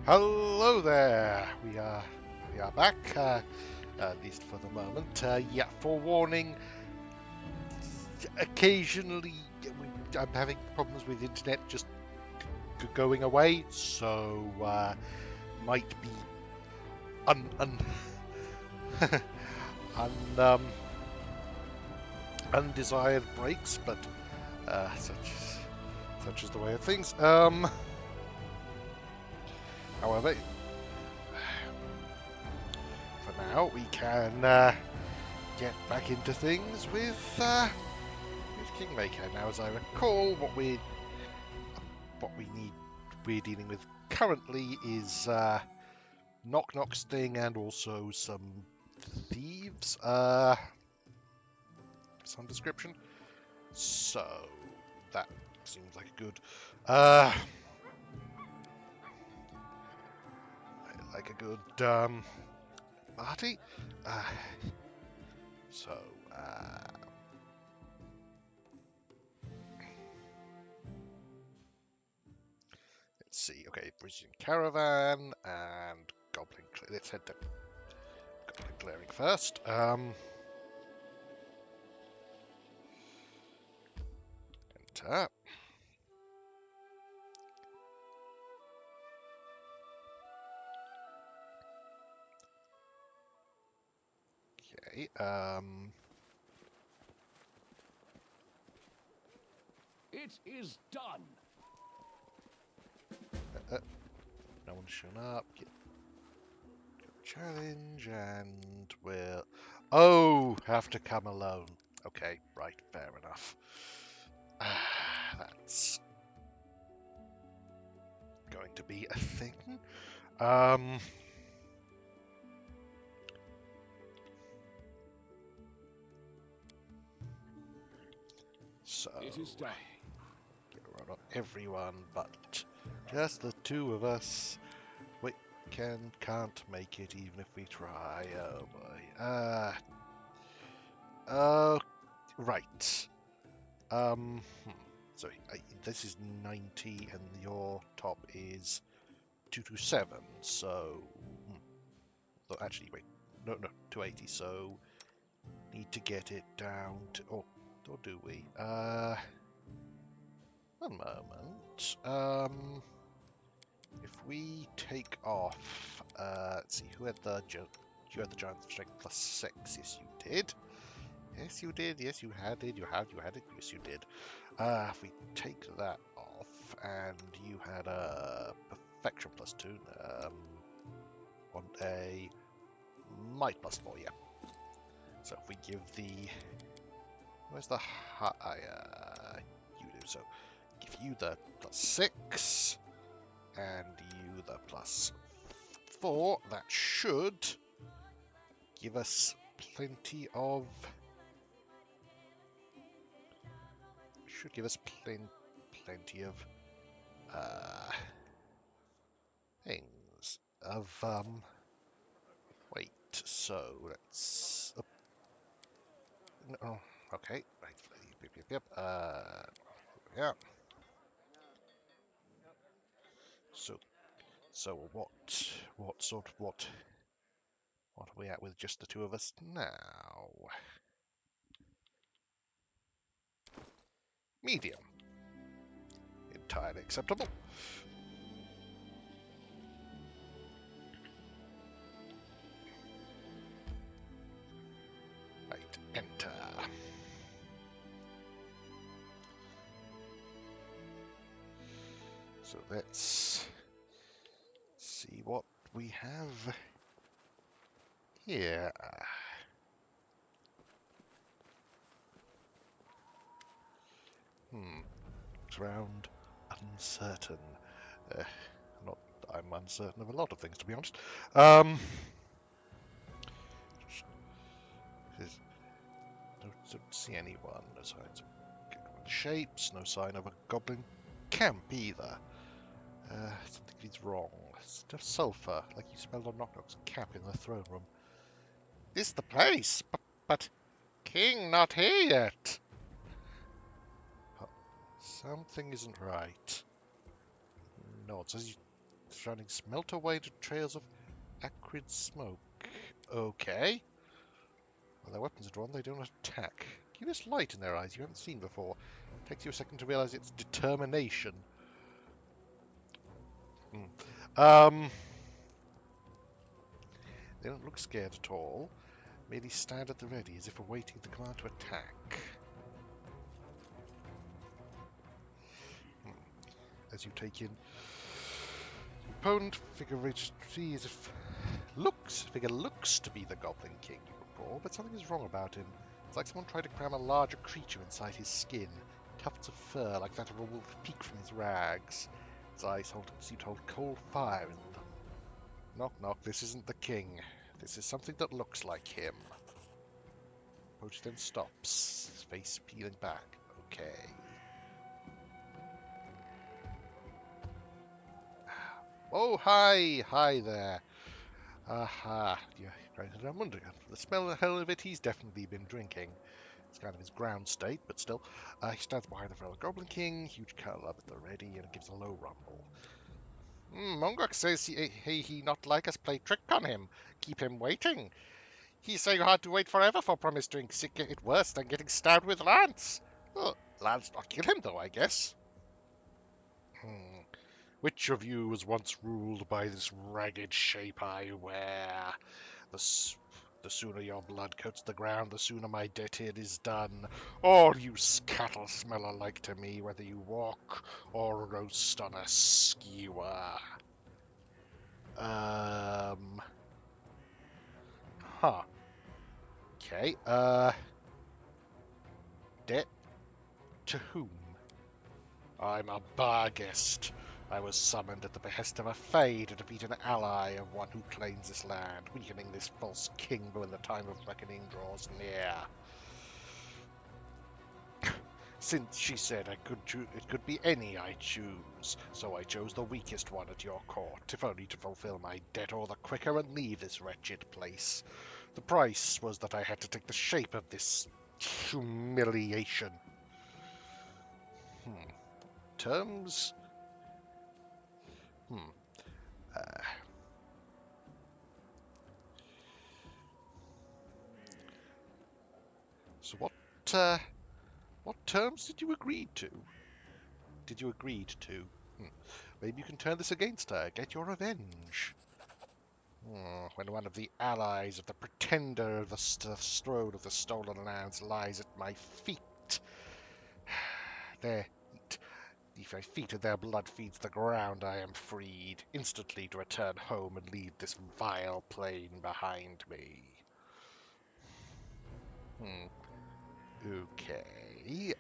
Hello there. We are back, at least for the moment. Yeah, forewarning. Occasionally, I'm having problems with internet just going away, so might be un un, un undesired breaks, but such is the way of things. However, for now we can get back into things with Kingmaker. Now, as I recall, we're dealing with currently is Knock Knock Sting and also some thieves. Some description. So that seems like a good party. Uh, so let's see. Okay, Brazilian Caravan and Goblin. Let's head to Goblin Clearing first. Enter. Okay. It is done. No one's shown up. Get challenge and we'll. Oh, have to come alone. Okay, right, fair enough. That's going to be a thing. Um. So. It is done. Get around on everyone but just the two of us. We can't make it even if we try. Oh boy. Right. Um. So this is 90 and your top is 227. So. Actually, wait. No, 280. So need to get it down to. Or do we? One moment. If we take off, let's see, who had the you had the giant strength +6? Yes, you did. Yes, you did. Yes, you had it. You had it. Yes, you did. If we take that off, and you had a perfection +2, want a might +4, yeah. So if we give the where's the you do so. Give you the +6 and you the +4. That should give us plenty of. Should give us plenty of things of wait. So let's. No, okay. Right. Yep. Yeah. So what are we at with just the two of us now? Medium. Entirely acceptable. Right, enter. So let's see what we have here. Round uncertain. Not. I'm uncertain of a lot of things, to be honest. Don't see anyone. No signs of shapes. No sign of a goblin camp either. Something is wrong. Stuff sulfur, like you smelled on Knock Knock's cap in the throne room. This the place, but King not here yet. Something isn't right. Nods as you surroundings melt away into trails of acrid smoke. Okay. When their weapons are drawn, they don't attack. Curious light in their eyes you haven't seen before. Takes you a second to realize it's determination. They don't look scared at all. Merely stand at the ready as if awaiting the command to attack. As you take in your opponent, figure as if figure looks to be the Goblin King you recall, but something is wrong about him. It's like someone tried to cram a larger creature inside his skin. Tufts of fur like that of a wolf peek from his rags. His eyes seem to hold cold fire in them. Knock knock, this isn't the king. This is something that looks like him. Poach then stops, his face peeling back. Okay. Oh, hi! Hi there. Aha. Yeah, right. I'm wondering, the smell and hell of it, he's definitely been drinking. It's kind of his ground state, but still. He stands behind the fellow Goblin King, huge curl up at the ready, and gives a low rumble. Mongok says he not like us play trick on him. Keep him waiting. He say you had to wait forever for promised drinks. It get it worse than getting stabbed with lance. Oh, lance not kill him though, I guess. Which of you was once ruled by this ragged shape I wear? The sooner your blood coats the ground, the sooner my debt here is done. All you cattle smell alike to me, whether you walk or roast on a skewer. Huh. Okay, debt to whom? I'm a Barghest. I was summoned at the behest of a Fae to defeat an ally of one who claims this land, weakening this false king when the time of reckoning draws near. Since she said it could be any I choose, so I chose the weakest one at your court, if only to fulfill my debt all the quicker and leave this wretched place. The price was that I had to take the shape of this humiliation. Terms? So what terms did you agree to? Maybe you can turn this against her, get your revenge. When one of the allies of the pretender of the throne of the stolen lands lies at my feet. If my feet and their blood feeds the ground, I am freed, instantly to return home and leave this vile plain behind me. Okay,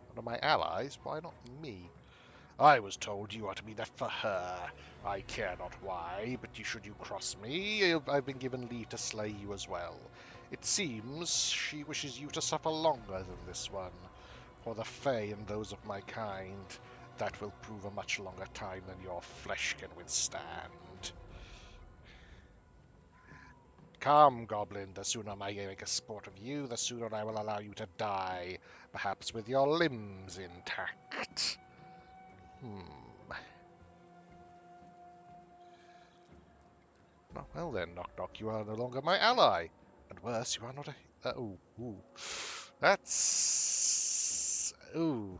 one of my allies? Why not me? I was told you are to be left for her. I care not why, but should you cross me, I've been given leave to slay you as well. It seems she wishes you to suffer longer than this one. For the Fae and those of my kind, that will prove a much longer time than your flesh can withstand. Come, Goblin, the sooner I make a sport of you, the sooner I will allow you to die, perhaps with your limbs intact. Oh, well then, Knock Knock, you are no longer my ally. And worse, you are not a... That's... Ooh.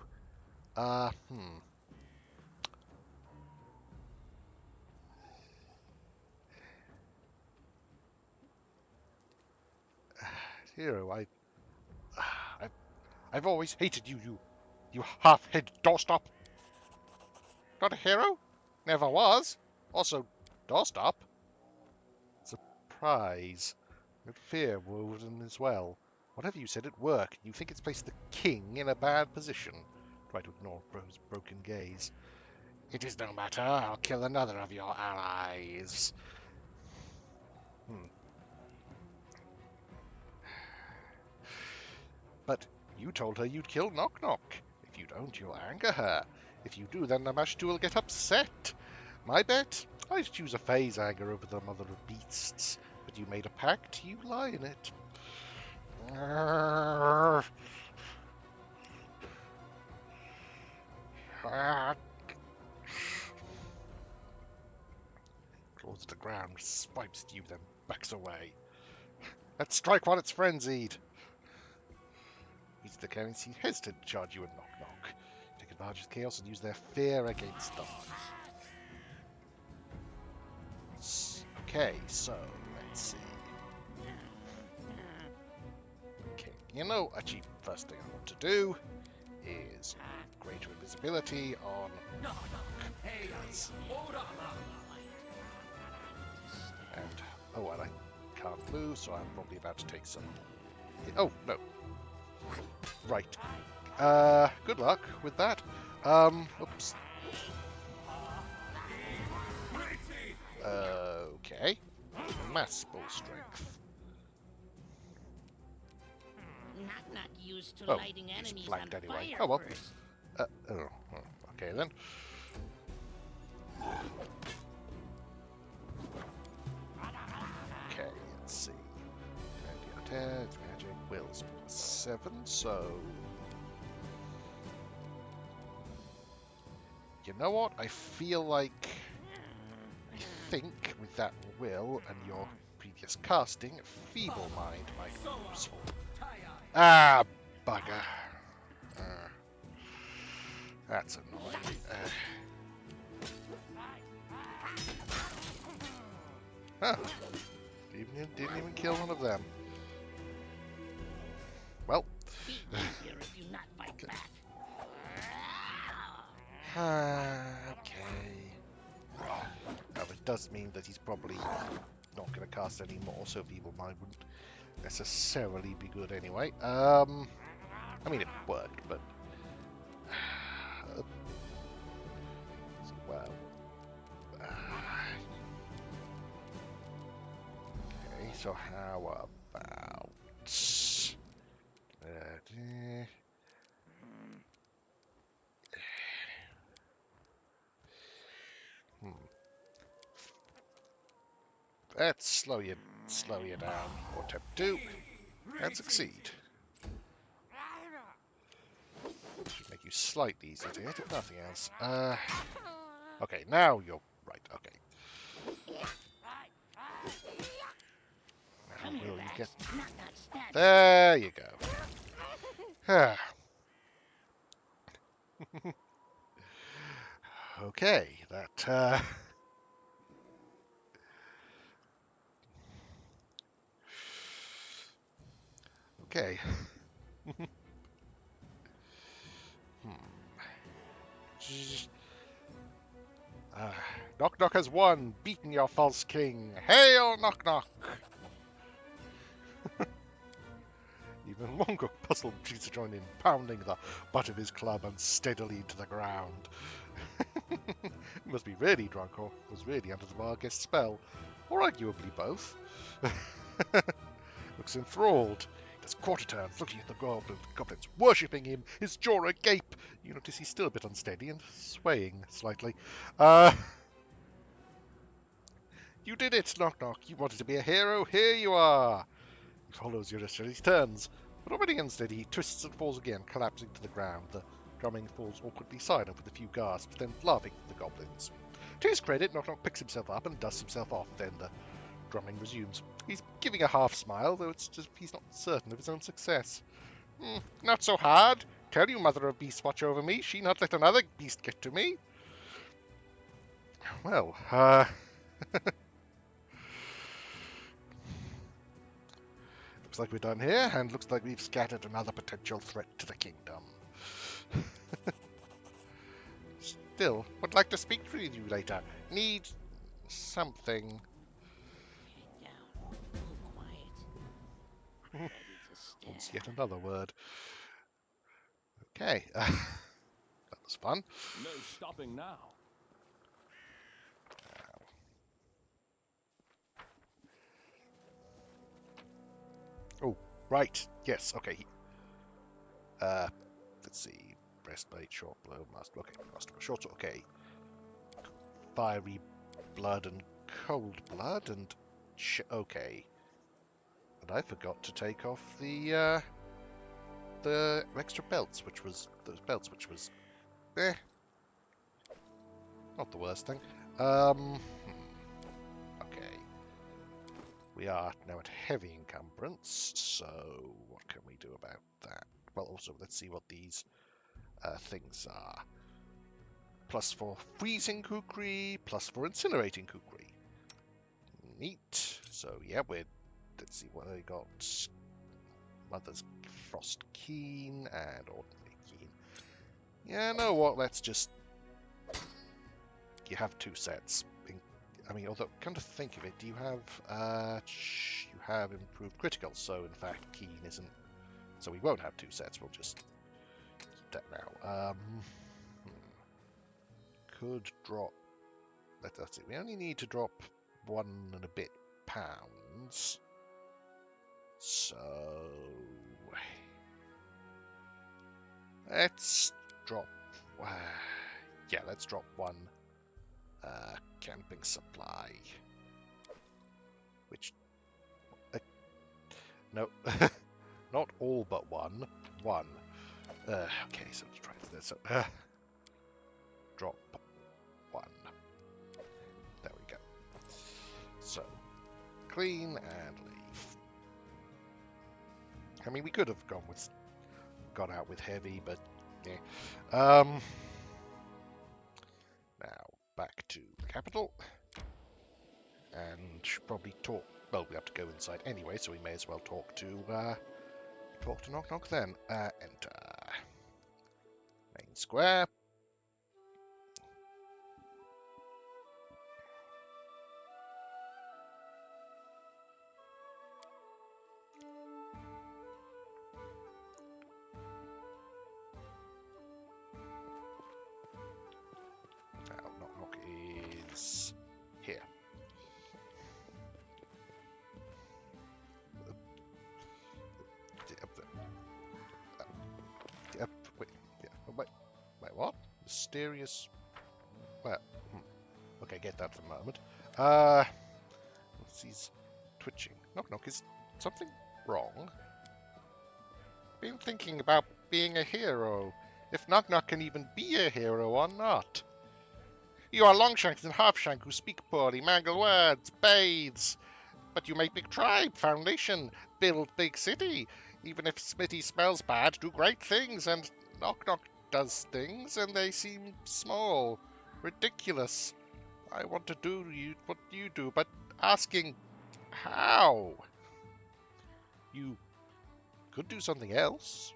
Hero, I've always hated you half-head doorstop. Not a hero? Never was. Also, doorstop. Surprise. And fear woven as well. Whatever you said at work, you think it's placed the king in a bad position. Try to ignore Bro's broken gaze. It is no matter. I'll kill another of your allies. But you told her you'd kill Knock Knock. If you don't, you'll anger her. If you do, then Namashtu will get upset. My bet? I'd choose a Fae's anger over the mother of beasts. But you made a pact, you lie in it. Arrgh. Ah. Claws to the ground, swipes at you, then backs away. Let's strike while it's frenzied. He's the carries, he hesitant to charge you and knock. Take advantage of chaos and use their fear against them. Okay, so let's see. Okay, actually, first thing I want to do is greater invisibility on because, and I can't move, so I'm probably about to take some. Oh no! Right. Good luck with that. Oops. Okay. Mass bull strength. Not used to Oh, lighting he's enemies flanked on anyway. fire Oh well. first. Okay then. Okay, let's see. It's magic, wills 7, so you know what? I think with that will and your previous casting, Feeble Mind might be useful. Ah, bugger. That's annoying. Huh. Didn't even kill one of them. Well. Be easier if you not fight back. Okay. Now, it does mean that he's probably not going to cast any more, so Feeble Mind wouldn't necessarily be good anyway. I mean, it worked, but... well... okay, so how about... Let's slow you down, or attempt to, and succeed. Should make you slightly easier to hit, if nothing else. Okay, now you're right. Okay. Now will you get? There you go. Okay, that. Okay. Knock Knock has won, beaten your false king. Hail, Knock Knock! Even Mongo puzzled Cheese to join in, pounding the butt of his club unsteadily into the ground. He must be really drunk or was really under the Vargas spell, or arguably both. Looks enthralled. He does quarter turns, looking at the goblins, worshipping him, his jaw agape. You notice he's still a bit unsteady and swaying slightly. You did it, Knock Knock. You wanted to be a hero. Here you are. He follows you as he turns, but already unsteady, he twists and falls again, collapsing to the ground. The drumming falls awkwardly silent with a few gasps, then laughing at the goblins. To his credit, Knock Knock picks himself up and dusts himself off. Then the drumming resumes. He's giving a half smile, though it's just he's not certain of his own success. Not so hard. Tell you, Mother of Beasts, watch over me. She not let another beast get to me. Well, looks like we're done here, and looks like we've scattered another potential threat to the kingdom. Still, would like to speak with you later. Need something. Head down. Move quiet. Ready to Wants stab. yet another word. Okay, that was fun. No stopping now. Oh, right. Yes, okay. Let's see. Breastplate, short blow, master. Okay, master short. Okay. Fiery blood and cold blood and Okay. And I forgot to take off the extra belts, which was eh, not the worst thing. Okay. We are now at heavy encumbrance, so what can we do about that? Well, also let's see what these things are. Plus for freezing kukri, plus for incinerating kukri. Neat. So yeah, let's see what they got. Mother's Frost Keen and Ordinary Keen. Yeah, know what? Let's just... You have two sets. I mean, although, come to think of it, do you have... you have improved critical, so in fact Keen isn't... So we won't have two sets, we'll just keep that now. Could drop... Let's see, we only need to drop 1 and a bit pounds. So... Let's drop... yeah, let's drop 1 camping supply. Which... no, not all but 1. 1. Okay, so let's try this. So, drop 1. There we go. So, clean and leave. I mean, we could have gone out with heavy, but yeah. Now back to the capital, and should probably talk. Well, we have to go inside anyway, so we may as well talk to Knock Knock then. Enter main square. Now Knock Knock is here. Wait, what? Mysterious... Well, okay, get that for a moment. He's twitching. Knock Knock, is something wrong? Been thinking about being a hero. If Knock Knock can even be a hero or not. You are Longshanks and Halfshank who speak poorly, mangle words, bathes. But you make big tribe, foundation, build big city. Even if Smitty smells bad, do great things, and Knock Knock does things, and they seem small, ridiculous. I want to do what you do, but asking how? You could do something else.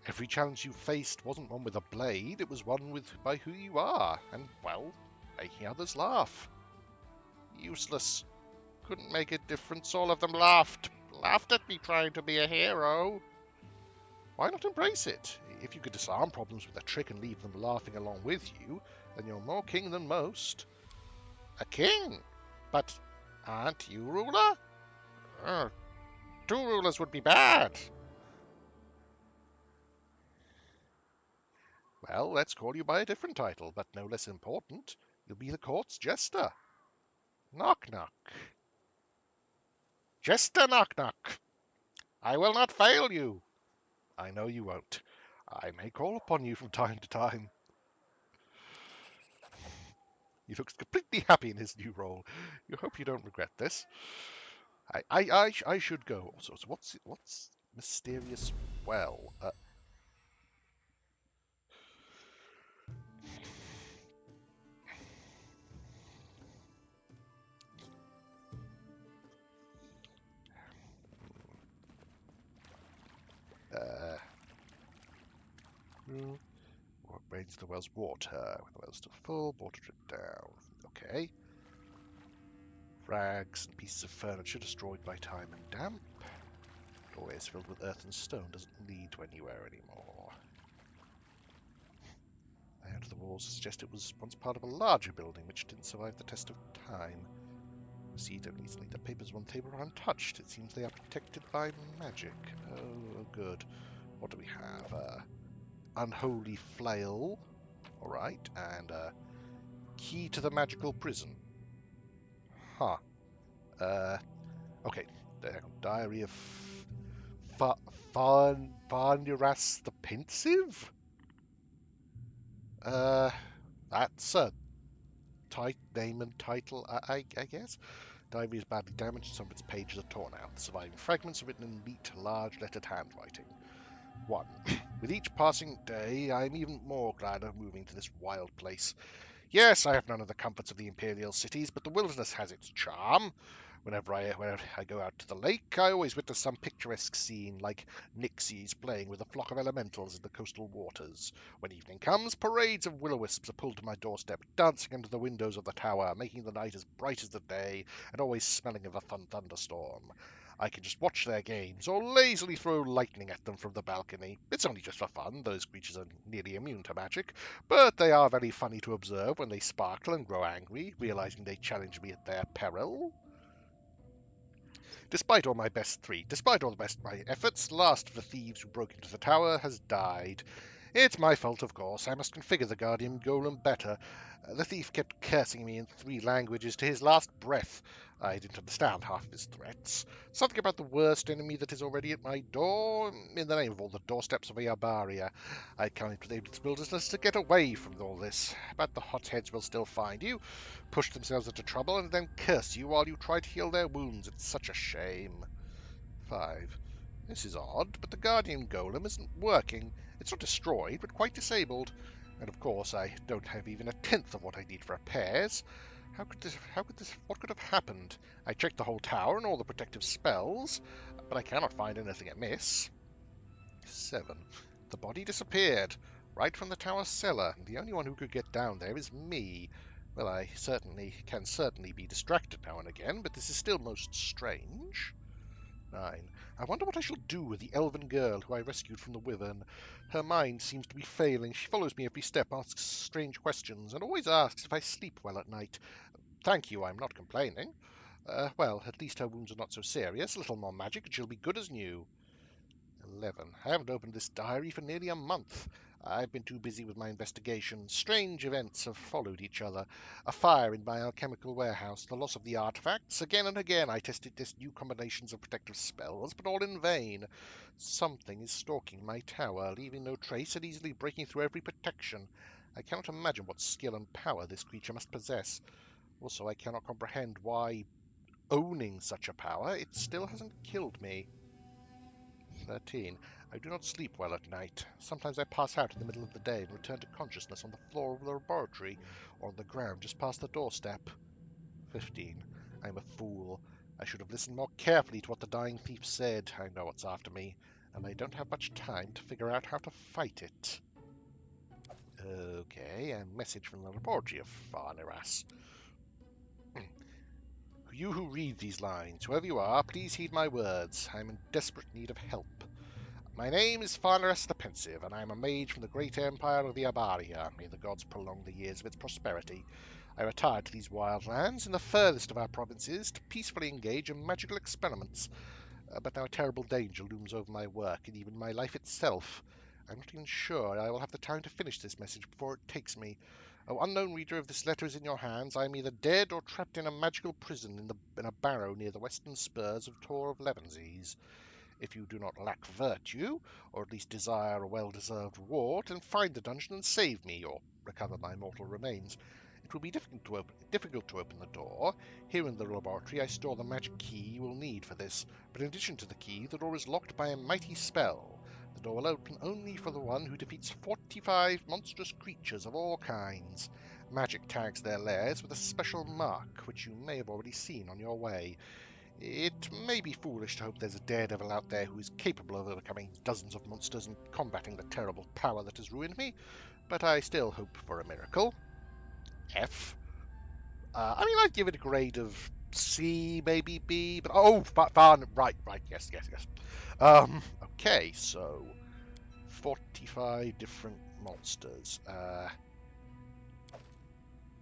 Every challenge you faced wasn't one with a blade, it was one by who you are, and, well, making others laugh. Useless. Couldn't make a difference, all of them laughed. Laughed at me trying to be a hero. Why not embrace it? If you could disarm problems with a trick and leave them laughing along with you, then you're more king than most. A king? But aren't you ruler? 2 rulers would be bad. Well, let's call you by a different title, but no less important. You'll be the court's jester. Knock Knock. Jester Knock Knock. I will not fail you. I know you won't. I may call upon you from time to time. He looks completely happy in his new role. You hope you don't regret this. I should go. Also, so what's mysterious well? What drains the well's water? When the well's still full, water drip down. Okay. Rags and pieces of furniture destroyed by time and damp. Doorways filled with earth and stone doesn't lead to anywhere anymore. And the walls suggest it was once part of a larger building which didn't survive the test of time. See, don't easily. The papers on the table are untouched. It seems they are protected by magic. Oh, good. What do we have? Unholy flail. Alright, and key to the magical prison. Huh. Okay, hang on. Diary of Farniras the Pensive? Uh, that's a name and title, I guess. Diary is badly damaged, some of its pages are torn out. The surviving fragments are written in neat, large lettered handwriting. 1. With each passing day, I am even more glad of moving to this wild place. Yes, I have none of the comforts of the imperial cities, but the wilderness has its charm. Whenever I go out to the lake, I always witness some picturesque scene, like nixies playing with a flock of elementals in the coastal waters. When evening comes, parades of will-o-wisps are pulled to my doorstep, dancing under the windows of the tower, making the night as bright as the day, and always smelling of a fun thunderstorm. I can just watch their games, or lazily throw lightning at them from the balcony. It's only just for fun, those creatures are nearly immune to magic, but they are very funny to observe when they sparkle and grow angry, realizing they challenge me at their peril. Despite all the best my efforts, the last of the thieves who broke into the tower has died. It's my fault, of course. I must configure the guardian golem better. The thief kept cursing me in 3 languages to his last breath. I didn't understand half of his threats. Something about the worst enemy that is already at my door. In the name of all the doorsteps of Iabaria, I can't persuade its builders to get away from all this. But the hotheads will still find you, push themselves into trouble, and then curse you while you try to heal their wounds. It's such a shame. 5. This is odd, but the Guardian Golem isn't working. It's not destroyed, but quite disabled. And of course, I don't have even a tenth of what I need for repairs. What could have happened? I checked the whole tower and all the protective spells, but I cannot find anything amiss. 7. The body disappeared, right from the tower cellar. The only one who could get down there is me. Well, I can certainly be distracted now and again, but this is still most strange. 9. I wonder what I shall do with the elven girl who I rescued from the wyvern. Her mind seems to be failing. She follows me every step, asks strange questions, and always asks if I sleep well at night. Thank you, I'm not complaining. Well, at least her wounds are not so serious. A little more magic and she'll be good as new. 11. I haven't opened this diary for nearly a month. I've been too busy with my investigation. Strange events have followed each other. A fire in my alchemical warehouse, the loss of the artifacts. Again and again I tested new combinations of protective spells, but all in vain. Something is stalking my tower, leaving no trace and easily breaking through every protection. I cannot imagine what skill and power this creature must possess. Also, I cannot comprehend why, owning such a power, it still hasn't killed me. 13. I do not sleep well at night. Sometimes I pass out in the middle of the day and return to consciousness on the floor of the laboratory or on the ground just past the doorstep. 15. I am a fool. I should have listened more carefully to what the dying thief said. I know what's after me, and I don't have much time to figure out how to fight it. Okay, a message from the laboratory of Farniras. You who read these lines, whoever you are, please heed my words. I am in desperate need of help. My name is Farnaras the Pensive, and I am a mage from the great empire of the Abaria. May the gods prolong the years of its prosperity. I retired to these wild lands in the furthest of our provinces to peacefully engage in magical experiments. But now a terrible danger looms over my work and even my life itself. I'm not even sure I will have the time to finish this message before it takes me. Oh, unknown reader, if this letter is in your hands, I am either dead or trapped in a magical prison in a barrow near the western spurs of Tor of Levenses. If you do not lack virtue, or at least desire a well-deserved reward, then find the dungeon and save me, or recover my mortal remains. It will be difficult to open the door. Here in the laboratory I store the magic key you will need for this, but in addition to the key, the door is locked by a mighty spell. The door will open only for the one who defeats 45 monstrous creatures of all kinds. Magic tags their lairs with a special mark, which you may have already seen on your way. It may be foolish to hope there's a daredevil out there who is capable of overcoming dozens of monsters and combating the terrible power that has ruined me, but I still hope for a miracle. F. I'd give it a grade of C, maybe B, but fun. Right, yes. Okay, so 45 different monsters.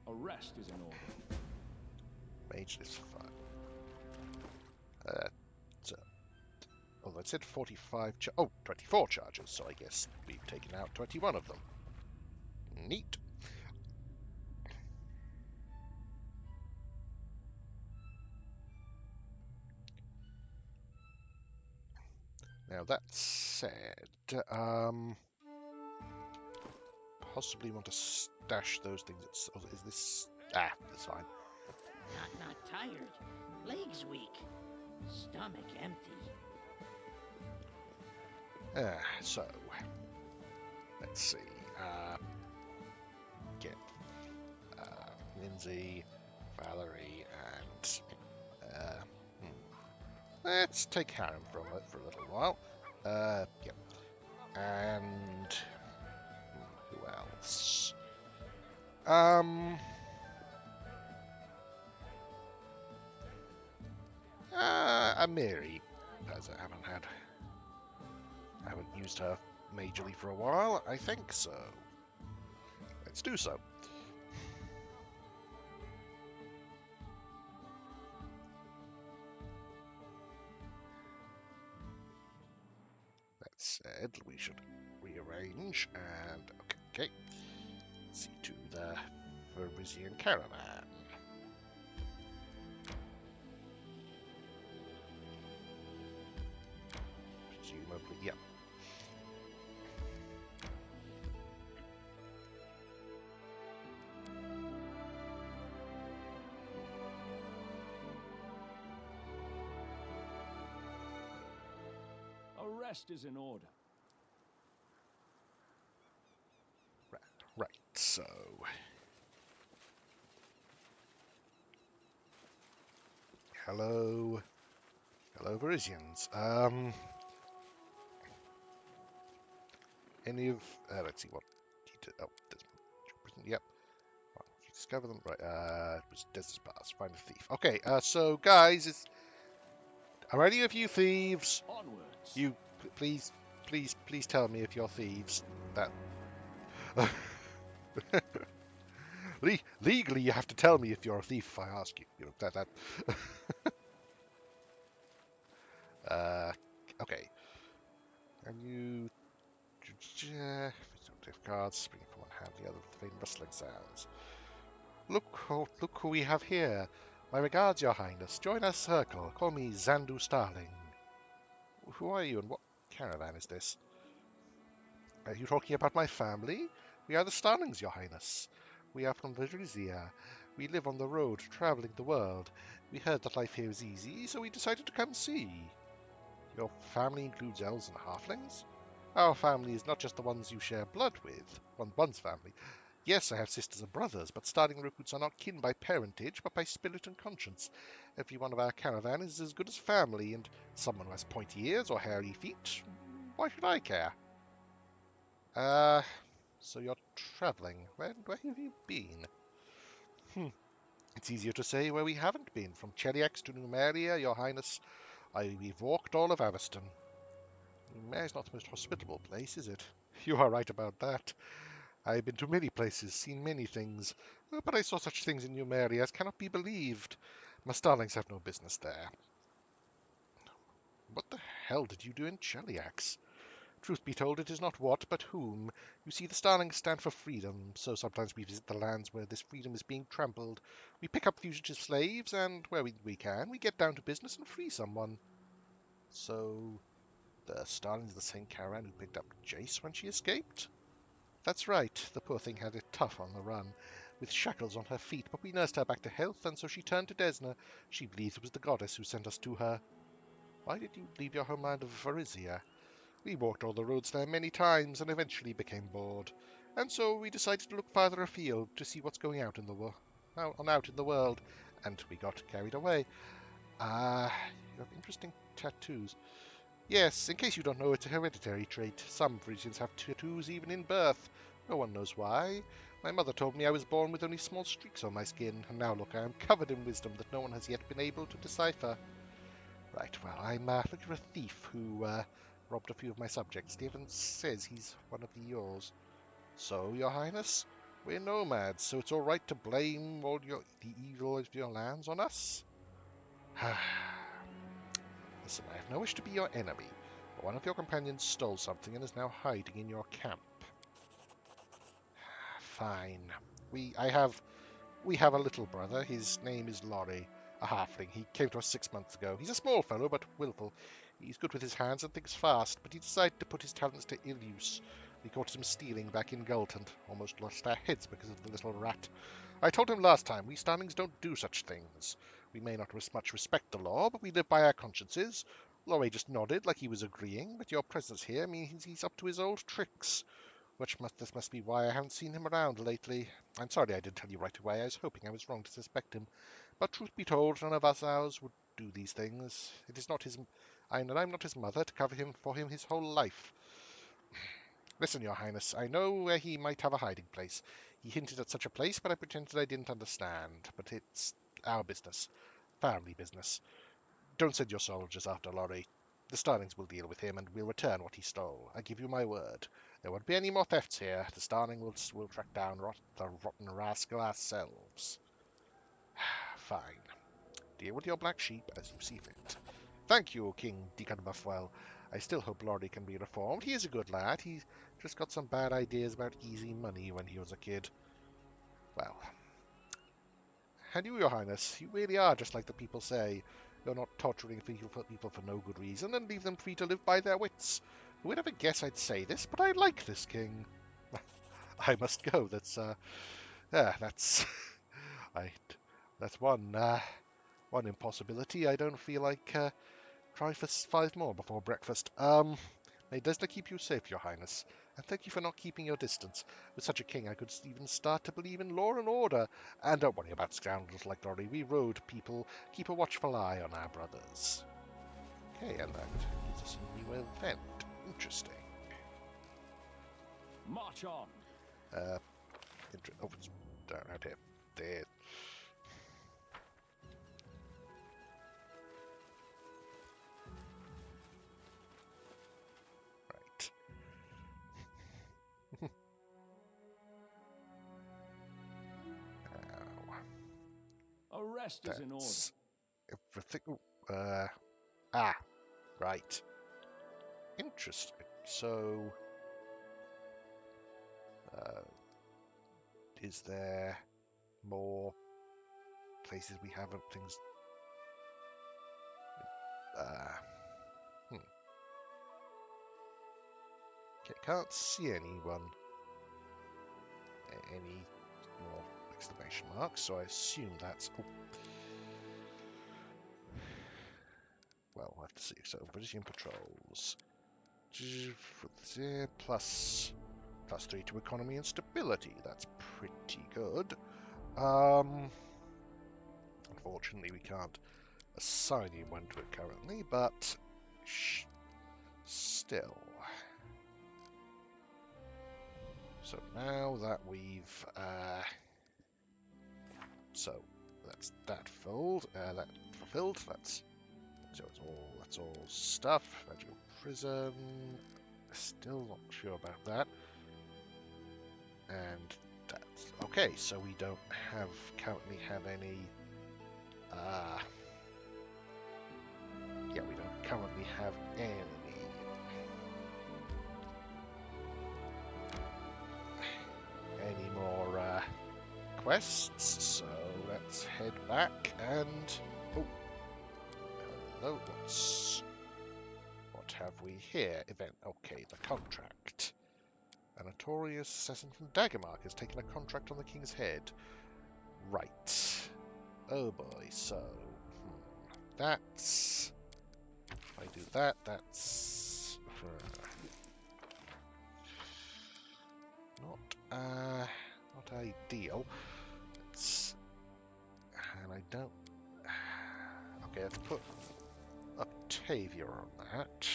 Arrest is in order. Mage is fun. So, although it said 24 charges, so I guess we've taken out 21 of them. Neat. Now that said, possibly want to stash those things. Is this? Ah, that's fine. Not tired. Legs weak. Stomach empty. So let's see. Get Lindsay, Valerie, and let's take Harem for a little while. Yep. And who else? Mary, as I haven't used her majorly for a while. I think so. Let's do so. That said, we should rearrange and okay. See to the Varisian caravan. Presumably, yep. Arrest is in order. Right, so hello Varisians. Any of let's see what he did. Oh, yep. You discover them, right? It was Desert Pass. Find a thief. Okay, so guys, are any of you thieves? Onwards. You please tell me if you're thieves. That legally you have to tell me if you're a thief if I ask you. You know that. Okay. And you cards, bring from one hand the other with the faint rustling sounds. Look who we have here. My regards, your highness. Join our circle. Call me Zandu Starling. Who are you and what caravan is this? Are you talking about my family? We are the Starlings, your highness. We are from Varisia. We live on the road, traveling the world. We heard that life here is easy, so we decided to come see. Your family includes elves and halflings? Our family is not just the ones you share blood with, one's family. Yes, I have sisters and brothers, but starting recruits are not kin by parentage, but by spirit and conscience. Every one of our caravan is as good as family, and someone who has pointy ears or hairy feet, why should I care? So you're traveling. Where have you been? It's easier to say where we haven't been. From Cheliax to Numeria, your highness, we've walked all of Aveston. Numeria's not the most hospitable place, is it? You are right about that. I've been to many places, seen many things, but I saw such things in Numeria as cannot be believed. My starlings have no business there. What the hell did you do in Cheliax? Truth be told, it is not what, but whom. You see, the starlings stand for freedom, so sometimes we visit the lands where this freedom is being trampled. We pick up fugitive slaves, and where we can, we get down to business and free someone. So, the starlings of the same caravan who picked up Jace when she escaped? That's right, the poor thing had it tough on the run, with shackles on her feet, but we nursed her back to health, and so she turned to Desna. She believes it was the goddess who sent us to her. Why did you leave your homeland of Varisia? We walked all the roads there many times and eventually became bored. And so we decided to look farther afield to see what's going out in the out in the world, and we got carried away. You have interesting tattoos. Yes, in case you don't know, it's a hereditary trait. Some Frisians have tattoos even in birth. No one knows why. My mother told me I was born with only small streaks on my skin, and now look, I am covered in wisdom that no one has yet been able to decipher. Right, well, I'm looking for a thief who robbed a few of my subjects. Stephen says he's one of yours. So, your highness, we're nomads, so it's all right to blame all the evil of your lands on us? Listen, I have no wish to be your enemy, but one of your companions stole something and is now hiding in your camp. Fine. We have a little brother. His name is Laurie, a halfling. He came to us 6 months ago. He's a small fellow, but willful. He's good with his hands and thinks fast, but he decided to put his talents to ill use. We caught him stealing back in Gulton. Almost lost our heads because of the little rat. I told him last time, we Starlings don't do such things. We may not much respect the law, but we live by our consciences. Laurie just nodded like he was agreeing, but your presence here means he's up to his old tricks. This must be why I haven't seen him around lately. I'm sorry I didn't tell you right away. I was hoping I was wrong to suspect him. But truth be told, none of us ours would do these things. It is not his... I'm not his mother to cover him for him his whole life. Listen, Your Highness, I know where he might have a hiding place. He hinted at such a place, but I pretended I didn't understand. But it's our business. Family business. Don't send your soldiers after Laurie. The Starlings will deal with him, and we'll return what he stole. I give you my word. There won't be any more thefts here. The Starling will track down the rotten rascal ourselves. Fine. Deal with your black sheep as you see fit. Thank you, King Deacon Buffwell. I still hope Laurie can be reformed. He is a good lad. He's just got some bad ideas about easy money when he was a kid. Well, and you, Your Highness, you really are just like the people say. You're not torturing people for no good reason and leave them free to live by their wits. Who would ever guess I'd say this, but I like this king. I must go. That's I, that's one impossibility. I don't feel like try for 5 more before breakfast. May Desna keep you safe, Your Highness, and thank you for not keeping your distance. With such a king, I could even start to believe in law and order. And don't worry about scoundrels like Laurie. We road people keep a watchful eye on our brothers. Okay, and that gives us a new event. Interesting. March on. It's down out here. There. Right. A rest is in order. That's everything. Right. Interesting. So, is there more places we haven't things? Okay, can't see anyone. Any more exclamation marks? So I assume that's. Oh. Well, we'll have to see. So British patrols. Plus 3 to economy and stability. That's pretty good. Unfortunately, we can't assign him one to it currently, but still. So now that we've so that's that filled, that fulfilled. That's all stuff. Federal prison. Still not sure about that. And that's okay. So we don't currently have any. Yeah, we don't currently have any more quests. So let's head back and hello. What have we here? Event. Okay, the contract. A notorious assassin from Daggermark has taken a contract on the King's Head. Right. Oh boy, so... That's... If I do that, that's... Not ideal. And I don't... Okay, let's put Octavia on that.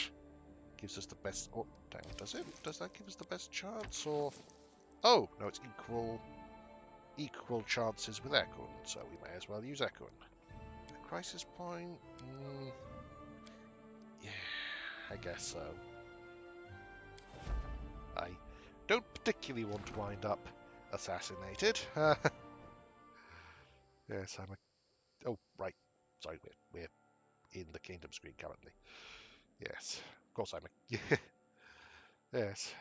Gives us the best... Oh, dang, does it? Does that give us the best chance, or... Oh, no, it's equal chances with Ekun, so we may as well use Ekun. A crisis point? Yeah, I guess so. I don't particularly want to wind up assassinated. Yes, I'm a... Oh, right. Sorry, we're in the kingdom screen currently. Yes, of course I'm a... Yes.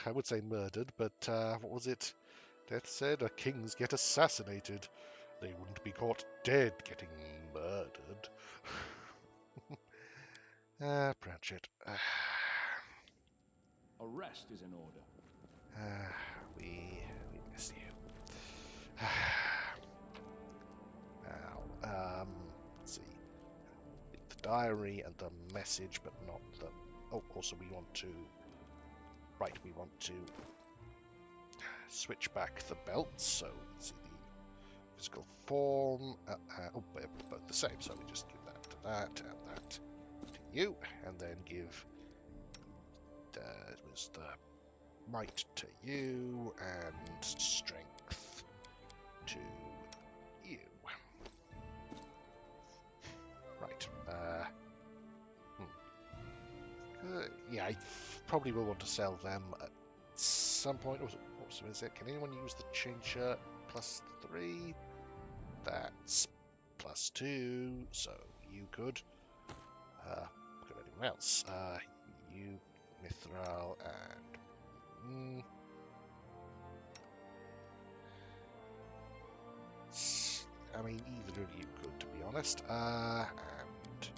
I would say murdered, but what was it? Death said, kings get assassinated. They wouldn't be caught dead getting murdered. Pratchett. Arrest is in order. We miss you. Now, let's see. The diary and the message, but not the... Oh, also we want to... Right, we want to switch back the belts, so let's see the physical form. Oh, they're both the same, so we just give that to that and that to you, and then give it was the might to you and strength to you. Right. Yeah, I probably will want to sell them at some point. Also, is it? Can anyone use the chain shirt +3? That's +2, so you could. Look at anyone else. You, Mithral, and I mean, either of you could, to be honest. And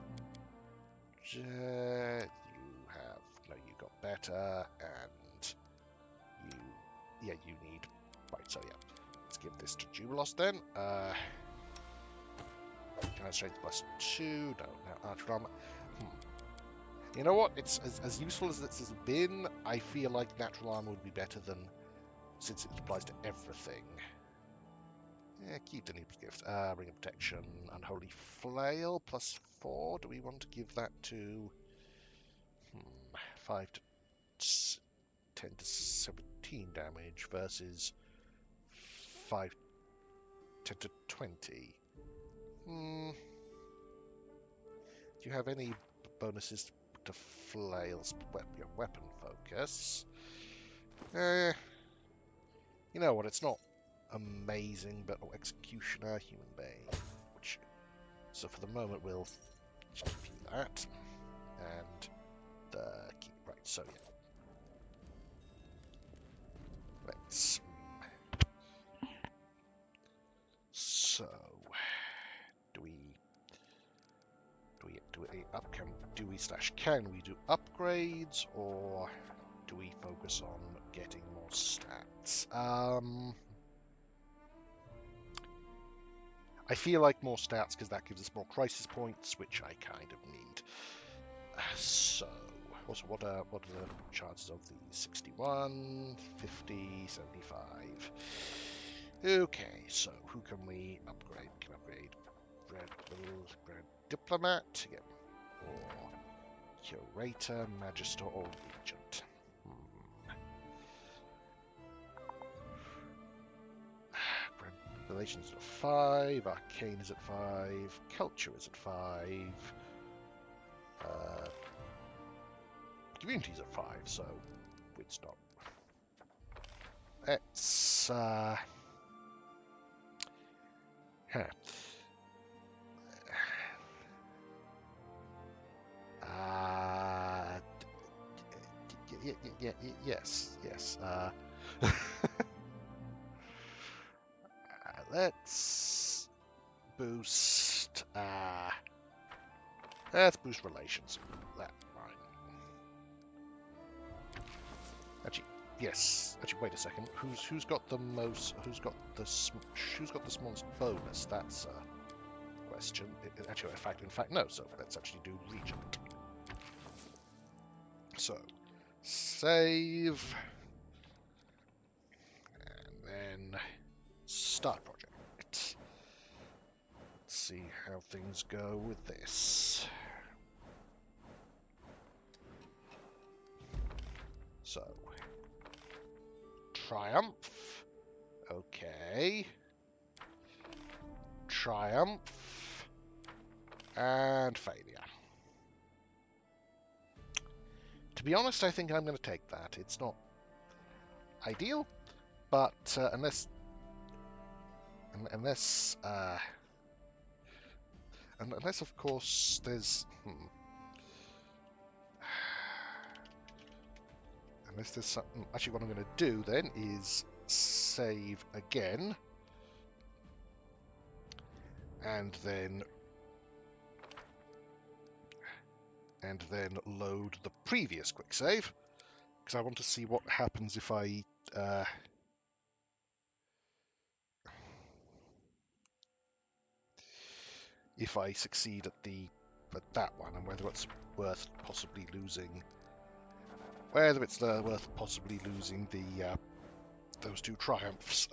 Jet, you have no, you got better, and you need. Right, so yeah, let's give this to Jubilos then. Can I strength +2? No, archer armor. You know what? It's as useful as this has been. I feel like natural armor would be better than, since it applies to everything. Yeah, keep the new gift. Ring of Protection, Unholy Flail, +4. Do we want to give that to 5 to 10 to 17 damage versus 5 10 to 20? Do you have any bonuses to flails? Your weapon focus. You know what? It's not amazing, but Executioner, Human Bane, which. So for the moment, we'll just give you that, and the key. Right. So yeah. Let's. So, do we can we do upgrades, or do we focus on getting more stats? I feel like more stats because that gives us more crisis points, which I kind of need. So, also, what are the chances of the 61, 50, 75? Okay, so who can we upgrade? We can upgrade Red Diplomat, yeah, or Curator, Magister, or Regent. Relations at 5, Arcane is at 5, Culture is at 5, Community's at 5, so it's not. Let's yes. Let's boost. Let's boost relations. That fine. Actually, yes. Actually, wait a second. Who's got the most? Who's got the smallest bonus? That's a question. Actually, in fact, no. So let's actually do Regent. So save, and then start project. Let's see how things go with this. So, Triumph. Okay. Triumph. And failure. To be honest, I think I'm going to take that. It's not ideal, but unless of course there's unless there's something. Actually, what I'm going to do then is save again, and then and then load the previous quick save, because I want to see what happens if I succeed at that one, and whether it's worth possibly losing. Whether it's worth possibly losing the those two triumphs.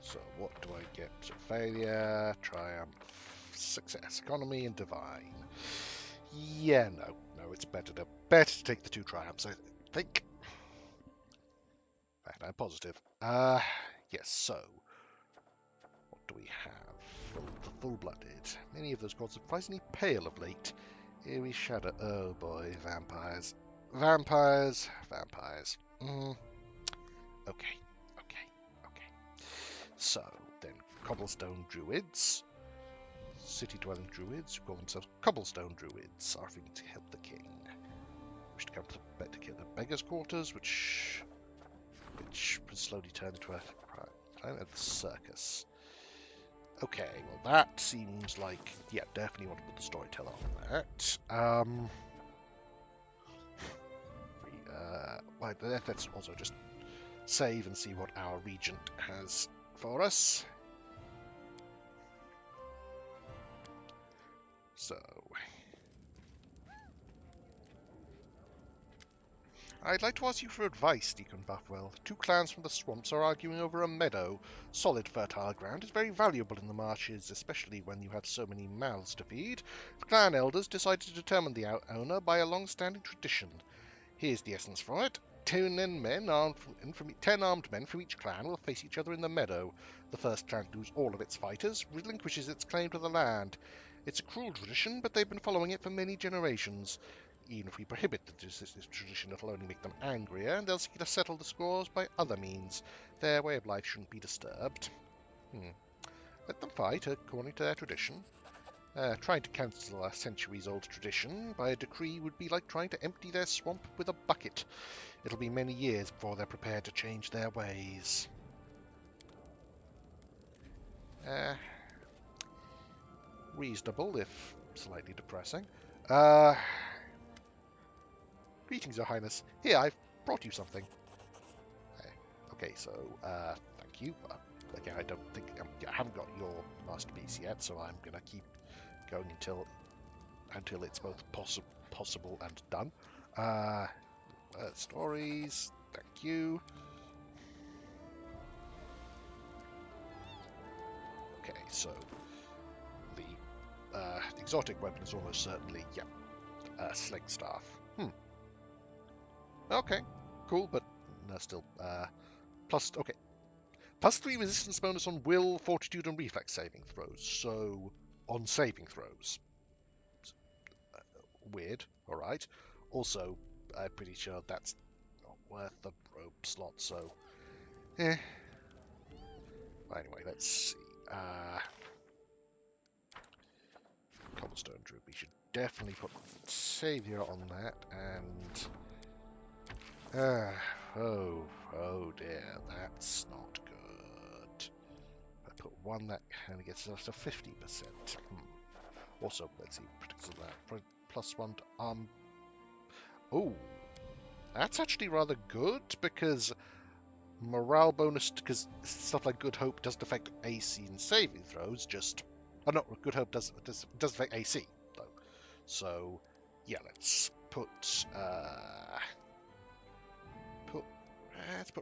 So what do I get? So failure, triumph, success, economy, and divine. Yeah, no, it's better to take the two triumphs, I think. In fact, I'm positive. Yes. So what do we have? The full-blooded. Many of those gods are surprisingly pale of late. Eerie shadow. Oh boy, vampires, vampires, vampires. Okay, okay. So then, cobblestone druids. City-dwelling druids who call themselves cobblestone druids are offering to help the king. Wish to come to kill the beggars' quarters, which will slowly turn into a crime at the circus. Okay, well that seems like, yeah, definitely want to put the storyteller on that. Let's also just save and see what our regent has for us. So, I'd like to ask you for advice, Deacon Buffwell. Two clans from the swamps are arguing over a meadow. Solid, fertile ground is very valuable in the marshes, especially when you have so many mouths to feed. The clan elders decided to determine the owner by a long-standing tradition. Here's the essence from it. 10 armed men from each clan will face each other in the meadow. The first clan to lose all of its fighters relinquishes its claim to the land. It's a cruel tradition, but they've been following it for many generations. Even if we prohibit this tradition, it'll only make them angrier, and they'll seek to settle the scores by other means. Their way of life shouldn't be disturbed. Let them fight according to their tradition. Trying to cancel a centuries-old tradition by a decree would be like trying to empty their swamp with a bucket. It'll be many years before they're prepared to change their ways. Reasonable, if slightly depressing. Greetings, Your Highness. Here, I've brought you something. Okay, so, thank you. Again, I don't think... I haven't got your masterpiece yet, so I'm going to keep going until it's both possible and done. Stories, thank you. Okay, so the exotic weapon is almost certainly, sling staff. Okay, cool, but no, still, okay. +3 resistance bonus on will, fortitude, and reflex saving throws. So, on saving throws. Weird, alright. Also, I'm pretty sure that's not worth the robe slot, so... Anyway, let's see. Cobblestone Druid. We should definitely put Savior on that, and... oh dear, that's not good. I put one that kind of gets us to 50%. Also, let's see, predicts of that. +1 to arm. Oh, that's actually rather good, because morale bonus, because stuff like Good Hope doesn't affect AC and saving throws, just... Oh no, Good Hope does affect AC, though. So, yeah, let's put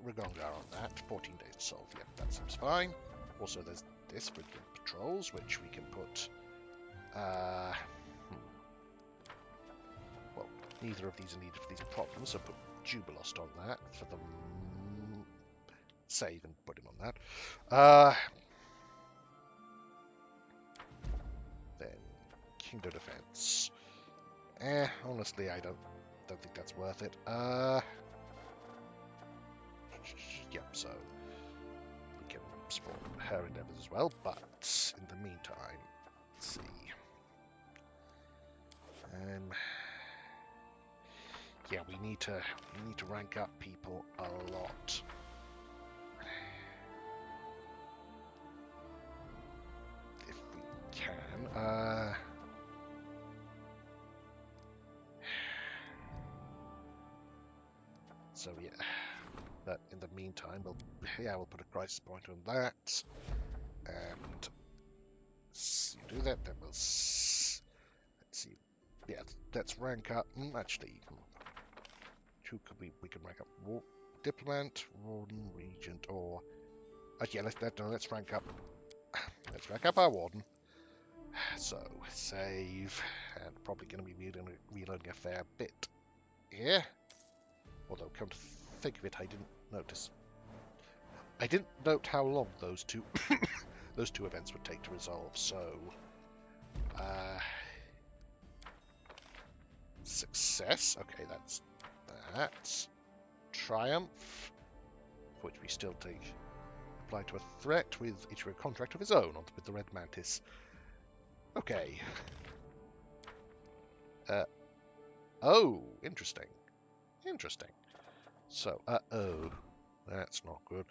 Rigongar on that. 14 days to solve. Yep, that seems fine. Also, there's this for patrols, which we can put... Well, neither of these are needed for these problems, so put Jubilost on that for the save and put him on that. Then Kingdom Defense. Honestly, I don't think that's worth it. Yep, so we can spawn her endeavors as well, but in the meantime, let's see. Yeah, we need to rank up people a lot. So yeah, but in the meantime, we'll put a crisis point on that, and you do that. Then let's see. Yeah, let's rank up. Actually, who could we can rank up? Diplomat, Warden, Regent, or yeah, let's rank up. Let's rank up our Warden. So save, and probably going to be reloading a fair bit here. Although, come to think of it, I didn't notice. I didn't note how long those two those two events would take to resolve. So, success. Okay, that's that. Triumph, which we still take apply to a threat with issue a contract of his own with the Red Mantis. Okay. Oh, interesting. Interesting. So, oh, that's not good.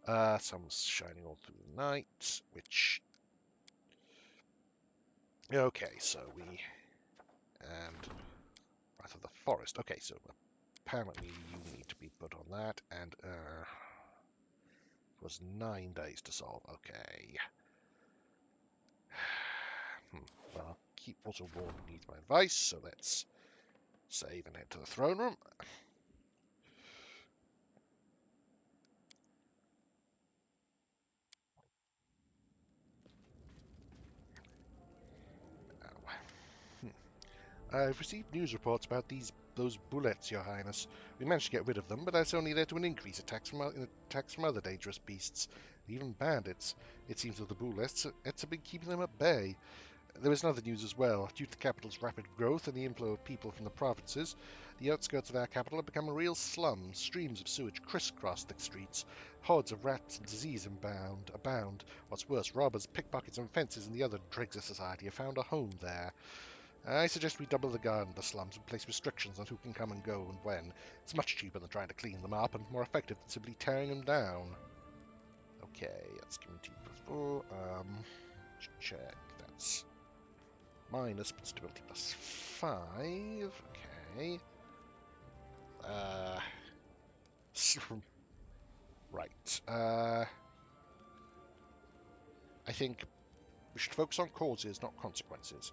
Sun's shining all through the night, which... Okay, so we... And Wrath of the Forest. Okay, so apparently you need to be put on that, and, it was 9 days to solve. Okay. Well, keep also Warden needs my advice, so let's save and head to the throne room. I've received news reports about those bullets, Your Highness. We managed to get rid of them, but that's only led to an increase in attacks from other dangerous beasts, even bandits. It seems that the bullets have been keeping them at bay. There is another news as well. Due to the capital's rapid growth and the inflow of people from the provinces, the outskirts of our capital have become a real slum. Streams of sewage crisscross the streets. Hordes of rats and disease abound. What's worse, robbers, pickpockets, and fences and the other dregs of society have found a home there. I suggest we double the guard in the slums and place restrictions on who can come and go and when. It's much cheaper than trying to clean them up and more effective than simply tearing them down. Okay, that's community +4. Check. That's minus, but stability +5. Okay. Right. I think we should focus on causes, not consequences.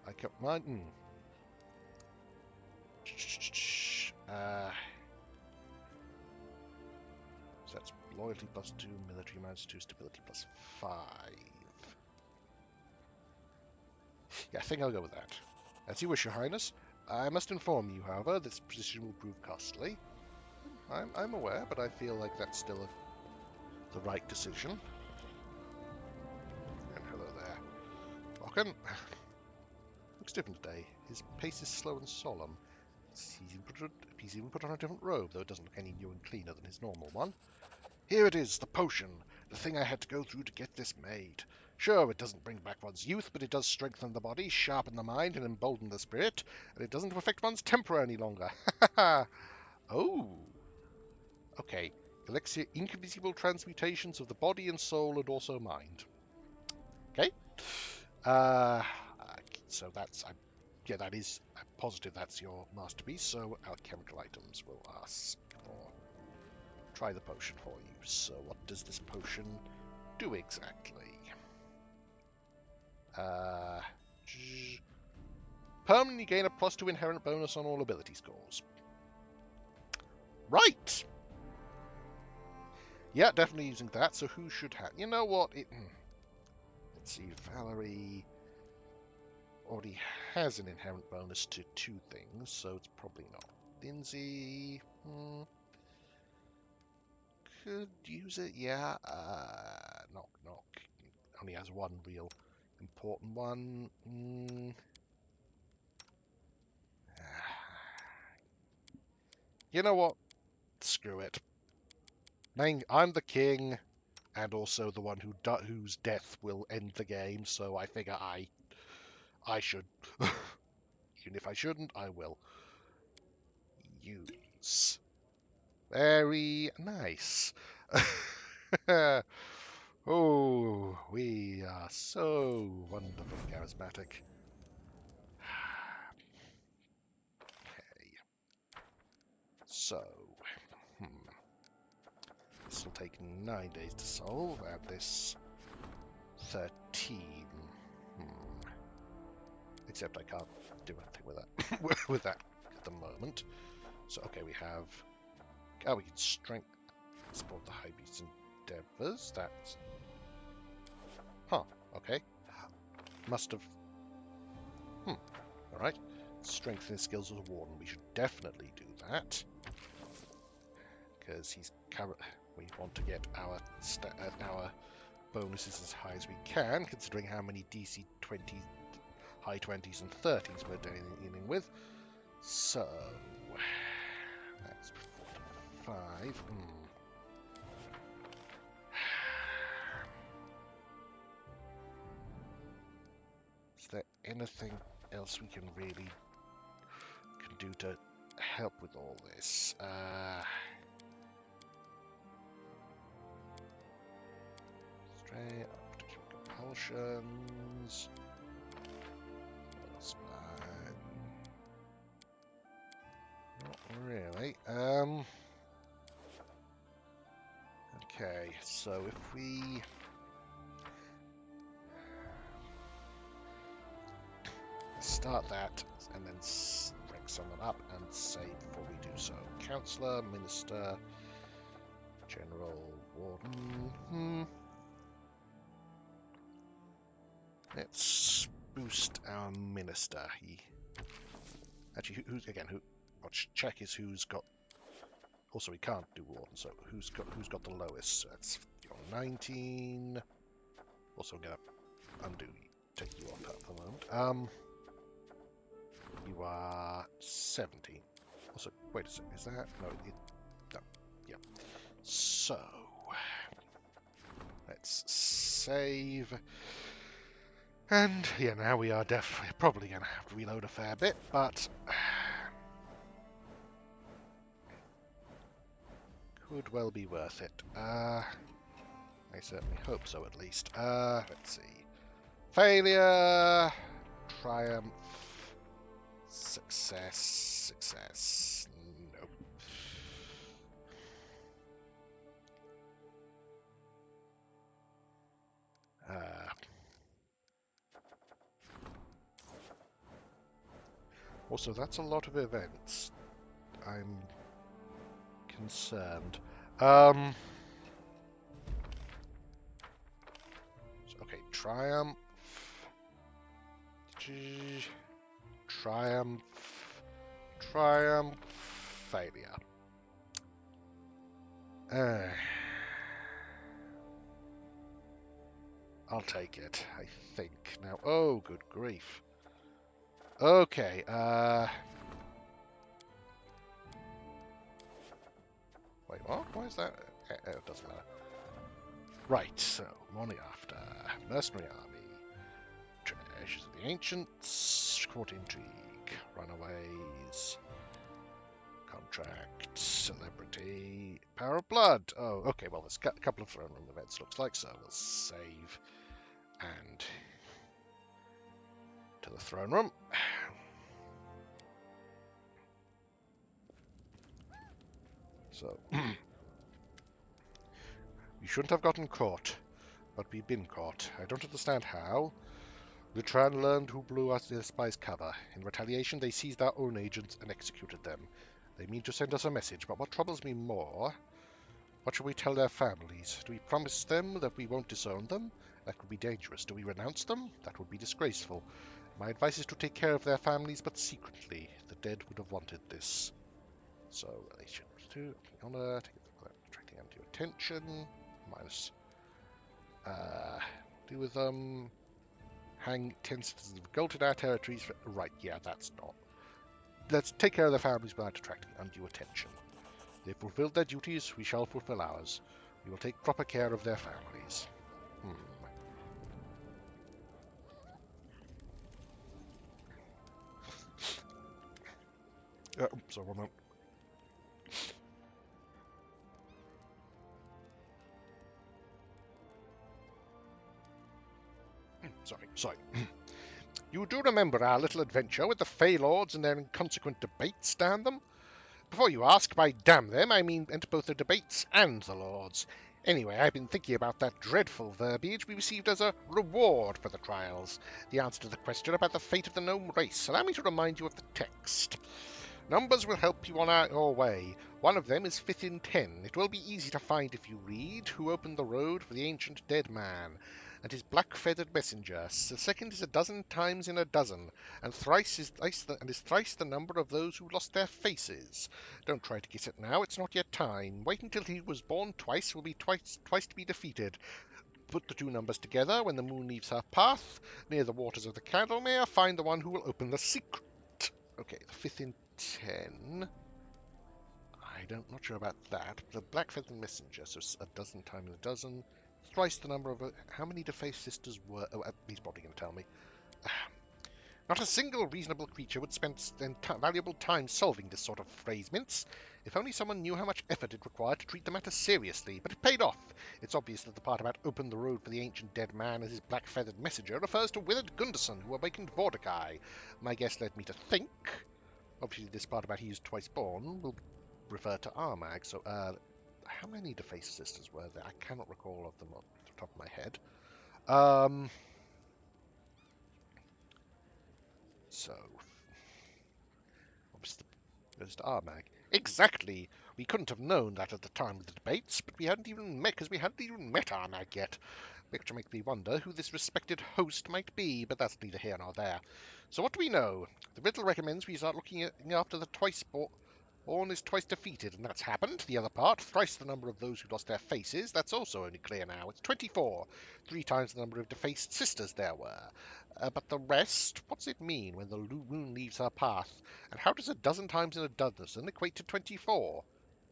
I kept mine. So that's loyalty +2, military -2, stability +5. Yeah, I think I'll go with that. As you wish, Your Highness. I must inform you, however, this position will prove costly. I'm aware, but I feel like that's still the right decision. And hello there. Welcome. Looks different today. His pace is slow and solemn. He's even put on a different robe, though it doesn't look any newer and cleaner than his normal one. Here it is, the potion, the thing I had to go through to get this made. Sure, it doesn't bring back one's youth, but it does strengthen the body, sharpen the mind, and embolden the spirit, and it doesn't affect one's temper any longer. Ha ha ha! Oh! Okay. Elixir invisible transmutations of the body and soul and also mind. Okay. Uh, so that's... yeah, that is... I'm positive that's your masterpiece, so alchemical items will ask for... Try the potion for you. So what does this potion do exactly? Permanently gain a +2 inherent bonus on all ability scores. Right! Yeah, definitely using that. So who should have... You know what? Let's see. Valerie already has an inherent bonus to 2 things, so it's probably not. Lindsay... could use it, yeah. Knock, knock. Only has one real important one. You know what? Screw it. I'm the king, and also the one whose death will end the game. So I figure I should. Even if I shouldn't, I will use. Very nice. Oh, we are so wonderfully charismatic. Okay. So, this will take 9 days to solve, and this 13. Except I can't do anything with that with that at the moment. So okay, we have. Oh, we can strength support the high beast endeavors. That's. Huh. Okay. Must have. All right. Strengthen his skills as a warden. We should definitely do that because we want to get our bonuses as high as we can, considering how many DC 20, high 20s and 30s we're dealing with. So that's 45. Is there anything else we can do to help with all this? Stray up to compulsions. Not really. Okay, so if we start that and then rank someone up and save before we do so. Counselor, Minister, General, Warden. Let's boost our Minister. Actually, let's check is who's got. Also, we can't do Warden, so who's got the lowest? So that's your 19. Also, I'm gonna take you off at the moment. You are 17. Also, wait a second, is that? No, yeah. So, let's save. And, yeah, now we are probably going to have to reload a fair bit, but could well be worth it. I certainly hope so, at least. Let's see. Failure, triumph, success, nope. Also, that's a lot of events. I'm concerned. Okay, triumph, failure. I'll take it, I think. Now, oh, good grief. Okay, wait, what? Why is that? It doesn't matter. Right, so, morning after. Mercenary army. Treasures of the ancients. Court intrigue. Runaways. Contract. Celebrity. Power of blood. Oh, okay, well, there's a couple of throne room events, looks like, so we'll save. And to the throne room. So, we shouldn't have gotten caught, but we've been caught. I don't understand how. Lutran learned who blew us their spy's cover. In retaliation, they seized our own agents and executed them. They mean to send us a message, but what troubles me more, what should we tell their families? Do we promise them that we won't disown them? That would be dangerous. Do we renounce them? That would be disgraceful. My advice is to take care of their families, but secretly. The dead would have wanted this. So, relation to honor, attracting undue attention, minus do with them. Hang 10 citizens of gold in our territories. Right, yeah, that's not. Let's take care of their families without attracting undue attention. They've fulfilled their duties, we shall fulfill ours. We will take proper care of their families. Sorry, 1 moment. Sorry. You do remember our little adventure with the Fey Lords and their inconsequent debates, damn them? Before you ask, by damn them, I meant both the debates and the Lords. Anyway, I've been thinking about that dreadful verbiage we received as a reward for the trials. The answer to the question about the fate of the gnome race. Allow me to remind you of the text. Numbers will help you on your way. One of them is 5th in 10. It will be easy to find if you read who opened the road for the ancient dead man, and his black-feathered messenger. The second is 12 times in a dozen, and is thrice the number of those who lost their faces. Don't try to guess it now, it's not yet time. Wait until he was born twice, will be twice to be defeated. Put the two numbers together when the moon leaves her path, near the waters of the Candlemere, find the one who will open the secret. Okay, the 5th in 10. Not sure about that. The black feathered messenger, so 12 times in a dozen. Thrice the number of... how many defaced sisters were... oh, he's probably going to tell me. Not a single reasonable creature would spend valuable time solving this sort of phrase mince. If only someone knew how much effort it required to treat the matter seriously. But it paid off. It's obvious that the part about open the road for the ancient dead man as his black-feathered messenger refers to Willard Gunderson, who awakened Mordecai. My guess led me to think... obviously this part about he is twice born will refer to Armag, so how many defaced sisters were there? I cannot recall of them off the top of my head. So obviously goes to Armag. Exactly! We couldn't have known that at the time of the debates, but we hadn't even met Armag yet. Which makes me wonder who this respected host might be, but that's neither here nor there. So what do we know? The riddle recommends we start looking after the born is twice defeated, and that's happened. The other part, thrice the number of those who lost their faces, that's also only clear now. It's 24, 3 times the number of defaced sisters there were. But the rest, what's it mean when the moon leaves her path? And how does 12 times in a dozen equate to 24?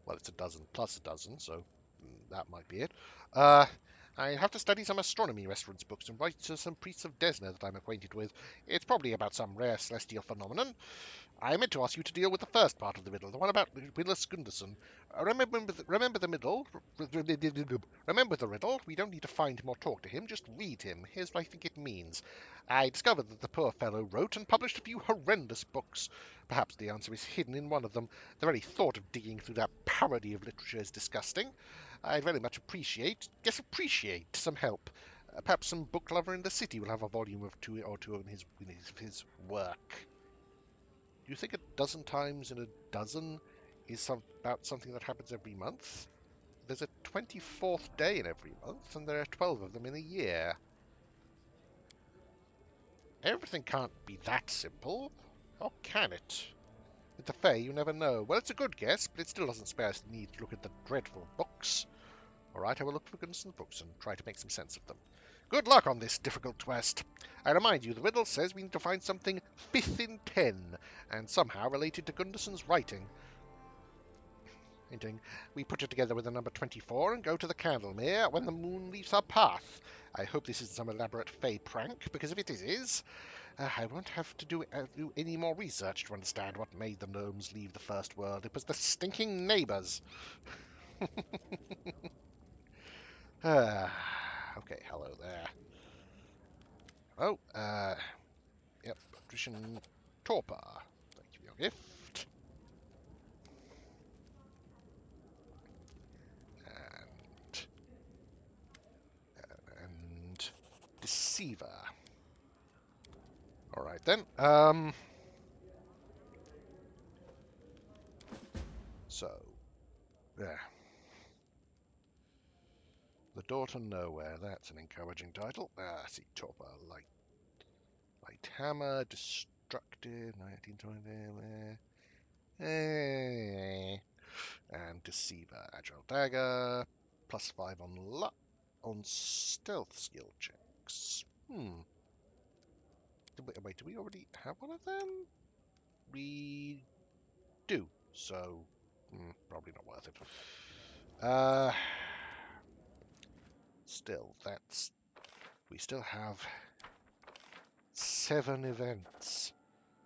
Well, it's a dozen plus a dozen, so that might be it. I have to study some astronomy reference books and write to some priests of Desna that I'm acquainted with. It's probably about some rare celestial phenomenon. I meant to ask you to deal with the first part of the riddle, the one about Willis Gunderson. Remember the middle. Remember the riddle. We don't need to find him or talk to him, just read him. Here's what I think it means. I discovered that the poor fellow wrote and published a few horrendous books. Perhaps the answer is hidden in one of them. The very thought of digging through that parody of literature is disgusting. I'd very much appreciate some help. Perhaps some book lover in the city will have a volume of two in his work. Do you think 12 times in a dozen is about something that happens every month? There's a 24th day in every month, and there are 12 of them in a year. Everything can't be that simple. Or can it? With the Fae, you never know. Well, it's a good guess, but it still doesn't spare us the need to look at the dreadful books. All right, I will look for Gunson's books and try to make some sense of them. Good luck on this difficult quest. I remind you, the riddle says we need to find something 5th in 10, and somehow related to Gunderson's writing. We put it together with the number 24 and go to the Candlemere when the moon leaves her path. I hope this isn't some elaborate fey prank, because if it is, I won't have to do any more research to understand what made the gnomes leave the first world. It was the stinking neighbours. Okay, hello there. Oh, yep, Patrician Torpor. Thank you for your gift. And Deceiver. Alright then, so, yeah. The Door to Nowhere, that's an encouraging title. See, Torpor, Light Hammer, Destructive, 1920, and Deceiver, Agile Dagger, +5 on luck, on stealth skill checks. Wait, do we already have one of them? We do, so probably not worth it. Still, we still have 7 events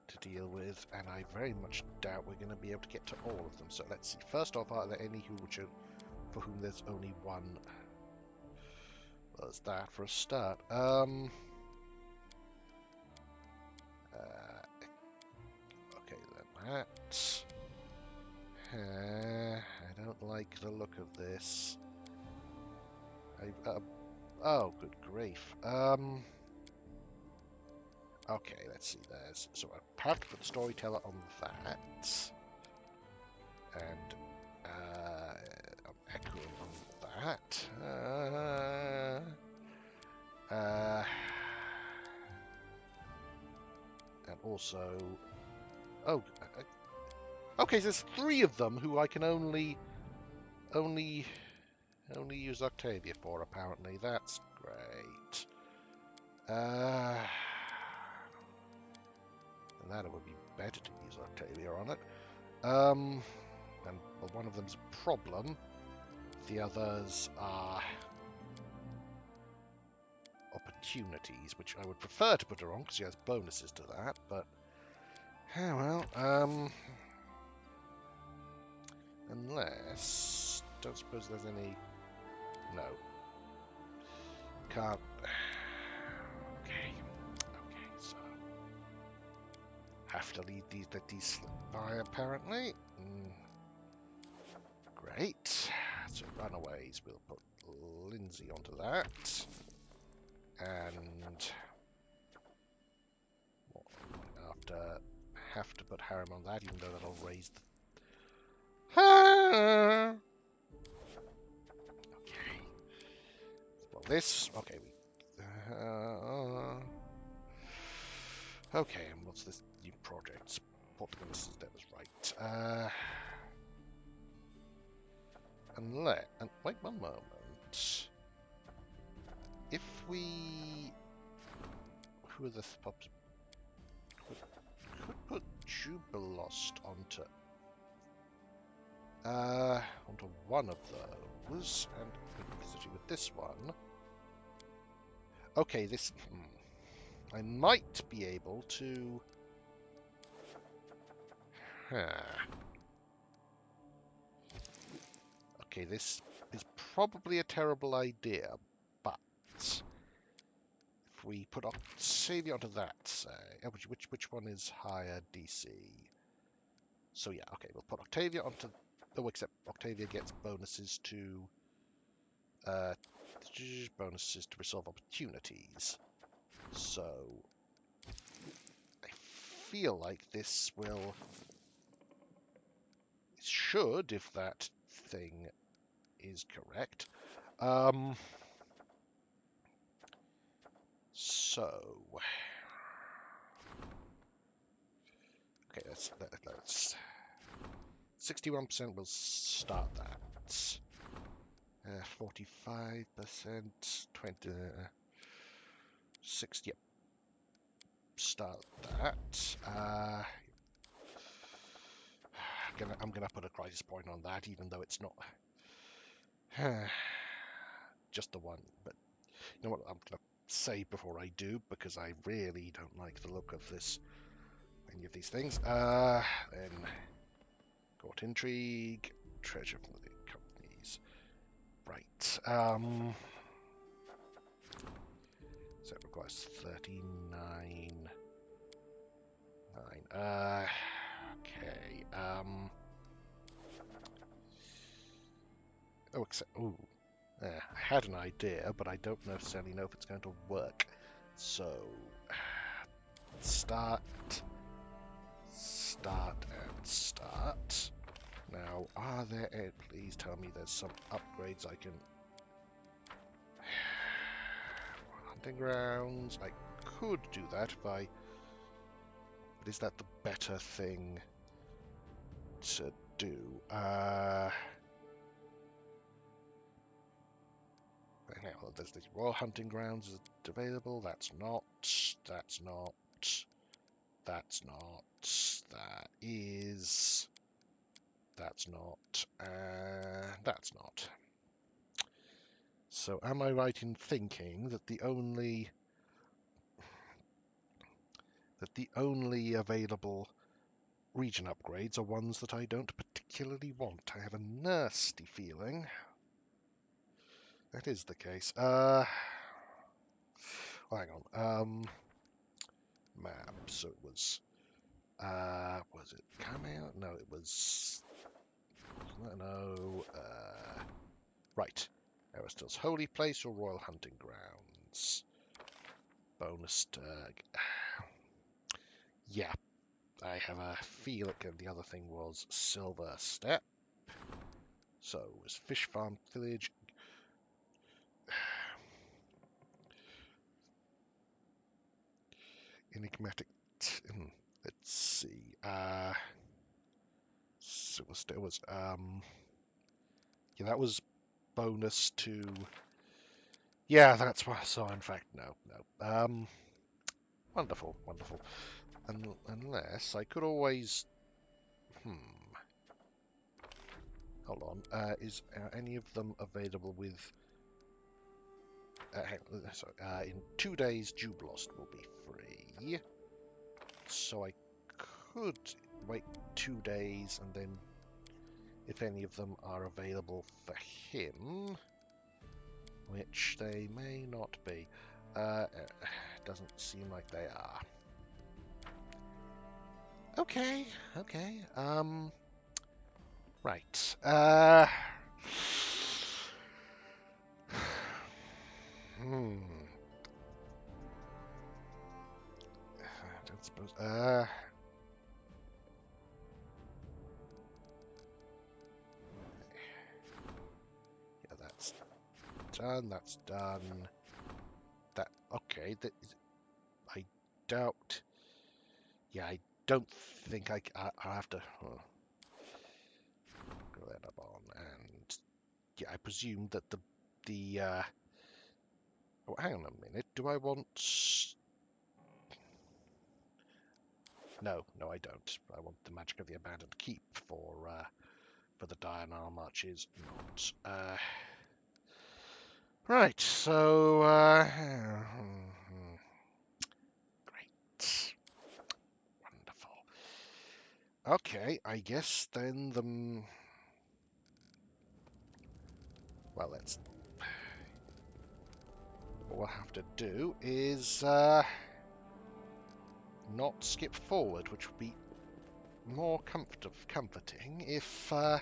to deal with, and I very much doubt we're going to be able to get to all of them. So let's see. First off, are there any for whom there's only one? Well, there's that for a start. that. I don't like the look of this. Oh, good grief. Okay, let's see. So I have to put the storyteller on that, and echo on that. And also, oh, okay. So there's 3 of them who I can only use Octavia for. Apparently, that's great. And that it would be better to use Octavia on it. And well, one of them's a problem. The others are opportunities, which I would prefer to put her on because she has bonuses to that. But well, unless don't suppose there's any. No, can't. Okay, so have to let these slip by apparently. Great. So runaways, we'll put Lindsay onto that. And after have to put Harem on that, even though that'll raise the okay. Well this okay okay, and what's this new project? Portugal's that was right. And wait one moment. If we who are the pups could put Jubilost onto one of those and visit you with this one. Okay, this I might be able to okay, this is probably a terrible idea, but if we put Octavia onto that, say, which one is higher DC? So yeah, okay, we'll put Octavia onto. Oh, except Octavia gets bonuses to resolve opportunities. So I feel like this will. It should, if that thing is correct. So okay, let's 61% will start that. 45%, 20, 60. Yep. Start that. I'm gonna put a crisis point on that, even though it's not just the one. But you know what? I'm gonna say before I do, because I really don't like the look of this. Any of these things. Then court intrigue, treasure from the companies. Right. So it requires 39. 9. Okay. Oh, except. Ooh. I had an idea, but I don't necessarily know if it's going to work. So. Start. Start and start. Now, are there. Please tell me there's some upgrades I can. Hunting grounds. I could do that if I. But is that the better thing to do? Now, there's the Royal Hunting Grounds available. That's not. That's not. That's not. That is. That's not. That's not. So, am I right in thinking that the only available region upgrades are ones that I don't particularly want? I have a nasty feeling that is the case. Hang on. Map. So it was Was it Cameo? No, it was... No, right. Aristo's Holy Place or Royal Hunting Grounds? Bonus yeah, I have a feeling the other thing was Silver Step. So it was Fish Farm Village. Enigmatic. Let's see. So it was yeah, that was bonus to. Yeah, that's why. So in fact, no. Wonderful, wonderful. Unless I could always. Hold on. Is any of them available with? Sorry. In 2 days, Jublost will be free. So I could wait 2 days and then, if any of them are available for him, which they may not be. Doesn't seem like they are. Okay. Right. I don't suppose. Yeah, that's done. That's done. That okay. I doubt. Yeah, I don't think I'll have to. Go that up on, and yeah, I presume that the. Oh, hang on a minute. Do I want? No, I don't. I want the magic of the abandoned keep for the Diurnal Marches. Not. Right. So. Great. Wonderful. Okay. I guess then the. Well, let's. What we'll have to do is not skip forward, which would be more comforting if for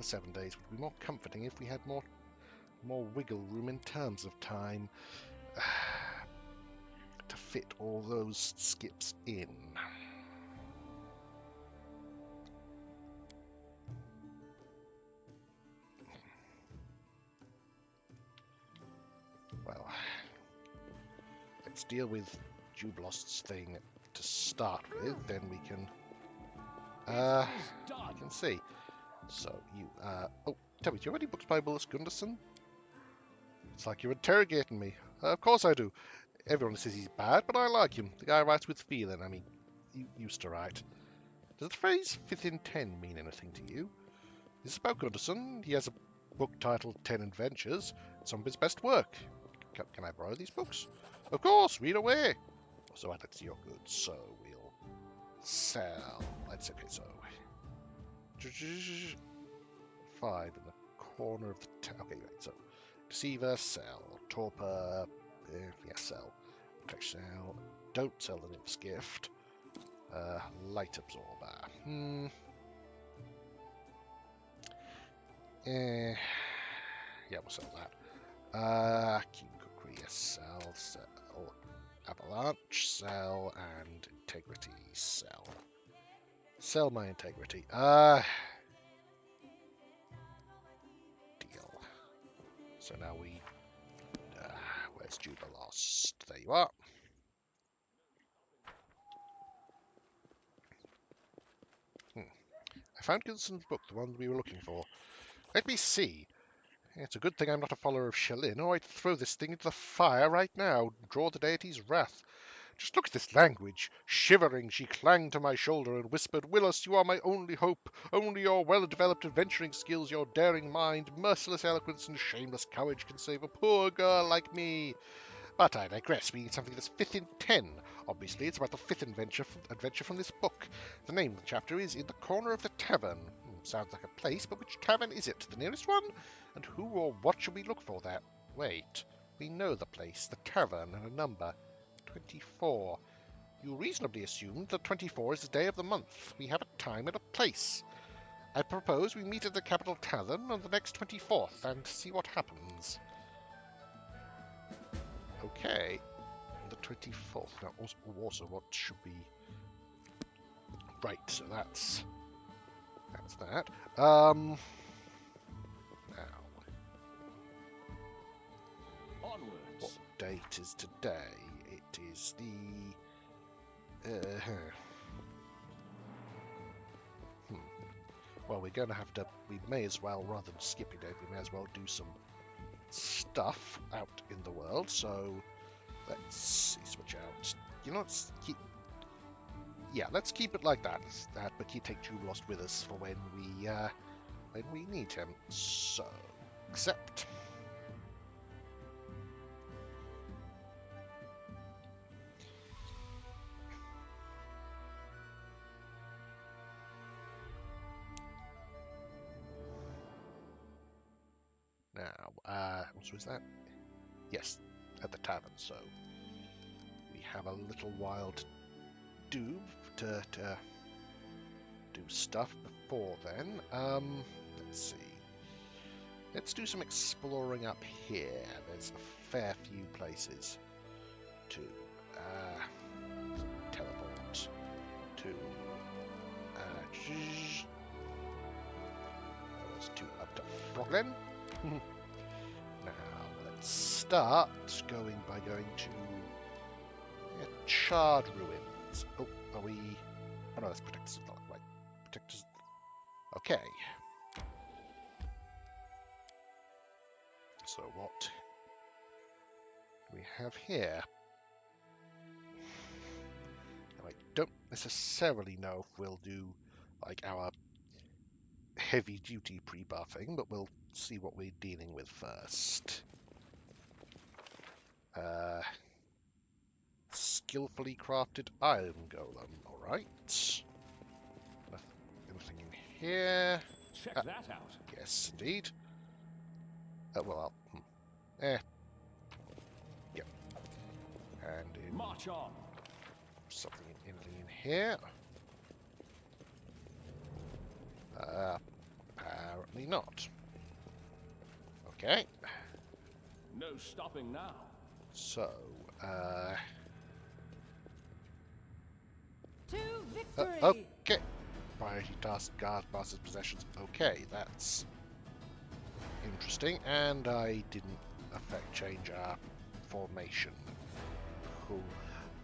7 days would be more comforting if we had more wiggle room in terms of time to fit all those skips in. Well, let's deal with Jublost's thing to start with, then we can see. So you oh, tell me, do you have any books by Willis Gunderson? It's like you're interrogating me. Of course I do. Everyone says he's bad, but I like him. The guy writes with feeling. I mean, he used to write. Does the phrase 5th in 10 mean anything to you? This is about Gunderson. He has a book titled 10 Adventures. It's some of his best work. Can I borrow these books? Of course, read away. So that's your goods, so we'll sell. That's okay, so 5 in the corner of the okay, right, so Deceiver, sell. Torpor, yeah, sell. Protect, sell. Don't sell the Nymph's Gift. Light Absorber. Yeah, we'll sell that. Keen Cookery, yes, sell. Avalanche, sell, and Integrity, sell. Sell my Integrity. Deal. So now we... where's Jubilost? There you are. I found Gilson's book, the one we were looking for. Let me see. It's a good thing I'm not a follower of Shalin, or I'd throw this thing into the fire right now, draw the deity's wrath. Just look at this language. Shivering, she clung to my shoulder and whispered, Willis, you are my only hope. Only your well-developed adventuring skills, your daring mind, merciless eloquence, and shameless courage can save a poor girl like me. But I digress. We need something that's 5th in 10. Obviously, it's about the 5th adventure from this book. The name of the chapter is In the Corner of the Tavern. Sounds like a place, but which tavern is it? The nearest one? And who or what should we look for there? Wait, we know the place, the tavern, and a number. 24. You reasonably assumed that 24 is the day of the month. We have a time and a place. I propose we meet at the Capital Tavern on the next 24th and see what happens. Okay. The 24th. Now, also what should be... Right, so that's that. Now... Onwards. What date is today? It is the... Well, we're going to have to... We may as well, rather than skipping it, we may as well do some stuff out in the world. So, let's see, switch out. You know, let's keep... Yeah, let's keep it like that. But take Jubilost with us for when we need him. So, accept. Now, what was that? Yes, at the tavern. So we have a little while to do stuff before then. Let's see. Let's do some exploring up here. There's a fair few places to teleport to. That was up to Froglen. Now, let's start by going to Charred Ruins. Oh, are we... Oh no, that's Protectors of the... Right. Protectors... Okay. So what do we have here? Now, I don't necessarily know if we'll do, like, our heavy-duty pre-buffing, but we'll see what we're dealing with first. Skillfully crafted iron golem. Alright. Anything in here? Check that out. Yes, indeed. Well, Yep. And March on. anything in here? Apparently not. Okay. No stopping now. So, To victory! okay. Priority task, guard, master's possessions. Okay, that's interesting. And I didn't change our formation. Cool.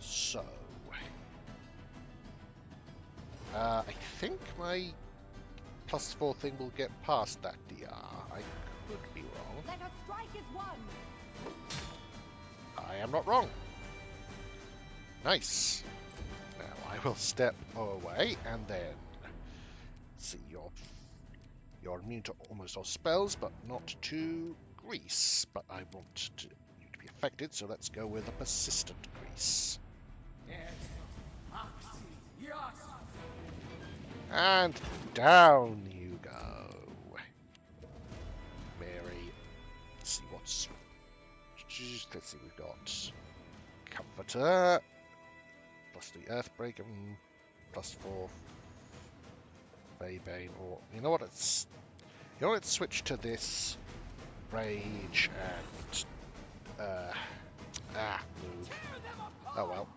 So, I think my +4 thing will get past that DR. I could be wrong. Let us strike as one! I am not wrong. Nice. Now I will step away and then see you're immune to almost all spells, but not to grease. But I want you to be affected, so let's go with a persistent grease. And down you go, Mary. Let's see let's see, we've got Comforter, +3 Earthbreak, and +4 Baybane, or you know what? Let's switch to this Rage and move. Oh well.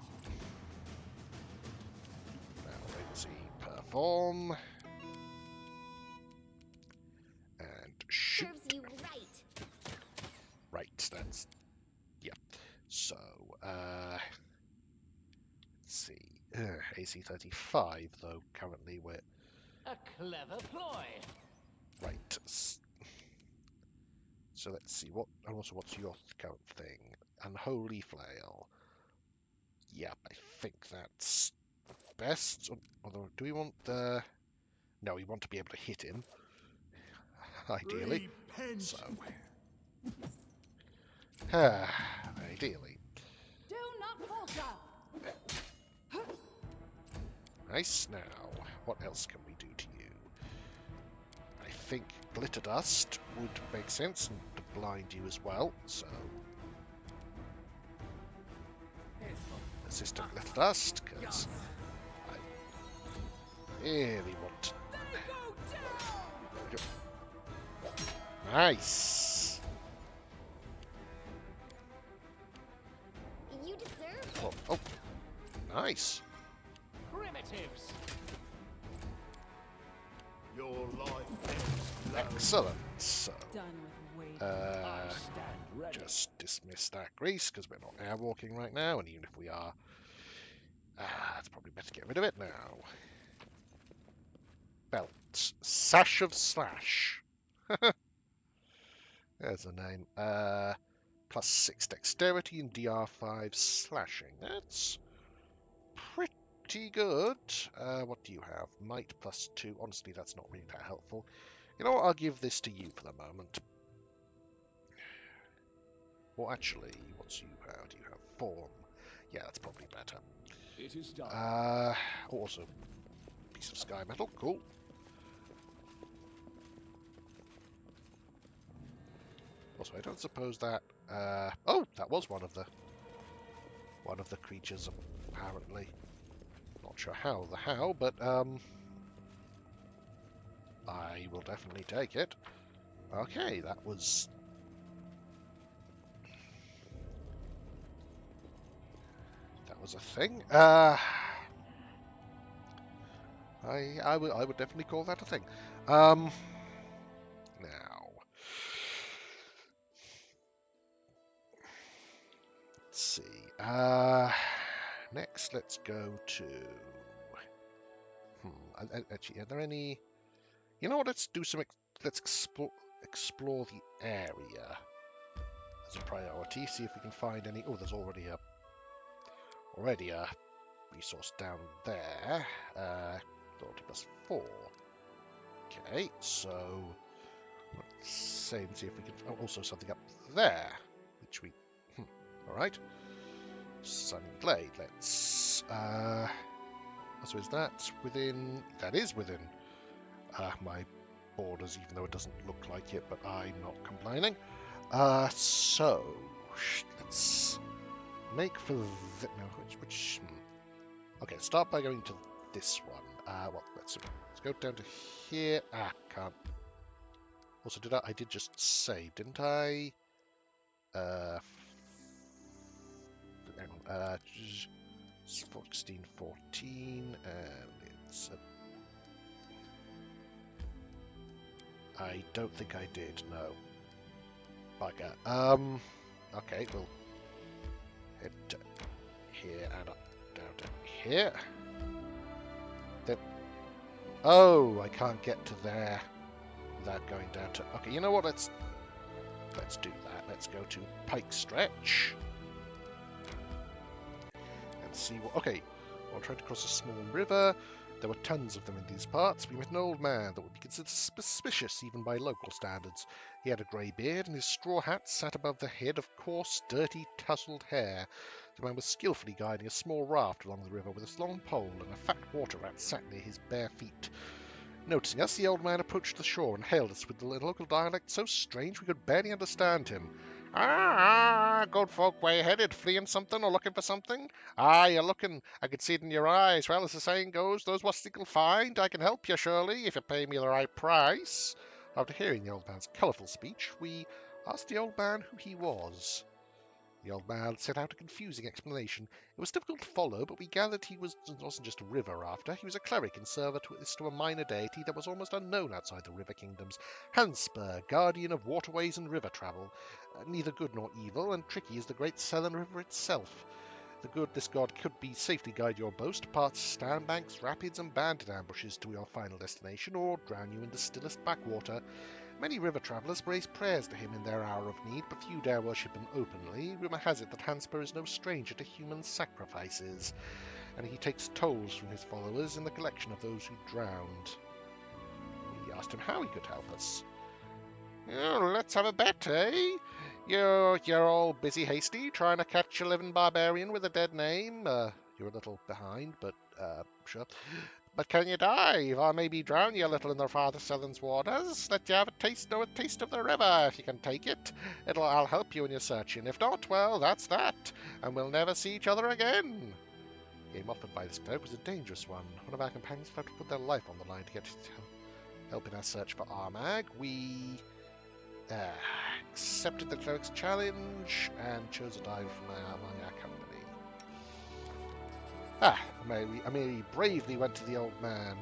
Now let's see, perform and shoot. Serves you right. Right, that's... yeah. So, let's see. AC 35, though, currently we're... A clever ploy. Right. So let's see, what's your current thing? Unholy Flail. Yep, I think that's best. Although, do we want the... No, we want to be able to hit him. Ideally. So... ideally. Do not falter! Nice. Now, what else can we do to you? I think Glitter Dust would make sense, and to blind you as well, so... persistent little dust, because I really want. Nice. You deserve Oh, oh, nice. Primitives. Your life is low. Excellent. So, done with waiting. I stand ready. just dismiss that grease because we're not airwalking right now, and even if we are, it's probably better to get rid of it now. Belt. Sash of Slash. There's a name. +6 dexterity and DR5 slashing. That's pretty good. What do you have? Might +2. Honestly, that's not really that helpful. You know what? I'll give this to you for the moment. Well, actually, what's you have? Do you have form? Yeah, that's probably better. It is done. Also, piece of sky metal. Cool. Also, I don't suppose that. Oh, that was one of the creatures, apparently. Not sure how, but I will definitely take it. Okay, that was a thing. I would definitely call that a thing. Now, let's see. Next, let's go to. Actually, are there any? You know what? Let's do some. Let's explore the area as a priority. See if we can find any. Oh, there's already a resource down there. Authority +4. Okay, so let's save and see if we can. Oh, also something up there, which we. All right. Sunny Glade. Let's. So is that within? That is within my borders, even though it doesn't look like it. But I'm not complaining. So let's make for no. Which. Okay, start by going to this one. Well, let's go down to here. Can't. Also, I did just save, didn't I? Hang on. 16, 14, and it's. I don't think I did. No. Bugger. Okay, we'll head to here and up, down to here. Then. Oh, I can't get to there without going down to. Okay, you know what? Let's do that. Let's go to Pike Stretch and see what. Okay, while trying to cross a small river, there were tons of them in these parts. We met an old man that would be considered suspicious even by local standards. He had a grey beard, and his straw hat sat above the head of coarse, dirty, tousled hair. The man was skillfully guiding a small raft along the river with a long pole, and a fat water rat sat near his bare feet. Noticing us, the old man approached the shore and hailed us with the local dialect so strange we could barely understand him. Good folk, where you headed? Fleeing something or looking for something? You're looking. I could see it in your eyes. Well, as the saying goes, those what seek will find. I can help you, surely, if you pay me the right price. After hearing the old man's colourful speech, we asked the old man who he was. The old man set out a confusing explanation. It was difficult to follow, but we gathered he wasn't just a river rafter. He was a cleric and service to a minor deity that was almost unknown outside the river kingdoms. Hanspur, guardian of waterways and river travel. Neither good nor evil, and tricky as the great Selene River itself. This god could be safely guide your boat past sandbanks, rapids, and bandit ambushes to your final destination, or drown you in the stillest backwater. Many river travellers raise prayers to him in their hour of need, but few dare worship him openly. Rumour has it that Hanspur is no stranger to human sacrifices, and he takes tolls from his followers in the collection of those who drowned. We asked him how he could help us. Oh, let's have a bet, eh? You're all busy hasty, trying to catch a living barbarian with a dead name. You're a little behind, but sure. But can you dive? Or maybe drown you a little in the Father Southern's waters? Let you have know a taste of the river, if you can take it. I'll help you in your searching. If not, well, that's that. And we'll never see each other again. The game offered by this cleric was a dangerous one. One of our companions had to put their life on the line to get help in our search for Armag. We accepted the cleric's challenge and chose a dive from among our company. Amiri bravely went to the old man.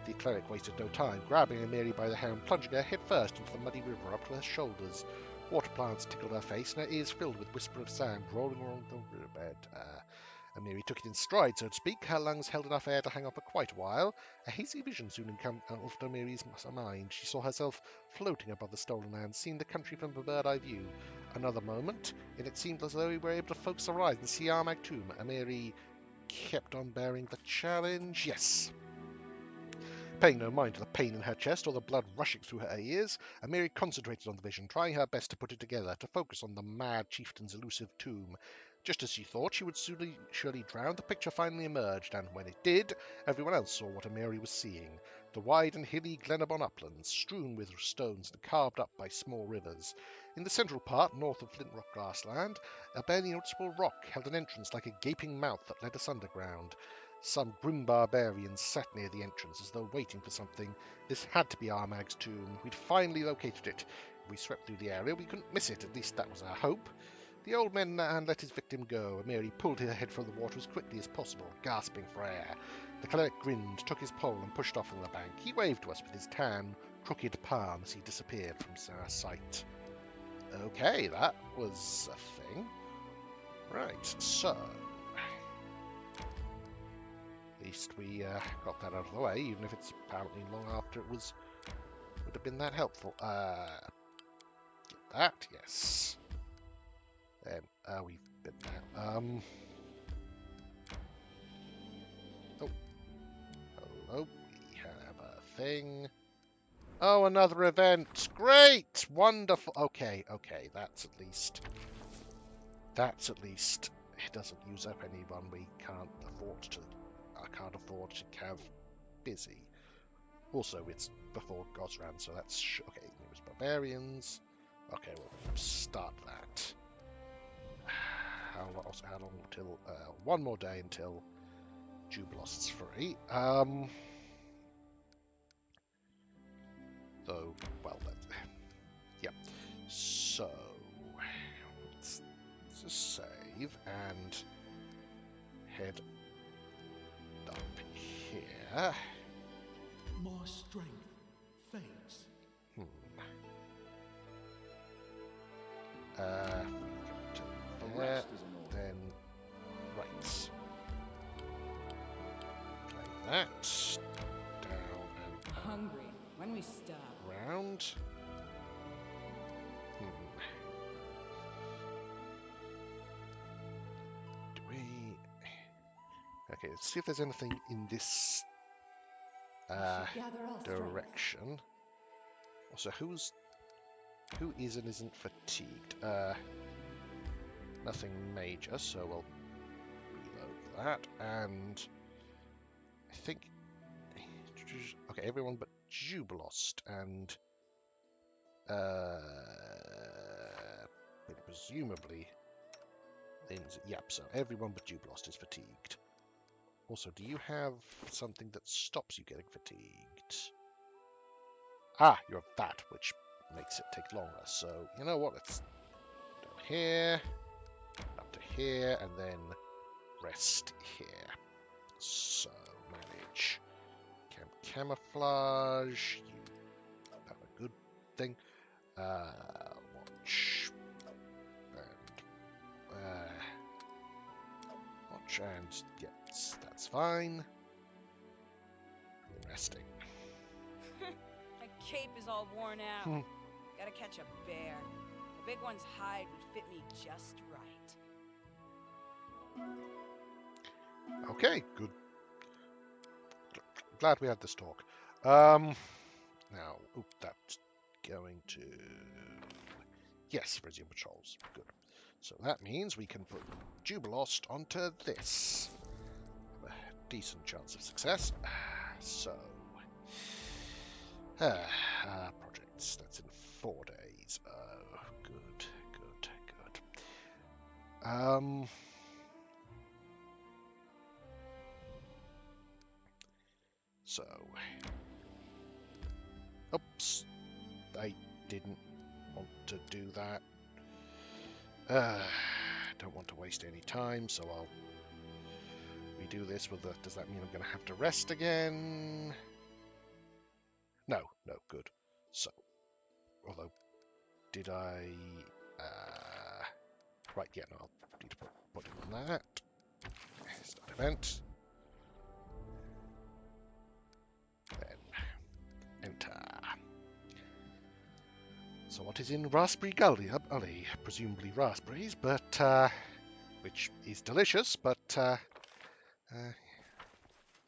The cleric wasted no time, grabbing Amiri by the hair and plunging her head first into the muddy river up to her shoulders. Water plants tickled her face, and her ears filled with whisper of sand rolling along the riverbed. Amiri took it in stride, so to speak. Her lungs held enough air to hang on for quite a while. A hazy vision soon engulfed Amiri's mind. She saw herself floating above the stolen land, seeing the country from a bird-eye view. Another moment, and it seemed as though we were able to focus our eyes and see Armag Tomb. Amiri kept on bearing the challenge. Yes. Paying no mind to the pain in her chest or the blood rushing through her ears, Amiri concentrated on the vision, trying her best to put it together, to focus on the mad chieftain's elusive tomb. Just as she thought she would surely drown, the picture finally emerged, and when it did, everyone else saw what Amiri was seeing. The wide and hilly Glenabon uplands, strewn with stones and carved up by small rivers. In the central part, north of Flintrock Grassland, a barely noticeable rock held an entrance like a gaping mouth that led us underground. Some grim barbarians sat near the entrance as though waiting for something. This had to be Armag's tomb. We'd finally located it. If we swept through the area, we couldn't miss it. At least that was our hope. The old man let his victim go. Amiri pulled her head from the water as quickly as possible, gasping for air. The cleric grinned, took his pole, and pushed off from the bank. He waved to us with his tan, crooked palm as he disappeared from our sight. Okay, that was a thing. Right, so... At least we got that out of the way, even if it's apparently long after it would have been that helpful. Get that, yes. Then we've been there. Oh, hello. We have a thing. Oh, another event. Great, wonderful. Okay, that's at least. It doesn't use up anyone we can't afford to. I can't afford to have busy. Also, it's before Gosran, so that's okay. It was barbarians. Okay, we'll start that. How long till? One more day until Jubilost's free. Though, well, yeah. So let's just save and head up here. My strength fades. To there, then right. Play that down and Hungry when we stop. round. Do we? Okay, let's see if there's anything in this Gather all strength. direction. Also, who is and isn't fatigued? Nothing major, so we'll reload that. And I think, okay, everyone but Jubilost and presumably Lindsay. Yep, so everyone but Jubilost is fatigued. Also, do you have something that stops you getting fatigued? Ah, you have that, which makes it take longer. So, you know what, let's down here, up to here, and then rest here. So, manage camouflage, you have a good thing. Watch, and yes, that's fine. Resting. My cape is all worn out. Gotta catch a bear. The big one's hide would fit me just right. Okay, good. Glad we had this talk. Now, that's going to... Yes, resume patrols. Good. So that means we can put Jubilost onto this. A decent chance of success. So, projects. That's in 4 days. Oh, good, good, good. So, oops, I didn't want to do that. Don't want to waste any time, so I'll redo this with the... Does that mean I'm going to have to rest again? No, no, good. So, although, did I... right, yeah, no, I'll need to put it on that. Start event. Then, enter. So what is in Raspberry Gully? Presumably raspberries, but, which is delicious, but,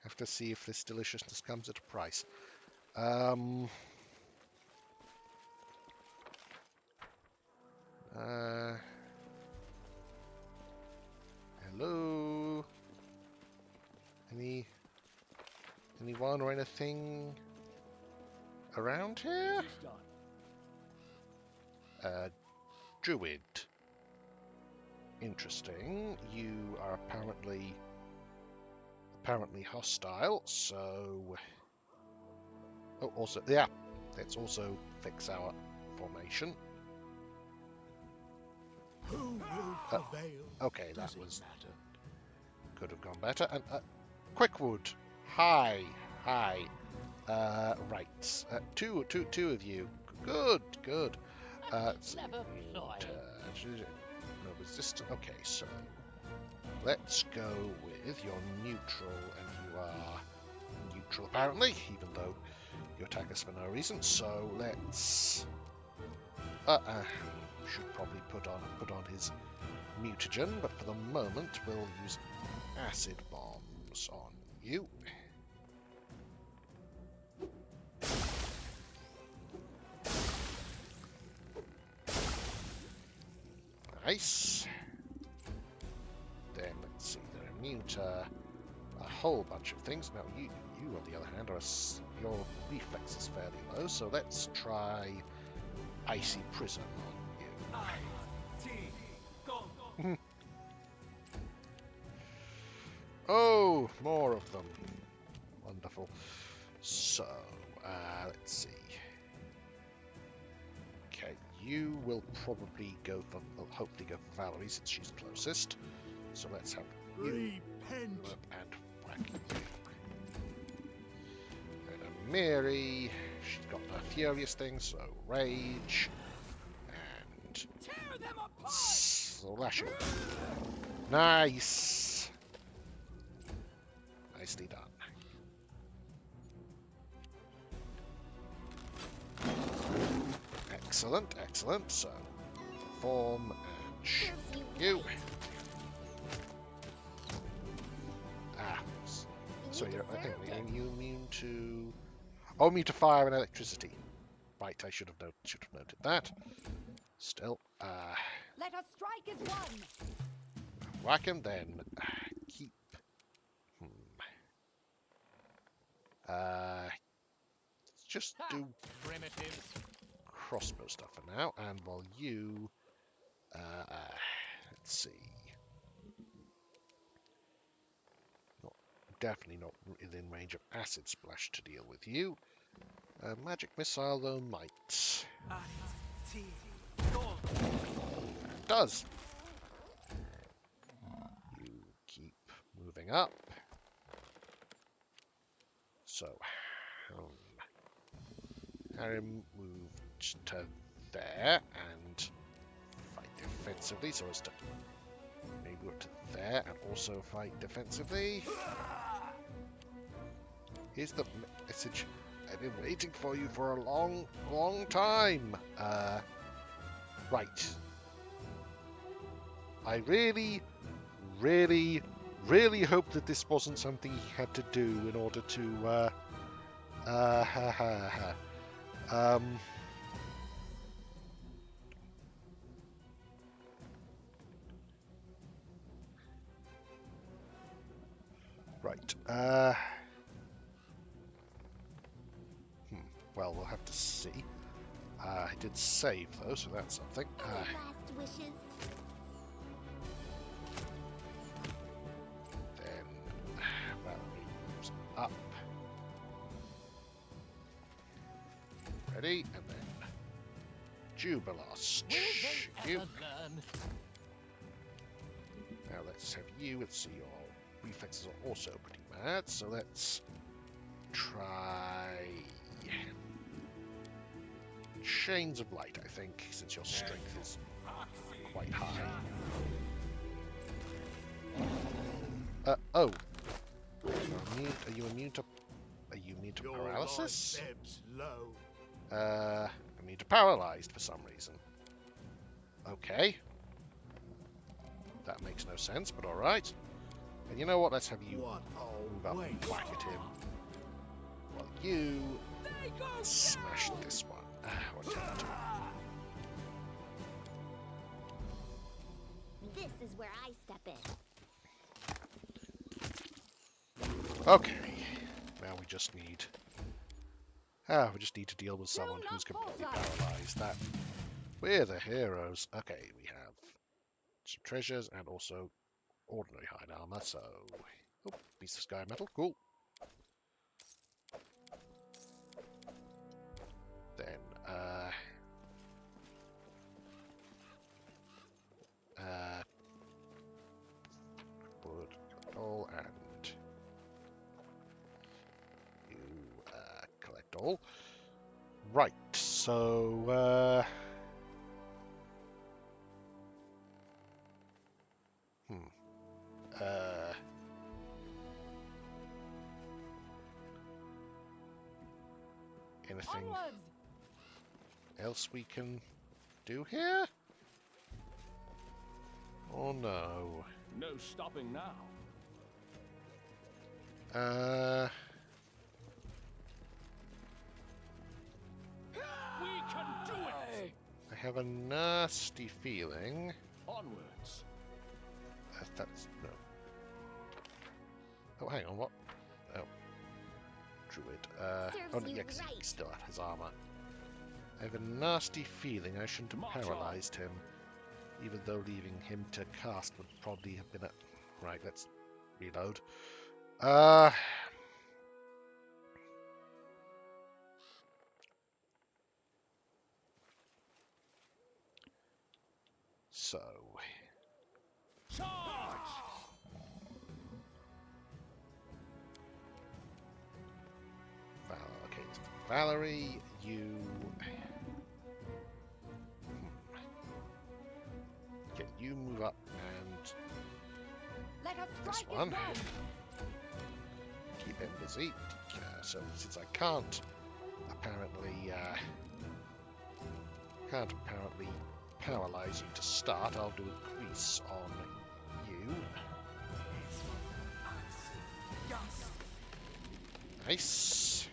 have to see if this deliciousness comes at a price. Hello? Anyone or anything around here? It is done. Druid. Interesting. You are apparently hostile, so... Oh, also, yeah, let's also fix our formation. Who will prevail? Okay, that Does it was... matter? Could have gone better. And, Quickwood. Hi. Hi. Right. Two of you. Good, good. Never ploy. No resistance. Okay, so let's go with your neutral, and you are neutral apparently, even though you attack us for no reason. So let's. Should probably put on his mutagen, but for the moment we'll use acid bombs on you. Nice. Then let's see, they're immune to a whole bunch of things. Now you on the other hand your reflex is fairly low, so let's try icy prison on you. Oh, more of them. Wonderful. So, let's see. Okay, you will probably hopefully go for Valerie since she's closest. So let's have you Repent. go up and whack you. And Mary, she's got a furious thing, so rage and Tear them apart! slashing. Nice. Nicely done. Excellent, excellent. So, form and shoot you. So you're you immune to... Oh, immune to fire and electricity. Right, I should have noted that. Still, Let us strike as one. whack him then. Keep. Let's just do Primitives. crossbow stuff for now, and while you, let's see, definitely not within range of acid splash to deal with you. Magic missile though might. It does. You keep moving up. So, Harry moved to there and fight defensively, so as to maybe up to there and also fight defensively. Here's the message. I've been waiting for you for a long, long time. Right. I really, really, really hope that this wasn't something he had to do in order to, right. well, we'll have to see. I did save though, so that's something. Last wishes. Then Valerie moves up. Ready, and then Jubilos. Will they You. ever learn? Now let's have you. Let's see, your reflexes are also pretty bad, so let's try Chains of Light, I think, since your strength is quite high. Oh. Are you immune to Your paralysis? life ebbs low. Immune to paralyzed for some reason. Okay. That makes no sense, but alright. And you know what? Let's have you What move a up and waste. whack at him. While you smash this one. Or attempt to. This is where I step in. Okay. Now we just need... we just need to deal with someone not who's completely falter. paralyzed. That... We're the heroes. Okay, we have some treasures and also ordinary hide armor, so... Oh, piece of sky metal. Cool. Then, wood, all, and you, collect all. Right, so, anything Onwards. else we can do here? Oh no. No stopping now. We can do it! I have a nasty feeling. Onwards. That's no. Oh, hang on, what? Oh, druid. Oh, Serves you yeah, 'cause he right. still has armor. I have a nasty feeling I shouldn't have March on. paralyzed him, even though leaving him to cast would probably have been a. Right, let's reload. So. Charge! Okay, so Valerie, you. Okay, you move up and Let us this strike one. as one. Keep him busy. So since I can't apparently paralyze you to start, I'll do a crease on you. Nice.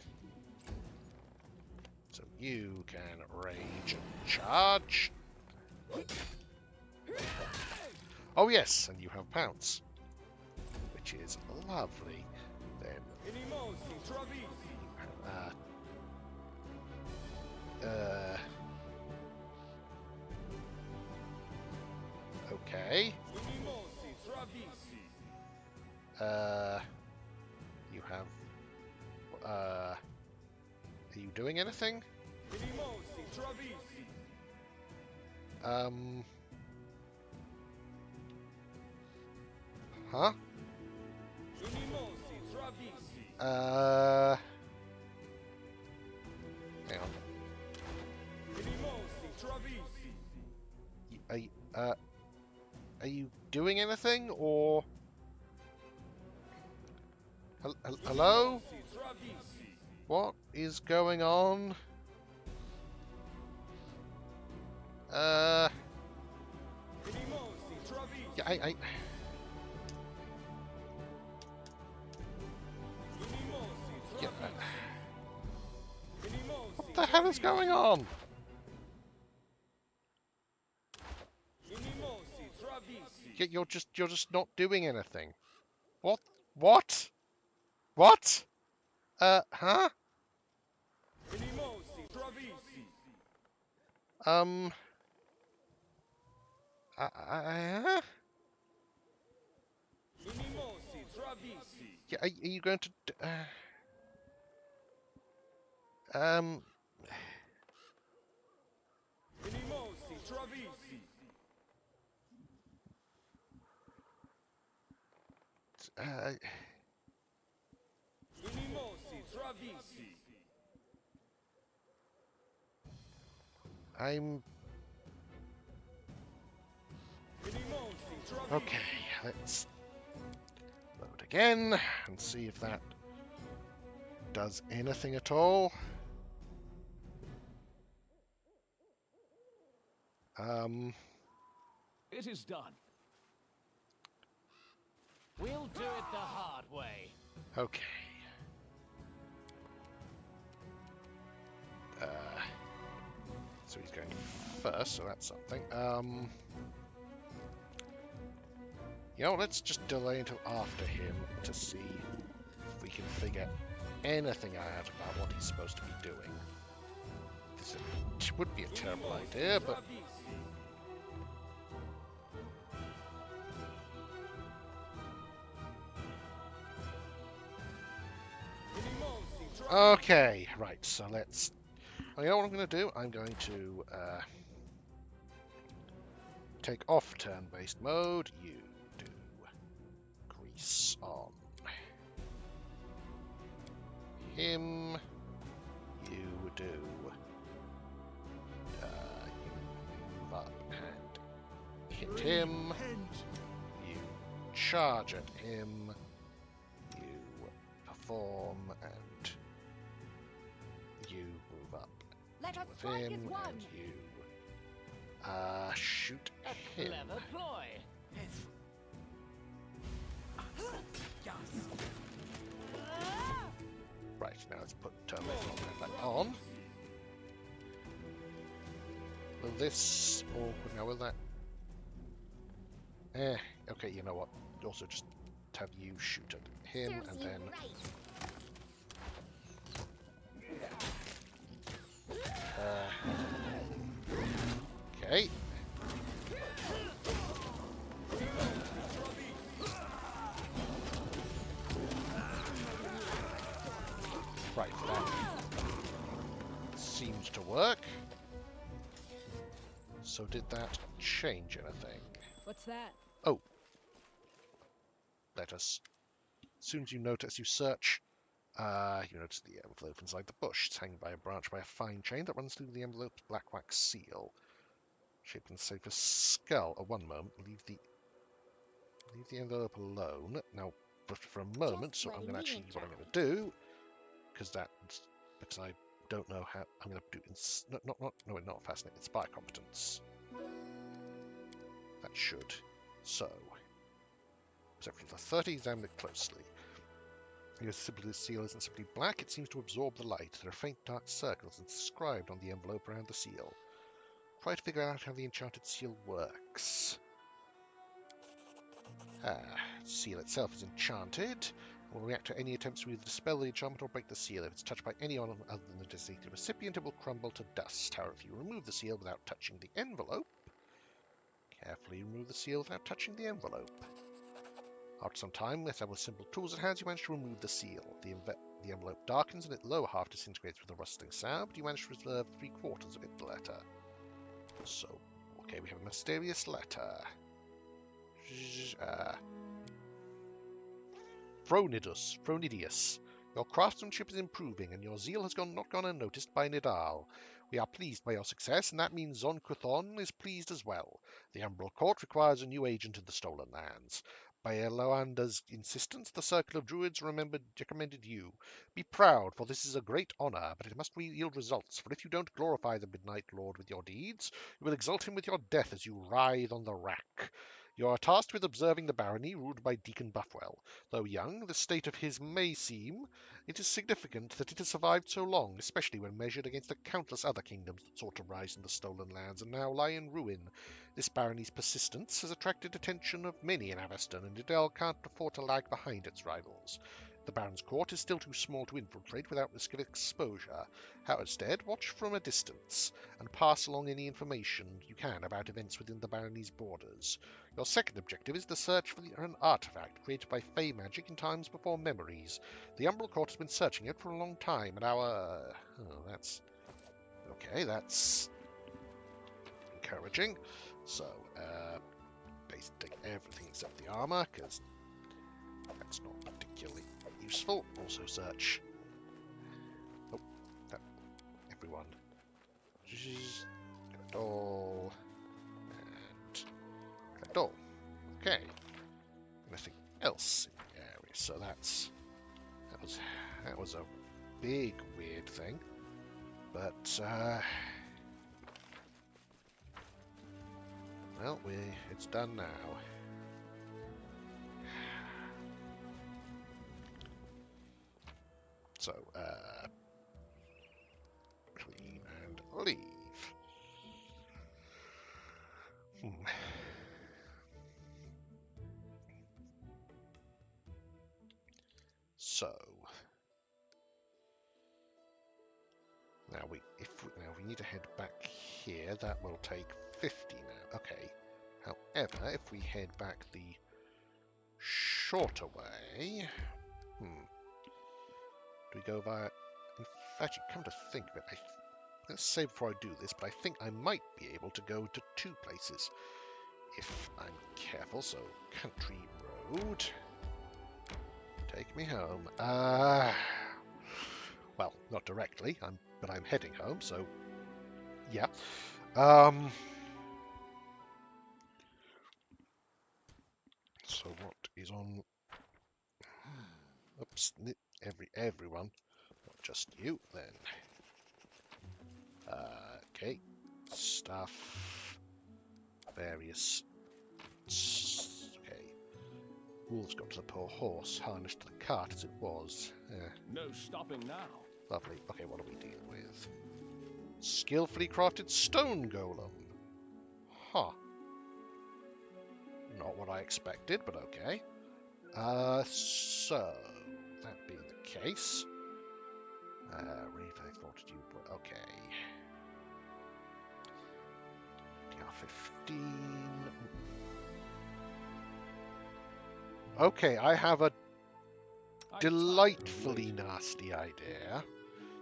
So you can rage and charge. Oh yes, and you have pounce, which is lovely. Then okay. You have are you doing anything? Huh? Hang on. Are you doing anything, or... Hello? What is going on? Yeah, I... Yeah, what the hell is going on? You're just not doing anything. What? What? What? Huh? Um. Yeah, are you going to? Um. Uh, I'm. Okay, let's load again and see if that does anything at all. It is done. We'll do it the hard way. Okay. So he's going first, so that's something. Let's just delay until after him to see if we can figure anything out about what he's supposed to be doing. This would be a terrible idea, but... Okay, right, so let's... You know what I'm going to do? I'm going to take off turn-based mode. You do grease on him. You do you move up and hit him. You charge at him. You perform and you move up Let us with strike him as one. and you shoot A him. clever ploy. Right, now let's put turn-based mode back on. Will this, or now will that? Okay, you know what? Also just have you shoot at him Serves and you then right. okay. Right, that seems to work. So did that change anything? What's that? Oh. Let us. As soon as you notice, you search, you notice the envelope inside the bush. It's hanging by a branch by a fine chain that runs through the envelope's black wax seal. Shaped in the shape of a skull. Oh, one moment. Leave the envelope alone. Now, but for a moment, Just so I'm letting going to me actually, in, what I'm going Charlie. to do, because I don't know how, I'm going to do, not fascinating, spy competence. That should. So, except for the 30, examine it closely. The seal isn't simply black, it seems to absorb the light. There are faint dark circles inscribed on the envelope around the seal. Try to figure out how the enchanted seal works. The seal itself is enchanted. It will react to any attempts to either dispel the enchantment or break the seal. If it's touched by anyone other than the designated recipient, it will crumble to dust. However, if you remove the seal without touching the envelope, carefully remove the seal without touching the envelope. After some time, with several simple tools at hand, you manage to remove the seal. The envelope darkens and its lower half disintegrates with a rustling sound, but you manage to reserve 3/4 of its letter. So, okay, we have a mysterious letter. Phronidius. Your craftsmanship is improving, and your zeal has not gone unnoticed by Nidal. We are pleased by your success, and that means Zon Kuthon is pleased as well. The Umbral Court requires a new agent in the Stolen Lands. By Eloanda's insistence, the Circle of Druids recommended you. Be proud, for this is a great honor, but it must yield results, for if you don't glorify the Midnight Lord with your deeds, you will exalt him with your death as you writhe on the rack. You are tasked with observing the barony ruled by Deacon Buffwell. Though young, the state of his may seem, it is significant that it has survived so long, especially when measured against the countless other kingdoms that sought to rise in the Stolen Lands and now lie in ruin. This barony's persistence has attracted attention of many in Aveston, and Idel can't afford to lag behind its rivals. The Baron's court is still too small to infiltrate without risk of exposure. How instead, watch from a distance and pass along any information you can about events within the barony's borders. Your second objective is the search for an artifact created by Fey magic in times before memories. The Umbral Court has been searching it for a long time, and our... Oh, that's... Okay, that's encouraging. So, basically everything except the armor, because that's not particularly useful. Also search. Oh, that everyone. Doll and doll. Okay. Nothing else in the area. So that was a big weird thing. But well, it's done now. So, clean and leave. So, now we need to head back here. That will take 50 now. Okay. However, if we head back the shorter way, do we go via? Actually, come to think of it, let's say before I do this, but I think I might be able to go to 2 places if I'm careful. So, country road, take me home. Well, not directly, but I'm heading home, so yeah. So what is on? Oops, everyone, not just you then. Okay, stuff, various. Okay, Wolf's got to the poor horse, harnessed to the cart as it was. No stopping now. Lovely. Okay, what do we deal with? Skillfully crafted stone golem. Huh. Not what I expected, but okay. So, that being the case... Revive Fortitude, okay. DR15... Okay, I have a delightfully nasty idea.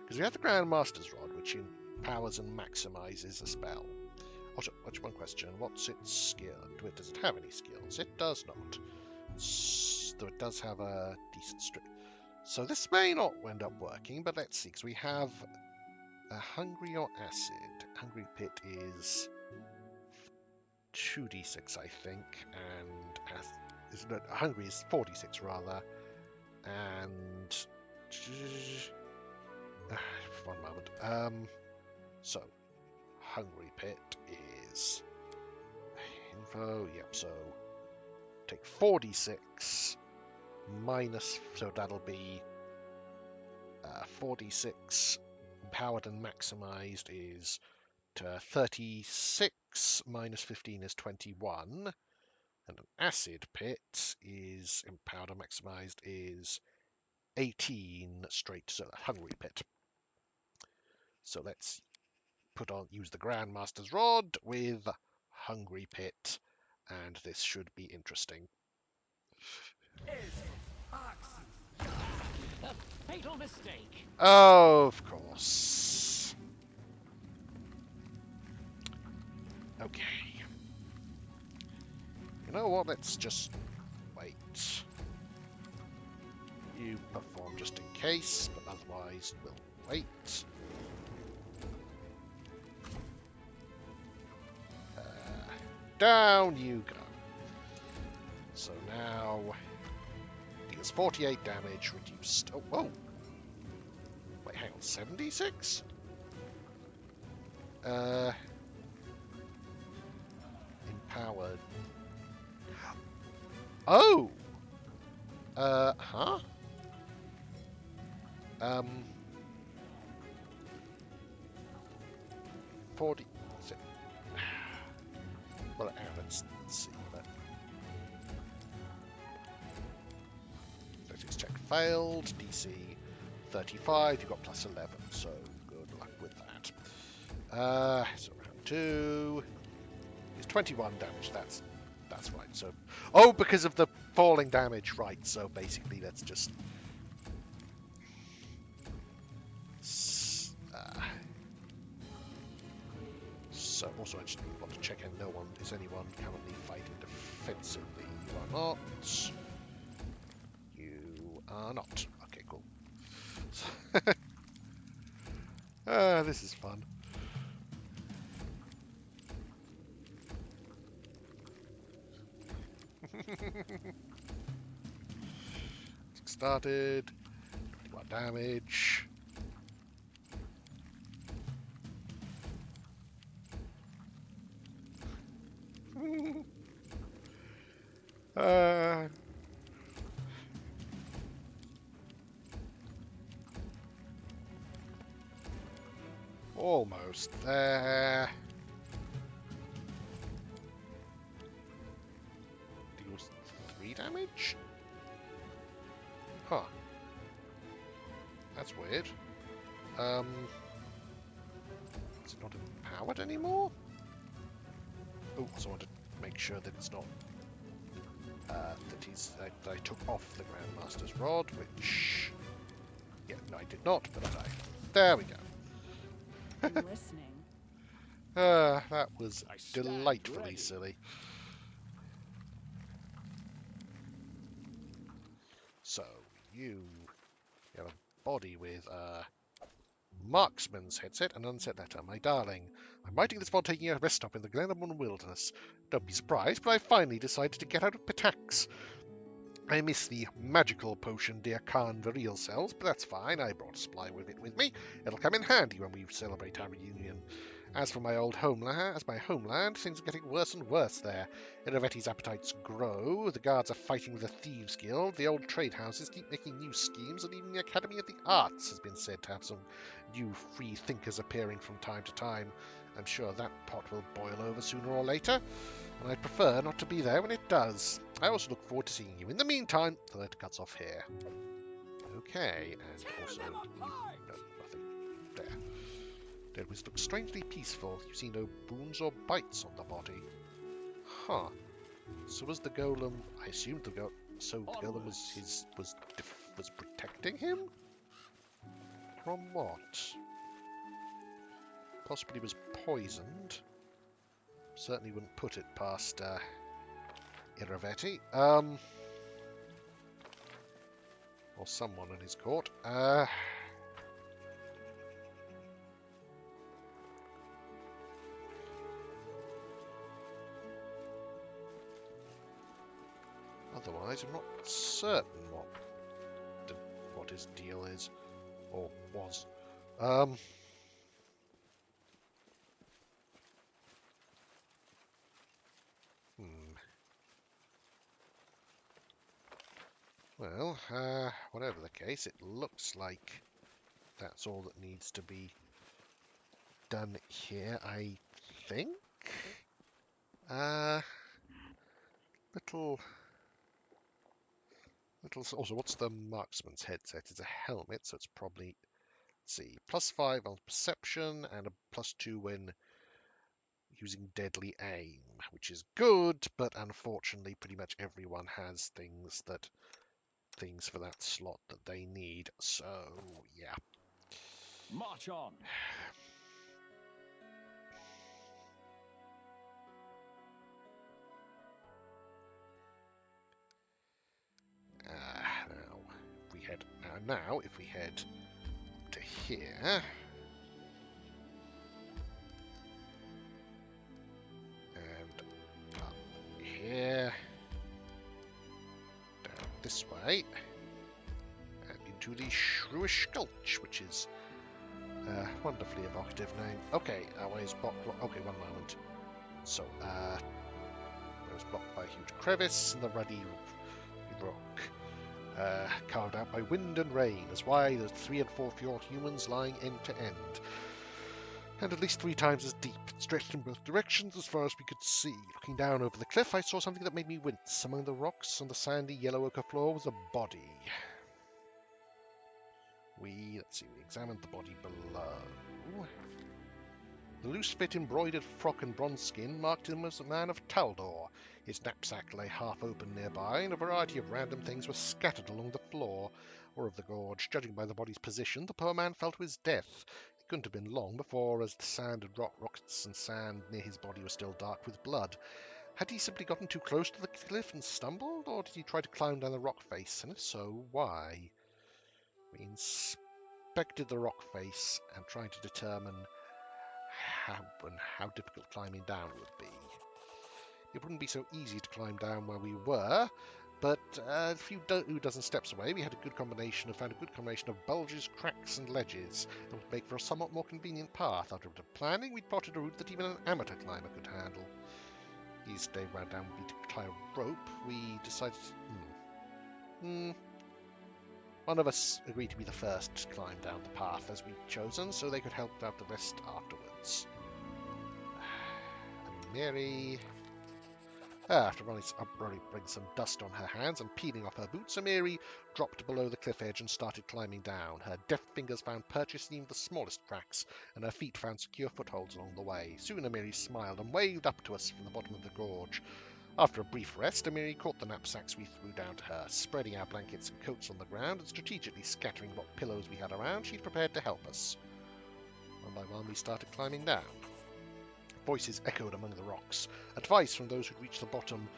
Because we have the Grandmaster's Rod, which empowers and maximizes a spell. Also, one question. What's its skill? Does it have any skills? It does not. Though it does have a decent strip. So this may not end up working, but let's see. Because we have a Hungry or Acid. Hungry Pit is 2d6, I think. And Hungry is 4d6, rather. And... one moment. So, Hungry Pit is info. Yep. So take 4d6 minus. So that'll be 4d6 empowered and maximized is 36 minus 15 is 21, and an Acid Pit is empowered and maximized is 18 straight to the Hungry Pit. So let's use the Grandmaster's Rod with Hungry Pit, and this should be interesting. A fatal mistake. Of course. Okay. You know what? Let's just wait. You perform just in case, but otherwise we'll wait. Down you go. So now deals 48 damage, reduced. Oh, whoa. Wait, hang on, 76? Empowered. Oh! Huh? 40. Well, let's see. athletics check failed. DC 35, you got plus 11, so good luck with that. So round 2 is 21 damage. That's right. So, oh, because of the falling damage, right? So basically, let's just. So also, I just want to check in. Is anyone currently fighting defensively? You are not. You are not. Okay, cool. This is fun. Started. 21 damage. Almost there. Deals 3 damage? Huh. That's weird. Is it not empowered anymore? Oh, also want to make sure that it's not that I took off the Grandmaster's Rod, which no, I did not, but there we go. I'm listening. That was I stand delightfully ready. silly. So you have a body with a marksman's headset and unset letter. My darling, I'm writing this while taking a rest stop in the Glenamon Wilderness. Don't be surprised, but I finally decided to get out of Pitax. I miss the magical potion dear Khan Viril sells, but that's fine. I brought a supply with it with me. It'll come in handy when we celebrate our reunion. As for my homeland, things are getting worse and worse there. Iravetti's appetites grow, the guards are fighting with the Thieves Guild, the old trade houses keep making new schemes, and even the Academy of the Arts has been said to have some new free thinkers appearing from time to time. I'm sure that pot will boil over sooner or later, and I'd prefer not to be there when it does. I also look forward to seeing you. In the meantime, the letter cuts off here. Okay, and also no, nothing there. Deadwoods looks strangely peaceful. You see no wounds or bites on the body. Huh. So was the golem? I assumed the golem was protecting him? From what? Possibly was poisoned. Certainly wouldn't put it past Iravetti. Or someone in his court. Otherwise, I'm not certain what his deal is, or was. Well, whatever the case, it looks like that's all that needs to be done here, I think. Little. Also, what's the marksman's headset? It's a helmet, so it's probably. Let's see, +5 on perception and a +2 when using deadly aim, which is good, but unfortunately, pretty much everyone has things for that slot that they need. So, yeah. March on. Now, if we head to here, and up here, down this way, and into the Shrewish Gulch, which is a wonderfully evocative name. Okay, our way is blocked. Okay, one moment. So, it was blocked by a huge crevice in the ruddy rock. Carved out by wind and rain, as wide as 3 and 4 fjord humans lying end to end. and at least 3 times as deep. It stretched in both directions as far as we could see. Looking down over the cliff, I saw something that made me wince. Among the rocks on the sandy yellow ochre floor was a body. We examined the body below. The loose-fit embroidered frock and bronze skin marked him as a man of Taldor. His knapsack lay half open nearby, and a variety of random things were scattered along the floor or of the gorge. Judging by the body's position, the poor man fell to his death. It couldn't have been long before, as the sand and rocks and sand near his body were still dark with blood. Had he simply gotten too close to the cliff and stumbled, or did he try to climb down the rock face? And if so, why? We inspected the rock face and tried to determine how difficult climbing down would be. It wouldn't be so easy to climb down where we were, but a few dozen steps away we found a good combination of bulges, cracks and ledges that would make for a somewhat more convenient path. After a bit of planning, we plotted a route that even an amateur climber could handle. The easiest way round down would be to tie a rope. We decided one of us agreed to be the first to climb down the path as we'd chosen, so they could help out the rest afterwards. And Mary... After running some dust on her hands and peeling off her boots, Mary dropped below the cliff edge and started climbing down. Her deft fingers found purchase in even the smallest cracks, and her feet found secure footholds along the way. Soon Mary smiled and waved up to us from the bottom of the gorge. After a brief rest, Amiri caught the knapsacks we threw down to her. Spreading our blankets and coats on the ground and strategically scattering what pillows we had around, she prepared to help us. One by one, we started climbing down. Voices echoed among the rocks. Advice from those who'd reached the bottom,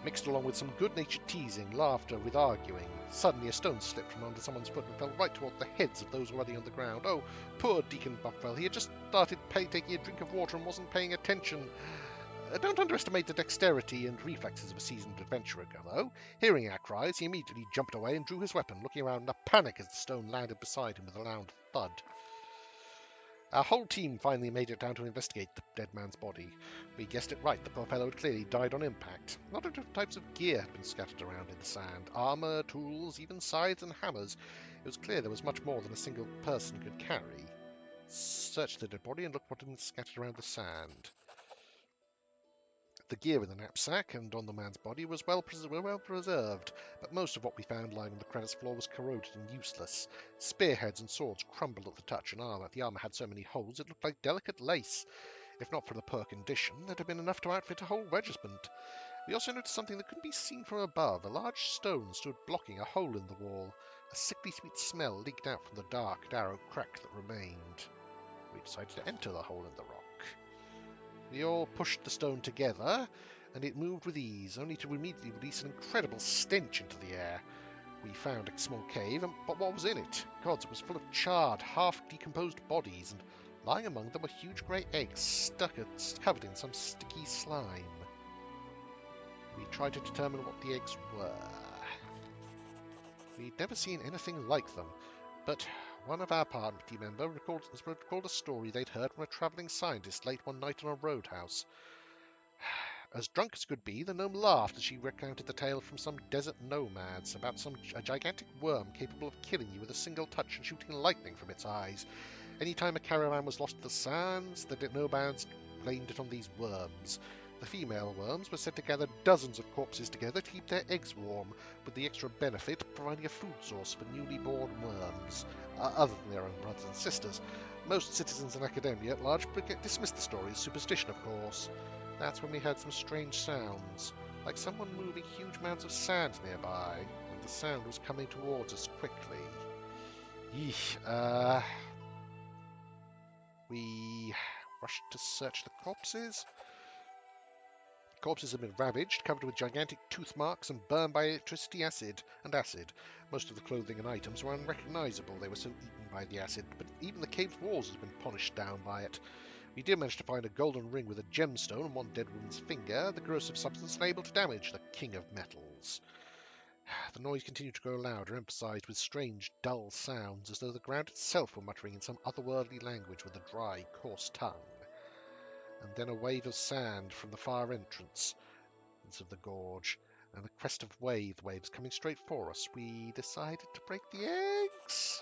mixed along with some good-natured teasing, laughter with arguing. Suddenly a stone slipped from under someone's foot and fell right toward the heads of those already on the ground. Oh, poor Deacon Buckfell. He had just started taking a drink of water and wasn't paying attention. Don't underestimate the dexterity and reflexes of a seasoned adventurer, though. Hearing our cries, he immediately jumped away and drew his weapon, looking around in a panic as the stone landed beside him with a loud thud. Our whole team finally made it down to investigate the dead man's body. We guessed it right, the poor fellow had clearly died on impact. A lot of different types of gear had been scattered around in the sand. Armour, tools, even scythes and hammers. It was clear there was much more than a single person could carry. Searched the dead body and looked what had been scattered around the sand. The gear in the knapsack and on the man's body was well preserved, but most of what we found lying on the crevice floor was corroded and useless. Spearheads and swords crumbled at the touch, and the armour had so many holes it looked like delicate lace. If not for the poor condition, there'd have been enough to outfit a whole regiment. We also noticed something that couldn't be seen from above. A large stone stood blocking a hole in the wall. A sickly sweet smell leaked out from the dark, narrow crack that remained. We decided to enter the hole in the rock. We all pushed the stone together, and it moved with ease, only to immediately release an incredible stench into the air. We found a small cave, but what was in it? Gods, it was full of charred, half-decomposed bodies, and lying among them were huge grey eggs, covered in some sticky slime. We tried to determine what the eggs were. We'd never seen anything like them, but one of our party members recalled a story they'd heard from a travelling scientist late one night on a roadhouse. As drunk as could be, the gnome laughed as she recounted the tale from some desert nomads about a gigantic worm capable of killing you with a single touch and shooting lightning from its eyes. Any time a caravan was lost to the sands, the nomads blamed it on these worms. The female worms were said to gather dozens of corpses together to keep their eggs warm, with the extra benefit of providing a food source for newly born worms, other than their own brothers and sisters. Most citizens in academia at large dismissed the story as superstition, of course. That's when we heard some strange sounds, like someone moving huge mounds of sand nearby, and the sound was coming towards us quickly. We rushed to search the corpses. Corpses had been ravaged, covered with gigantic tooth marks, and burned by electricity acid. Most of the clothing and items were unrecognizable. They were so eaten by the acid, but even the cave's walls had been polished down by it. We did manage to find a golden ring with a gemstone on one dead woman's finger, the corrosive substance unable to damage the king of metals. The noise continued to grow louder, emphasized with strange, dull sounds, as though the ground itself were muttering in some otherworldly language with a dry, coarse tongue. And then a wave of sand from the far entrance of the gorge, and the crest of waves coming straight for us. We decided to break the eggs.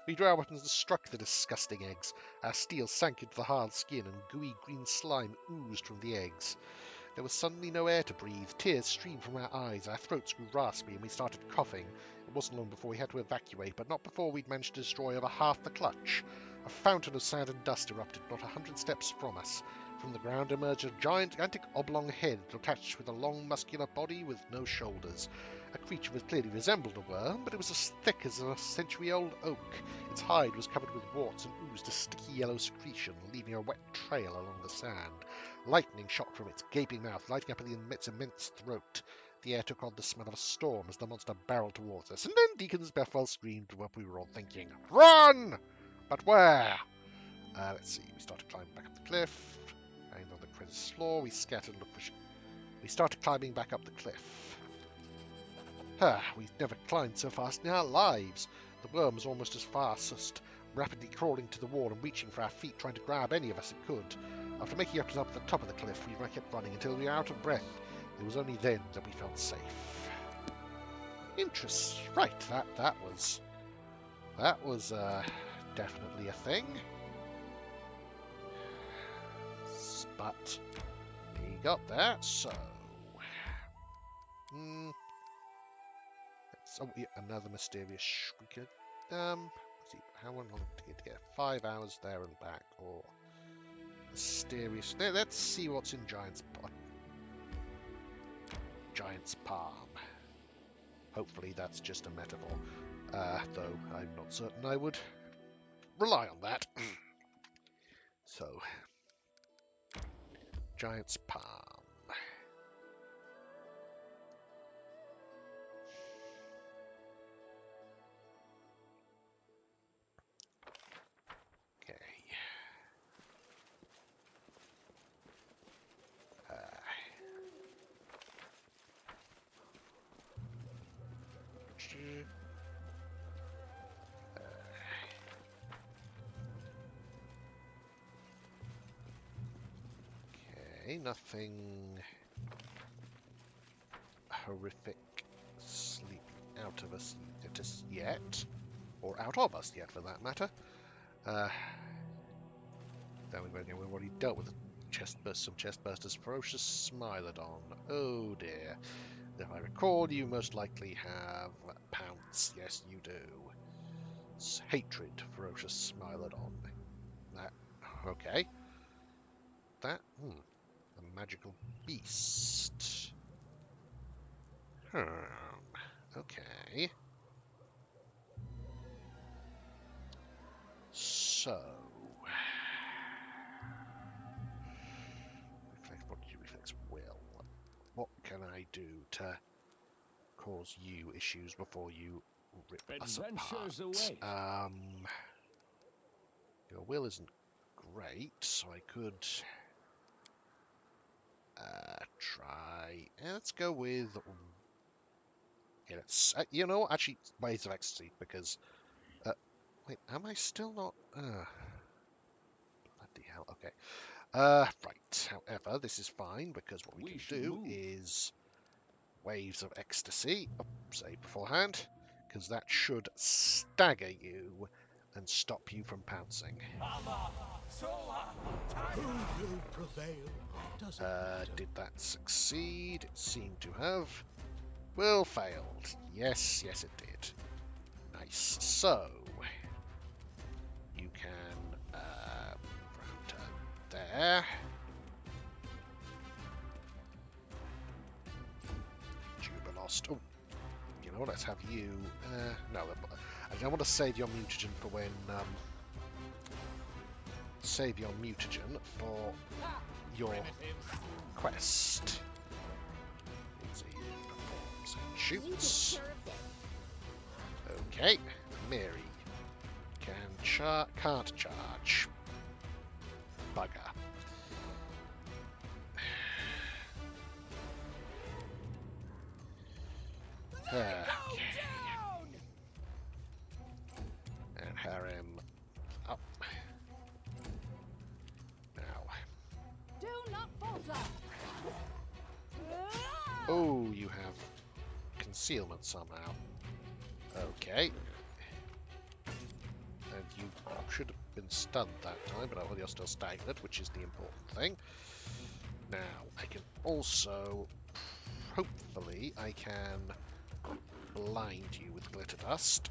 We drew our weapons and struck the disgusting eggs. Our steel sank into the hard skin, and gooey green slime oozed from the eggs. There was suddenly no air to breathe. Tears streamed from our eyes. Our throats grew raspy, and we started coughing. It wasn't long before we had to evacuate, but not before we'd managed to destroy over half the clutch. A fountain of sand and dust erupted not 100 steps from us. From the ground emerged a gigantic oblong head attached with a long muscular body with no shoulders. A creature that clearly resembled a worm, but it was as thick as a century-old oak. Its hide was covered with warts and oozed a sticky yellow secretion, leaving a wet trail along the sand. Lightning shot from its gaping mouth, lighting up its immense throat. The air took on the smell of a storm as the monster barreled towards us, and then Deacon's Bethel screamed what we were all thinking. Run! But where? Let's see. We started climbing back up the cliff. And on the crevice floor, we scattered and looked for... We started climbing back up the cliff. We've never climbed so fast in our lives. The worm was almost as fast, rapidly crawling to the wall and reaching for our feet, trying to grab any of us it could. After making up to the top of the cliff, we kept running until we were out of breath. It was only then that we felt safe. Interesting. Right, that was definitely a thing. But we got that, so... yeah, another mysterious shrieker. Let's see, how long to get 5 hours there and back, or mysterious... Let's see what's in Giant's Palm. Hopefully that's just a metaphor, though I'm not certain I would rely on that. So, Giant's Palm. Okay. Okay, nothing horrific sleeping out of us just yet, or out of us yet for that matter. Then we've already dealt with some chest bursters. Ferocious Smilodon. Oh dear. If I recall, you most likely have Pounce. Yes, you do. Hatred, Ferocious Smilodon. That, okay. That, a magical beast. Okay. So... Reflex, what do you reflex? Will. What can I do to cause you issues before you rip us apart? Your will isn't great, so I could try. Let's go with. Yeah, let's. You know, actually, Waves of Ecstasy, because. Wait, am I still not? Bloody hell. Okay. Right. However, this is fine because what we can do is Waves of Ecstasy. Say beforehand, because that should stagger you and stop you from pouncing. Who will prevail? Did that succeed? It seemed to have. Will failed. Yes, it did. Nice. So, you can move around to there. Jubilost. Oh, you know, let's have you. No, I don't want to save your mutagen for when. Save your mutagen for your quest. Let's see. Performs and You shoots. deserved it. Okay, Mary can't charge. Bugger. Okay. And Harem up. Now. Do not falter. Oh, you have concealment somehow. Okay. Should have been stunned that time, but you're still stagnant, which is the important thing. Now, I can also... Hopefully, I can blind you with glitter dust.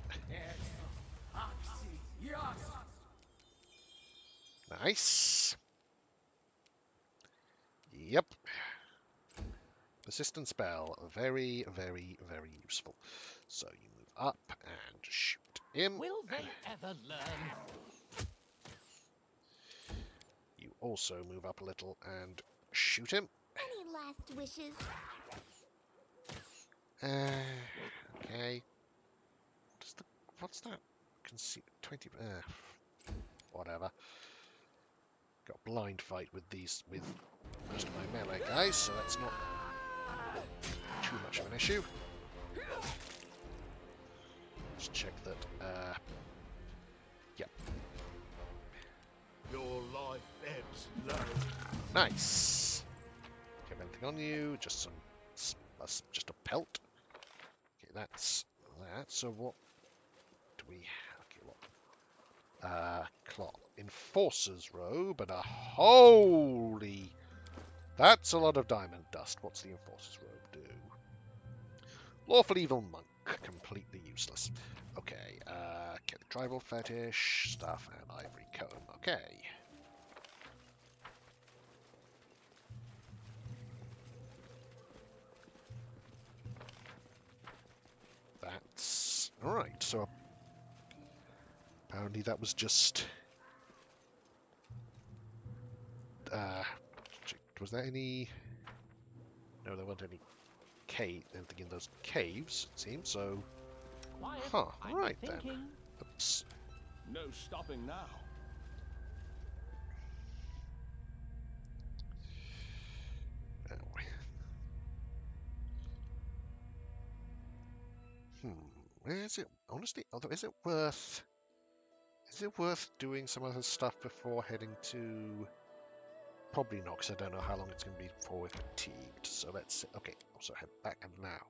Nice. Yep. Persistent spell. Very, very, very useful. So you move up and shoot him. Will they ever learn? You also move up a little and shoot him. Any last wishes? Okay. What's that? 20. Whatever. Got blind fight with most of my melee guys, so that's not too much of an issue. Let's check that. Yep. Your life ebbs low. Nice. Do you have anything on you? Just just a pelt. Okay, that's that. So what do we have? Okay, what? Claw. Enforcer's robe and a holy. That's a lot of diamond dust. What's the Enforcer's robe do? Lawful evil monk. Completely useless. Okay, get the tribal fetish, stuff, and ivory comb. Okay. That's... Alright, so... Apparently that was just... was there any... No, there weren't any anything in those caves, it seems, so... Quiet. Huh, I'm right then. thinking. Oops. No stopping now. Oh. Is it, honestly, although, is it worth doing some other stuff before heading to... Probably not, because I don't know how long it's going to be before we're fatigued. So let's... Okay, also head back and now.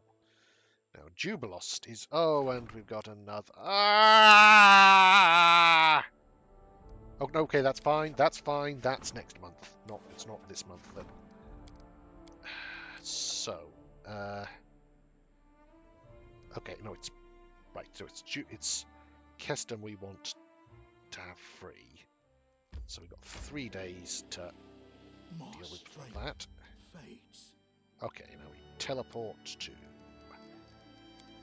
Now, Jubilost is... Oh, and we've got another... Ah! Oh, okay, that's fine. That's fine. That's next month. It's not this month, then. So, okay, no, it's... Right, so it's Keston we want to have free. So we've got 3 days to deal with that. Fades. Okay, now we teleport to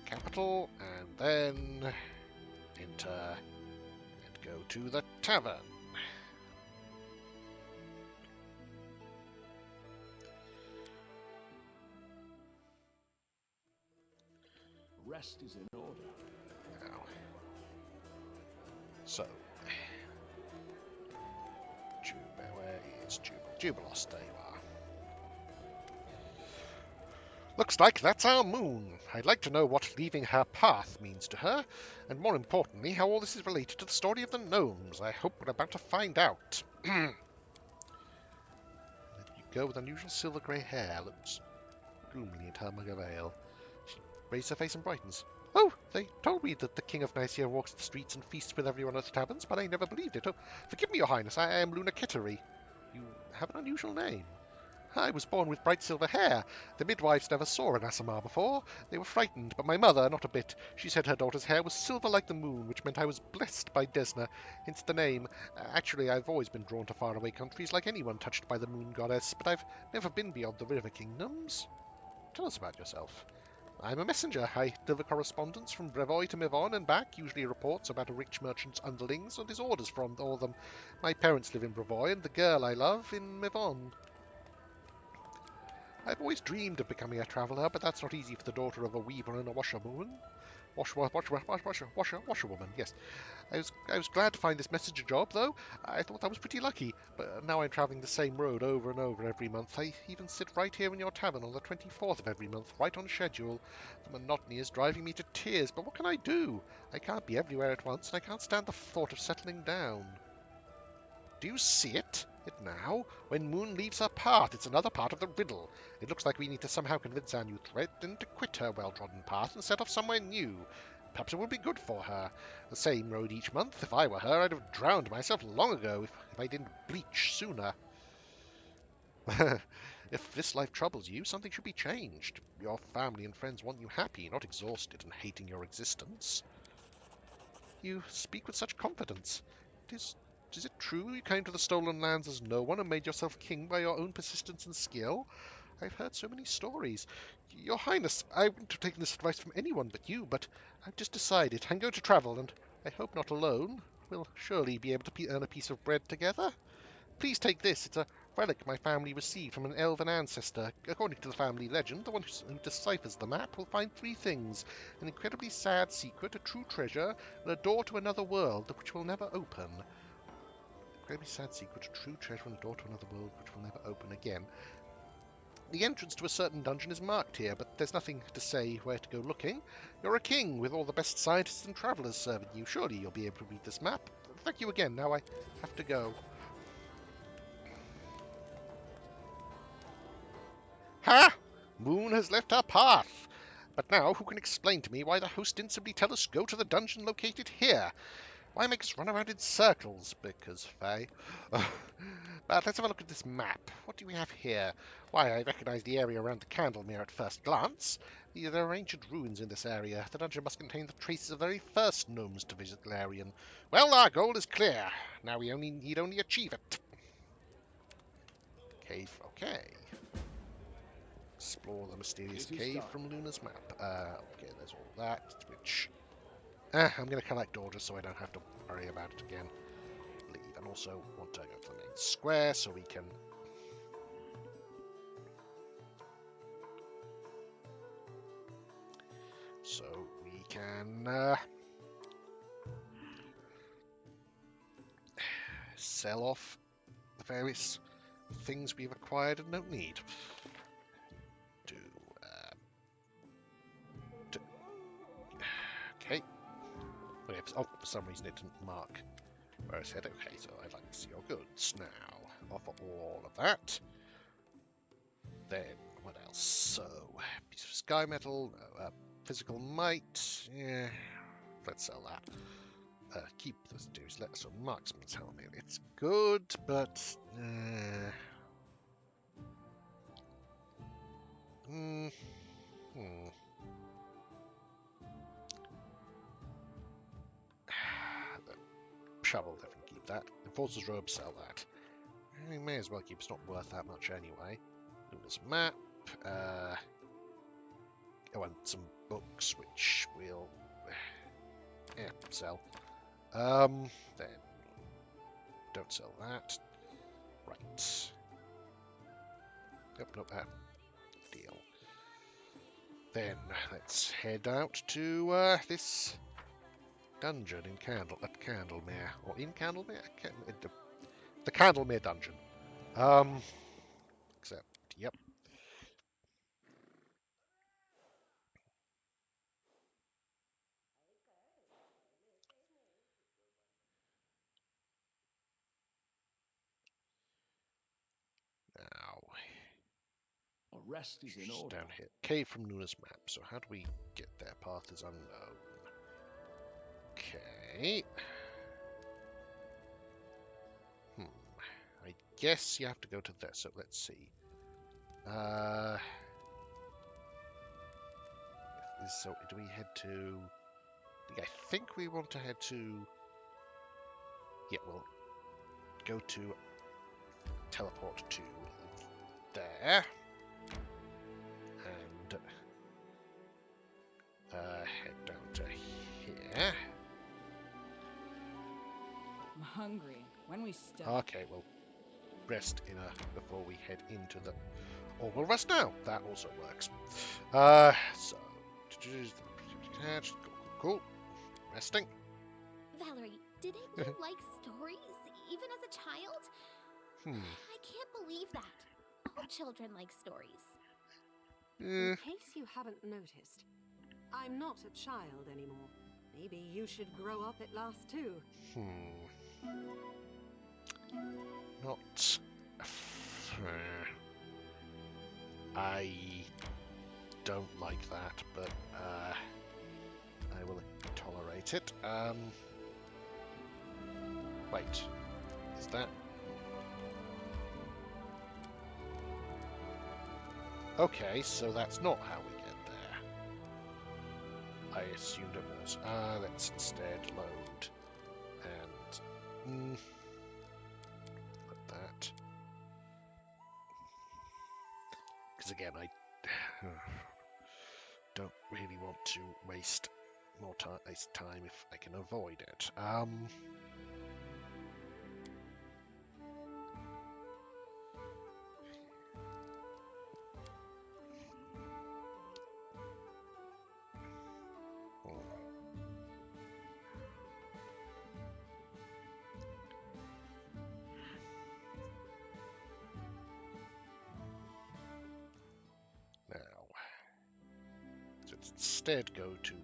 capital and then enter and go to the tavern. Rest is in order. Now, so where is Jubilost? There you are. Looks like that's our moon. I'd like to know what leaving her path means to her, and more importantly, how all this is related to the story of the gnomes. I hope we're about to find out. There you go with unusual silver-grey hair. Looks gloomily at her mug of ale. She raises her face and brightens. Oh, they told me that the King of Nicaea walks the streets and feasts with everyone at the taverns, but I never believed it. Oh, forgive me, Your Highness, I am Luna Kittery. You have an unusual name. I was born with bright silver hair. The midwives never saw an Asimar before. They were frightened, but my mother, not a bit. She said her daughter's hair was silver like the moon, which meant I was blessed by Desna, hence the name. Actually, I've always been drawn to faraway countries like anyone touched by the moon goddess, but I've never been beyond the river kingdoms. Tell us about yourself. I'm a messenger. I deliver correspondence from Brevoy to Mivon and back, usually reports about a rich merchant's underlings, and his orders from all of them. My parents live in Brevoy, and the girl I love in Mivon. I've always dreamed of becoming a traveller, but that's not easy for the daughter of a weaver and a washerwoman. Washerwoman, yes. I was glad to find this messenger job, though. I thought I was pretty lucky, but now I'm travelling the same road over and over every month. I even sit right here in your tavern on the 24th of every month, right on schedule. The monotony is driving me to tears, but what can I do? I can't be everywhere at once, and I can't stand the thought of settling down. Do you see it? It now? When Moon leaves her path, it's another part of the riddle. It looks like we need to somehow convince our new threat to quit her well-trodden path and set off somewhere new. Perhaps it would be good for her. The same road each month. If I were her, I'd have drowned myself long ago if I didn't bleach sooner. If this life troubles you, something should be changed. Your family and friends want you happy, not exhausted and hating your existence. You speak with such confidence. Is it true you came to the Stolen Lands as no one and made yourself king by your own persistence and skill? I've heard so many stories. Your Highness, I wouldn't have taken this advice from anyone but you, but I've just decided I'm going to travel, and I hope not alone. We'll surely be able to earn a piece of bread together. Please take this. It's a relic my family received from an elven ancestor. According to the family legend, the one who deciphers the map will find three things: an incredibly sad secret, a true treasure, and a door to another world which will never open. Incredibly sad secret, a true treasure, and a door to another world which will never open again. The entrance to a certain dungeon is marked here, but there's nothing to say where to go looking. You're a king, with all the best scientists and travelers serving you. Surely you'll be able to read this map. Thank you again. Now I have to go. Ha! Moon has left our path. But now, who can explain to me why the host didn't simply tell us go to the dungeon located here? Why make us run around in circles? Because, Faye. But let's have a look at this map. What do we have here? Why, I recognise the area around the Candlemere at first glance. There are ancient ruins in this area. The dungeon must contain the traces of the very first gnomes to visit Larian. Well, our goal is clear. Now we need only achieve it. Cave, okay. Explore the mysterious cave from Luna's map. Okay, there's all that, which... I'm going to collect orders so I don't have to worry about it again. Leave, and also want to go to the main square so we can... sell off the various things we've acquired and don't need. Okay. Oh, for some reason it didn't mark where I said, okay, so I'd like to see your goods now. Offer all of that. Then, what else? So, piece of sky metal, no, physical might, yeah, let's sell that. Keep those dues, let us marksman's helmet. It's good, but, shovel, definitely keep that. Enforcer's robe, sell that. We may as well keep, it's not worth that much anyway. Luna's map. Oh, and some books, which we'll sell. Then don't sell that. Right. Nope, deal. Then let's head out to this dungeon in Candlemere, or in Candlemere, the Candlemere dungeon. Except, yep. Now, A rest is in order. down here, cave from Luna's map. So how do we get there? Path is unknown. Okay. I guess you have to go to there. So let's see. So do we head to? I think we want to head to. Yeah, we'll go to teleport to there, and head down to here. I'm hungry. When we start. Okay, we'll rest before we head into the. Or we'll rest now. That also works. So. Cool. Resting. Valerie, didn't you like stories, even as a child? I can't believe that. All children like stories. In case you haven't noticed, I'm not a child anymore. Maybe you should grow up at last too. Not. I don't like that, but I will tolerate it. Wait. Is that... Okay, so that's not how we get there. I assumed it was. Let's instead load. And... put that. Because again, I don't really want to waste more time if I can avoid it. Instead go to...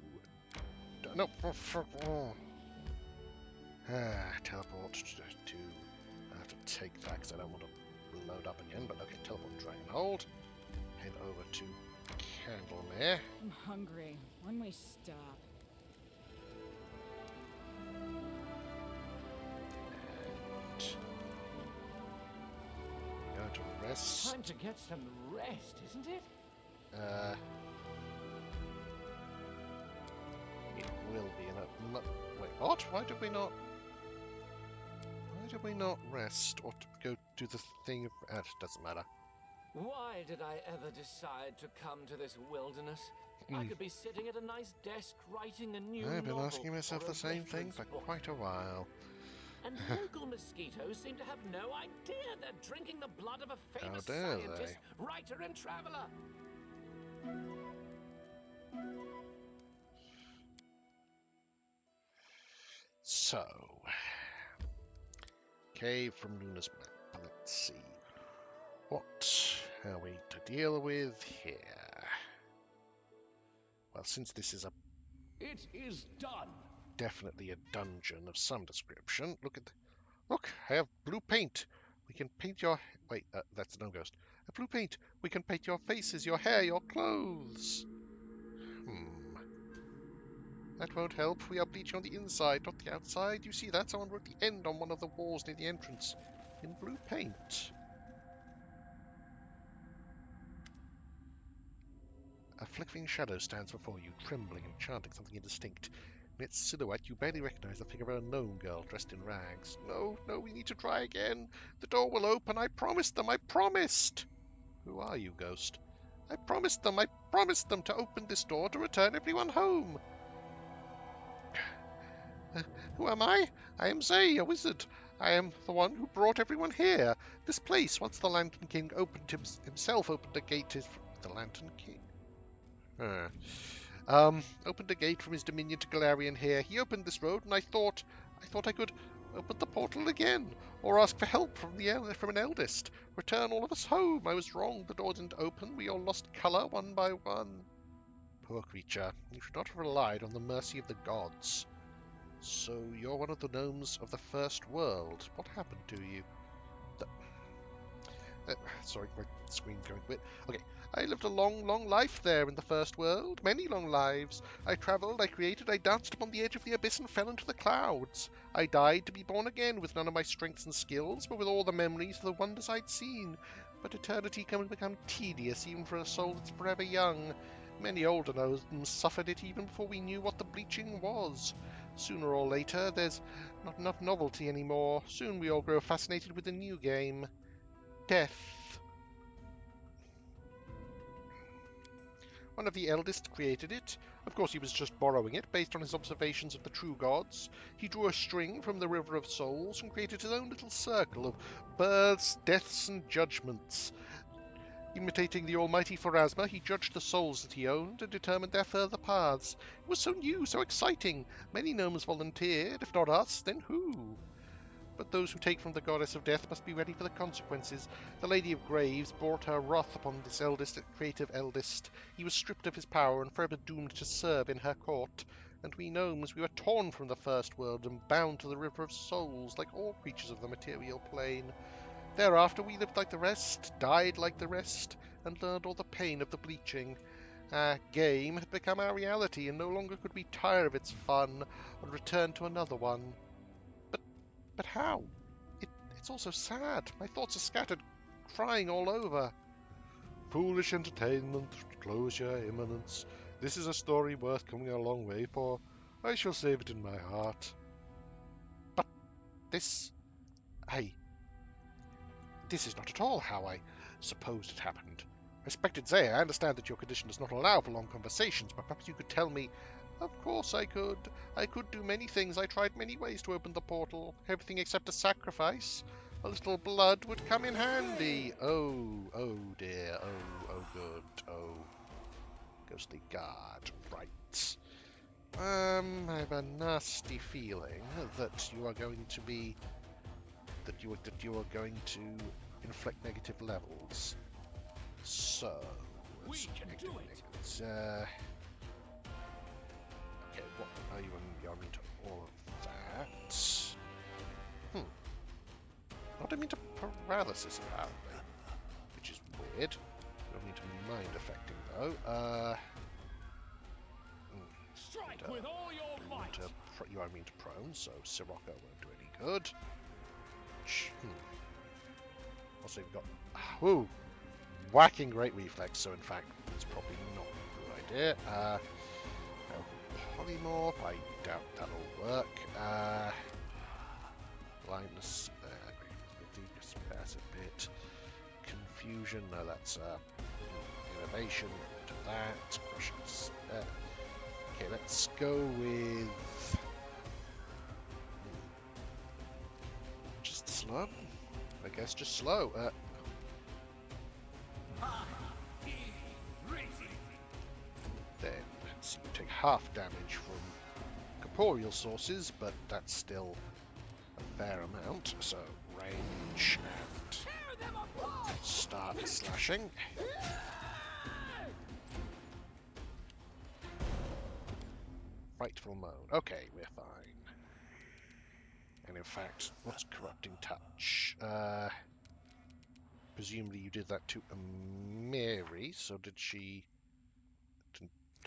No! Teleport to... I have to take that because I don't want to load up again, but okay, teleport Dragon Hold. Head over to Candlemere. I'm hungry. When we stop. And... go to rest. Time to get some rest, isn't it? It will be in a... Wait, what? Why did we not... Why did we not rest or go do the thing... It doesn't matter. Why did I ever decide to come to this wilderness? I could be sitting at a nice desk writing a new I've been novel asking myself or the a same thing reference for book. quite a while. And local mosquitoes seem to have no idea they're drinking the blood of a famous dare they? scientist, writer, and traveler. So... Cave from Luna's map. Let's see. What are we to deal with here? Well, since this is It is done. definitely a dungeon of some description, look, I have blue paint. We can paint your... Wait, that's no ghost. A blue paint. We can paint your faces, your hair, your clothes. That won't help. We are bleaching on the inside, not the outside. You see that? Someone wrote the end on one of the walls near the entrance in blue paint. A flickering shadow stands before you, trembling and chanting something indistinct. In its silhouette, you barely recognize the figure of a gnome girl dressed in rags. No, we need to try again. The door will open. I promised them. I promised. Who are you, ghost? I promised them to open this door to return everyone home. Who am I? I am Zay, a wizard. I am the one who brought everyone here. This place, once the Lantern King himself opened a gate to... The Lantern King? Opened a gate from his dominion to Galarian here. He opened this road, and I thought I could open the portal again, or ask for help from an eldest. Return all of us home. I was wrong. The door didn't open. We all lost colour one by one. Poor creature. You should not have relied on the mercy of the gods. So you're one of the gnomes of the First World. What happened to you? Sorry, my screen's going a bit. Okay, I lived a long, long life there in the First World. Many long lives. I travelled, I created, I danced upon the edge of the abyss and fell into the clouds. I died to be born again with none of my strengths and skills, but with all the memories of the wonders I'd seen. But eternity can become tedious even for a soul that's forever young. Many older gnomes suffered it even before we knew what the bleaching was. Sooner or later, there's not enough novelty anymore. Soon we all grow fascinated with a new game. Death. One of the eldest created it. Of course, he was just borrowing it based on his observations of the true gods. He drew a string from the River of Souls and created his own little circle of births, deaths, and judgments. Imitating the almighty Pharasma, he judged the souls that he owned and determined their further paths. It was so new, so exciting. Many gnomes volunteered. If not us, then who? But those who take from the goddess of death must be ready for the consequences. The Lady of Graves brought her wrath upon this creative eldest. He was stripped of his power and forever doomed to serve in her court. And we gnomes, we were torn from the First World and bound to the River of Souls, like all creatures of the material plane. Thereafter we lived like the rest, died like the rest, and learned all the pain of the bleaching. Our game had become our reality, and no longer could we tire of its fun and return to another one. But how? It's all so sad. My thoughts are scattered, crying all over. Foolish entertainment, closure, imminence. This is a story worth coming a long way for. I shall save it in my heart. But this... This is not at all how I supposed it happened. Respected Zaya, I understand that your condition does not allow for long conversations, but perhaps you could tell me... Of course I could. I could do many things. I tried many ways to open the portal. Everything except a sacrifice. A little blood would come in handy. Oh dear. Oh good. Oh. Ghostly guard. Right. I have a nasty feeling that you are going to be... that you are going to inflict negative levels. So... We can do it. Okay, what are you on to all of that? Not immune to paralysis, apparently. Which is weird. You're immune to mind affecting, though. Strike with all your might. You are immune to prone, so Sirocco won't do any good. Also, we've got... Woo! Whacking great reflex, so in fact, it's probably not a good idea. Polymorph, I doubt that'll work. Blindness, just pass a bit. Confusion, no, that's innovation, to that. Okay, let's go with... just slow? I guess just slow. Then, let's see, you take half damage from corporeal sources, but that's still a fair amount, so range and start slashing. Frightful mode. Okay, we're fine. And in fact, what's corrupting touch? Presumably you did that to Mary, so did she...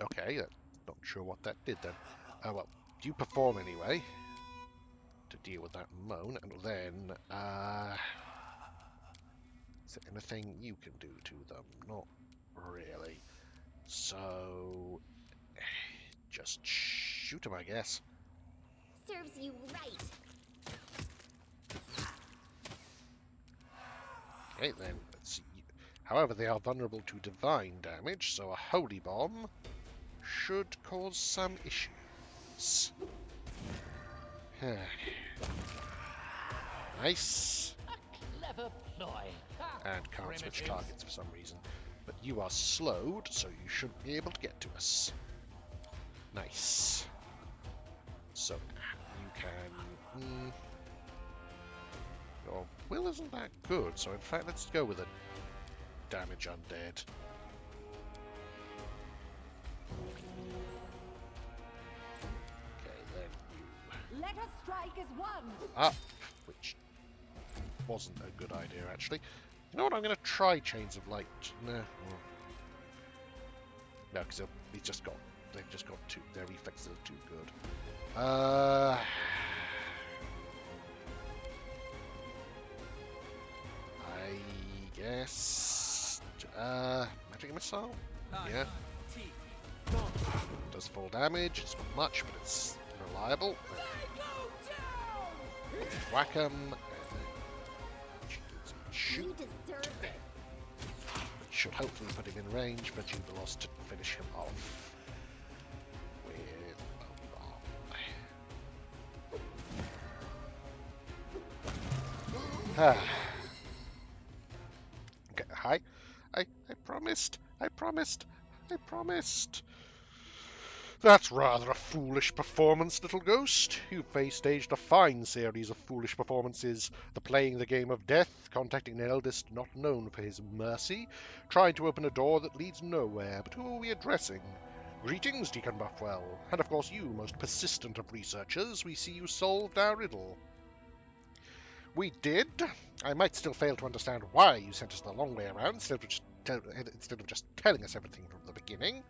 Okay, not sure what that did then. Well, you perform anyway to deal with that moan, and then is there anything you can do to them? Not really. So just shoot them, I guess. Serves you right. Okay, then let's see. However, they are vulnerable to divine damage, so a holy bomb should cause some issues. Nice. A clever ploy. And can't switch targets for some reason. But you are slowed, so you should be able to get to us. Nice. So you can... Your will isn't that good, so in fact let's go with a damage undead. Okay, then you Let us strike as one. up, which wasn't a good idea actually. You know what? I'm going to try Chains of Light. No, because they've just got too. Their reflexes are too good. I guess magic missile. Yeah. Does full damage. It's not much, but it's reliable. Whack 'em. Shoot. You deserve it. Should hopefully put him in range, but you've lost to finish him off with a bomb. Okay, hi. I promised. That's rather a foolish performance, little ghost. You've staged a fine series of foolish performances. The playing the game of death, contacting an eldest not known for his mercy, trying to open a door that leads nowhere. But who are we addressing? Greetings, Deacon Buffwell. And of course you, most persistent of researchers. We see you solved our riddle. We did. I might still fail to understand why you sent us the long way around instead of just telling us everything from the beginning.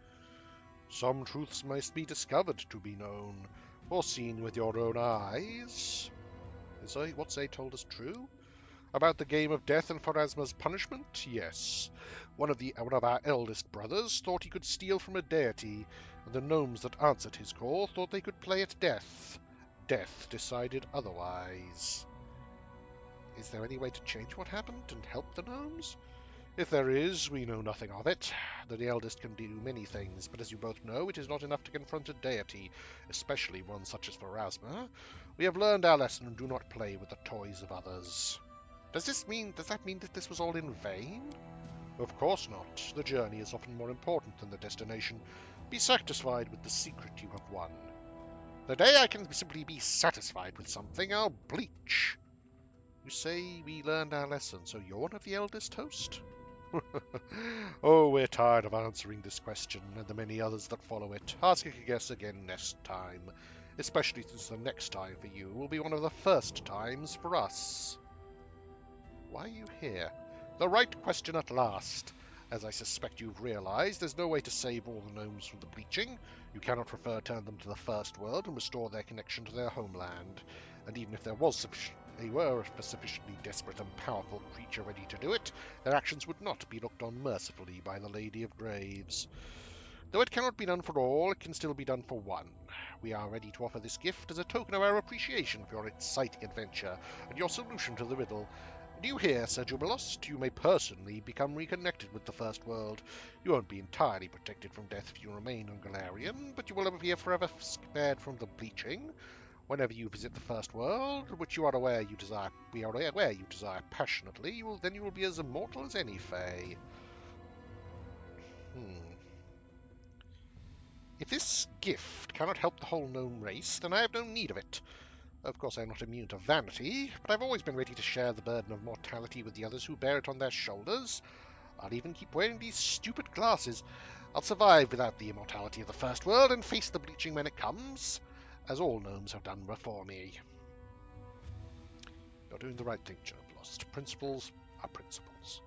Some truths must be discovered to be known, or seen with your own eyes. Is what they told us true? About the game of death and Pharasma's punishment? Yes. One of our eldest brothers thought he could steal from a deity, and the gnomes that answered his call thought they could play at death. Death decided otherwise. Is there any way to change what happened and help the gnomes? If there is, we know nothing of it. The eldest can do many things, but as you both know, it is not enough to confront a deity, especially one such as Pharasma. We have learned our lesson and do not play with the toys of others. Does that mean that this was all in vain? Of course not. The journey is often more important than the destination. Be satisfied with the secret you have won. The day I can simply be satisfied with something, I'll bleach. You say we learned our lesson, so you're one of the eldest host? Oh, we're tired of answering this question and the many others that follow it. Ask it again next time, especially since the next time for you will be one of the first times for us. Why are you here? The right question at last. As I suspect you've realized, there's no way to save all the gnomes from the bleaching. You cannot return them to the First World and restore their connection to their homeland. And even if they were a sufficiently desperate and powerful creature ready to do it, their actions would not be looked on mercifully by the Lady of Graves. Though it cannot be done for all, it can still be done for one. We are ready to offer this gift as a token of our appreciation for your exciting adventure and your solution to the riddle. Do you hear, Sir Jubilost? You may personally become reconnected with the First World. You won't be entirely protected from death if you remain on Galarian, but you will be forever spared from the bleaching. Whenever you visit the First World, which we are aware you desire passionately, you will be as immortal as any Fae. If this gift cannot help the whole gnome race, then I have no need of it. Of course, I am not immune to vanity, but I've always been ready to share the burden of mortality with the others who bear it on their shoulders. I'll even keep wearing these stupid glasses. I'll survive without the immortality of the First World and face the bleaching when it comes, as all gnomes have done before me. You're doing the right thing, Jubilost. Principles are principles.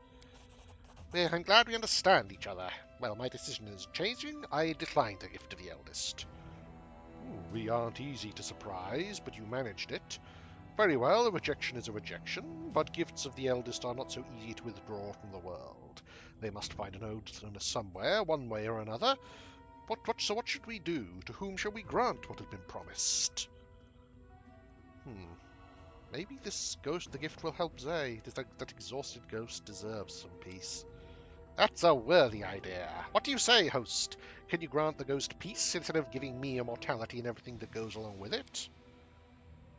Well, I'm glad we understand each other. Well, my decision is changing. I decline the gift of the eldest. We aren't easy to surprise, but you managed it. Very well, a rejection is a rejection, but gifts of the eldest are not so easy to withdraw from the world. They must find an owner somewhere, one way or another. So what should we do? To whom shall we grant what has been promised? Maybe the gift will help Zay. That exhausted ghost deserves some peace. That's a worthy idea. What do you say, host? Can you grant the ghost peace instead of giving me immortality and everything that goes along with it?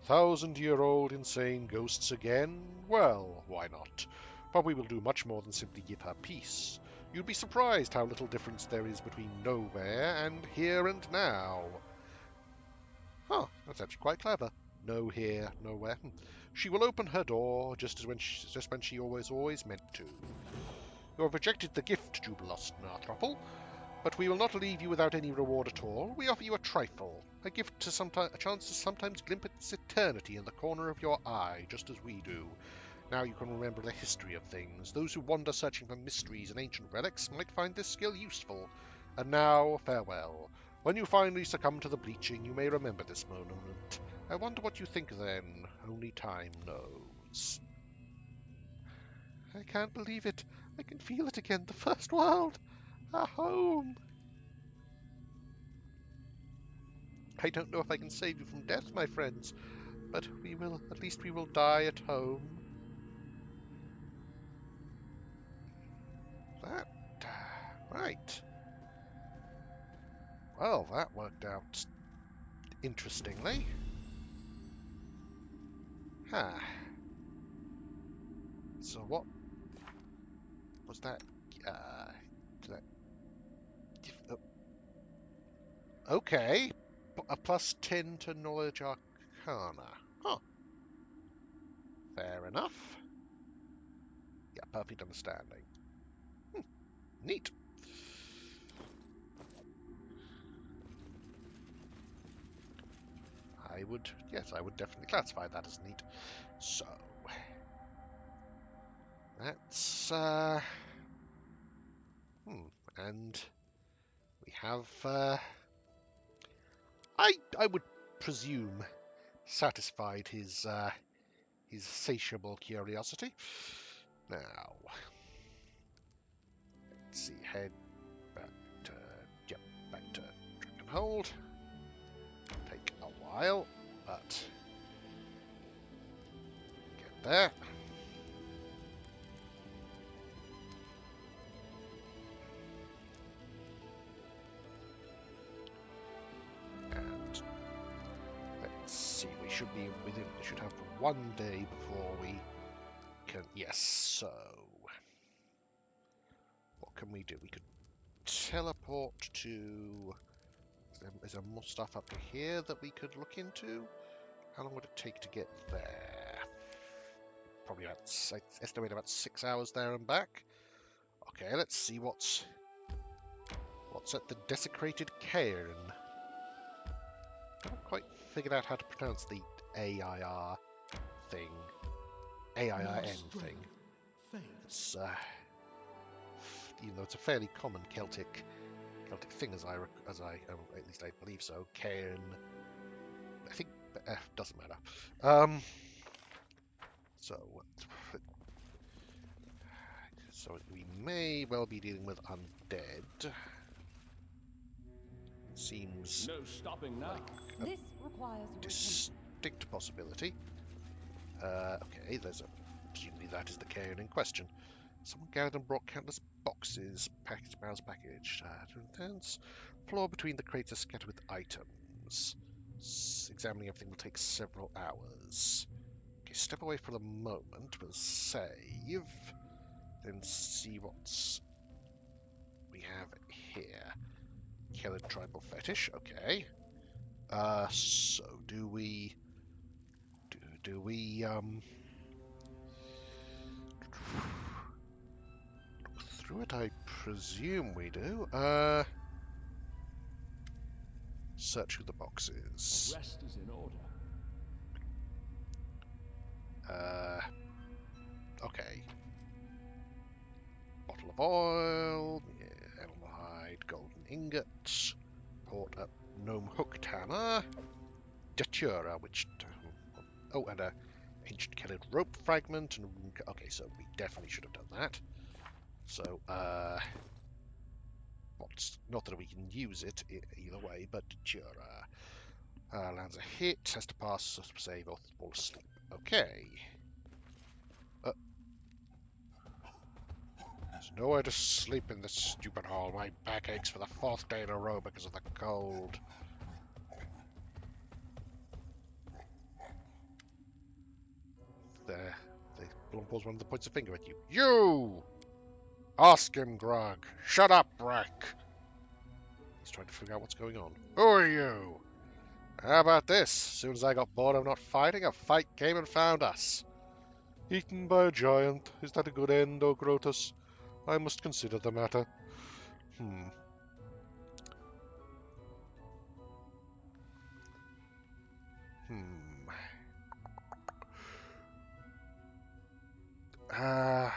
1,000-year-old insane ghosts again? Well, why not? But we will do much more than simply give her peace. You'd be surprised how little difference there is between nowhere and here and now. Huh, that's actually quite clever. No here, nowhere. She will open her door just when she always meant to. You have rejected the gift, Jubilost Narthrople, but we will not leave you without any reward at all. We offer you a trifle, a gift a chance to sometimes glimpse eternity in the corner of your eye, just as we do. Now you can remember the history of things. Those who wander searching for mysteries and ancient relics might find this skill useful. And now, farewell. When you finally succumb to the bleaching, you may remember this moment. I wonder what you think then. Only time knows. I can't believe it. I can feel it again. The First World. Our home. I don't know if I can save you from death, my friends, but at least we will die at home. Right. Well, that worked out interestingly. So what was that? Okay. A plus 10 to knowledge arcana. Huh. Fair enough. Yeah, perfect understanding. Neat. I would definitely classify that as neat. So, that's, and we have, I would presume, satisfied his insatiable curiosity. Now, let's see, head back to, yep, back to Dragonhold. Take a while, but get there. And let's see, we should be within, we should have 1 day before we can, yes, so what can we do? We could teleport to, is there more stuff up here that we could look into? How long would it take to get there? Probably about, I estimate about 6 hours there and back. Okay, let's see what's at the desecrated cairn. I haven't quite figured out how to pronounce the AIR thing. AIRN thing. It's even though it's a fairly common Celtic thing, as I at least I believe so. Cairn. I think doesn't matter. So we may well be dealing with undead. Seems No stopping now. like This requires a distinct possibility. Okay, presumably that is the cairn in question. Someone gathered and brought countless boxes, mouse packaged. Floor between the crates are scattered with items. Examining everything will take several hours. Okay, step away for the moment. We'll save. Then see what we have here. Killer tribal fetish. Okay. So do we look through it? I presume we do. Search through the boxes. Rest is in order. Okay. Bottle of oil, yeah, animal hide, golden ingots, port up gnome hooked hammer, datura, which and a ancient Kellid rope fragment, and okay, so we definitely should have done that. So, not that we can use it either way, but datura. Lands a hit, has to pass, save, or fall asleep. Okay. There's nowhere to sleep in this stupid hall. My back aches for the 4th day in a row because of the cold. There. Blumpour's one of the points a finger at you. You! Ask him, Grog. Shut up, Brack. He's trying to figure out what's going on. Who are you? How about this? As soon as I got bored of not fighting, a fight came and found us. Eaten by a giant. Is that a good end, O Grotus? I must consider the matter. Huh.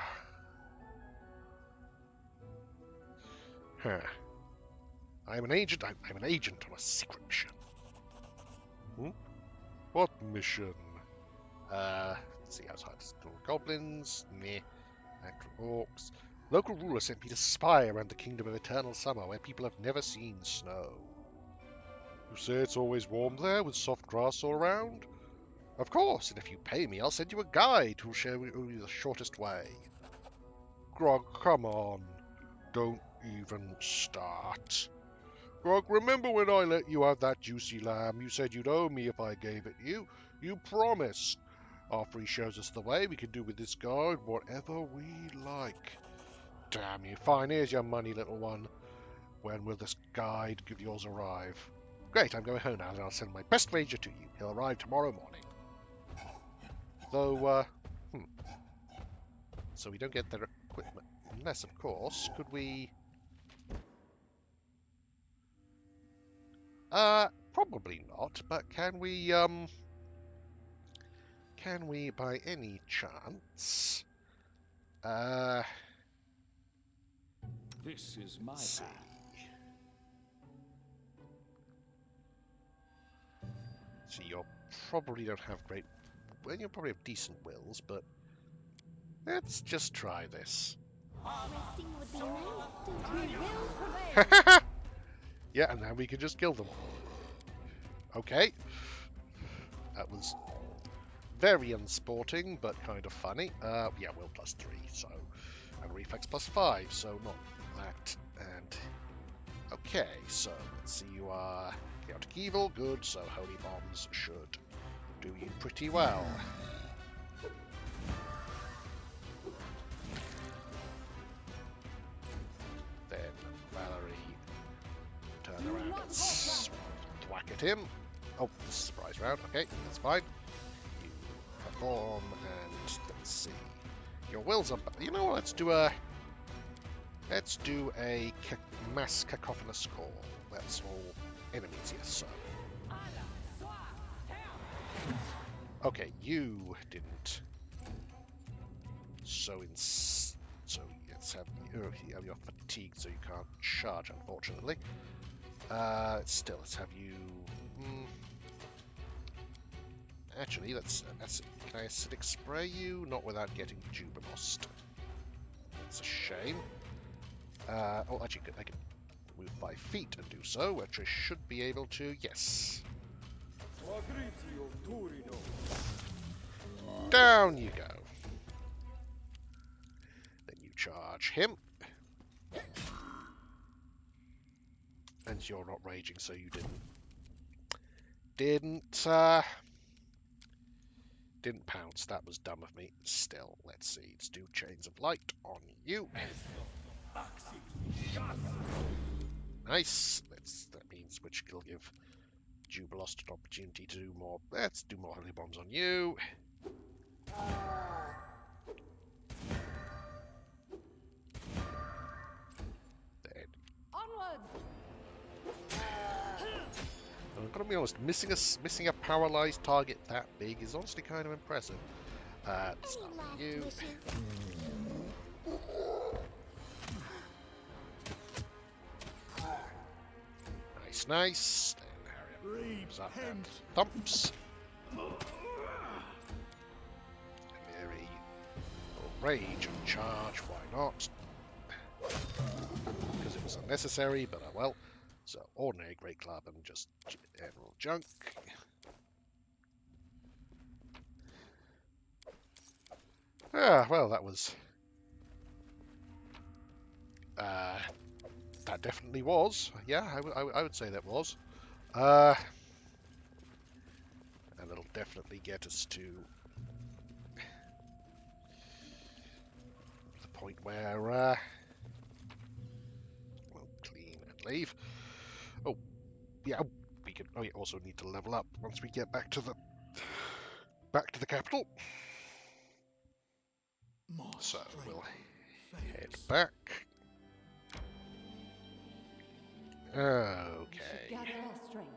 I'm an agent. I'm an agent on a secret mission. What mission? Let's see how's hard. Goblins, meh. Actual orcs. Local ruler sent me to spy around the kingdom of eternal summer, where people have never seen snow. You say it's always warm there, with soft grass all around? Of course, and if you pay me, I'll send you a guide who'll show you the shortest way. Grog, come on. Don't even start. Grog, remember when I let you have that juicy lamb? You said you'd owe me if I gave it you. You promised. After he shows us the way, we can do with this guide whatever we like. Damn you. Fine, here's your money, little one. When will this guide of yours arrive? Great, I'm going home now, and I'll send my best ranger to you. He'll arrive tomorrow morning. Though, so we don't get their equipment. Unless, of course, could we... probably not, but can we by any chance, This is my see. So you probably don't have great... Well, you probably have decent wills, but let's just try this. Resting would be nice, don't you? Yeah, and now we can just kill them. Okay. That was very unsporting, but kind of funny. Yeah, will +3, so... And reflex +5, so not that. And... Okay, so let's see, you are chaotic evil, good, so holy bombs should do you pretty well. Then Valerie, turn around and thwack at him. Oh, surprise round, okay, that's fine. You perform, and let's see. Your wills are... You know what, let's do a mass cacophonous call. That's all enemies, yes, so. Okay, you didn't. So let's have you're fatigued, so you can't charge, unfortunately. Still, let's have you. Actually, can I acidic spray you? Not without getting Jubilost. That's a shame. Oh, actually, I can move 5 feet and do so, which I should be able to. Yes. Down you go. Then you charge him. And you're not raging, so you didn't pounce. That was dumb of me. Still, let's see. Let's do Chains of Light on you. Nice. That means which will give Jubilost an opportunity to do more. Let's do more holy bombs on you. Then. Onwards! I'm gonna be honest. Missing a paralyzed target that big is honestly kind of impressive. It's Any not last you. wishes? Nice. Then Harriet moves up and thumps. Mary will rage and charge. Why not? Because it was unnecessary, but oh well. So ordinary Great Club and just general junk. Ah, well, that was. That definitely was. Yeah, I would say that was. And it'll definitely get us to the point where we'll clean and leave. Oh, yeah, we could. Oh, we also need to level up once we get back to the capital. So we'll head back. Okay. Gather our strength.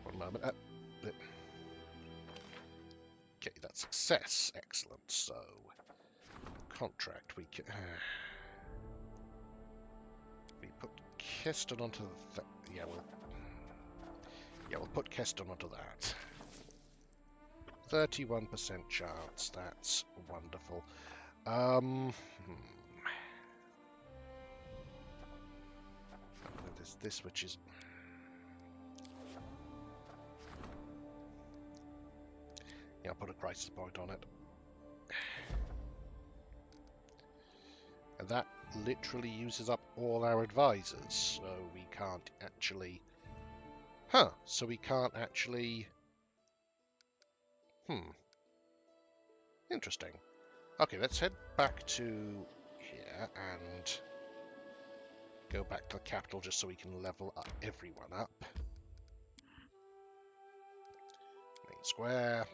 One moment. Okay, that's success. Excellent. So, contract. We can. We put Keston onto that. Yeah, we'll put Keston onto that. 31% chance. That's wonderful. There's this, which is. Yeah, I'll put a crisis point on it. And that literally uses up all our advisors, so we can't actually... So we can't actually... Interesting. Okay, let's head back to here and go back to the capital just so we can level up everyone up. Main square.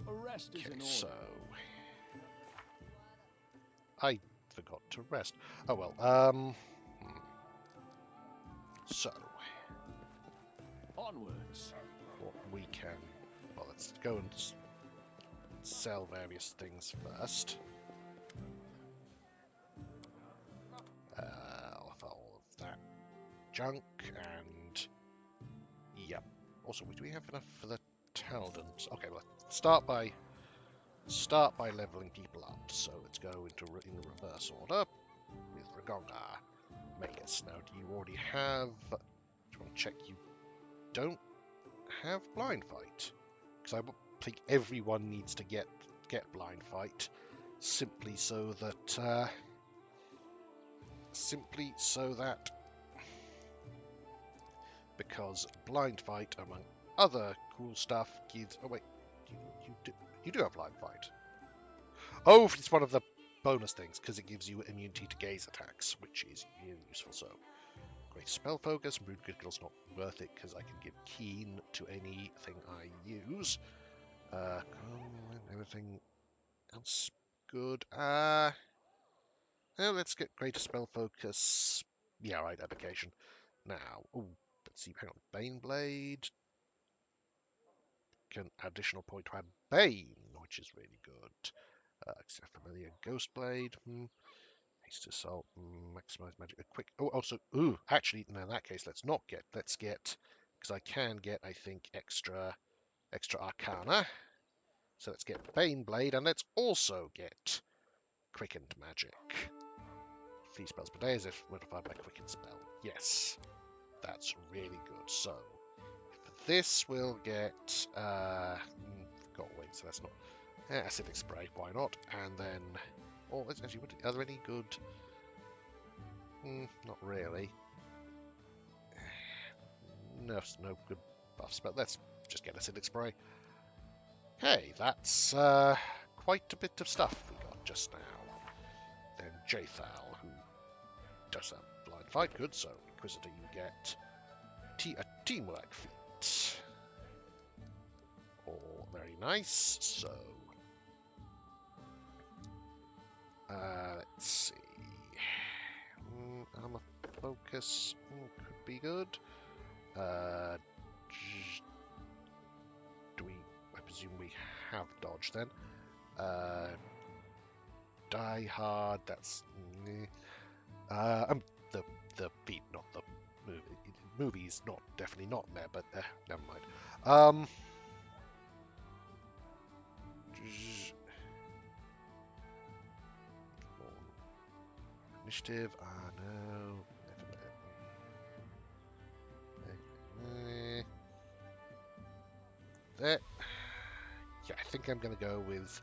Arrest is in order. So I forgot to rest. Oh well. So Onwards. what we can... Well, let's go and sell various things first. All of that junk and... Yep. Also, do we have enough for the Talons? Okay, well, start by leveling people up. So let's go in reverse order with Ragonga. Magus. Now, do you already have... Do you want to check you don't have Blind Fight? Because I think everyone needs to get Blind Fight, simply so that because Blind Fight, among other cool stuff, gives... Oh wait, you do have Blind Fight. Oh, it's one of the bonus things, because it gives you immunity to gaze attacks, which is really useful. So, great spell focus. Mood Critical's not worth it, because I can give Keen to anything I use. Everything else good. Well, let's get greater spell focus. Yeah, right, application. Now, let's see, hang on. Baneblade. Can additional point to add Bane, which is really good. Except familiar Ghostblade. Haste Assault, maximize magic, a quick... actually, no, in that case, let's get, because I can get, I think, extra Arcana. So let's get Baneblade, and let's also get Quickened Magic. 3 spells per day is if modified by Quickened Spell. Yes, that's really good. So, for this we'll get, got wait, so that's not... Acidic Spray, why not? And then... Oh, actually, are there any good... not really. No good buffs, but let's just get Acidic Spray. Hey, that's quite a bit of stuff we got just now. Then Jathal, who does have Blind Fight, good, so Inquisitor you get a Teamwork feat. All very nice, so... let's see... Armor Focus could be good. I presume we have dodge then. Die Hard, that's... the feat, not the movie. Movie's definitely not there, but never mind. Initiative, no. There. Yeah, I think I'm gonna go with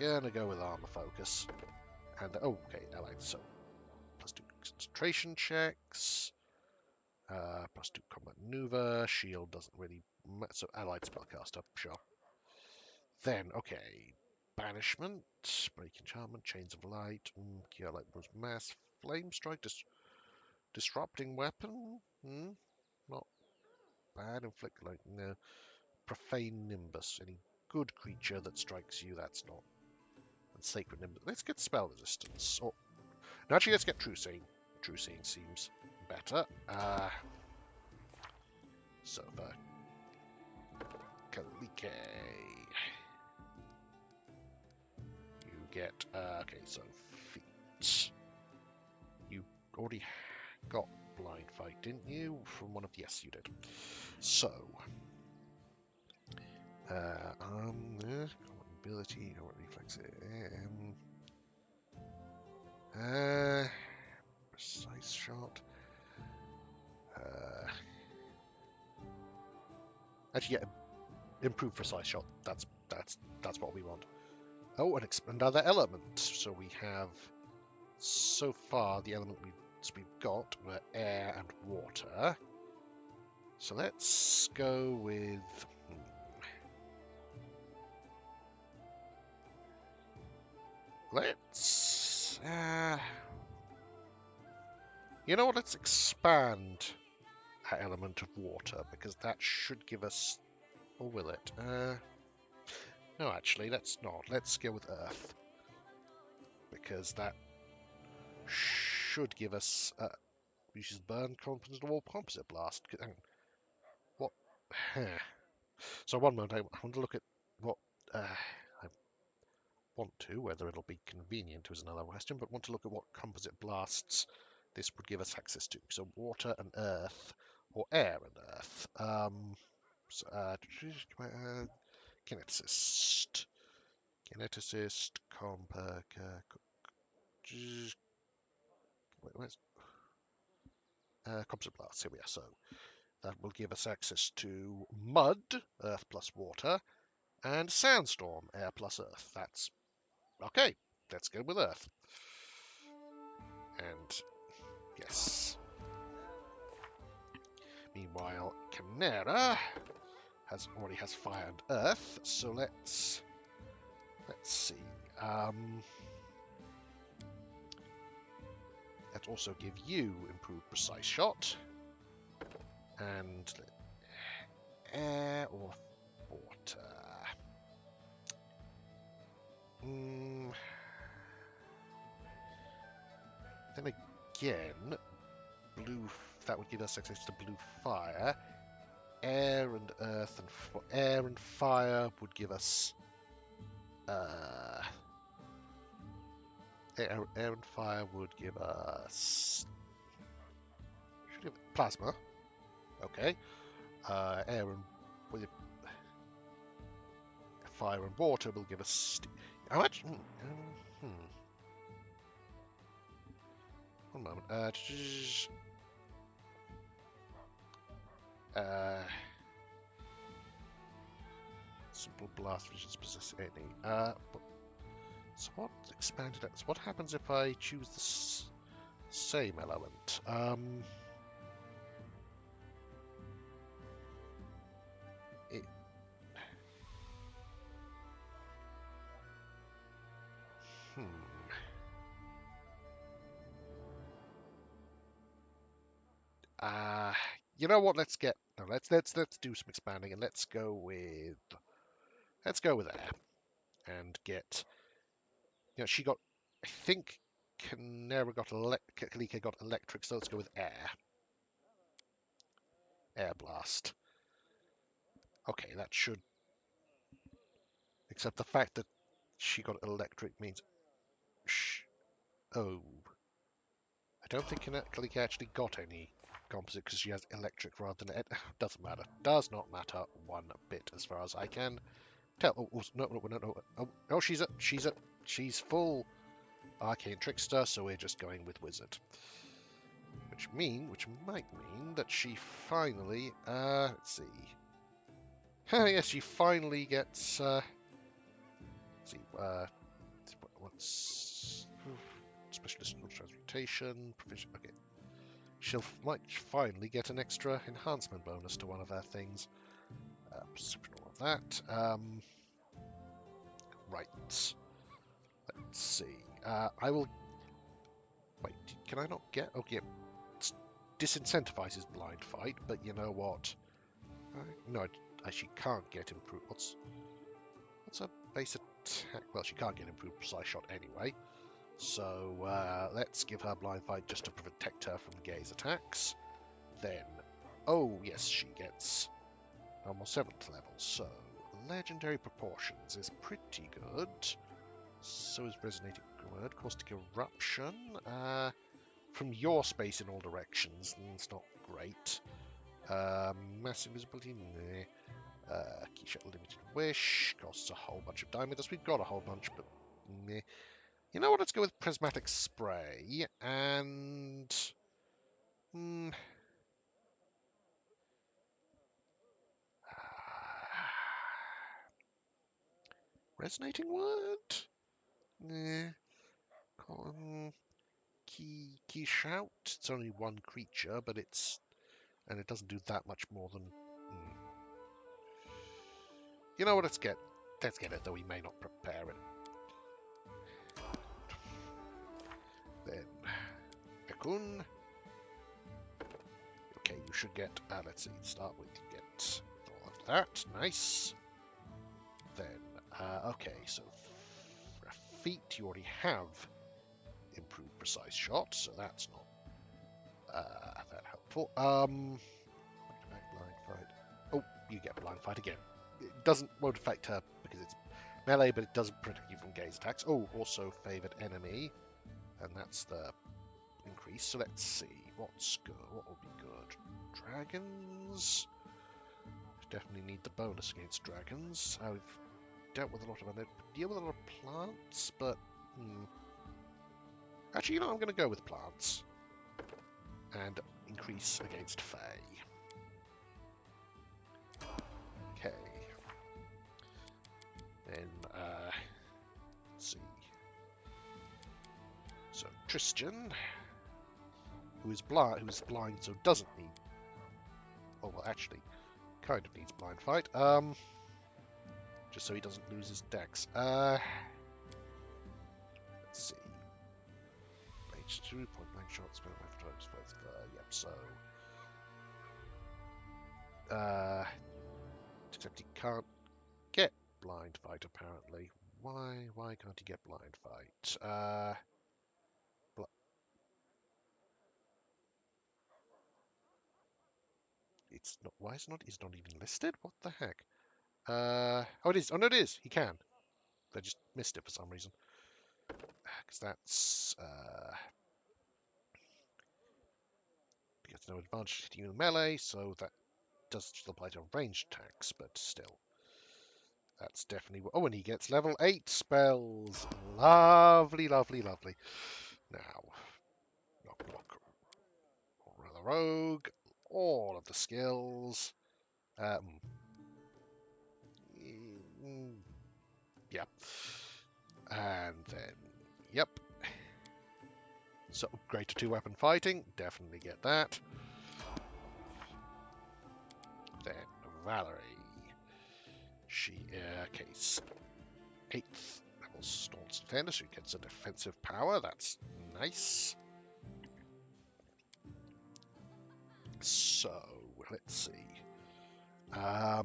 armor focus. And okay, allied. So +2 concentration checks, +2 combat maneuver. Shield doesn't really matter. So allied spellcaster, sure. Then okay, banishment, break enchantment, chains of light, Key Light was mass, flame strike, disrupting weapon. Not bad. Inflict like no. Profane Nimbus. Any good creature that strikes you, that's not. And Sacred Nimbus. Let's get spell resistance. No, actually, let's get True Seeing. True Seeing seems better. So for Kalike, you get okay. So feet. You already got Blind Fight, didn't you? From one of yes, you did. So. Ability, or reflex. Precise shot. Actually, yeah, improved precise shot. That's what we want. Oh, and another element. So we have so far the element we've got were air and water. So let's go with. Let's, you know what, let's expand our element of water, because that should give us, or will it? No, actually, let's not. Let's go with earth, because that should give us, uses burn, composite, or composite blast. What So one moment, I want to look at what I want to. Whether it'll be convenient is another question, but want to look at what composite blasts this would give us access to. So water and earth, or air and earth. Kineticist. Kineticist, where's composite blast? Here we are. So that will give us access to mud, earth plus water, and sandstorm, air plus earth. That's okay. Let's go with earth. And yes. Meanwhile, Chimera already has fire and earth. So let's see. Let's also give you improved precise shot and air or water. Then again, blue. That would give us access to blue fire. Air and earth and air and fire would give us air and fire would give us plasma. Okay. Air and fire and water will give us how much? One moment. Simple blast vision possess any. So what expanded? So what happens if I choose the same element? You know what? Let's do some expanding and let's go with air and get. You know, she got. I think Kalika got electric, so let's go with air. Air blast. Okay, that should. Except the fact that she got electric means. Oh. I don't think Kalika actually got any composite because she has electric rather than. Doesn't matter. Does not matter one bit as far as I can tell. Oh, no. Oh, she's full arcane trickster, so we're just going with wizard. Which might mean that she finally, let's see. Yes, she finally gets, let's see, what's specialist transmutation, provision, okay. Might finally get an extra enhancement bonus to one of her things. Perception, all of that. Right. Let's see. I will. Wait, can I not get? Oh, yeah. Disincentivizes blind fight, but you know what? No, she can't get improved. What's her base attack? Well, she can't get improved precise shot anyway. So let's give her blind fight just to protect her from gaze attacks. Then, oh yes, she gets almost 7th level. So legendary proportions is pretty good. So is resonating word, caustic eruption. From your space in all directions, it's not great. Massive visibility, nah. Key shot limited wish, costs a whole bunch of diamonds. We've got a whole bunch, but meh. You know what? Let's go with prismatic spray and resonating word. Nah. Key shout. It's only one creature, but it doesn't do that much more than. You know what? Let's get it, though we may not prepare it. Then, Ekun. Okay, you should get. Let's see. Start with get all of that. Nice. Then, okay. So, for a feat, you already have improved precise shot, so that's not that helpful. Blind fight. Oh, you get blind fight again. It won't affect her because it's melee, but it doesn't protect you from gaze attacks. Oh, also favored enemy, and that's the increase. So let's see what's good. What will be good? Dragons. Definitely need the bonus against dragons. I've dealt with a lot of deal with a lot of plants, but actually, you know, I'm going to go with plants and increase against Fae. Okay. Then let's see. So Tristan, who is blind, so doesn't need. Oh well, actually, kind of needs blind fight. Just so he doesn't lose his dex. Let's see. H2, point blank shots, spell left, both. Yep. So, except he can't get blind fight apparently. Why can't he get blind fight? It's not. Why is not? He's not even listed. What the heck? Oh, it is. Oh no, it is. He can. They just missed it for some reason. Because that's he gets no advantage hitting you in melee, so that does still apply to ranged attacks, but still. That's definitely. Oh, and he gets level 8 spells. Lovely, lovely, lovely. Now, knock, the rogue, all of the skills. Yep. And then, yep. So, upgrade to 2-weapon fighting. Definitely get that. Then, Valerie. She, case 8th level Staunch Defender, so he gets a defensive power. That's nice. So, let's see. No.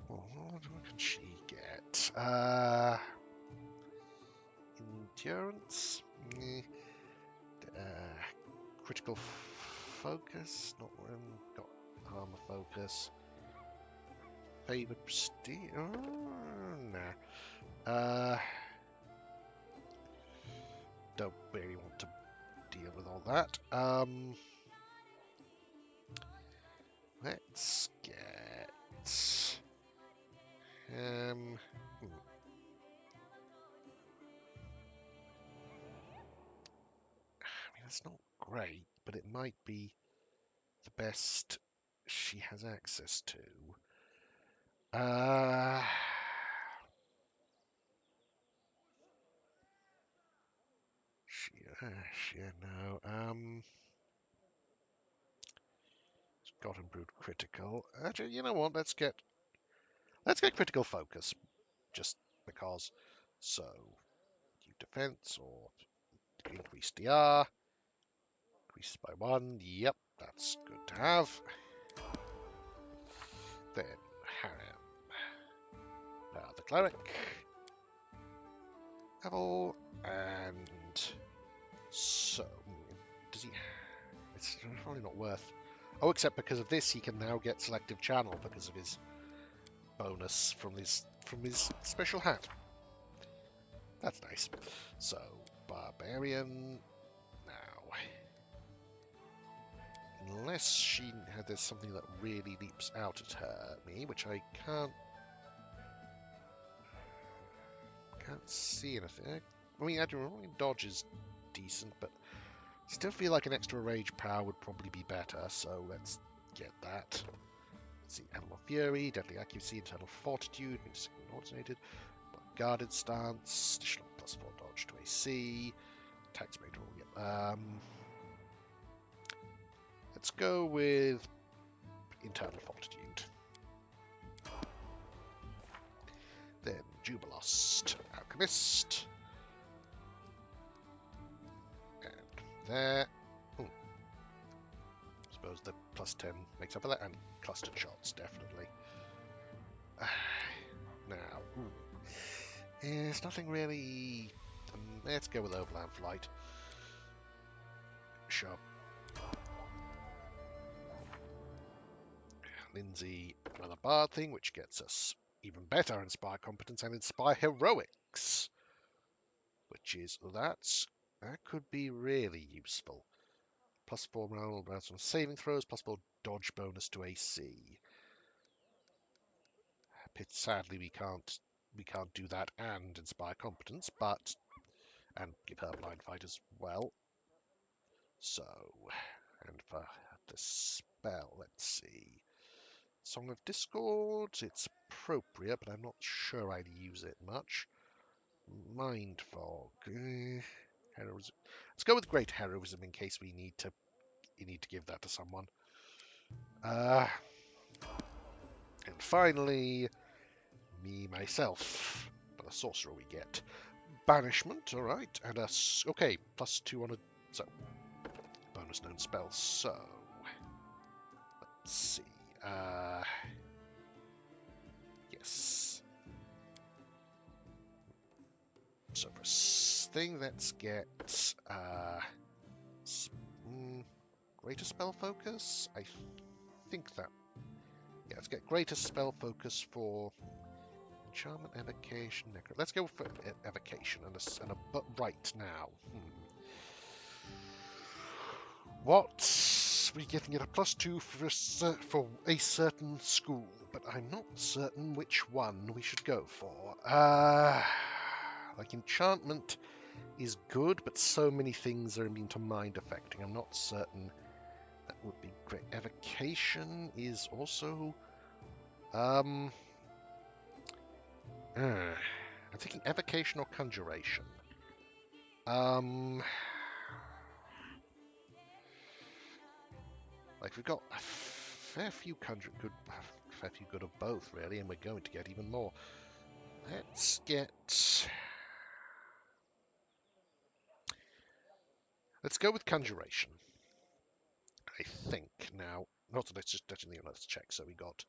What can she get? Endurance? Critical focus? Not one. Got armor focus. Favored prestige? Nah. Don't really want to deal with all that. Let's get. I mean, that's not great, but it might be the best she has access to. No. It's got improved critical. Actually, you know what? Let's get critical focus, just because. So, defense or increase DR. Increase by 1. Yep, that's good to have. Then Harem. Now the cleric. Level and so does he? It's probably not worth. Oh, except because of this, he can now get selective channel because of his bonus from his special hat. That's nice. So barbarian now. Unless there's something that really leaps out at me, which I can't see anything. I mean, dodge is decent, but still feel like an extra rage power would probably be better, so let's get that. Let's see, Animal Fury, Deadly Accuracy, Internal Fortitude, Coordinated, Guarded Stance, additional +4 dodge to AC, attacks made roll, yep. Let's go with Internal Fortitude. Then Jubilost, Alchemist. And there. I suppose the +10 makes up for that, and clustered shots, definitely. There's nothing really... let's go with Overland Flight. Sure. Lindsay, another bard thing, which gets us even better Inspire Competence and Inspire Heroics. Which is, that could be really useful. +4 morale bonus on saving throws, +4 dodge bonus to AC. Sadly, we can't do that and Inspire Competence, but and give her Blind Fight as well. So, and for the spell, let's see. Song of Discord, it's appropriate, but I'm not sure I'd use it much. Mind Fog. Heroism. Let's go with Great Heroism in case you need to give that to someone. And finally, me, myself. But a sorcerer we get. Banishment, alright. And a... okay, +2 on a... so, bonus known spell. So, let's see. Yes. So for thing, let's get greater spell focus. I think that. Yeah, let's get greater spell focus for enchantment, evocation, let's go for evocation and a but right now. What? We're getting it a +2 for a certain school, but I'm not certain which one we should go for. Like enchantment is good, but so many things are immune to mind affecting. I'm not certain that would be great. Evocation is also I'm thinking evocation or conjuration. Like we've got a fair few good of both really, and we're going to get even more. Let's go with conjuration. I think now, not that it's just touching let's check. So we got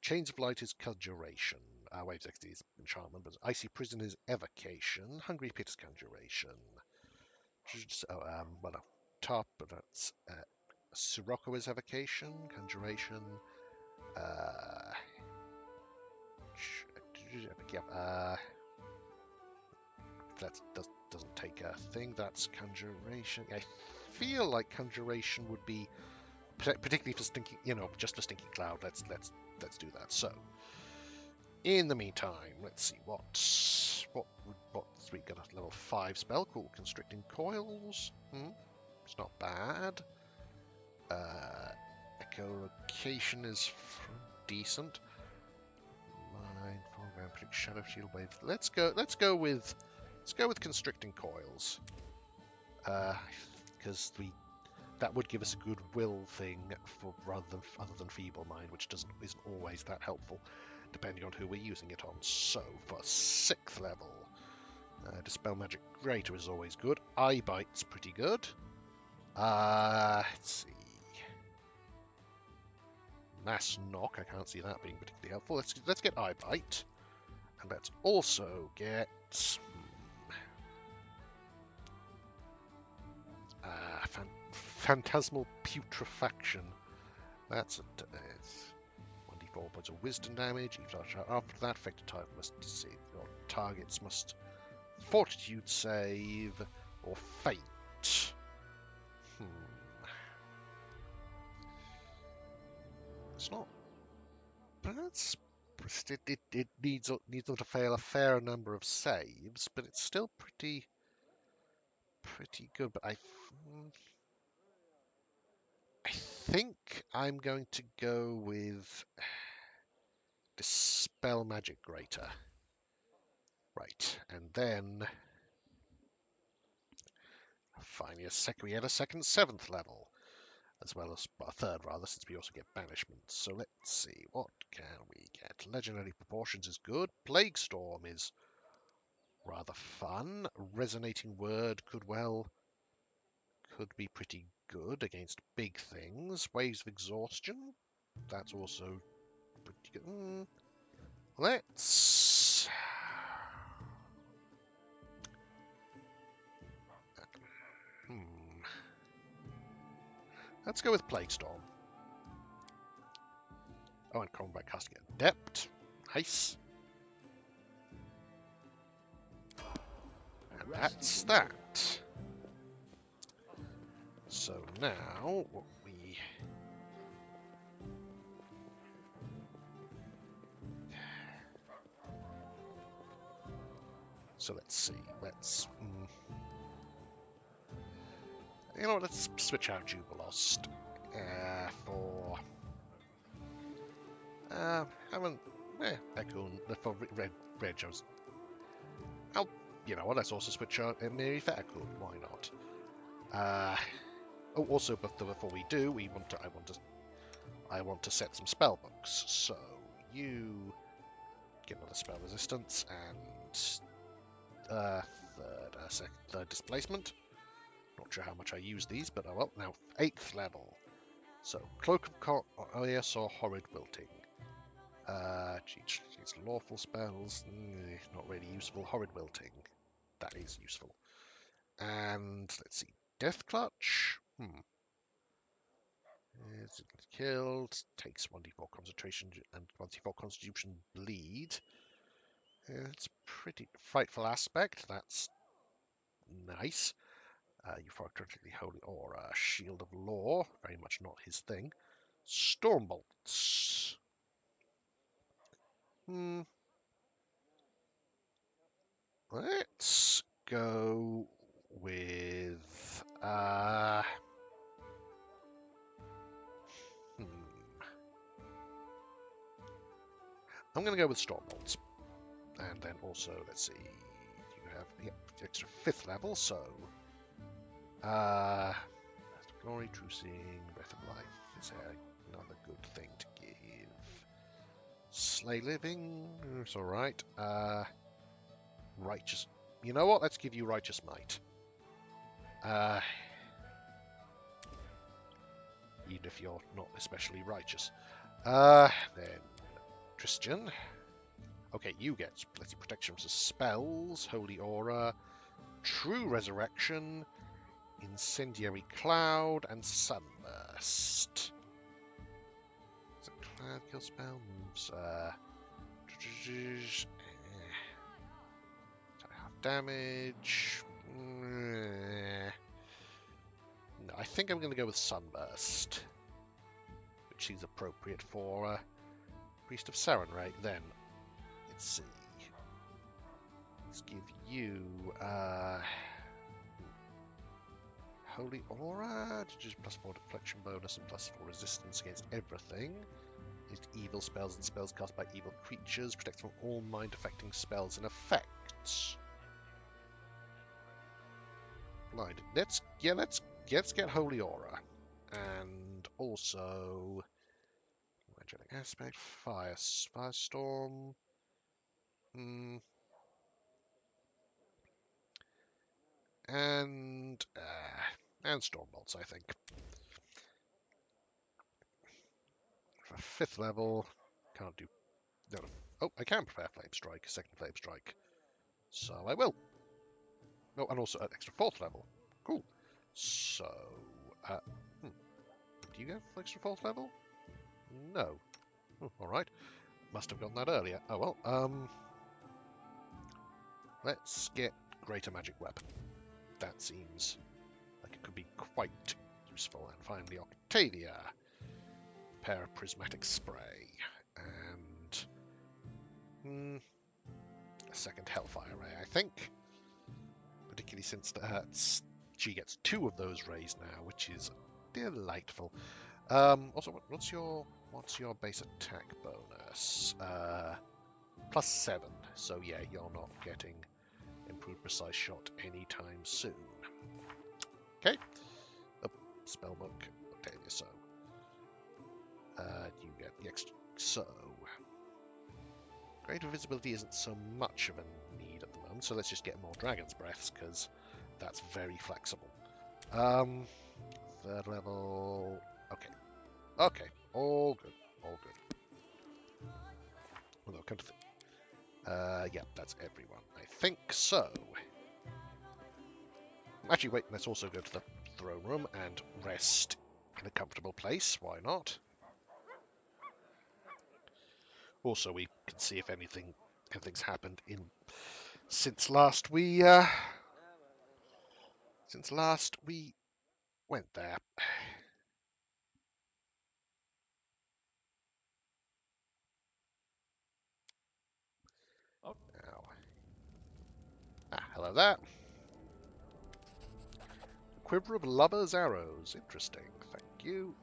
Chains of Light is conjuration. Waves XD is enchantment, but Icy Prison is evocation. Hungry Pit is conjuration. Well, no, top, but that's Sirocco is evocation, conjuration. That doesn't take a thing. That's conjuration. I feel like conjuration would be particularly for stinking, just for Stinky Cloud. Let's do that. So, in the meantime, let's see what's we got a level 5 spell. Cool, Constricting Coils. It's not bad. Echolocation is decent. Mind, foreground, predict shadow shield wave. Let's go with Constricting Coils. Because that would give us a good will thing for other than Feeble Mind, which isn't always that helpful, depending on who we're using it on. So for 6th level, Dispel Magic Greater is always good. Eye Bite's pretty good. Let's see. Mass Knock, I can't see that being particularly helpful. Let's get Eye Bite, and let's also get Phantasmal Putrefaction. That's it's 1d4 points of wisdom damage. After that, affected targets must Fortitude save or Fate. It's not. That's it needs them to fail a fair number of saves, but it's still pretty good. But I think I'm going to go with Dispel Magic Greater. Right, and then finally we had a second 7th level, as well as a 3rd rather, since we also get Banishment. So let's see, what can we get? Legendary Proportions is good. Plague Storm is rather fun. Resonating Word could be pretty good against big things. Waves of Exhaustion, that's also pretty good. Let's Let's go with Plague Storm. Oh, and combat casting Adept. Nice. And that's that. So now, what we... So let's see, let's... You know what, let's switch out Jubilost for... haven't... Echo for Red Jones. You know what, let's also switch out Mary for Echo, why not? Oh, also, before we do, I want to set some spell books. So you get another spell resistance and third displacement. Not sure how much I use these, but oh well. Now 8th level. So Cloak of Ice or Horrid Wilting. It's lawful spells. Not really useful. Horrid Wilting. That is useful. And let's see, Death Clutch. Is killed, takes 1d4 concentration and 1d4 constitution bleed. It's pretty frightful aspect, that's nice. Euphoric Holy Aura, Shield of Law, very much not his thing. Stormbolts. Let's go with I'm going to go with Stormbolts. And then also, let's see, you have extra 5th level, so... Glory, True Seeing, Breath of Life is another good thing to give. Slay Living, it's alright. Righteous... You know what, let's give you Righteous Might. Even if you're not especially righteous. Then... Christian. Okay, you get protection from spells, Holy Aura, True Resurrection, Incendiary Cloud, and Sunburst. Is it Cloud kill spell moves? Half damage. No, I think I'm going to go with Sunburst, which seems appropriate for Priest of Sarenrae. Then let's see. Let's give you Holy Aura, just +4 deflection bonus and +4 resistance against everything. It's evil spells and spells cast by evil creatures, protects from all mind-affecting spells and effects. Blinded. Let's get Holy Aura, and also Angelic Aspect, Firestorm. And Stormbolts, I think. For 5th level, can't do... No. Oh, I can prepare Flame Strike, 2nd Flame Strike. So I will. Oh, and also at extra 4th level. Cool. So, do you get extra 4th level? No. Oh, alright. Must have gotten that earlier. Oh well, let's get Greater Magic Weapon. That seems like it could be quite useful. And finally, Octavia. Pair of Prismatic Spray. And... a 2nd Hellfire Ray, I think. Particularly since she gets 2 of those rays now, which is delightful. Also, what's your base attack bonus? +7. So yeah, you're not getting improved precise shot anytime soon. Okay. Spellbook, Octavia. So you get the extra. So greater visibility isn't so much of a need at the moment. So let's just get more Dragon's Breaths because that's very flexible. 3rd level. Okay. Okay. All good. All good. Although, come to think. Yeah, that's everyone. I think so. Actually, wait, let's also go to the throne room and rest in a comfortable place. Why not? Also, we can see if anything's happened since last we went there. Oh. Now, hello there. Quiver of lovers' arrows. Interesting. Thank you.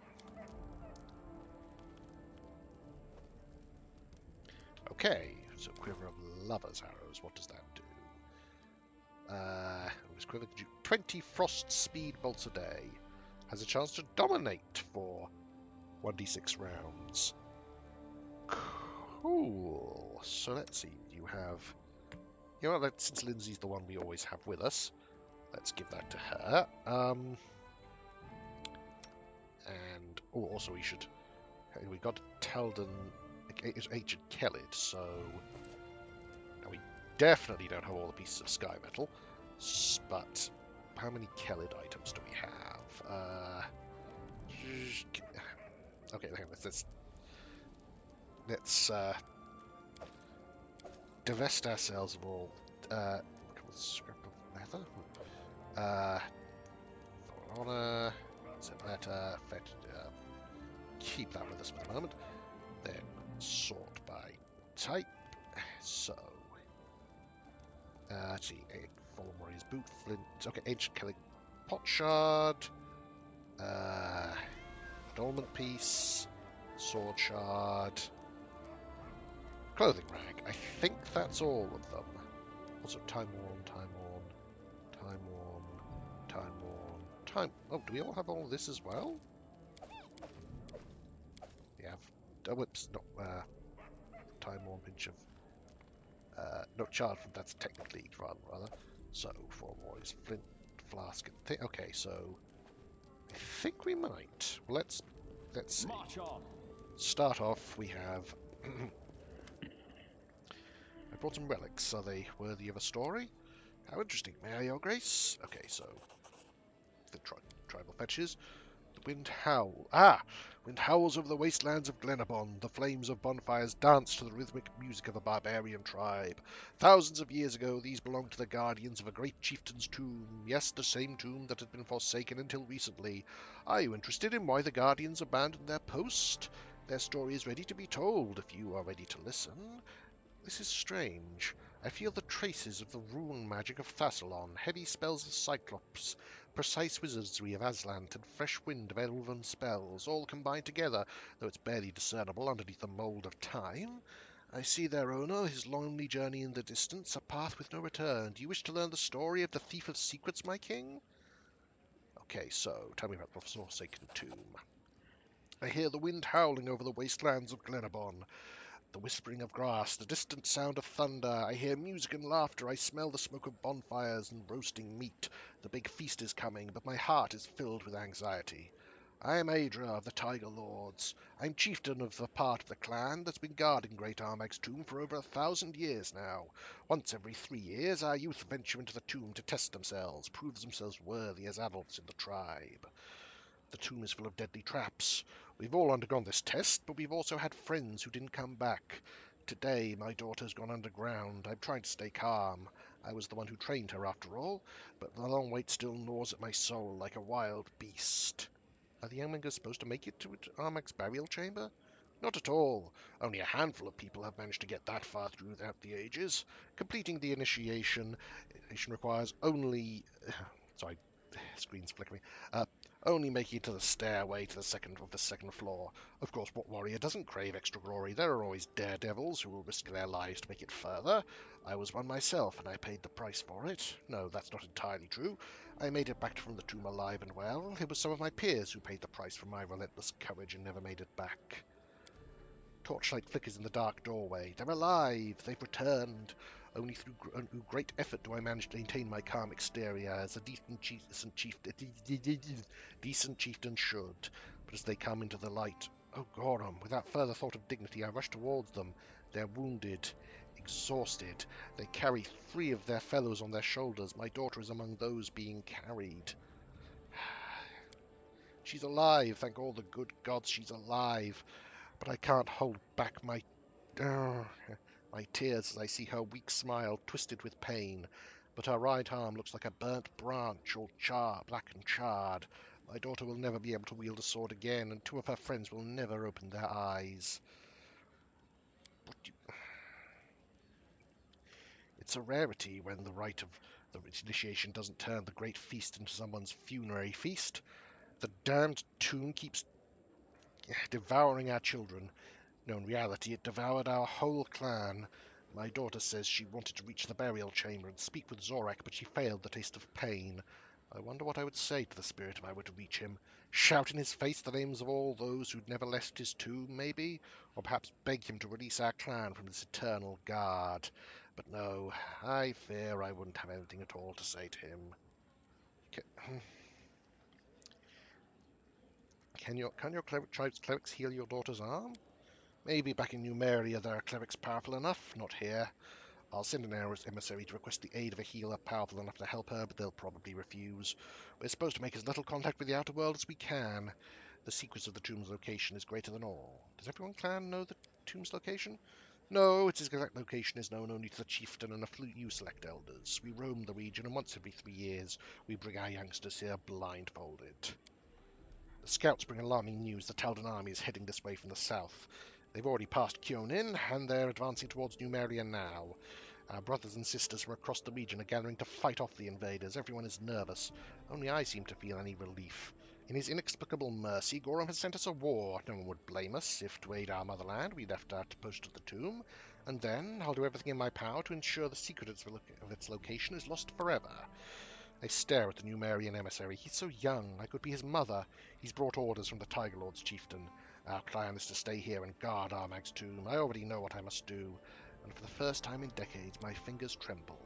Okay, so quiver of lovers' arrows. What does that do? This quiver gives you 20 frost speed bolts a day. Has a chance to dominate for 1d6 rounds. Cool. So let's see. You have. You know what? Since Lindsay's the one we always have with us, let's give that to her. And also we should. We got Teldon, Ancient Kellid, so now we definitely don't have all the pieces of sky metal. But how many Kellid items do we have? Okay, hang on, let's divest ourselves of all scrap of leather. Honor, letter, keep that with us for the moment. Then sort by type. So, let's see, Fallen Warrior's Boot, Flint, okay, Ancient Killing Potshard, Adornment Piece, Sword Shard, Clothing Rag. I think that's all of them. Also, Time Worn, Time Worn, Time Worn, Time Worn, Time... Oh, do we all have all of this as well? We have... Oh, whoops, not... Time Worn, Pinch of... not Charred from... That's technically rather. So, for Warriors, Flint, Flask, and thing. Okay, so... I think we might. Well, let's see. March on. Start off, we have... I brought some relics. Are they worthy of a story? How interesting. May I, Your Grace? Okay, so... The tribal fetches. The wind howl. Wind howls over the wastelands of Glenabon. The flames of bonfires dance to the rhythmic music of a barbarian tribe. Thousands of years ago, these belonged to the guardians of a great chieftain's tomb. Yes, the same tomb that had been forsaken until recently. Are you interested in why the guardians abandoned their post? Their story is ready to be told, if you are ready to listen. This is strange. I feel the traces of the rune magic of Thassalon, heavy spells of Cyclops, precise wizardry of Aslant, and fresh wind of elven spells, all combined together, though it's barely discernible underneath the mould of time. I see their owner, his lonely journey in the distance, a path with no return. Do you wish to learn the story of the Thief of Secrets, my king? Okay, so, tell me about the Forsaken Tomb. I hear the wind howling over the wastelands of Glenabon. The whispering of grass, the distant sound of thunder. I hear music and laughter. I smell the smoke of bonfires and roasting meat. The big feast is coming, but my heart is filled with anxiety. I am Adra of the Tiger Lords. I'm chieftain of the part of the clan that's been guarding Great Armag's tomb for over 1,000 years now. Once every 3 years, our youth venture into the tomb to test themselves, prove themselves worthy as adults in the tribe. The tomb is full of deadly traps. We've all undergone this test, but we've also had friends who didn't come back. Today, my daughter's gone underground. I'm trying to stay calm. I was the one who trained her, after all, but the long wait still gnaws at my soul like a wild beast. Are the younglings supposed to make it to Armag's burial chamber? Not at all. Only a handful of people have managed to get that far throughout the ages. Completing the initiation requires only... Sorry, screen's flickering. Only making it to the stairway to the second floor. Of course, what warrior doesn't crave extra glory? There are always daredevils who will risk their lives to make it further. I was one myself, and I paid the price for it. No, that's not entirely true. I made it back from the tomb alive and well. It was some of my peers who paid the price for my relentless courage and never made it back. Torchlight flickers in the dark doorway. They're alive! They've returned! Only through great effort do I manage to maintain my calm exterior, as a decent chieftain should. But as they come into the light, oh Gorum, without further thought of dignity, I rush towards them. They're wounded, exhausted. They carry 3 of their fellows on their shoulders. My daughter is among those being carried. She's alive. Thank all the good gods she's alive. But I can't hold back my tears as I see her weak smile twisted with pain. But her right arm looks like a burnt branch, all black and charred. My daughter will never be able to wield a sword again, and 2 of her friends will never open their eyes. It's a rarity when the rite of the initiation doesn't turn the great feast into someone's funerary feast. The damned tomb keeps devouring our children. No, in reality, it devoured our whole clan. My daughter says she wanted to reach the burial chamber and speak with Zorak, but she failed the taste of pain. I wonder what I would say to the spirit if I were to reach him. Shout in his face the names of all those who'd never left his tomb, maybe? Or perhaps beg him to release our clan from this eternal guard. But no, I fear I wouldn't have anything at all to say to him. Can your tribe's clerics heal your daughter's arm? Maybe back in Numeria there are clerics powerful enough, not here. I'll send an emissary to request the aid of a healer powerful enough to help her, but they'll probably refuse. We're supposed to make as little contact with the outer world as we can. The secret of the tomb's location is greater than all. Does everyone clan know the tomb's location? No, its exact location is known only to the chieftain and a few select elders. We roam the region, and once every 3 years we bring our youngsters here blindfolded. The scouts bring alarming news. The Taldan army is heading this way from the south. They've already passed Kyonin, and they're advancing towards Numeria now. Our brothers and sisters from across the region are gathering to fight off the invaders. Everyone is nervous. Only I seem to feel any relief. In his inexplicable mercy, Gorham has sent us a war. No one would blame us if, to aid our motherland, we left our post at the tomb. And then I'll do everything in my power to ensure the secret of its location is lost forever. I stare at the Numerian emissary. He's so young. I could be his mother. He's brought orders from the Tiger Lord's chieftain. Our plan is to stay here and guard Armag's tomb. I already know what I must do, and for the first time in decades, my fingers tremble.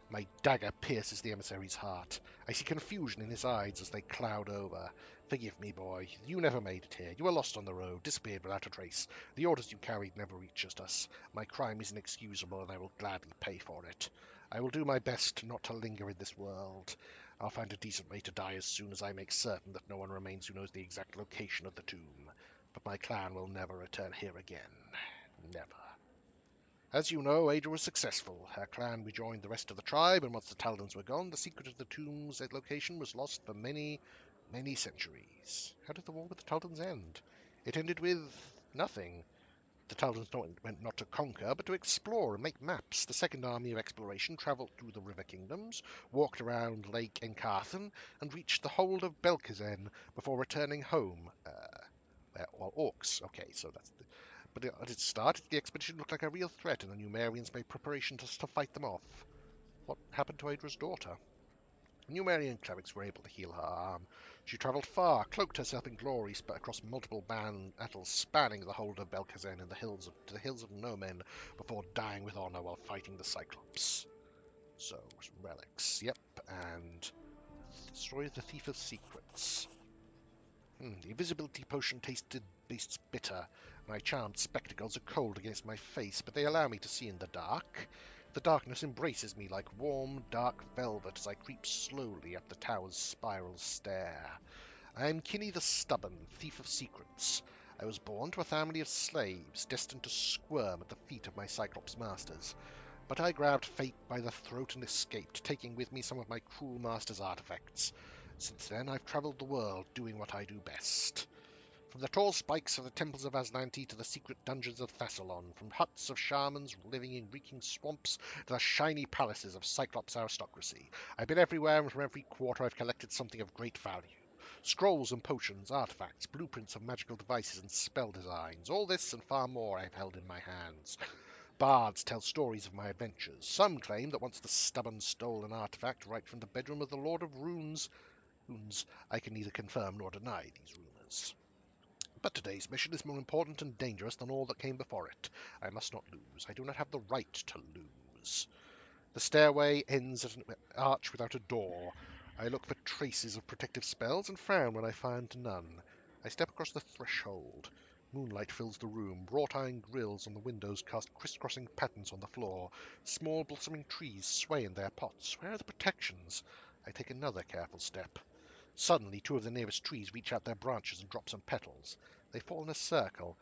My dagger pierces the emissary's heart. I see confusion in his eyes as they cloud over. Forgive me, boy. You never made it here. You were lost on the road, disappeared without a trace. The orders you carried never reached us. My crime is inexcusable, and I will gladly pay for it. I will do my best not to linger in this world. I'll find a decent way to die as soon as I make certain that no one remains who knows the exact location of the tomb. But my clan will never return here again. Never. As you know, Ada was successful. Her clan rejoined the rest of the tribe, and once the Taldans were gone, the secret of the tomb's location was lost for many, many centuries. How did the war with the Taldans end? It ended with nothing. The Taldans went not to conquer, but to explore and make maps. The Second Army of Exploration travelled through the River Kingdoms, walked around Lake Encarthen, and reached the hold of Belkazen before returning home. Orcs. Okay, so that's... But at its start, the expedition looked like a real threat, and the Numerians made preparations to fight them off. What happened to Adra's daughter? The Numerian clerics were able to heal her arm. She travelled far, cloaked herself in glory across multiple battles spanning the hold of Belkazen and to the hills of Nomen before dying with honour while fighting the Cyclops. So, relics, yep, and destroy the Thief of Secrets. The invisibility potion tastes bitter. My charmed spectacles are cold against my face, but they allow me to see in the dark. The darkness embraces me like warm, dark velvet as I creep slowly up the tower's spiral stair. I am Kinney the Stubborn, Thief of Secrets. I was born to a family of slaves, destined to squirm at the feet of my Cyclops masters. But I grabbed fate by the throat and escaped, taking with me some of my cruel master's artifacts. Since then, I've traveled the world, doing what I do best. From the tall spikes of the temples of Aslanti to the secret dungeons of Thassalon, from huts of shamans living in reeking swamps to the shiny palaces of Cyclops aristocracy. I've been everywhere, and from every quarter I've collected something of great value. Scrolls and potions, artifacts, blueprints of magical devices and spell designs. All this and far more I've held in my hands. Bards tell stories of my adventures. Some claim that once the Stubborn stole an artifact right from the bedroom of the Lord of Runes. I can neither confirm nor deny these rumors. But today's mission is more important and dangerous than all that came before it. I must not lose. I do not have the right to lose. The stairway ends at an arch without a door. I look for traces of protective spells and frown when I find none. I step across the threshold. Moonlight fills the room. Wrought iron grills on the windows cast crisscrossing patterns on the floor. Small blossoming trees sway in their pots. Where are the protections? I take another careful step. Suddenly, two of the nearest trees reach out their branches and drop some petals. They fall in a circle.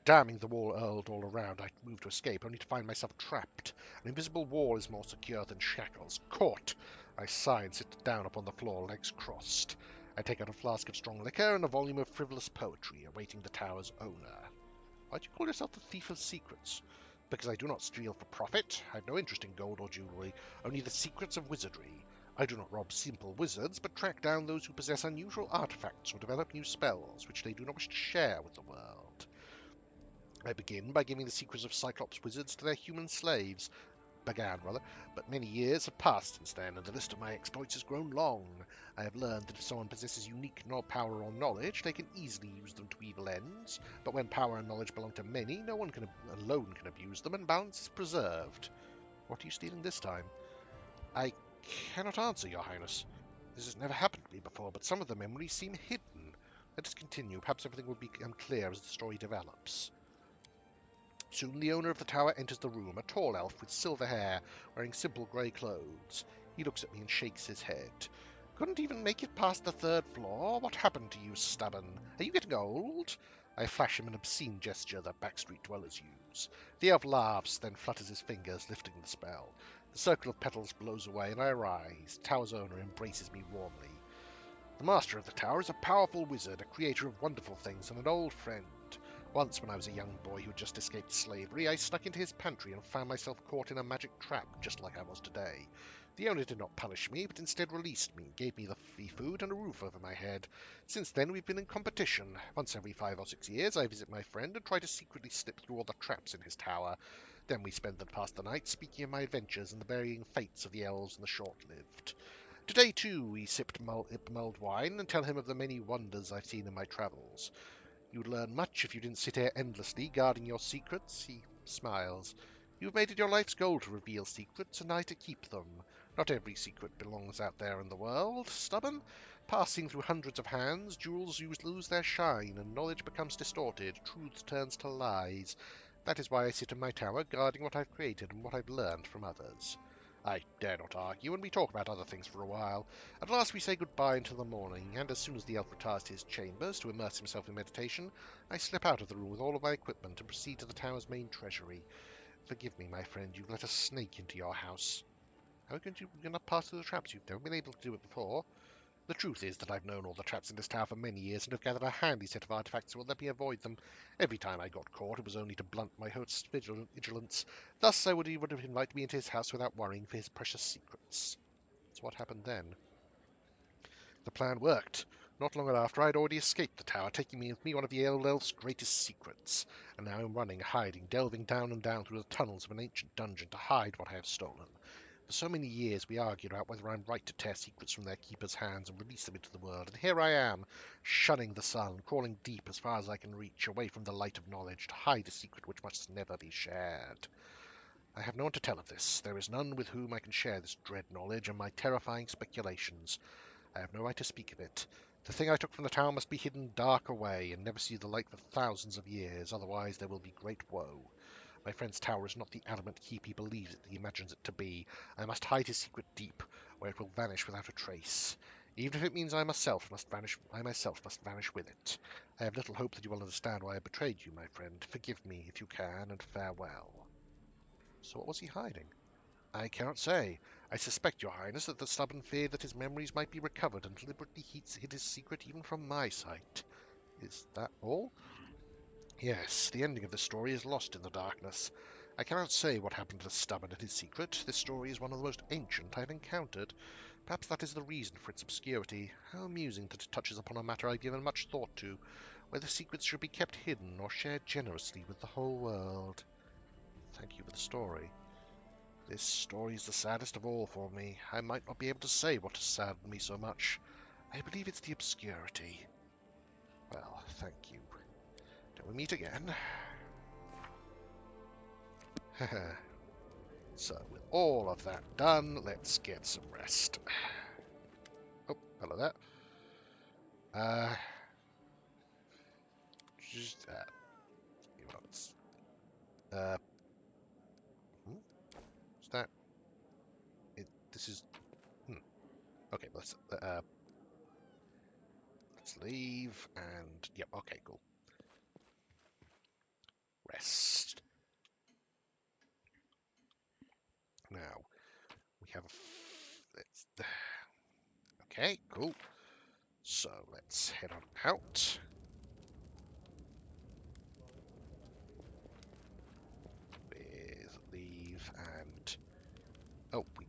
Damning the wall hurled all around, I move to escape, only to find myself trapped. An invisible wall is more secure than shackles. Caught! I sigh and sit down upon the floor, legs crossed. I take out a flask of strong liquor and a volume of frivolous poetry, awaiting the tower's owner. Why do you call yourself the Thief of Secrets? Because I do not steal for profit. I have no interest in gold or jewelry, only the secrets of wizardry. I do not rob simple wizards, but track down those who possess unusual artifacts or develop new spells, which they do not wish to share with the world. I begin by giving the secrets of Cyclops wizards to their human slaves. Began, rather, but many years have passed since then, and the list of my exploits has grown long. I have learned that if someone possesses unique power or knowledge, they can easily use them to evil ends, but when power and knowledge belong to many, no one alone can abuse them, and balance is preserved. What are you stealing this time? I cannot answer, Your Highness. This has never happened to me before, but some of the memories seem hidden. Let us continue. Perhaps everything will become clear as the story develops. Soon the owner of the tower enters the room, a tall elf with silver hair, wearing simple grey clothes. He looks at me and shakes his head. Couldn't even make it past the 3rd floor? What happened to you, stubborn? Are you getting old? I flash him an obscene gesture that backstreet dwellers use. The elf laughs, then flutters his fingers, lifting the spell. The circle of petals blows away, and I rise. The tower's owner embraces me warmly. The master of the tower is a powerful wizard, a creator of wonderful things, and an old friend. Once, when I was a young boy who had just escaped slavery, I snuck into his pantry and found myself caught in a magic trap, just like I was today. The owner did not punish me, but instead released me, gave me the free food and a roof over my head. Since then, we've been in competition. Once every 5 or 6 years, I visit my friend and try to secretly slip through all the traps in his tower. Then we pass the night speaking of my adventures and the varying fates of the elves and the short-lived. Today, too, we sipped mulled wine and tell him of the many wonders I've seen in my travels. You'd learn much if you didn't sit here endlessly guarding your secrets. He smiles. You've made it your life's goal to reveal secrets, and I to keep them. Not every secret belongs out there in the world, stubborn. Passing through hundreds of hands, jewels lose their shine, and knowledge becomes distorted, truth turns to lies. That is why I sit in my tower, guarding what I've created and what I've learned from others. I dare not argue, and we talk about other things for a while. At last we say goodbye until the morning, and as soon as the elf retires to his chambers to immerse himself in meditation, I slip out of the room with all of my equipment and proceed to the tower's main treasury. Forgive me, my friend, you've let a snake into your house. How are you going to pass through the traps? You've never been able to do it before. The truth is that I've known all the traps in this tower for many years and have gathered a handy set of artifacts that will let me avoid them. Every time I got caught, it was only to blunt my host's vigilance. Thus, he would have invited me into his house without worrying for his precious secrets. So what happened then? The plan worked. Not long after, I'd already escaped the tower, taking with me one of the old elf's greatest secrets. And now I'm running, hiding, delving down and down through the tunnels of an ancient dungeon to hide what I have stolen. For so many years we argued about whether I'm right to tear secrets from their keepers' hands and release them into the world, and here I am, shunning the sun, crawling deep as far as I can reach, away from the light of knowledge, to hide a secret which must never be shared. I have no one to tell of this. There is none with whom I can share this dread knowledge and my terrifying speculations. I have no right to speak of it. The thing I took from the town must be hidden dark away, and never see the light for thousands of years, otherwise there will be great woe. My friend's tower is not the adamant keep he believes it, he imagines it to be. I must hide his secret deep, where it will vanish without a trace. Even if it means I myself must vanish with it. I have little hope that you will understand why I betrayed you, my friend. Forgive me, if you can, and farewell. So what was he hiding? I cannot say. I suspect, Your Highness, that the stubborn feared that his memories might be recovered and deliberately hid his secret even from my sight. Is that all? Yes, the ending of this story is lost in the darkness. I cannot say what happened to the stubborn and his secret. This story is one of the most ancient I have encountered. Perhaps that is the reason for its obscurity. How amusing that it touches upon a matter I've given much thought to, whether secrets should be kept hidden or shared generously with the whole world. Thank you for the story. This story is the saddest of all for me. I might not be able to say what has saddened me so much. I believe it's the obscurity. Well, thank you. Till we meet again. So, with all of that done, let's get some rest. Oh, hello there. Just what's what's that? This is okay. Let's leave, and yep, okay, cool. Rest. Now we have okay, cool. So let's head on out. With leave and oh, we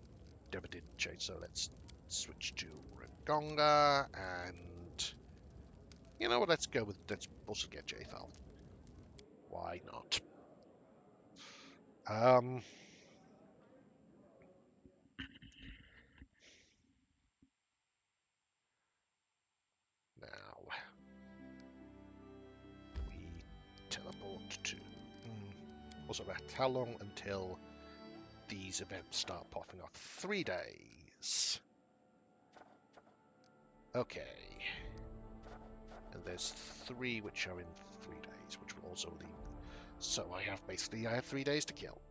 never did change, so let's switch to Ragonga and you know what? Let's also get Jathal. Why not? Now we teleport to. Also, how long until these events start popping up? 3 days. Okay. And there's 3 which are in 3 days, which will also leave. So I have 3 days to kill.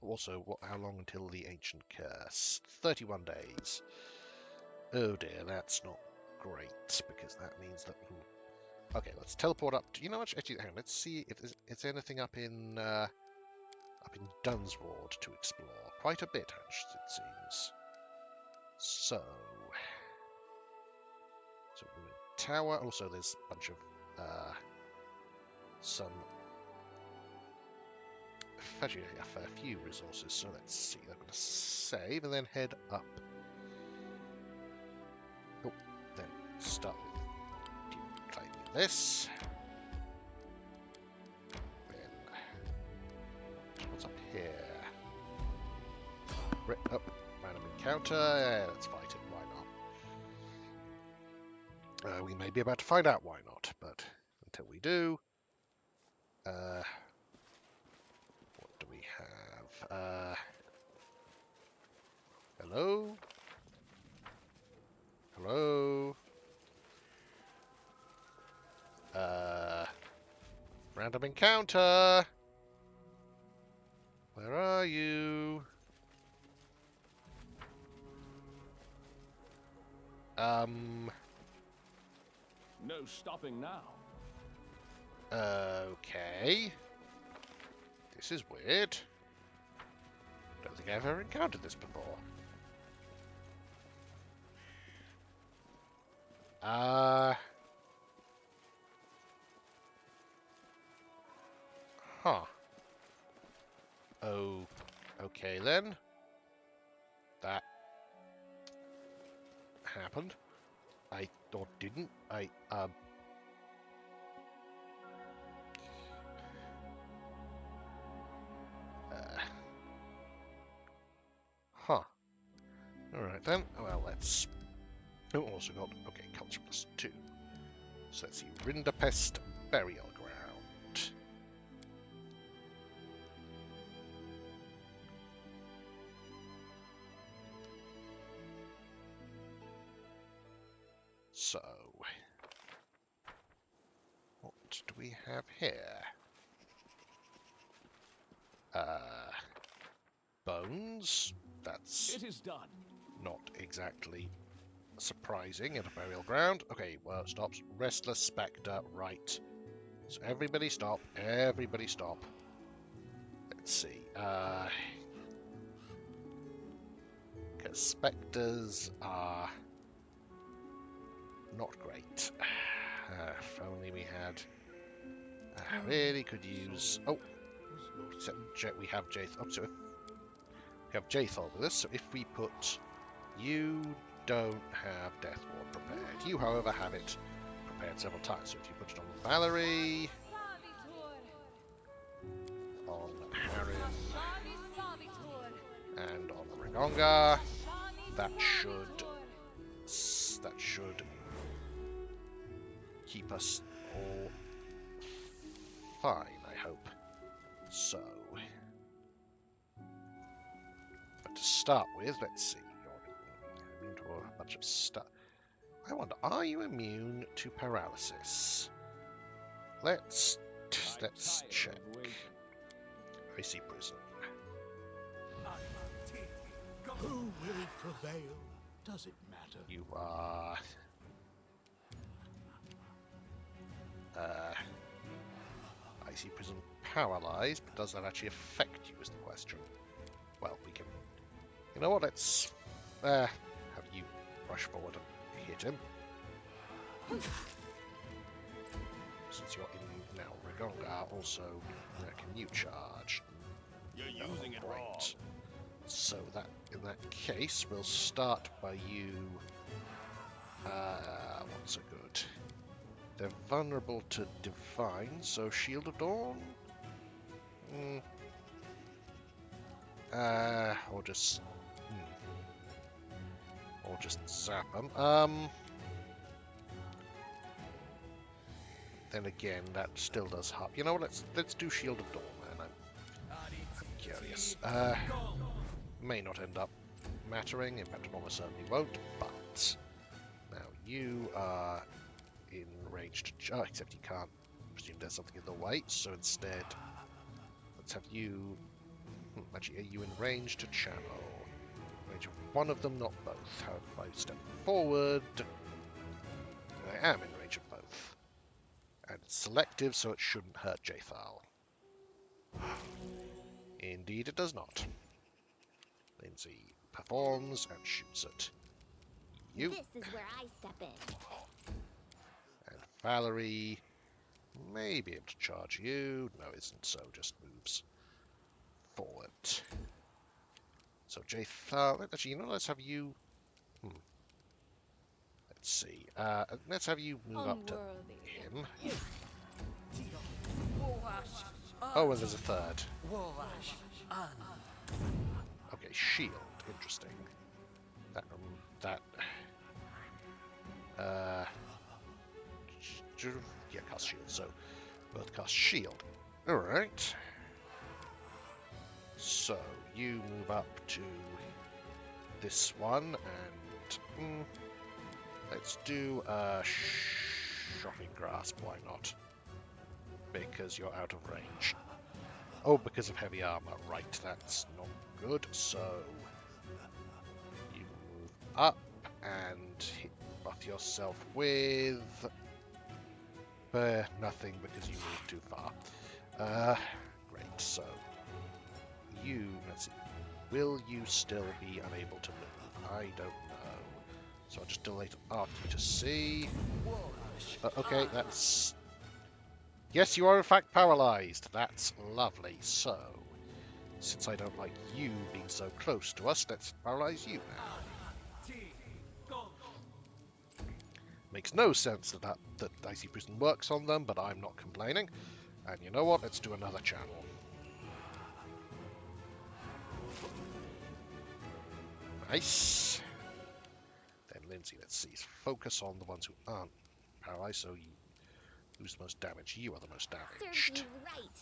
Also, how long until the ancient curse? 31 days. Oh dear, that's not great because that means that. Okay, let's teleport up. You know what? Actually, hang on, let's see if there's anything up in Dunsward to explore. Quite a bit, actually, it seems. So Ruined Tower. Also, there's a bunch of some. Actually, a fair few resources. So let's see. I'm going to save and then head up. Oh, then start with claiming this. Then what's up here? Random encounter. Yeah, let's fight it. Why not? We may be about to find out why not, but until we do, what do we have? Hello? Hello? Random encounter! Where are you? No stopping now. Okay. This is weird. Don't think I've ever encountered this before. Huh. Oh, okay then. That happened. I thought didn't. Huh. Alright then. Well, let's. Oh, also got. Okay, culture +2. So let's see. Rinderpest Burial Ground. So. What do we have here? Bones. That's It is done. not exactly surprising at a burial ground. Okay, well, it stops. Restless Spectre, right. So everybody stop. Everybody stop. Let's see. Because spectres are not great. If only we had. Really could use. Oh, we have Jathal. Oh, so if we have Jathal with us. So if we put you don't have Death Ward prepared. You, however, have it prepared several times. So if you put it on Valerie, on Harren, and on Ragonga, that should keep us all fine, I hope. So, but to start with, let's see. You're immune to a bunch of stuff. I wonder, are you immune to paralysis? Let's check. Icy prison. Who will prevail? Does it matter? You are Icy Prison paralyzed, but does that actually affect you is the question. Well, we can... You know what, let's have you rush forward and hit him. Since you're in now, Rigonga, also, can you charge? You're No, using it great. wrong. So that, in that case, we'll start by you... what's so good? They're vulnerable to Divine, so Shield of Dawn? Or just... Or just zap them. Then again, that still does harm. You know what, let's do Shield of Dawn, man. I'm curious. May not end up mattering, in fact it almost certainly won't, but... Now, you are in range to charge, except you can't presume there's something in the way, so instead, let's have you... Actually, are you in range to channel? Range of one of them, not both. However, if I step forward, I am in range of both. And it's selective, so it shouldn't hurt Jathal. Indeed it does not. Lindsay performs and shoots at you. This is where I step in. And Valerie may be able to charge you. No, isn't, so just moves forward. So Jathal, actually, you know, let's have you... Let's see. Let's have you move up to him. Oh, and there's a third. Okay, shield. Interesting. Yeah, cast shield. So, both cast shield. Alright. So, you move up to this one, and let's do a shocking grasp. Why not? Because you're out of range. Oh, because of heavy armor. Right, that's not good. So, you move up and buff yourself with... nothing, because you moved too far. Great, so... let's see. Will you still be unable to move? I don't know. So I'll just delete after you to see. Okay, that's... Yes, you are in fact paralyzed. That's lovely. So, since I don't like you being so close to us, let's paralyze you now. Makes no sense that Icy Prison works on them, but I'm not complaining. And you know what? Let's do another channel. Nice. Then Lindsay, let's see. Focus on the ones who aren't paralyzed, so you... Who's the most damaged? You are the most damaged. Serves you right.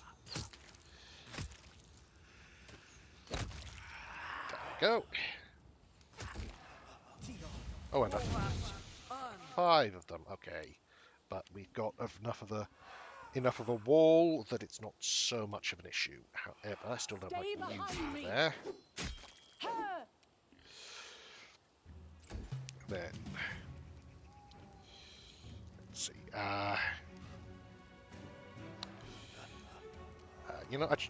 There we go. Oh, and 5 of them. Okay, but we've got enough of a wall that it's not so much of an issue. However, I still don't like you being there. Then let's see.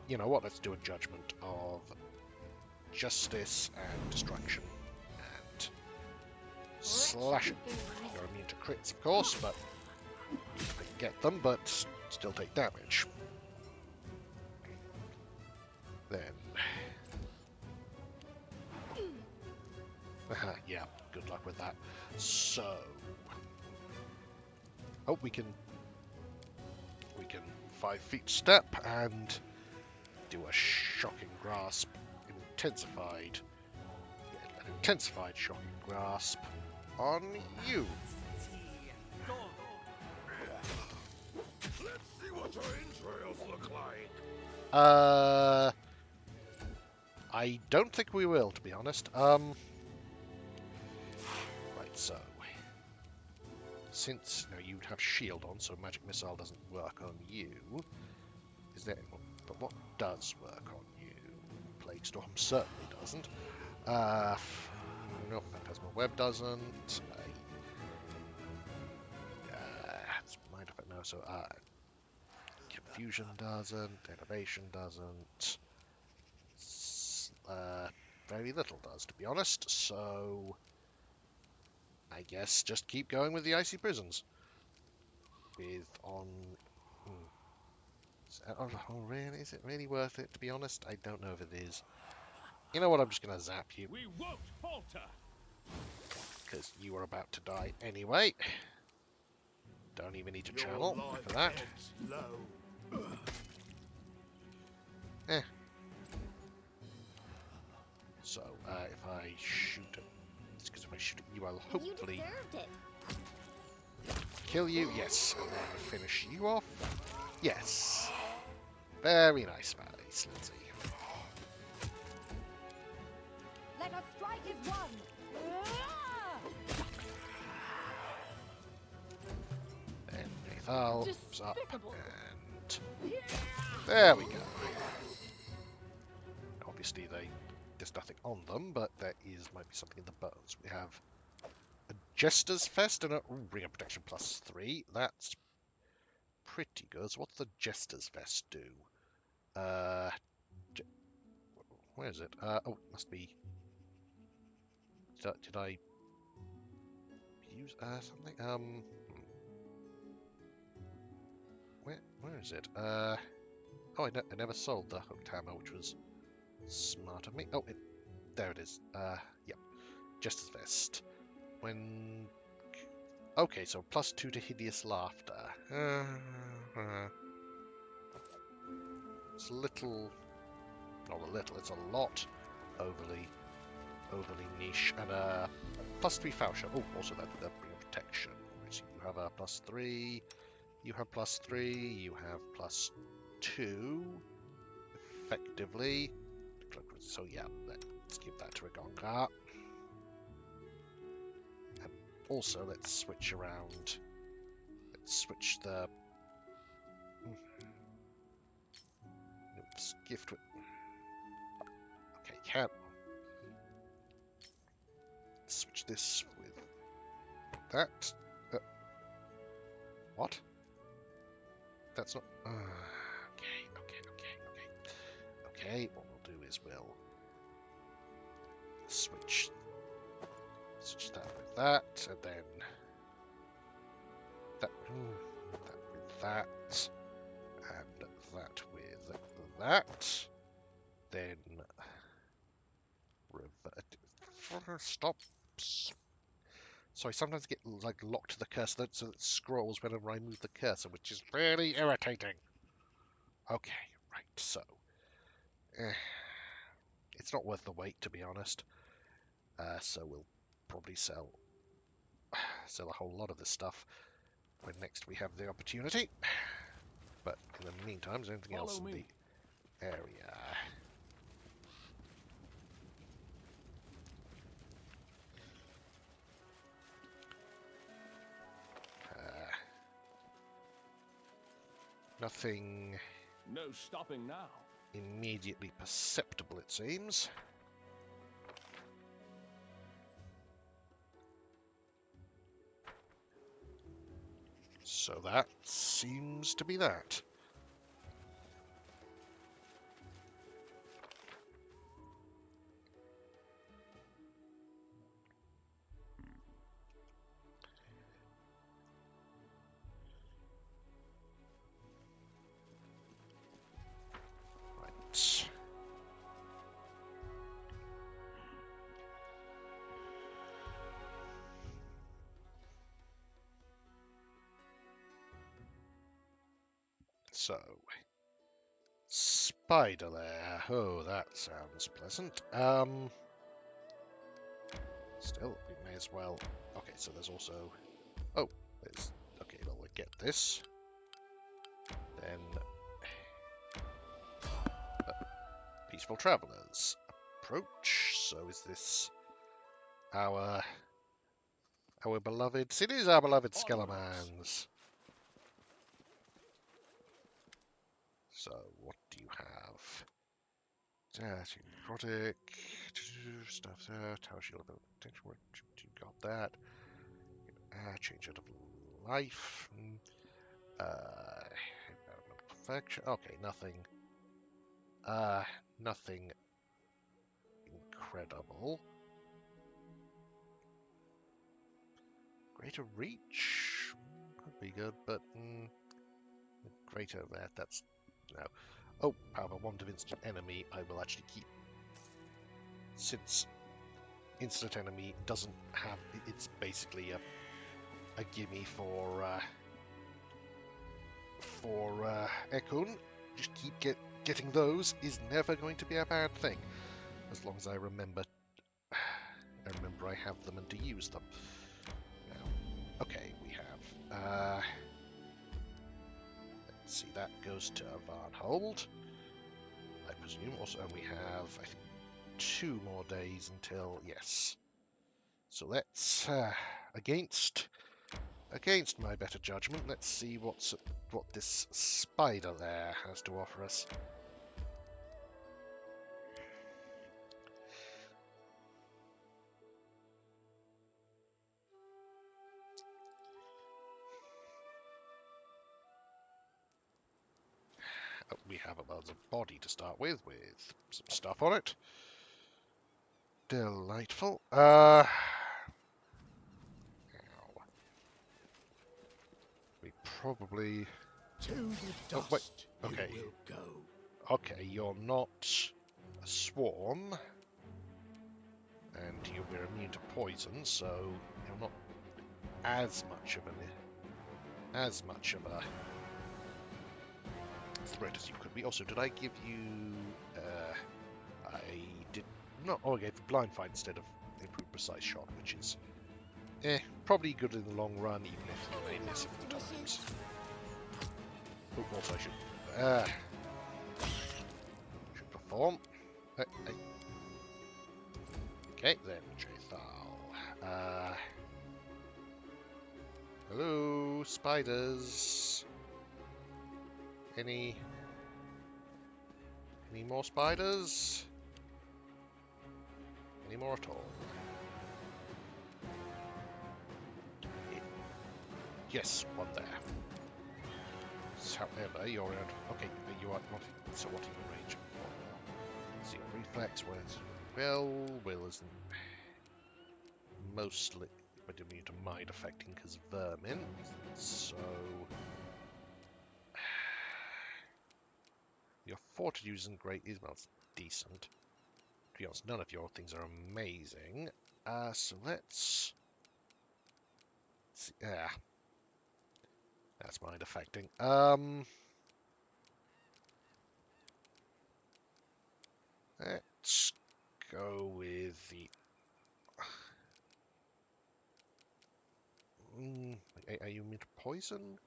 You know what? Let's do a judgment of justice and destruction and slashing. You're immune to crits, of course, but you can get them, but still take damage. Then, yeah, good luck with that. So, oh, we can 5 feet step and do a shocking grasp, an intensified shocking grasp on you. Let's see what your entrails look like. I don't think we will, to be honest. Right, so since you'd have shield on, so magic missile doesn't work on you. Is there? But what does work on you? Plague storm certainly doesn't. No, Phantasmal Web doesn't. It's mind effect now. So Fusion doesn't. Innovation doesn't. Very little does, to be honest. So I guess just keep going with the icy prisons. With on. Oh, really? Is it really worth it? To be honest, I don't know if it is. You know what? I'm just gonna zap you We won't falter. because you are about to die anyway. Don't even need to Your channel life for that. ebbs low. Eh. So if I shoot at, it's because if I shoot at you, I'll You hopefully deserved it. kill you. Yes, and then finish you off. Yes. Very nice, Lindsay. Let us strike as one. Then Nathal comes up, Despicable. and there we go. Obviously, there's nothing on them, but there might be something in the bones. We have a Jester's Fest and a Ring of Protection +3. That's pretty good. So what's the Jester's Vest do? Where is it? Oh, it must be. Did I use something? Where is it? Oh, I never sold the hooked hammer, which was smart of me. Oh, there it is. Yep. Jester's Vest. When. Okay, so +2 to hideous laughter. It's a little. Not a little, it's a lot overly niche. And +3 foul shot. Oh, also that bring protection. Which you have a +3. You have +3. You have +2. Effectively. So yeah, let's give that to a Gongar. And also let's switch around. Let's switch the. Oops, gift with. Okay, can't. Switch this with that. What? That's not. Okay. What we'll do is we'll switch that with that, and then that with that, and that with that. Then stop. Sorry, sometimes I get like locked to the cursor, so it scrolls whenever I move the cursor, which is really irritating. Okay, right, so it's not worth the wait, to be honest. So we'll probably sell a whole lot of this stuff when next we have the opportunity. But in the meantime, is there anything else in the area? Nothing No stopping now. immediately perceptible, it seems. So that seems to be that. Right. So, spider lair. Oh, that sounds pleasant. Still, we may as well. Okay, so there's also. Oh, there's. Okay, well, we'll get this. Then. Peaceful travelers. Approach. So, is this our beloved? It is our beloved Skelemans. So, what do you have? Necrotic, stuff there, Tower Shield of Potential Work, you got that. Change out of life. infection. Okay, nothing. Nothing incredible. Greater reach could be good, but greater that's no. Oh, however, wand of instant enemy I will actually keep, since instant enemy doesn't have. It's basically a gimme for Ekun. Just keep getting those is never going to be a bad thing, as long as I remember. I have them and to use them. Now, okay, we have. Let's see, that goes to Varnhold, I presume. Also, and we have, I think, 2 more days until, yes. So let's against my better judgment, let's see what this spider there has to offer us. Oh, we have a body to start with some stuff on it. Delightful. We probably. To the Oh, wait. dust Okay. you will go. Okay, you're not a swarm, and you're immune to poison, so you're not as much of a threat as you could be. Also, did I give you? I did not. Oh, I gave blind fight instead of improved precise shot, which is probably good in the long run, even if you may miss it sometimes. Oh, also I should perform. Okay, then, Jathal. Hello, spiders. Any more spiders? Any more at all? Yes, one there. However, you're around. Okay, you are not. So what are you in range for? So your reflex was Will isn't mostly, but immune to mind affecting because vermin. So your fortitude isn't great. Is well, it's decent. To be honest, none of your things are amazing. So let's see. Yeah, that's mind affecting. Let's go with the. Are you immune to poison?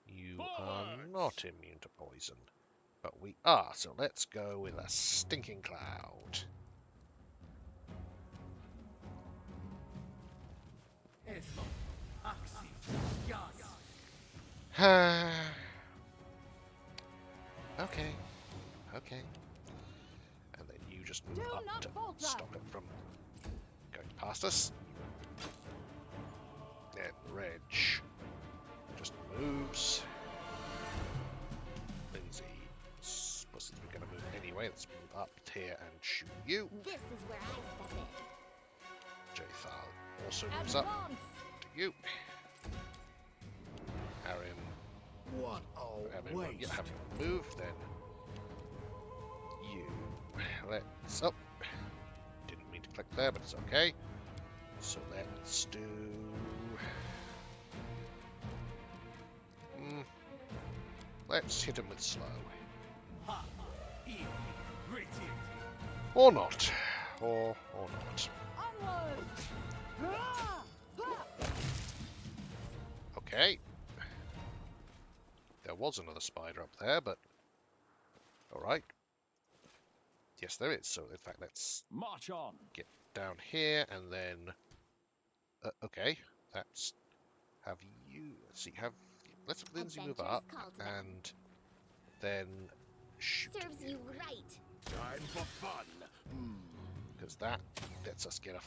You are not immune to poison, but we are. So let's go with a stinking cloud. Okay. And then you just move Do up not to falter. stop it from going past us. Then Reg just moves. Lindsay, well, since we're going to move anyway, let's move up here and shoot you. This is where I step in. Jathal also moves up Advance. to you. Arim, What a having waste. moved, then you. Let's. Oh, didn't mean to click there, but it's okay. So let's do. Let's hit him with slow. Or not. Or not. Onward. Okay. There was another spider up there, but alright. Yes, there is. So, in fact, let's March on. get down here and then. Okay, let's have you. Let's see. Let's have Lindsay move Adventurers up call to them. and then shoot Serves you right. Time for fun. because that lets us get a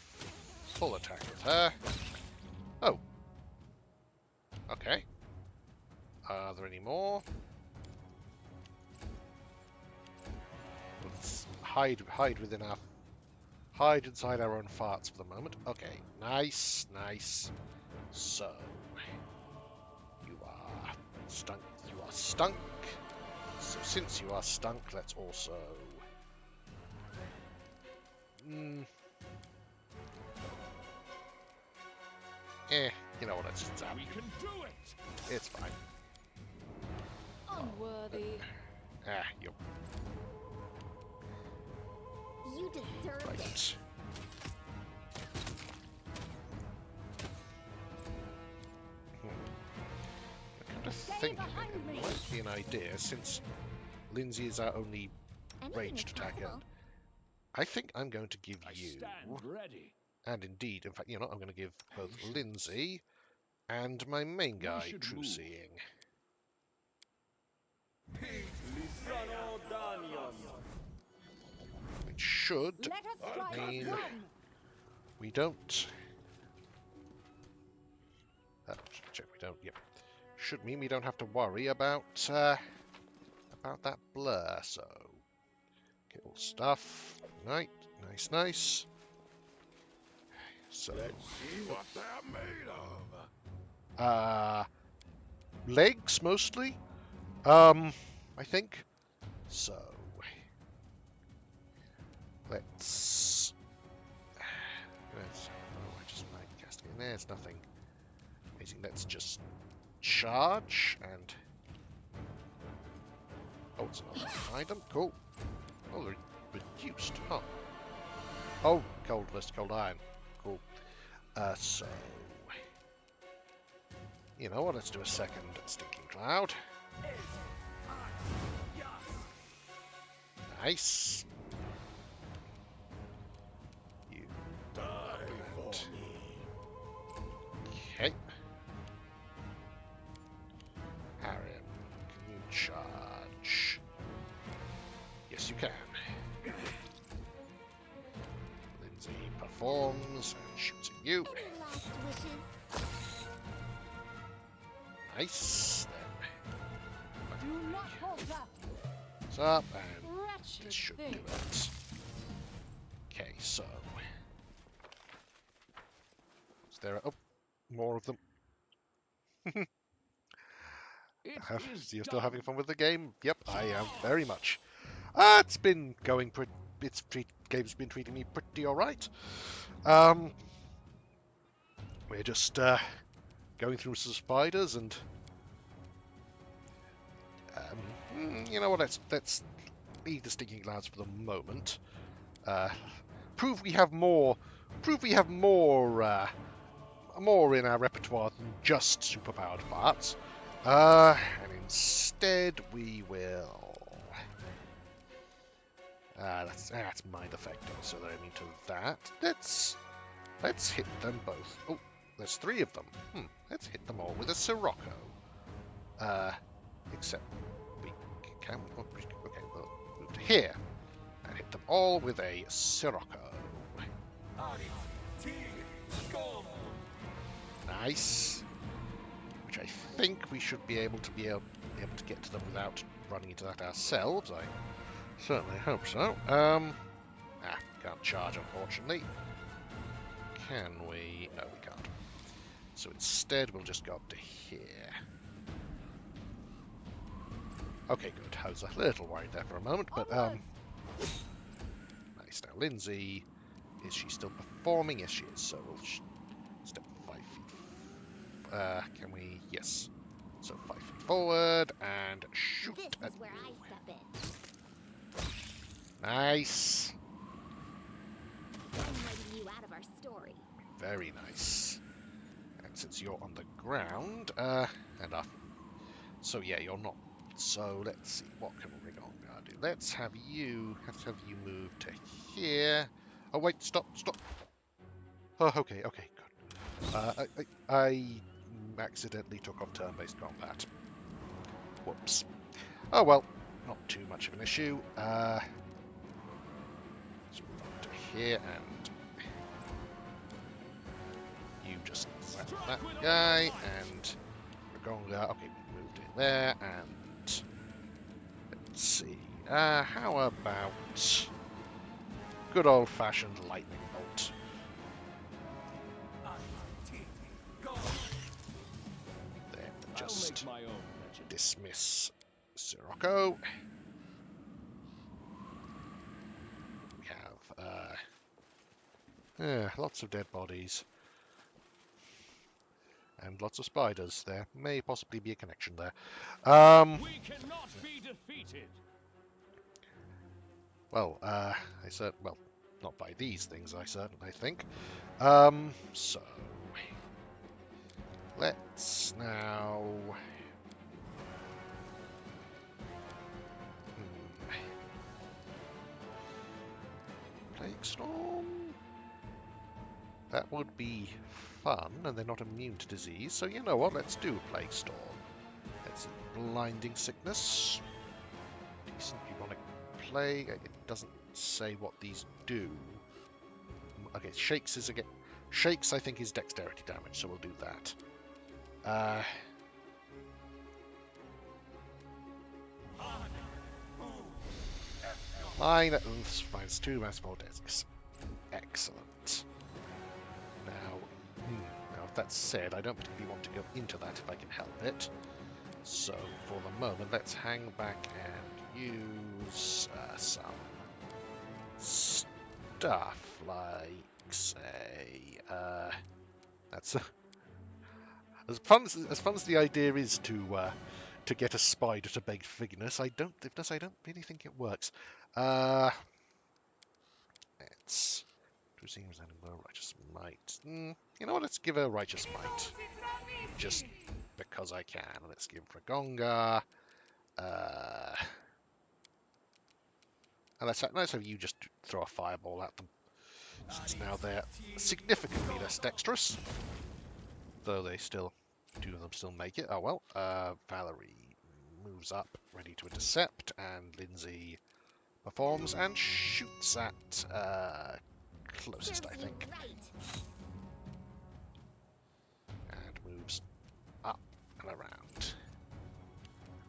full attack with her. Oh. Okay. Are there any more? let's hide inside our own farts for the moment. Okay, nice, nice. So you are stunk. You are stunk. So since you are stunk, let's also. You know what? Let's just zap We you. can do it! It's fine. Unworthy. You're You deserve it. right. I'm kind of thinking it might be an idea, since Lindsay is our only Anything ranged is attacker. possible. I think I'm going to give I you, stand ready. and indeed, in fact, you know, I'm going to give both Lindsay and my main We guy should True move. Seeing. Which should Let us strike mean as one. we don't. Check we don't. Yep. Should mean we don't have to worry about that blur. So, get all stuff. Right. Nice, nice. So, See what they're made of. legs mostly. I think. So, let's. Oh, I just might cast it in there. There's nothing amazing. Let's just charge and. Oh, it's another item. Cool. Oh, they're reduced, huh? Oh, cold list, cold iron. Cool. So. You know what? Let's do a second stinking cloud. Nice. You. Die for me. Okay. Harry, can you charge? Yes, you can. Lindsay performs and shoots at you. Any last wishes? Nice. Then Do not falter. it's up, and Wretched this should do thing. it. Okay, so is there? Oh, more of them. It is So you're still done. having fun with the game? Yep, I am very much. It's been going pretty. Game's been treating me pretty alright. We're just going through some spiders and you know what? Let's leave the stinking clouds for the moment. Prove we have more. Prove we have more. More in our repertoire than just superpowered farts. And instead we will. That's mind affecting, so they're immune to that. Let's hit them both. Oh, there's 3 of them. Let's hit them all with a Sirocco. Except we can. Okay, we'll move to here and hit them all with a Sirocco. Nice. Which I think we should be able to get to them without running into that ourselves. I certainly hope so. Can't charge, unfortunately. Can we? No, we can't. So instead, we'll just go up to here. Okay, good. I was a little worried there for a moment, but nice. Now, Lindsay, is she still performing? Yes, she is. So we'll step 5 feet. Can we? Yes. So 5 feet forward and shoot This at is where I you. step in. Nice. I'm letting you out of our story. Very nice. And since you're on the ground, and up. So yeah, you're not. So let's see, what can Rigonga do? Let's have you move to here. Oh wait, stop. Oh, okay, good. I accidentally took off turn-based combat. Whoops. Oh well, not too much of an issue. So move on to here and you just slap that guy and Rigonga. Okay, we moved in there and let's see. How about good old-fashioned lightning bolt? Then I'll just make my own legend. dismiss Sirocco. We have lots of dead bodies and lots of spiders. There may possibly be a connection there. We cannot be defeated. Well, well, not by these things, I certainly think. So let's now. Plague Storm. That would be fun, and they're not immune to disease. So you know what? Let's do Plague Storm. Let's see. Blinding Sickness. Decent. You want to plague? It doesn't say what these do. Okay, shakes is again. Shakes, I think, is dexterity damage, so we'll do that. Minus 2, minus 4 discs. Excellent. Now, if that's said, I don't particularly want to go into that if I can help it. So, for the moment, let's hang back and use some stuff like, say, that's as fun as the idea is to get a spider to beg forgiveness. I don't really think it works. Let's choosing resenting low righteous might. You know what? Let's give her righteous might, just because I can. Let's give Ragonga. And let's have you just throw a fireball at them. Since now they're significantly less dexterous, though they still, two of them still make it. Oh well. Valerie moves up, ready to intercept, and Lindsay performs and shoots at closest, I think, and moves up and around.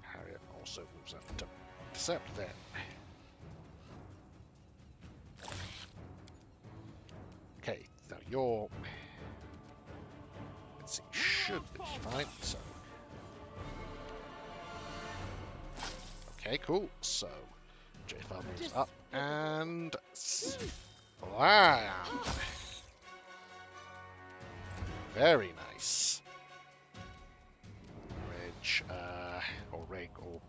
Harriet also moves up to intercept then. Okay, now you're, let's see, should be fine. So, okay, cool. So, J-File moves up and slam. Very nice. Reg, or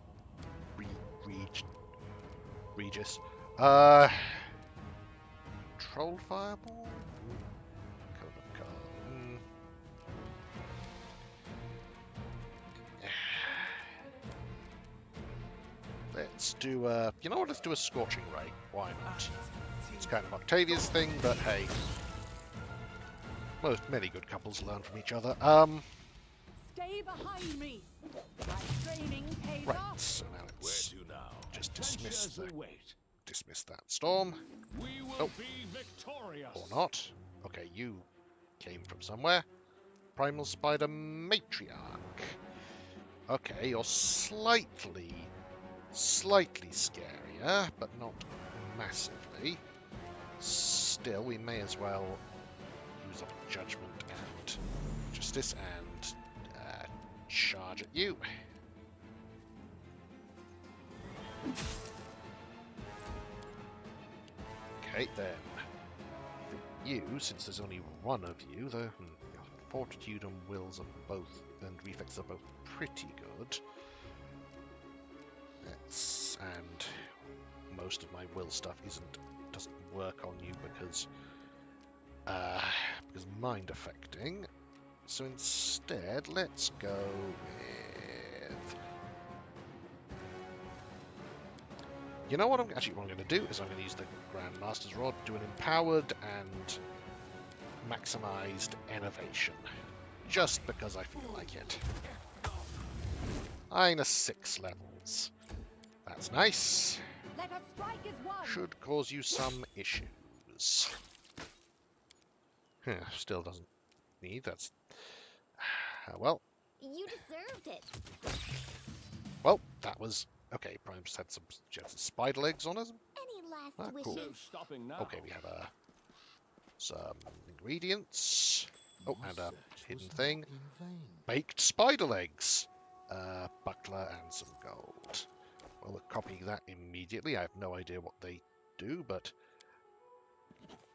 Regis. Troll Fireball? Let's do you know what, let's do a Scorching Ray. Why not? It's kind of Octavia's thing, but hey. Many good couples learn from each other. Stay behind me. My training pays Right, off. so now let's Where to now? just Adventures await. dismiss that storm. We will be victorious. Or not. Okay, you came from somewhere. Primal Spider Matriarch. Okay, you're slightly scarier, but not massively. Still, we may as well use up Judgment and Justice and charge at you. Okay, then. For you, since there's only one of you, the Fortitude and Wills are both, and Reflex are both pretty good. And most of my will stuff doesn't work on you because mind affecting. So instead, let's go with. You know what I'm going to do is I'm going to use the Grandmaster's Rod, do an empowered and maximized innovation, just because I feel like it. Minus 6 levels. That's nice. Let us strike as one. Should cause you some issues. Still doesn't need. That's well. You deserved it. Well, that was Okay, Prime's had she had some spider legs on us. Any last Ah, cool. wishes? No stopping now. Okay, we have some ingredients. Oh, and a hidden thing. Baked spider legs. Buckler and some gold. Well, we'll copy that immediately. I have no idea what they do, but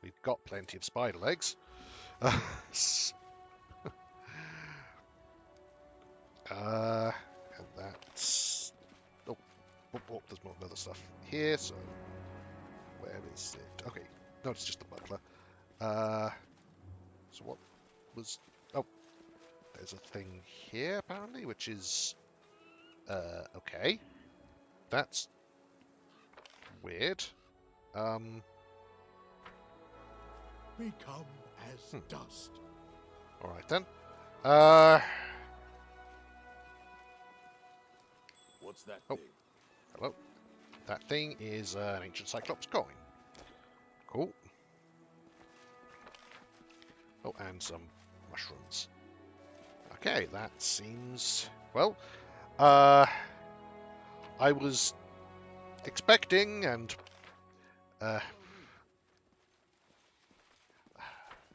we've got plenty of spider legs. And that's... Oh, there's more other stuff here, so... Where is it? Okay, no, it's just the buckler. So what was... Oh, there's a thing here, apparently, which is... okay. That's... weird. Become as dust. Alright then. What's that Oh. thing? Hello. That thing is an ancient Cyclops coin. Cool. Oh, and some mushrooms. Okay, that seems... Well, I was expecting and...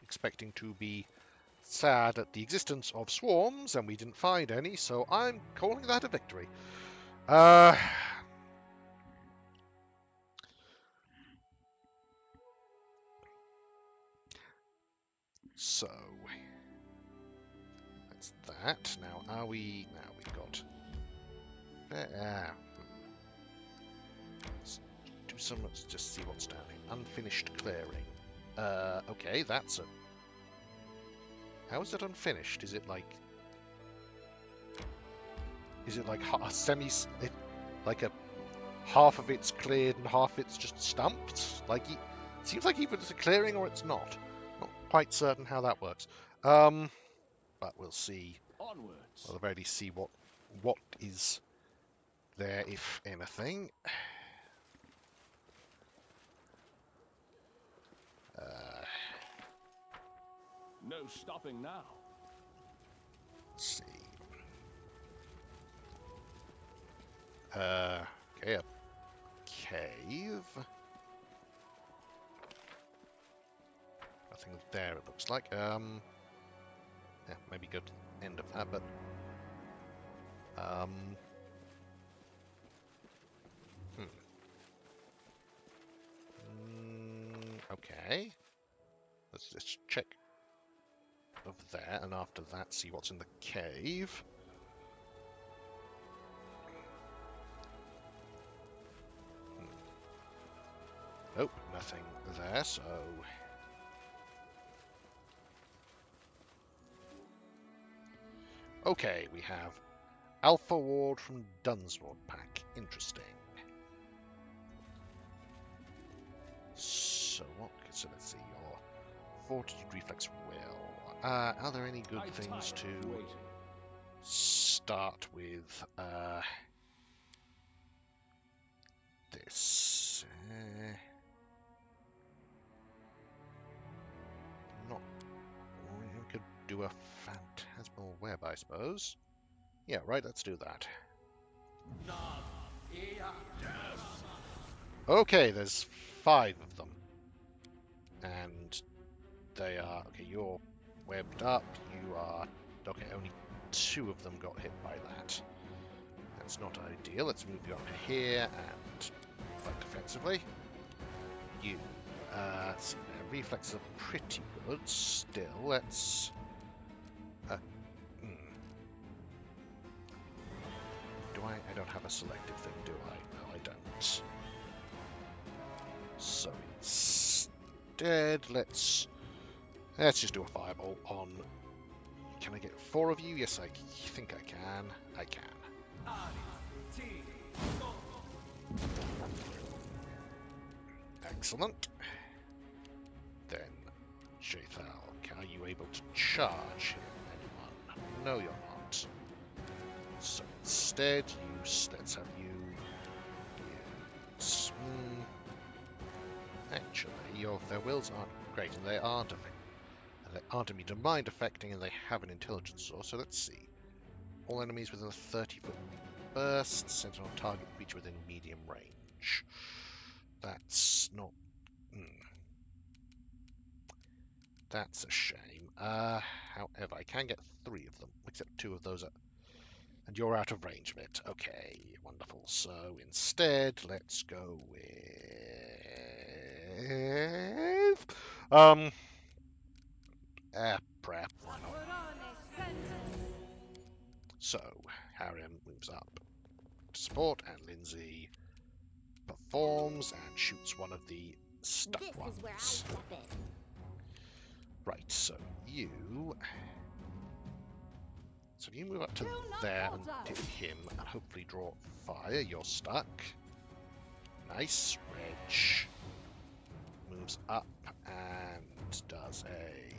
expecting to be sad at the existence of swarms, and we didn't find any, so I'm calling that a victory. So that's that. Now, are we? Now we've got. Let's do some. Let's just see what's down here. Unfinished clearing. Okay, that's a. How is it unfinished? Is it like? Is it like a semi? Like a half of it's cleared and half it's just stumped? Like it seems like either it's a clearing or it's not. Not quite certain how that works. But we'll see. Onwards. Well, at the very least, see what is there, if anything. No stopping now. Let's see. Okay, a cave. Nothing there, it looks like. Yeah, maybe go to the end of that, but okay. Let's just check of there, and after that, see what's in the cave. Nope, nothing there, so... Okay, we have Alpha Ward from Dunsword Pack. Interesting. So what? So let's see, your Fortitude Reflex Will. Are there any good things to start with? This. Not. We could do a Phantasmal Web, I suppose. Yeah, right, let's do that. Okay, there's 5 of them. And they are... Okay, you're webbed up. You are... Okay, only 2 of them got hit by that. That's not ideal. Let's move you up here and fight defensively. You... let's see, their reflexes are pretty good still. Let's... Do I don't have a selective thing, do I? No, I don't. So instead, let's just do a fireball on... Can I get 4 of you? Yes, I think I can. I can. Excellent. Then, Jathal, are you able to charge him, anyone? No, you're not. So instead, let's have you use... Actually, their wills aren't great, and they aren't immune to mind affecting, and they have an intelligence source. So let's see. All enemies within a 30-foot burst, centered on target creature within medium range. That's not... That's a shame. However, I can get 3 of them, except 2 of those are... And you're out of range of it. Okay, wonderful. So instead, let's go with... prep. Why not? So, Harem moves up to support, and Lindsay performs and shoots one of the stuck This ones. is where I step in. Right, so you... So if you move up to there and hit him and hopefully draw fire, you're stuck. Nice. Reg moves up and does a...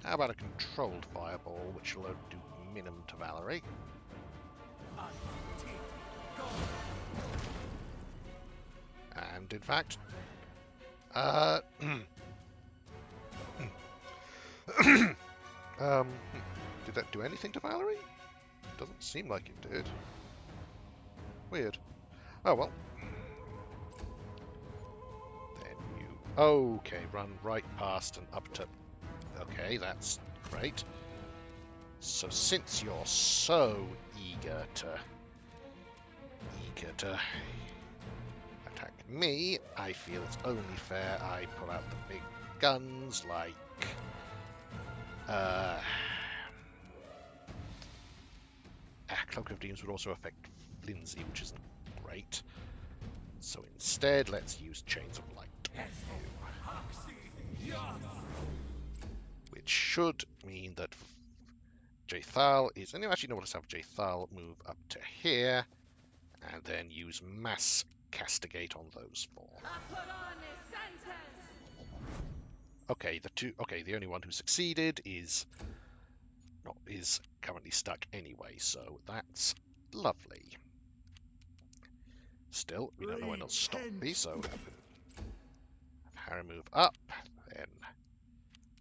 How about a controlled fireball, which will do minimum to Valerie. And in fact... did that do anything to Valerie? Doesn't seem like it did. Weird. Oh well. Then you... Okay, run right past and up to... Okay, that's great. So since you're so eager to attack me, I feel it's only fair I pull out the big guns like... Cloak of Dreams would also affect Lindsay, which isn't great. So instead, let's use Chains of Light. Which should mean that Jaethal is... And actually, no, let's have Jaethal move up to here, and then use Mass Castigate on those 4. Okay, the only one who succeeded is currently stuck anyway, so that's lovely. Still, we don't know when it'll stop me, so have Harry move up, then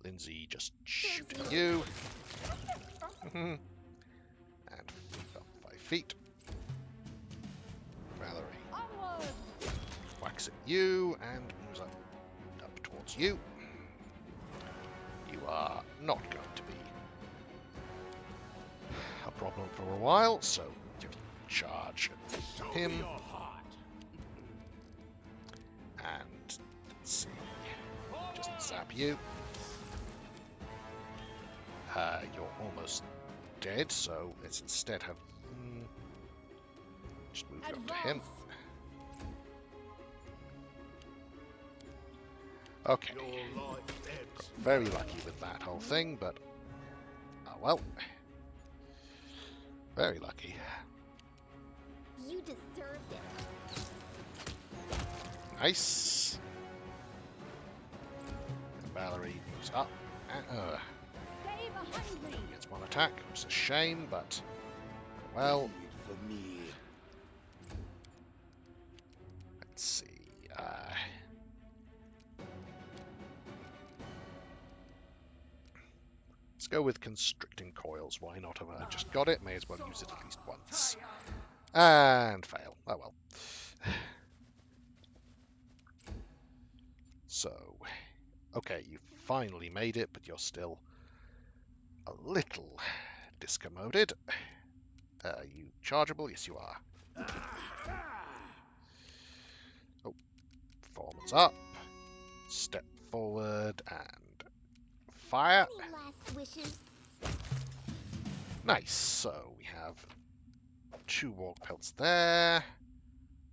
Lindsay just shoot at you. And move up 5 feet. Valerie whacks at you and moves up towards you. You are not going to be a problem for a while, so you charge at him. And let's see, just zap you. You're almost dead, so let's instead have just move you up to him. Okay. Got very lucky with that whole thing, but oh well. Very lucky. You deserved it. Nice. And Valerie moves up and gets 1 attack, which is a shame, but well. Let's see. Let's go with Constricting Coils. Why not? Have I just got it? May as well use it at least once. And fail. Oh well. So, okay, you finally made it, but you're still a little discommoded. You chargeable? Yes, you are. Oh, performance up. Step forward and fire. Any last wishes? Nice. So we have 2 Warg Pelts there.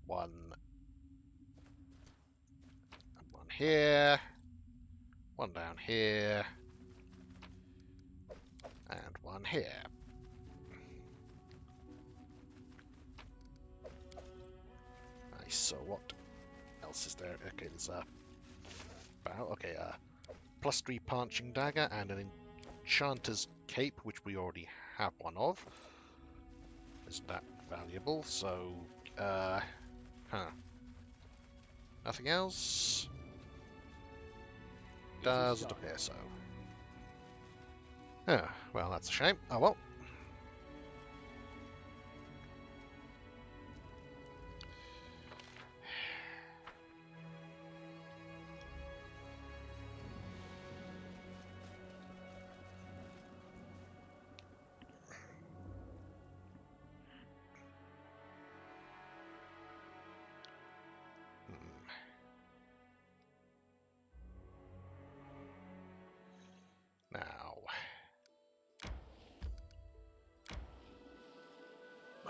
1 here. 1 down here. And 1 here. Nice. So what else is there? Okay, there's a +3 Punching Dagger and an Enchanter's Cape, which we already have 1 of. Isn't that valuable? So, nothing else? Doesn't appear so. Well, that's a shame. Oh well.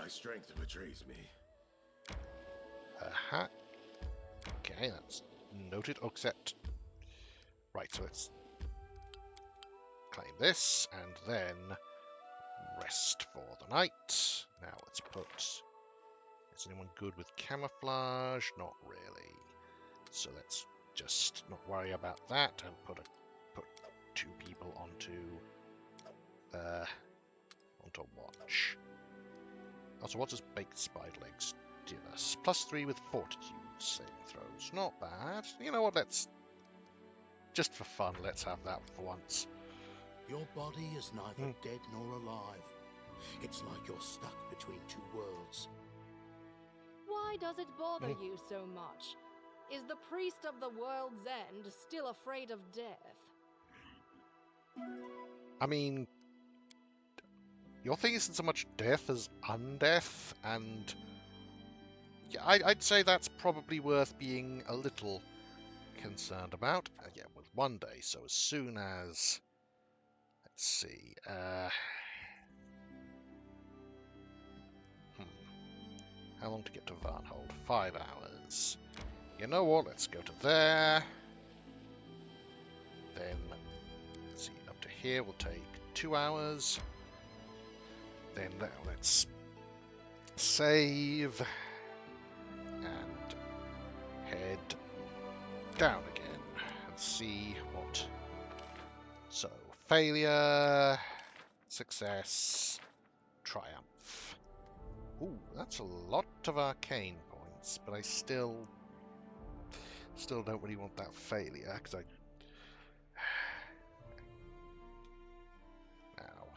My strength betrays me. Aha. Okay, that's noted. Except, right. So let's claim this and then rest for the night. Now let's put. Is anyone good with camouflage? Not really. So let's just not worry about that and put 2 people onto watch. Also, what does baked spider legs give us? +3 with fortitude saving throws. Not bad. You know what? Let's just for fun. Let's have that for once. Your body is neither dead nor alive. It's like you're stuck between 2 worlds. Why does it bother you so much? Is the priest of the world's end still afraid of death? I mean, your thing isn't so much death as undeath, and yeah, I'd say that's probably worth being a little concerned about. Yeah, with 1 day. So as soon as, let's see, how long to get to Varnhold? 5 hours. You know what? Let's go to there. Then, let's see, up to here will take 2 hours. Then let's save and head down again and see what. So, failure, success, triumph. Ooh, that's a lot of arcane points, but I still don't really want that failure because I. Now.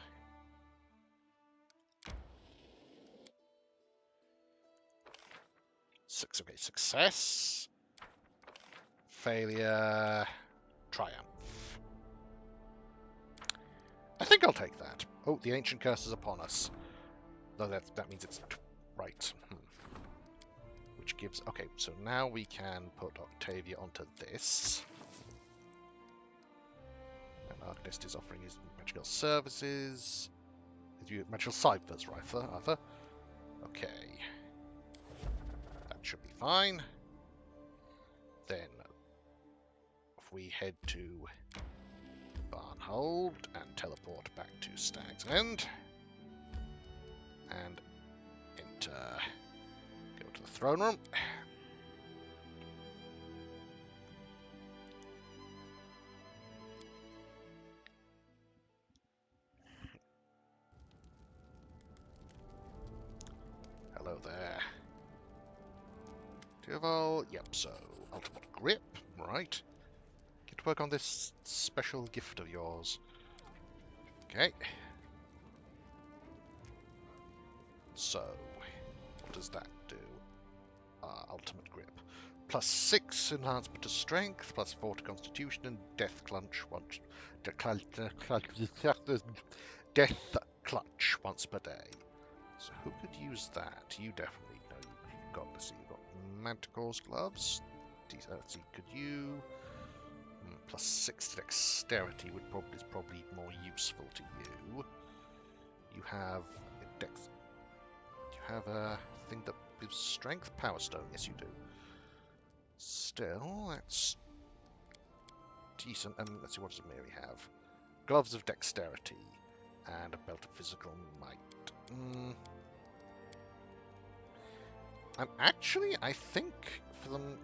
Okay, success, failure, triumph. I think I'll take that. Oh, the ancient curse is upon us. No, that means it's right. Which gives... Okay, so now we can put Octavia onto this. And Arcanist is offering his magical services. Magical ciphers, Arthur. Okay. That should be fine. Then, if we head to Barnhold and teleport back to Stag's End. And enter. Go to the throne room. Hello there. Duval, yep, so ultimate grip, right. Get to work on this special gift of yours. Okay. So, what does that do? Ultimate grip. +6 enhancement to strength, +4 to constitution, and death clutch once per day. So who could use that? You definitely know. You've got, let's see, you've got Manticore's gloves. Let's see, could you +6 to dexterity is probably more useful to you. You have a thing that gives strength. Power Stone, yes you do. Still, that's decent. And let's see, what does Mary have? Gloves of dexterity and a belt of physical might. And actually, I think for them,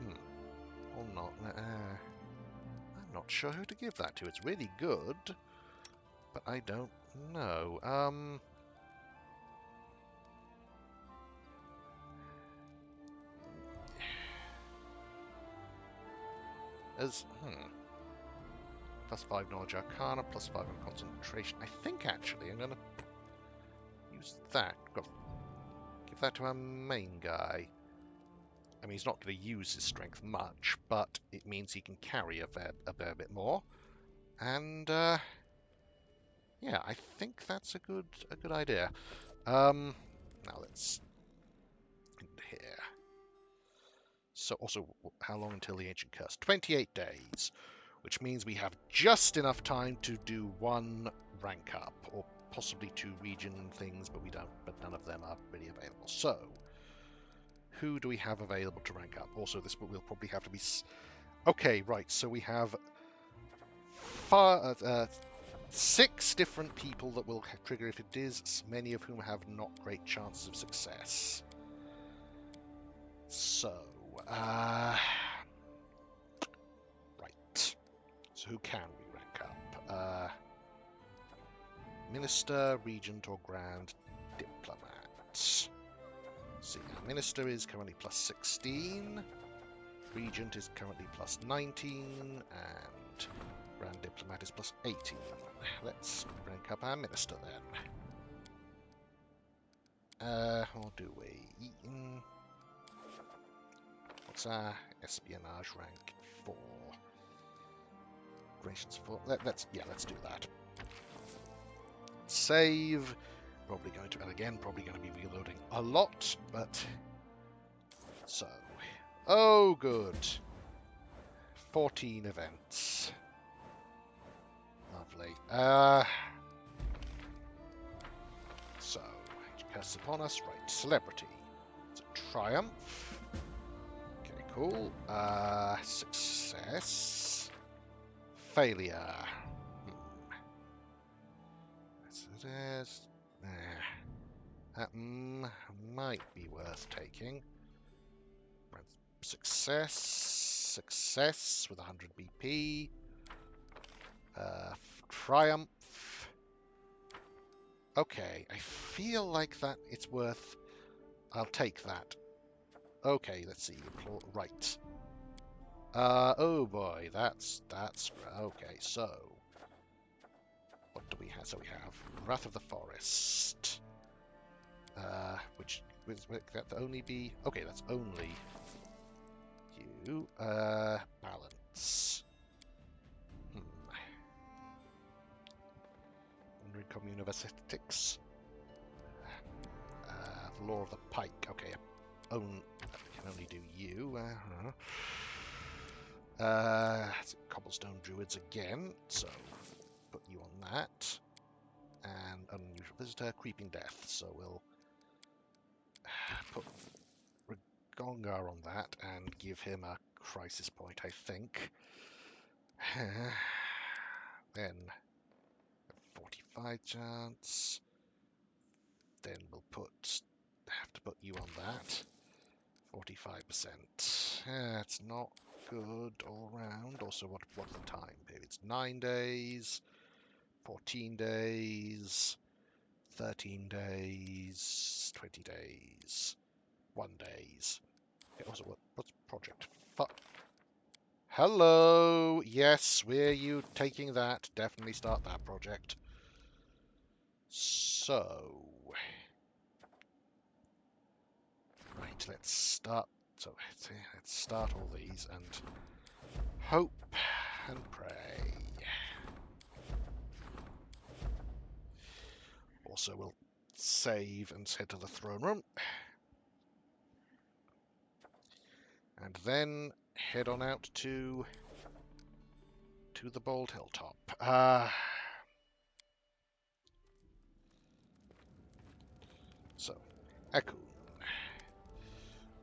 or not. I'm not sure who to give that to. It's really good, but I don't know. +5 knowledge arcana, +5 on concentration. I think actually I'm gonna use that. Give that to our main guy. I mean, he's not going to use his strength much, but it means he can carry a fair bit more. And yeah, I think that's a good idea. Now let's here. So also, how long until the ancient curse? 28 days, which means we have just enough time to do 1 rank up, or possibly 2 region things, but none of them are really available. So, who do we have available to rank up? Also, this will probably have to be... Okay, right, so we have 6 different people that will trigger if it is, many of whom have not great chances of success. So, right. So who can we rank up? Minister, Regent, or Grand Diplomat. See, our Minister is currently plus 16, Regent is currently plus 19, and Grand Diplomat is plus 18. Let's rank up our Minister then. Or do we? What's our espionage rank for? Operations for... Let's do that. Save. Probably going to, and again, probably going to be reloading a lot, but... So... Oh, good. 14 events. Lovely. So, curse upon us. Right, celebrity. It's a triumph. Okay, cool. Success. Failure. Yes, it is. That might be worth taking. Success. Success with 100 BP. Triumph. Okay, I feel like that it's worth... I'll take that. Okay, let's see. Right. Oh boy, that's... Okay, so... What do we have? So we have Wrath of the Forest. Which that only be... Okay, that's only... You. Balance. Commune of Aesthetics. The Law of the Pike. Okay, I can only do you. Cobblestone Druids again, so put you on that. And Unusual Visitor, Creeping Death, so we'll put Gongar on that and give him a crisis point, I think. Then 45 chance. Then we'll have to put you on that. 45%. It's not good all round. Also, what's the time period? It's 9 days, 14 days, 13 days, 20 days, 1 days. Okay, also, what's project? Hello! Yes, we're you taking that. Definitely start that project. So... Right, let's start. So let's start all these and hope and pray. Also, we'll save and head to the throne room, and then head on out to the Bold Hilltop. So, Akun.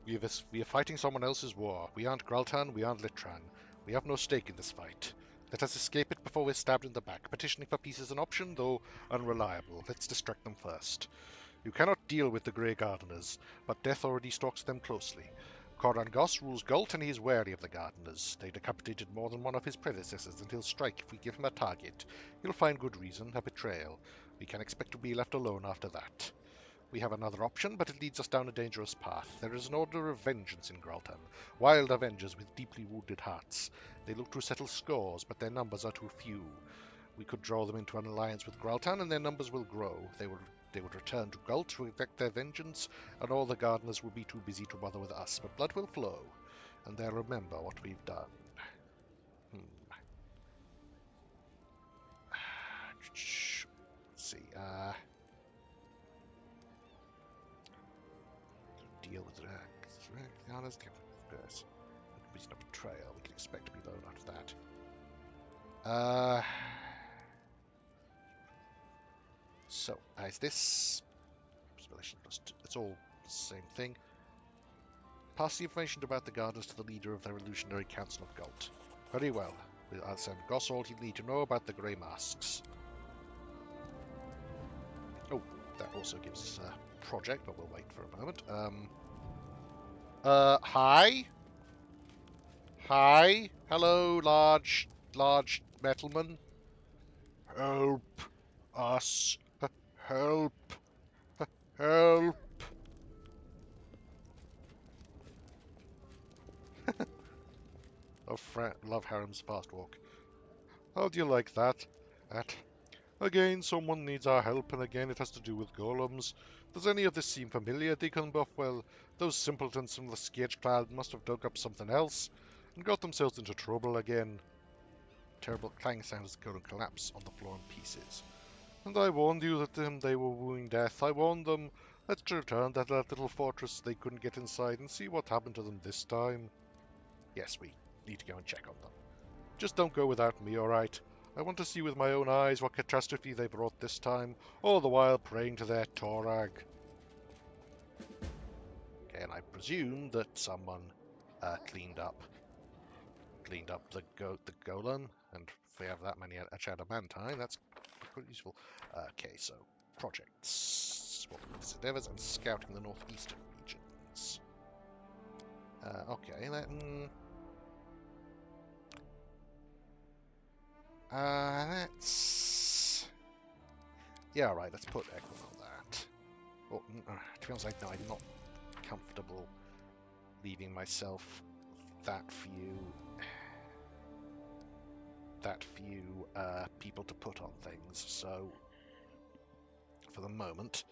We are fighting someone else's war. We aren't Graltan, we aren't Litran. We have no stake in this fight. Let us escape it before we're stabbed in the back. Petitioning for peace is an option, though unreliable. Let's distract them first. You cannot deal with the Grey Gardeners, but death already stalks them closely. Koran Goss rules Gult and he is wary of the Gardeners. They decapitated more than one of his predecessors, and he'll strike if we give him a target. He'll find good reason, a betrayal. We can expect to be left alone after that. We have another option, but it leads us down a dangerous path. There is an order of vengeance in Graltan, wild avengers with deeply wounded hearts. They look to settle scores, but their numbers are too few. We could draw them into an alliance with Graltan, and their numbers will grow. They would return to Gult to exact their vengeance, and all the gardeners will be too busy to bother with us. But blood will flow, and they'll remember what we've done. Let's see. Deal with the reason of betrayal. We can expect to be blown out of that. So, as this... It's all the same thing. Pass the information about the Gardeners to the leader of the Revolutionary Council of Gold. Very well. I'll send Goss all you need to know about the Grey Masks. Oh, that also gives us a project, but we'll wait for a moment. Hi? Hi? Hello, large metalman? Help us. Help. Help. Love Harem's fast walk. How do you like that? Again, someone needs our help, and again it has to do with golems. Does any of this seem familiar, Deacon Buffwell? Those simpletons from the Sketch Cloud must have dug up something else, and got themselves into trouble again. Terrible clang sound as the golem collapsed on the floor in pieces. And I warned you that they were wooing death. I warned them. Let's return to that little fortress they couldn't get inside and see what happened to them this time. Yes, we need to go and check on them. Just don't go without me, alright? I want to see with my own eyes what catastrophe they brought this time, all the while praying to their Torag. Okay, and I presume that someone cleaned up the golem, and if we have that many adamantine, that's quite useful. Okay, so projects, endeavors, and scouting the northeastern regions. Okay, then. That's... Yeah, right, let's put Equin on that. Oh, to be honest, I'm not comfortable leaving myself that few people to put on things, so for the moment,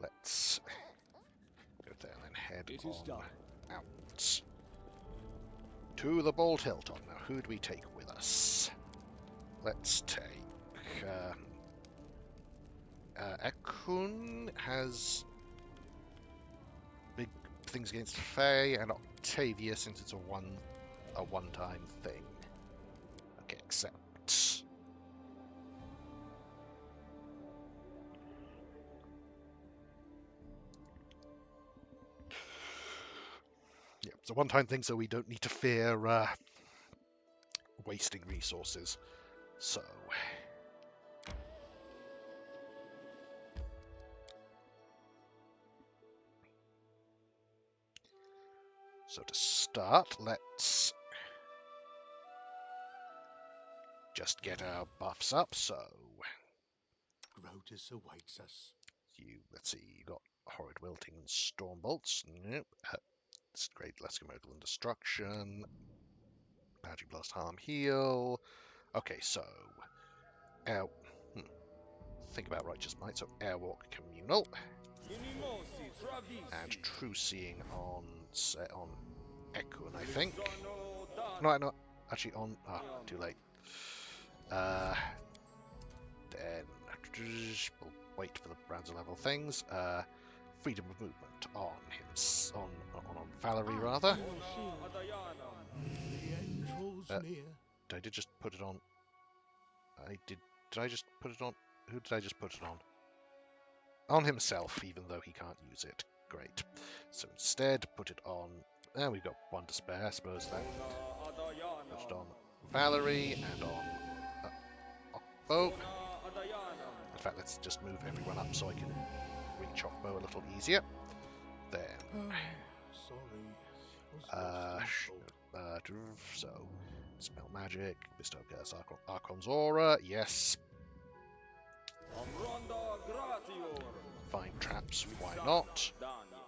let's go there and then head out to the Bold Hilltop. Now, who do we take with us? Let's take... Ekun has big things against Faye, and Octavia, since it's a one-time thing. Okay, except... Yeah, it's a one-time thing, so we don't need to fear wasting resources. So... So to start, let's just get our buffs up. So Grotus awaits us. Let's see, you got Horrid Wilting and Storm Bolts. Nope. It's great. Lescomocal and Destruction. Magic Blast, Harm, Heal. Okay, so air. Think about Righteous Might. So Airwalk, Communal, and True Seeing on Ekun, I think. No, actually on. Too late. Then we'll wait for the Brands level things. Freedom of movement on him, on Valerie rather. The end draws near. I did just put it on. Did I just put it on? Who did I just put it on? On himself, even though he can't use it. Great. So instead, put it on. We've got one to spare, I suppose. Then put it on Valerie and on Okbo. In fact, let's just move everyone up so I can reach Okbo a little easier. Then. So spell magic, bestow curse, Archon's aura. Yes. Find traps, why not?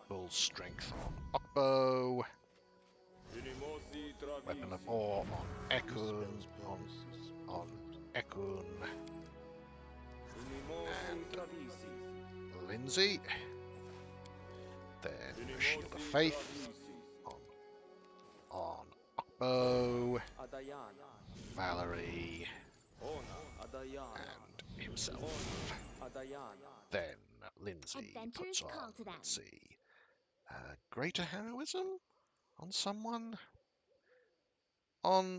Bull strength on Okbo. Weapon of Ore on Ekun. On Ekun. And Lindsay. Then Shield of Faith on Okbo. Valerie. And himself. Then Lindsay puts on, let's see, greater heroism on someone.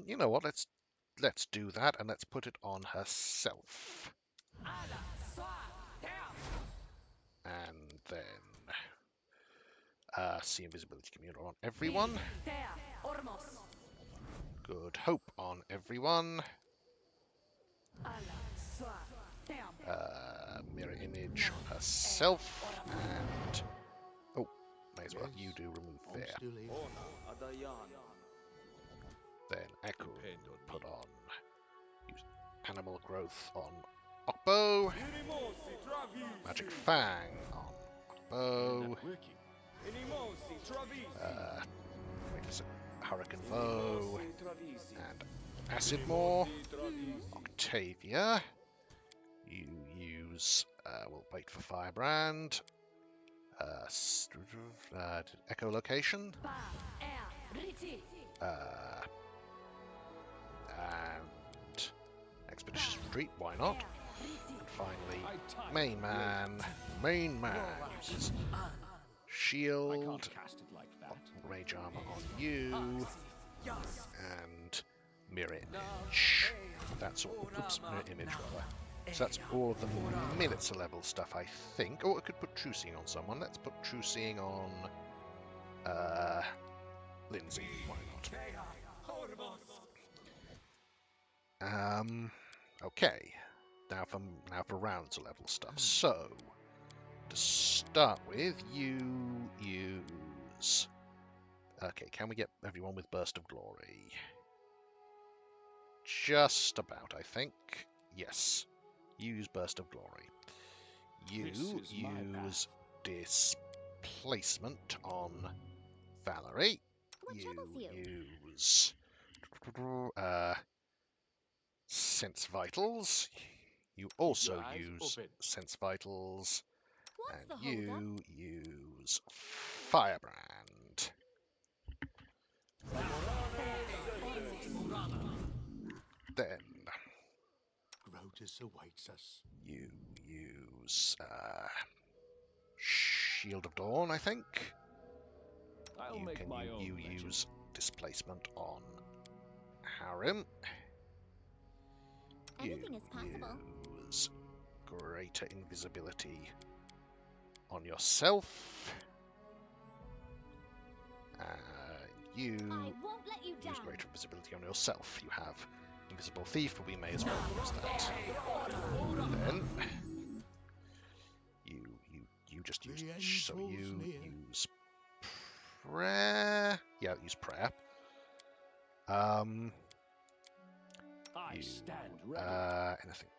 You know what? Let's do that, and let's put it on herself. and then see invisibility communal on everyone. Good hope on everyone. Mirror image on herself, and may as well you do remove I'm there. still here. Then Echo put on use animal growth on Okbo. Magic Fang on Okbo. Hurricane Bow and Acid Maw. Octavia. You use we'll wait for Firebrand. Echolocation. And Expeditious Retreat, why not? And finally, Main Man uses Shield, Rage Armor on you, and Mirror Image. That's all. Oops, Mirror Image rather. So that's all of the minutes level stuff, I think. Oh, I could put True Seeing on someone. Let's put True Seeing on Lindsay. Why not? Okay. Now for rounds level stuff. So to start with, you use. Okay, can we get everyone with Burst of Glory? Just about, I think. Yes. Use Burst of Glory. You use Displacement on Valerie. What troubles you? Use Sense Vitals. You also use Sense Vitals. What's And the you holdup? use Firebrand. Then Grotus awaits us. you use Shield of Dawn, I think. I'll make my own You legend. use Displacement on Harrim. Anything is possible. Use Greater Invisibility on yourself. You I won't let you down. use Greater Invisibility on yourself. You have Invisible Thief, but we may as well use that. Then you just use use prayer. Yeah, use prayer. I stand ready. Anything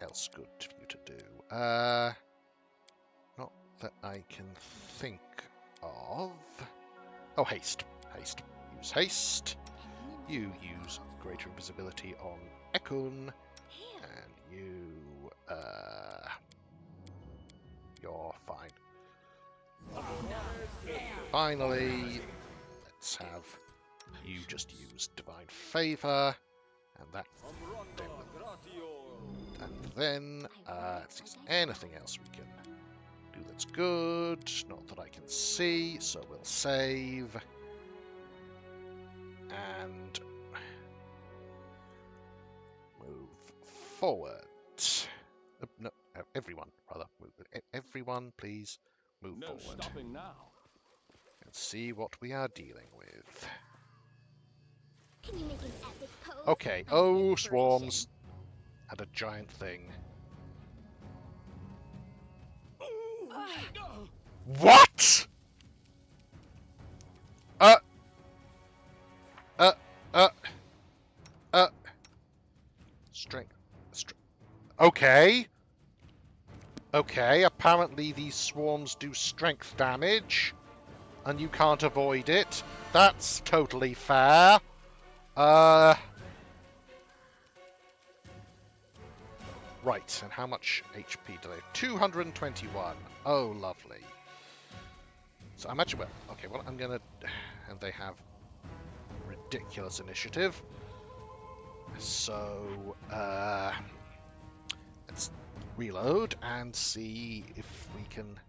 else good for you to do? Not that I can think of. Oh, haste. Use haste. You use Greater Invisibility on Ekun, and you're fine. Finally, let's have you just use Divine Favor, and that then let's see, is there anything else we can do that's good? Not that I can see, so we'll save. And move forward. No, everyone, rather. Everyone, please move No forward. stopping now. And see what we are dealing with. Can you make an epic pose? Okay, I'm an oh, inspiration. swarms. And a giant thing. What? Strength. Okay. Okay, apparently these swarms do strength damage, and you can't avoid it. That's totally fair. Right, and how much HP do they have? 221. Oh, lovely. So I'm actually, well, okay, well, I'm gonna, and they have ridiculous initiative. So, let's reload and see if we can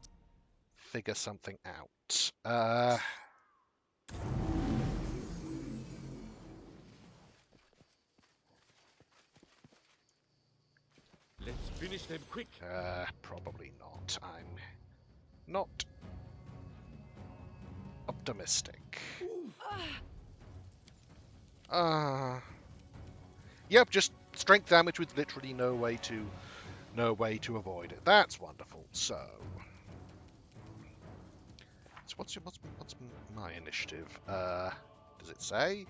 figure something out. Let's finish them quick. Probably not. not optimistic. Yep, just strength damage with literally no way to avoid it. That's wonderful. So what's my initiative? Does it say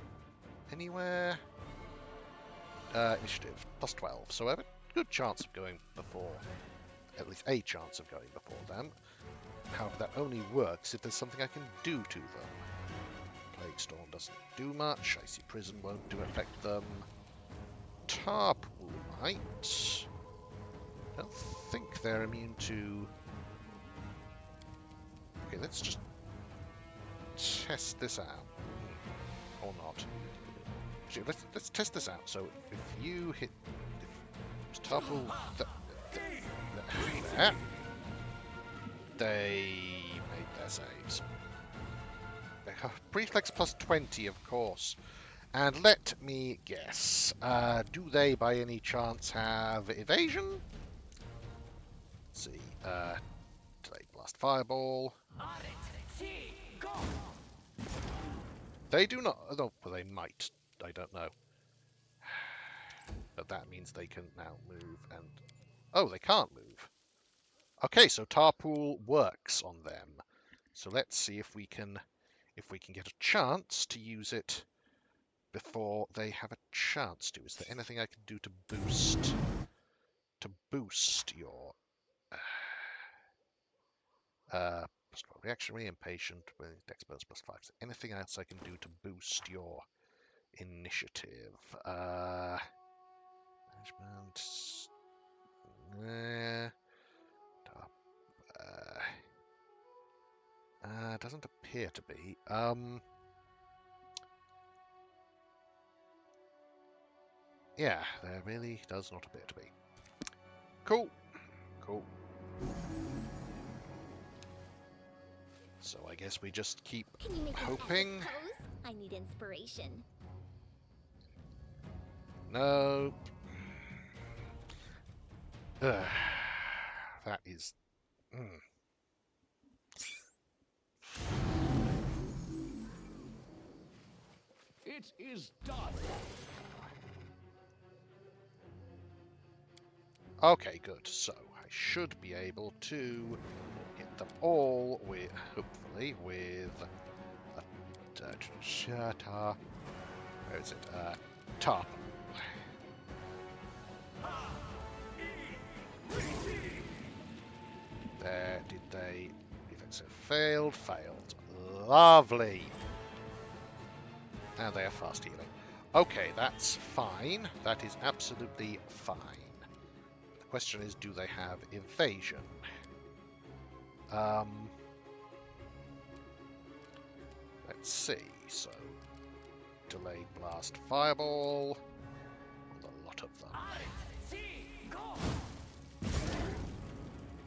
anywhere? Initiative plus 12. So I have a good chance of going before, at least a chance of going before them. However, that only works if there's something I can do to them. Plague Storm doesn't do much. Icy Prison won't affect them. Tarpool might. I don't think they're immune to... Okay, let's just test this out. Or not. Actually, let's test this out. So if you hit... If Tarpool... There. They made their saves. Preflex plus 20, of course. And let me guess. Do they, by any chance, have evasion? Let's see. Delayed Blast Fireball. They do not... Oh, well, they might. I don't know. But that means they can now move and... Oh, they can't move. Okay, so Tarpool works on them. So let's see if we can get a chance to use it before they have a chance to. Is there anything I can do to boost your plus 12 reactionary, impatient, with dex bonus plus 5? Is there anything else I can do to boost your initiative? Management. Doesn't appear to be. Yeah, there really does not appear to be. Cool. Cool. So I guess we just keep hoping. I need inspiration. Nope. That is... It is done. Okay, good. So I should be able to hit them all with, hopefully, with a where is it? Tarp. There, did they? Defense failed. Lovely. And they are fast healing. Okay, that's fine. That is absolutely fine. The question is, do they have evasion? Let's see. So, delayed blast fireball. With a lot of them.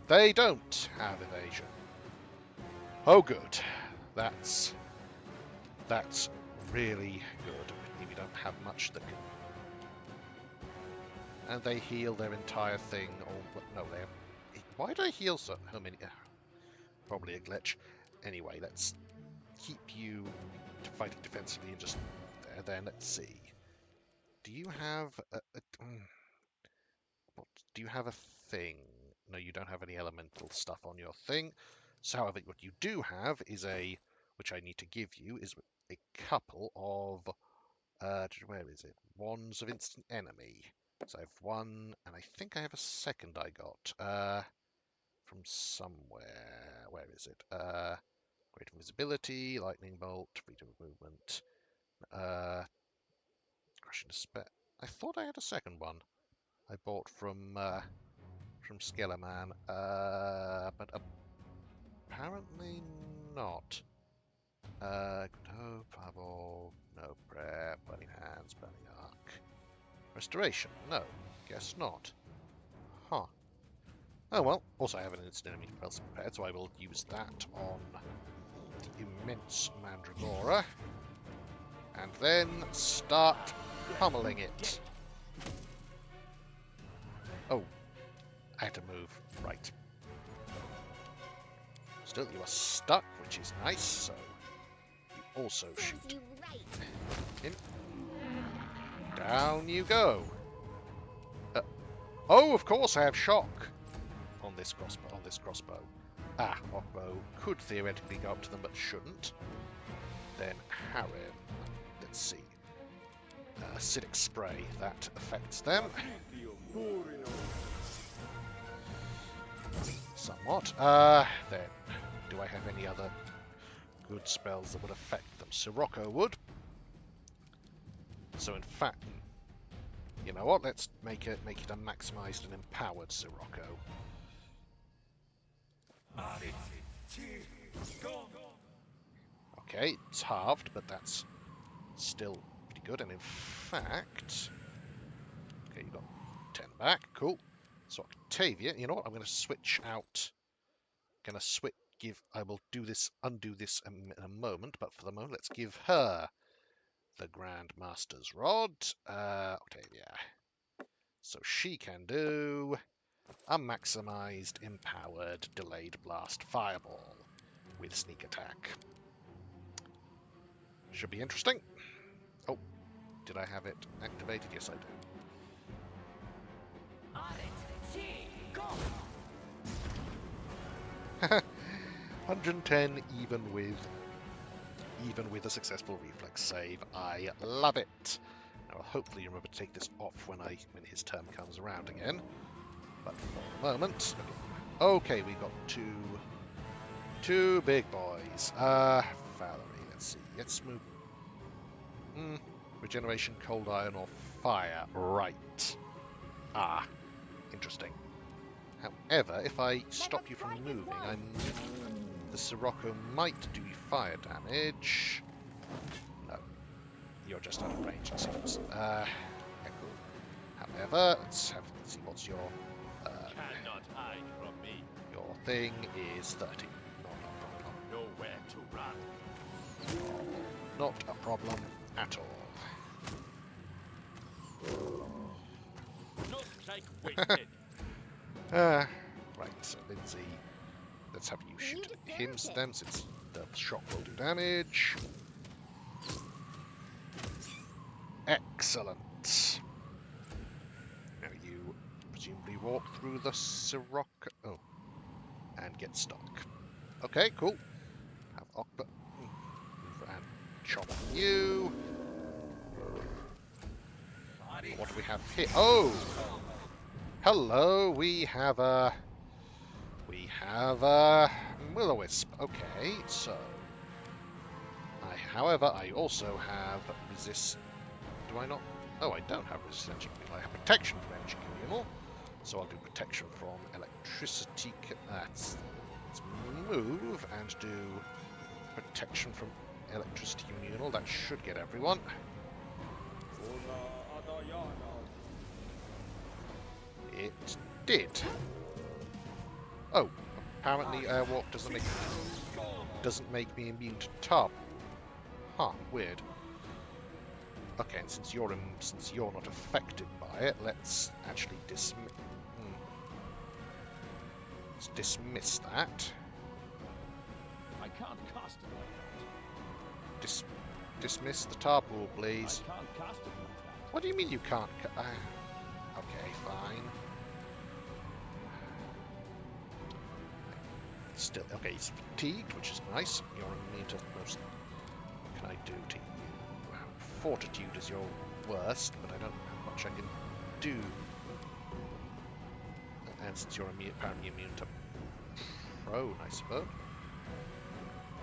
They don't have evasion. Oh, good. That's really good. We don't have much that can... And they heal their entire thing. Or no, they have... Why do they heal so many? Probably a glitch. Anyway, let's keep you fighting defensively and just there. Then let's see. Do you have do you have a thing? No, you don't have any elemental stuff on your thing. So, however, what you do have is a, which I need to give you, is a couple of, where is it? Wands of Instant Enemy. So I have one, and I think I have a second I got, from somewhere. Where is it? Great Invisibility, Lightning Bolt, Freedom of Movement, Crushing Despair. I thought I had a second one I bought from Skellerman, but apparently not. Good Hope, Fireball, no Prayer, Burning Hands, Burning Arc. Restoration, no, guess not. Huh. Oh well, also I have an instant enemy spell prepared, so I will use that on the immense Mandragora. And then start pummeling it. Oh, I had to move. Right. Still, you are stuck, which is nice, so you also Serves shoot. you right. In. Down you go. Oh, of course I have shock on this crossbow. Ah, crossbow could theoretically go up to them, but shouldn't. Then harem. Let's see. Acidic spray, that affects them. Somewhat. Then, do I have any other good spells that would affect them? Sirocco would. So in fact, you know what? Let's make it a maximized and empowered Sirocco. Okay, it's halved, but that's still pretty good. And in fact, okay, you got 10 back. Cool. So Octavia, you know what? I'm going to switch out. I will undo this in a moment, but for the moment, let's give her the Grand Master's Rod. Octavia. So she can do a maximized, empowered, delayed blast fireball with sneak attack. Should be interesting. Oh, did I have it activated? Yes, I do. 110 even with a successful reflex save. I love it. Now, I'll hopefully remember to take this off when his turn comes around again. But for the moment, okay, we've got two big boys. Valerie, let's see. Let's move. Regeneration, cold iron, or fire. Right. Ah, interesting. However, if I stop you from moving, the Sirocco might do fire damage. No, you're just out of range, it seems. Yeah, cool. However, let's see what's your. Cannot hide from me. Your thing is 30. Not a problem. Nowhere to run. Not a problem at all. No strike wasted. Right, so Lindsay, let's have you You shoot deserved him it. then, since the shock will do damage. Excellent. Now you presumably walk through the Sirocco. Oh, and get stuck. Okay, cool. Have Okba move and chop on you. What do we have here? Oh! Hello, we have a will-o-wisp. Okay, so however, I also have resist. Do I not? Oh, I don't have resist energy communal. I have protection from energy communal, so I'll do protection from electricity. Let's move and do protection from electricity communal. That should get everyone. It did. Oh, apparently airwalk doesn't make me immune to tar. Huh, weird. Okay, and since you're not affected by it, let's actually let's dismiss that. I can't cast it like that. Dismiss the tar pool, please. I can't cast it like that. What do you mean you can't? Okay, fine. Still, okay, he's fatigued, which is nice. You're immune to most. What can I do to you? Fortitude is your worst, but I don't know how much I can do. And since you're apparently immune to prone, I suppose.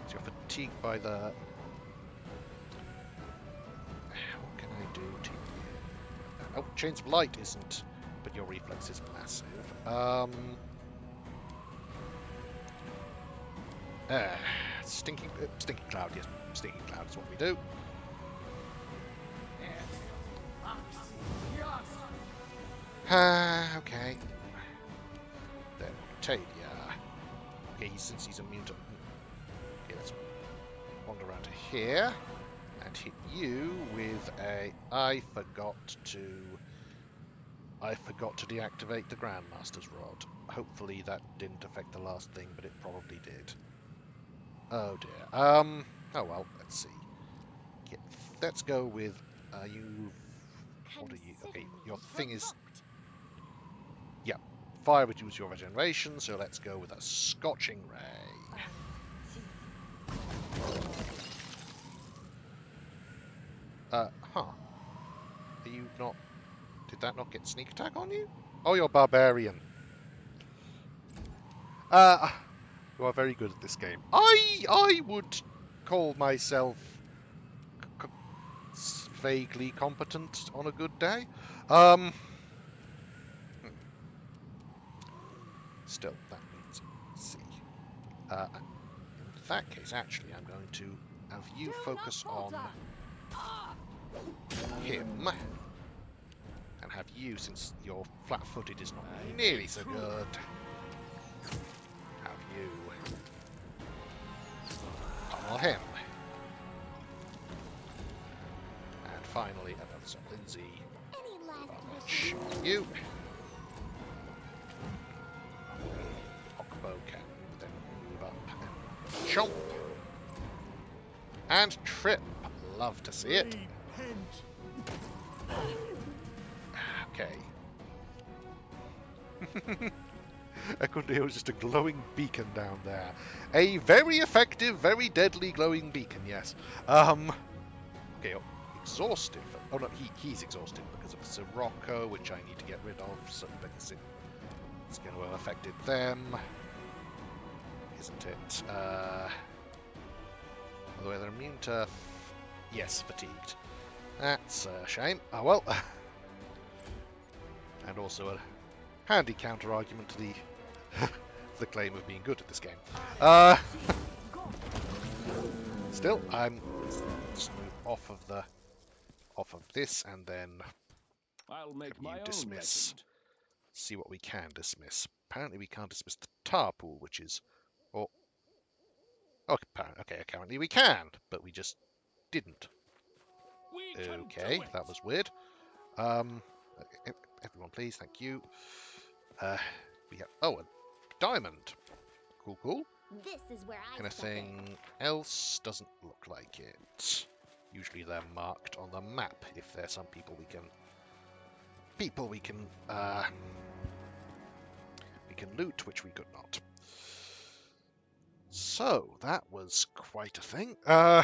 So you're fatigued by the. What can I do to you? Oh, Chains of Light isn't, but your reflex is massive. Stinking Cloud, yes. Stinking Cloud is what we do. Okay. Then Octavia. Okay, since he's immune to... Okay, let's wander around to here and hit you with a... I forgot to deactivate the Grandmaster's Rod. Hopefully that didn't affect the last thing, but it probably did. Oh dear. Oh well. Let's see. Yeah, let's go with you. What are you? Okay, your thing is fire reduce your regeneration. So let's go with a scorching ray. Huh. Are you not? Did that not get sneak attack on you? Oh, you're barbarian. You are very good at this game. I would call myself vaguely competent on a good day. Hmm. Still, that means let's see. In that case, actually, I'm going to have you focus on him, and have you, since you're flat-footed, is not nearly so good. Have you pummel him, and finally, so Lindsay, Any last damage on you. Hockbow can then move up and chomp. And trip. Love to see it. Okay. I couldn't hear, it was just a glowing beacon down there. A very effective, very deadly glowing beacon, yes. Okay, exhausted. Oh no, he's exhausted because of Sirocco, which I need to get rid of, so because it's going to have affected them. Isn't it? Although they're immune to... Yes, fatigued. That's a shame. Oh well. And also a handy counter-argument to the the claim of being good at this game. Still, I'm just move off of this, and then I'll make my own dismiss. legend. See what we can dismiss. Apparently, we can't dismiss the tar pool, which is, or okay, apparently we can, but we just didn't. We can Okay, do it. that was weird. Everyone, please, thank you. We have a diamond. Cool. This is where I step in. Anything else? Doesn't look like it. Usually they're marked on the map if there's some people we can loot, which we could not. So that was quite a thing. Now,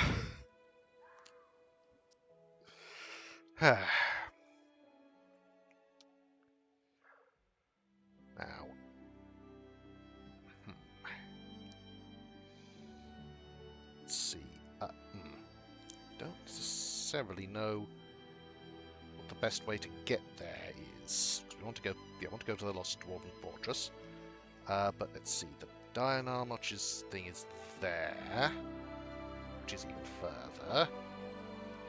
let's see. Don't necessarily know what the best way to get there is. We want to go. Yeah, I want to go to the Lost Dwarven Fortress. But let's see. The Dianarmoch's thing is there, which is even further.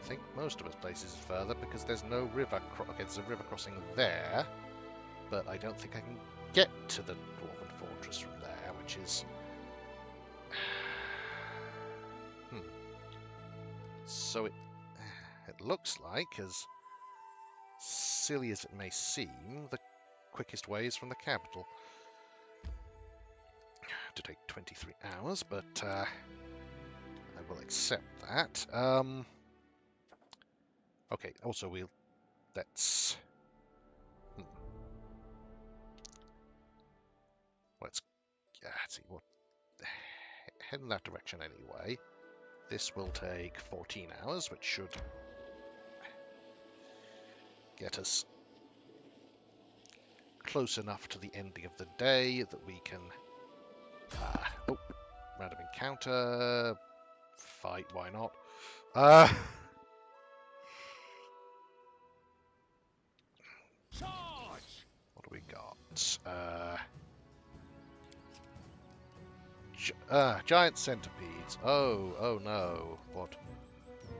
I think most of its places is further because there's no river. Okay, there's a river crossing there, but I don't think I can get to the Dwarven Fortress from there, which is. So it looks like, as silly as it may seem, the quickest way is from the capital. To take 23 hours, but I will accept that. Okay, also let's see what head in that direction anyway. This will take 14 hours, which should get us close enough to the ending of the day that we can random encounter, fight, why not? Charge! What do we got? Giant centipedes. Oh no.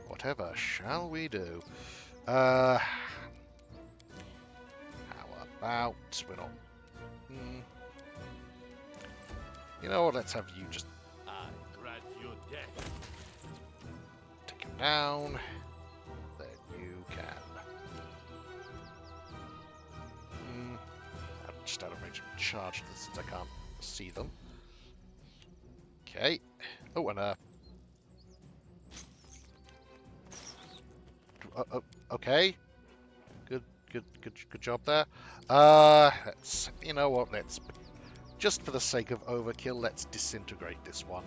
Whatever shall we do? How about we're not... You know what, let's have you just I grant you death. take him down. Then you can... I'm just out of range of charge since I can't see them. Okay, Okay. Oh, and okay. Good job there. Let's, you know what? Let's, just for the sake of overkill, let's disintegrate this one.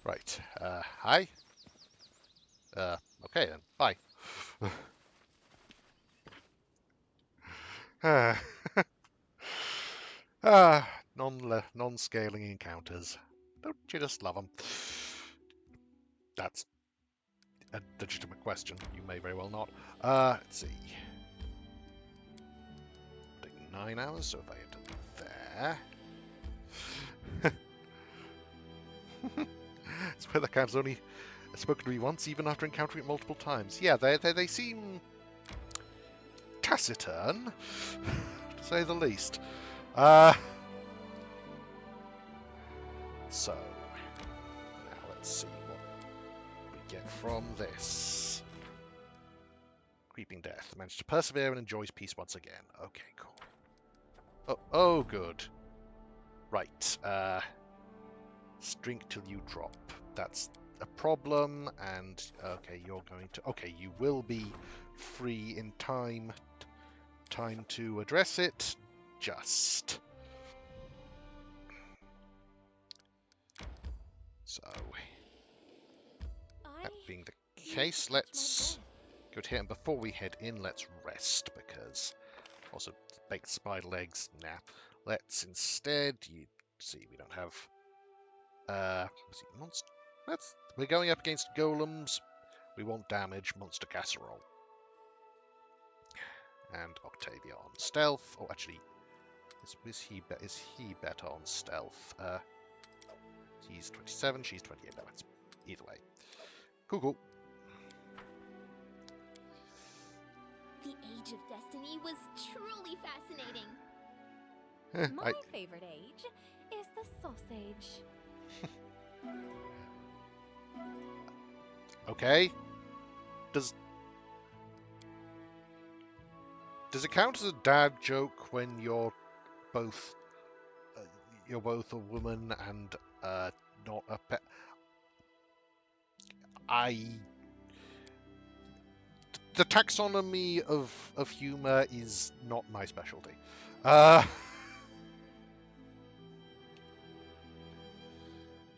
Right. Hi. Okay then. Bye. Non-scaling encounters. Don't you just love them? That's a legitimate question. You may very well not. Let's see. Taking 9 hours, so if I enter there. Swear the cat's only spoken to me once, even after encountering it multiple times. Yeah, they seem taciturn, to say the least. So, now let's see what we get from this. Creeping Death. Managed to persevere and enjoys peace once again. Okay, cool. Oh, good. Right. Drink till you drop. That's a problem, and okay, you're going to... Okay, you will be free in time to address it. Just. So, that being the case, let's go to here, and before we head in, let's rest, because also baked spider legs, nah. Let's instead, you see, we don't have monster. We're going up against golems. We want damage, monster casserole. And Octavia on stealth. Oh, actually, is he better on stealth? He's 27, she's 28. No, that's either way. Cool. The Age of Destiny was truly fascinating. My favorite age is the sausage. Okay. Does it count as a dad joke when you're both a woman and not a pet? The taxonomy of humor is not my specialty.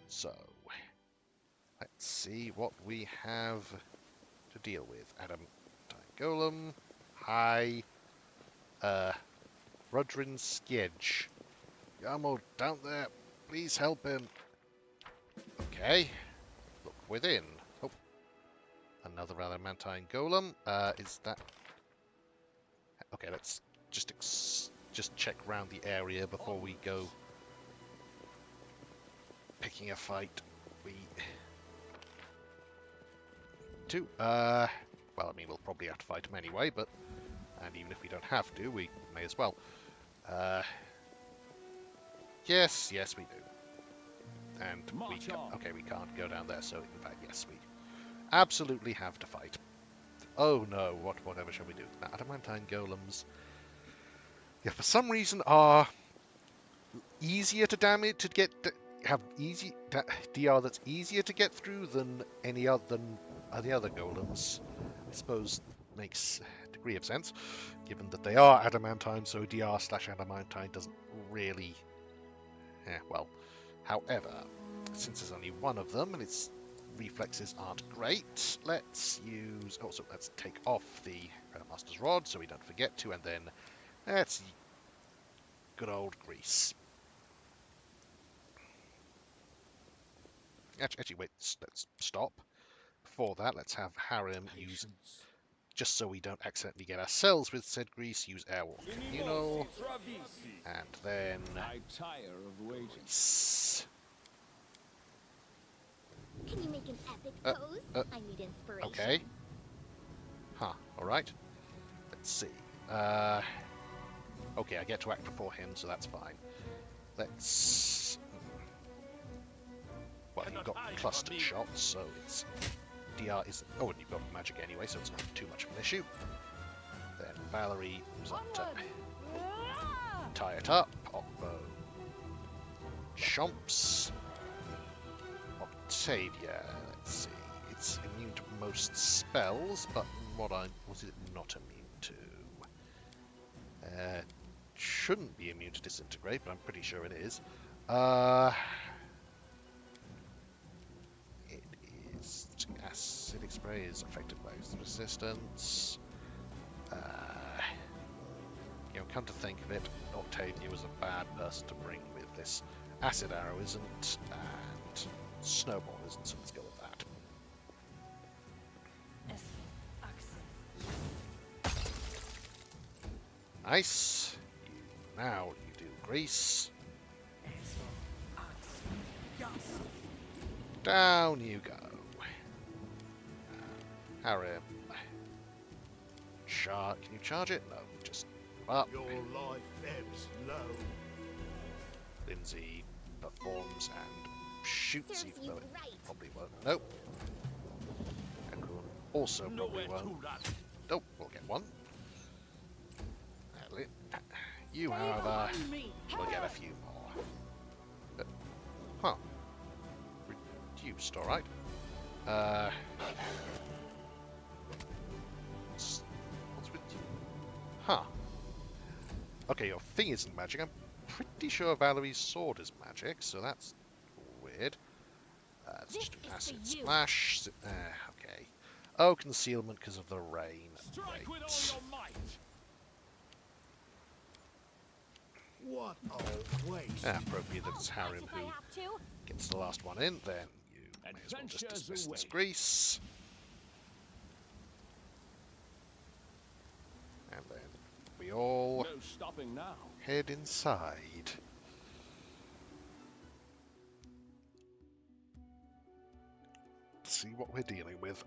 So let's see what we have to deal with. Adamantine Golem. Hi. Rudrin Skjedge. Yarmo down there. Please help him. Okay. Look within. Oh. Another Adamantine Golem. Is that... Okay, let's just check around the area before we go picking a fight. Well, I mean, we'll probably have to fight him anyway, and even if we don't have to, we may as well. Yes, we do. And we can't go down there, so in fact, yes, we absolutely have to fight. Oh no, whatever shall we do? Now, Adamantine Golems, yeah, for some reason are easier to damage, have DR that's easier to get through than the other golems. I suppose makes a degree of sense, given that they are adamantine, so DR/adamantine doesn't really... well, however, since there's only one of them and its reflexes aren't great, let's take off the Master's Rod so we don't forget to, and then let's good old grease. Actually, wait, let's stop. Before that, let's have Harem use, just so we don't accidentally get ourselves with said grease, use Airwalk Communal, and then I tire of waiting. grease. Can you make an epic pose? I need inspiration. Okay. Alright. Let's see. Okay, I get to act before him, so that's fine. Let's... Well, you've got clustered shots, so it's... DR isn't... Oh, and you've got magic anyway, so it's not too much of an issue. Then Valerie moves up to Onward! Ah! tie it up. Octo chomps. Octavia, let's see. It's immune to most spells, but was it not immune to? Shouldn't be immune to disintegrate, but I'm pretty sure it is. It is acidic spray is affected by its resistance. Come to think of it, Octavia was a bad person to bring with this. Acid arrow isn't, and snowball isn't, so let's go with that. Nice. Now you do grease. Down you go. Harem. Can you charge it? No, just up. Your life ebbs low. Lindsay performs and shoots, Serves even you though it right. probably won't. Nope. Akun also probably won't. Nope, we'll get one. You, however, will get a few more. Huh. Reduced, alright. What's with you? Huh. Okay, your thing isn't magic. I'm pretty sure Valerie's sword is magic, so that's weird. It's This just an is for acid you. splash. Okay. Oh, concealment because of the rain. Strike with all Right. your might. What a waste. Appropriate that it's Harem If I who have to. gets the last one in, then you may as well just Adventures dismiss this await. grease. And then we all No stopping now. head inside. See what we're dealing with.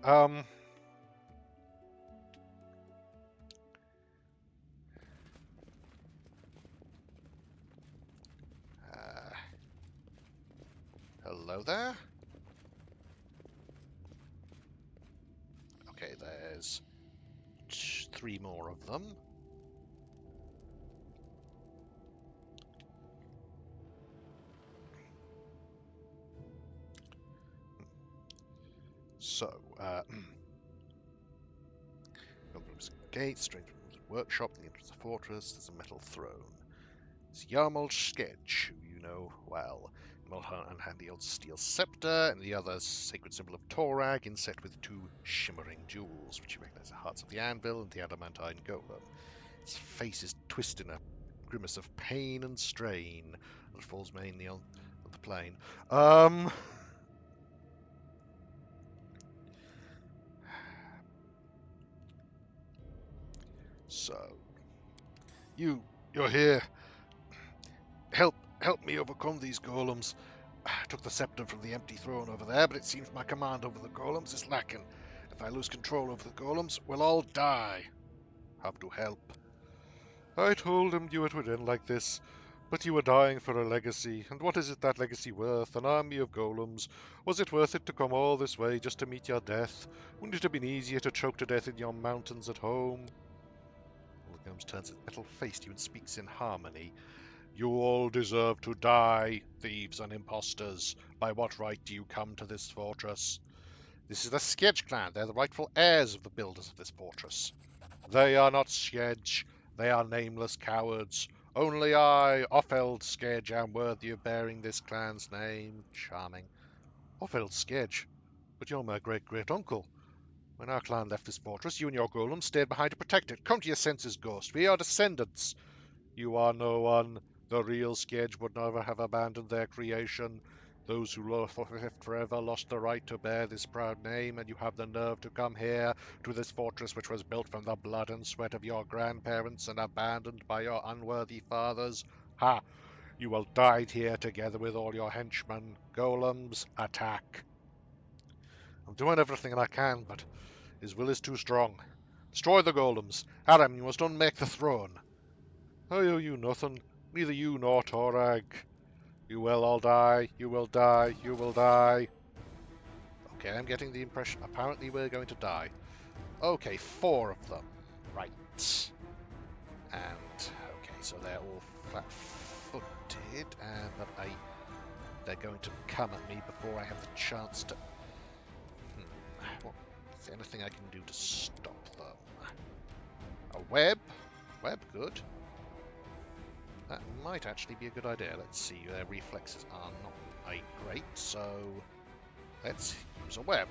Hello there. Okay, there's 3 more of them. So, gate, strange workshop, the entrance of the fortress, there's a metal throne. It's Yarmul Sketch, who you know well. And handy old steel scepter, and the other sacred symbol of Torag, inset with 2 shimmering jewels, which you recognize the hearts of the anvil and the adamantine golem. Its face is twisted in a grimace of pain and strain, that falls mainly on the plain. So, you're here. Help me overcome these golems. I took the scepter from the empty throne over there, but it seems my command over the golems is lacking. If I lose control over the golems, we'll all die. Have to help. I told him it would end like this, but you were dying for a legacy, and what is it that legacy worth? An army of golems? Was it worth it to come all this way just to meet your death? Wouldn't it have been easier to choke to death in your mountains at home? The gnomes turns its metal face to you and speaks in harmony. You all deserve to die, thieves and impostors. By what right do you come to this fortress? This is the Skedge clan. They're the rightful heirs of the builders of this fortress. They are not Skedge. They are nameless cowards. Only I, Offeld Skedge, am worthy of bearing this clan's name. Charming. Offeld Skedge? But you're my great-great-uncle. When our clan left this fortress, you and your golem stayed behind to protect it. Come to your senses, ghost. We are descendants. You are no one. The real Skedge would never have abandoned their creation. Those who left forever lost the right to bear this proud name, and you have the nerve to come here, to this fortress which was built from the blood and sweat of your grandparents and abandoned by your unworthy fathers. Ha! You will die here together with all your henchmen. Golems, attack! I'm doing everything I can, but his will is too strong. Destroy the golems. Aram, you must unmake the throne. I owe you nothing, neither you nor Torag. You will all die, you will die, you will die. Okay, I'm getting the impression, apparently we're going to die. Okay, 4 of them. Right. And okay, so they're all flat-footed, and they're going to come at me before I have the chance to. What is there anything I can do to stop them? A web? Web, good. That might actually be a good idea. Let's see, their reflexes are not great, so let's use a web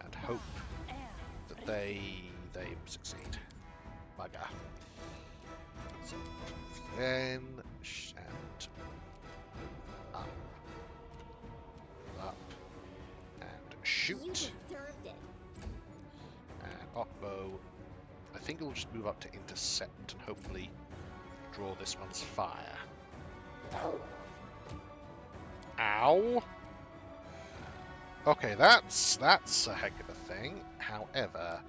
and hope that they succeed. Bugger. So then and up and shoot. You deserved it. And Okbo, I think it'll just move up to intercept and hopefully draw this one's fire. Ow! Okay, that's a heck of a thing. However,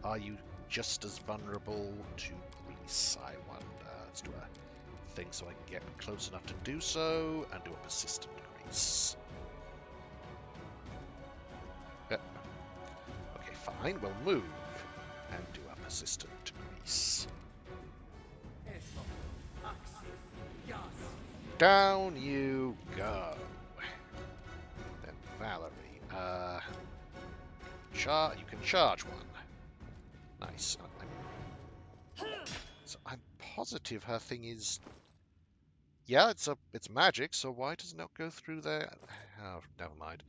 are you just as vulnerable to grease, I wonder? Let's do a thing so I can get close enough to do so, and do a persistent grease. Okay, fine, we'll move and do a persistent grease. Down you go. Then Valerie, you can charge one. Nice. So I'm positive her thing is. Yeah, it's magic. So why does it not go through there? Oh, never mind.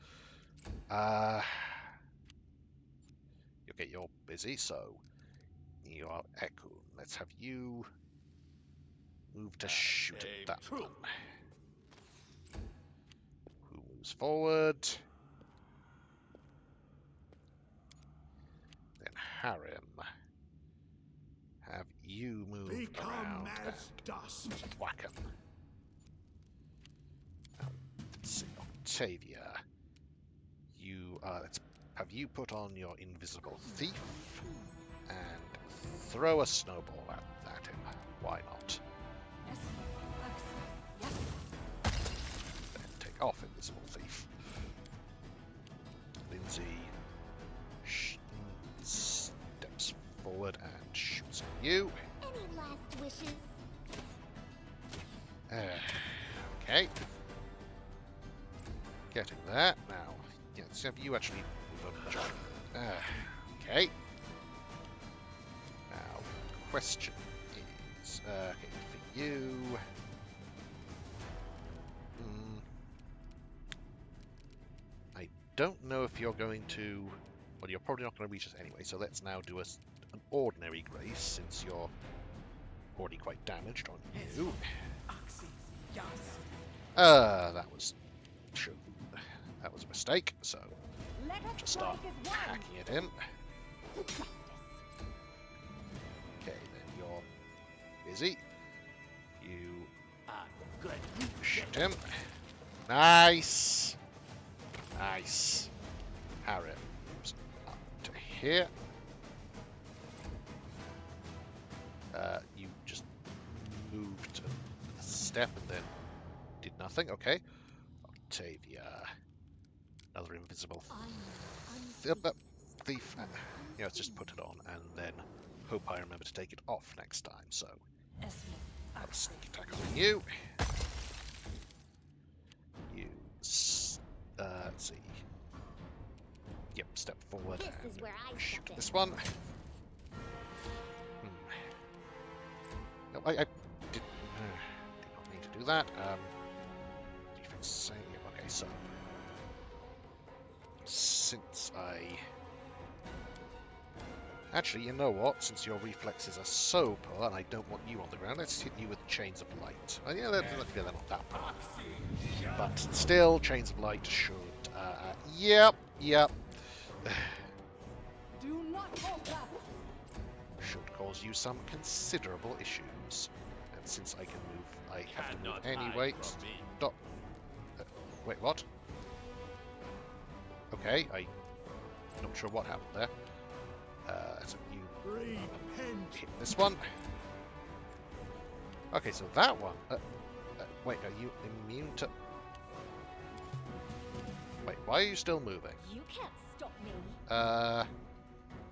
Okay, you're busy, so you are Echo. Let's have you move to shoot at that one. Who moves forward? Then Harrim. Have you move around and dust. whack him. Let's see, Octavia. Let's have you put on your invisible thief and throw a snowball at him. Why not? Then take off invisible thief. Lindsay steps forward and shoots at you. Any last wishes? Okay. Getting there. Now, yeah, let's have you actually move up and join. Okay. Now, question is, okay, for you... I don't know if you're going to... Well, you're probably not going to reach us anyway, so let's now do an ordinary grace, since you're already quite damaged on you. That was... Sure. That was a mistake, so just start hacking it in. Okay, then you're busy. You shoot him. Nice! Nice. Harrim moves up to here. You just moved a step and then did nothing. Okay. Octavia. Another invisible thief. Yeah, let's just put it on and then hope I remember to take it off next time. So, I'll sneak attack on you. You, let's see. Yep, step forward This is where I shoot step in. this one. No, I did not mean to do that. Defense save. Okay, so since I actually, you know what? Since your reflexes are so poor, and I don't want you on the ground, let's hit you with chains of light. Oh, yeah, they're not that poor, but still, chains of light should. Yep. Do not hold back. Should cause you some considerable issues. And since I can move, I have to move anyway. Stop. Wait, what? Okay, I'm not sure what happened there. So you hit this one. Okay, so that one. Wait, are you immune to? Wait, why are you still moving? You can't stop me.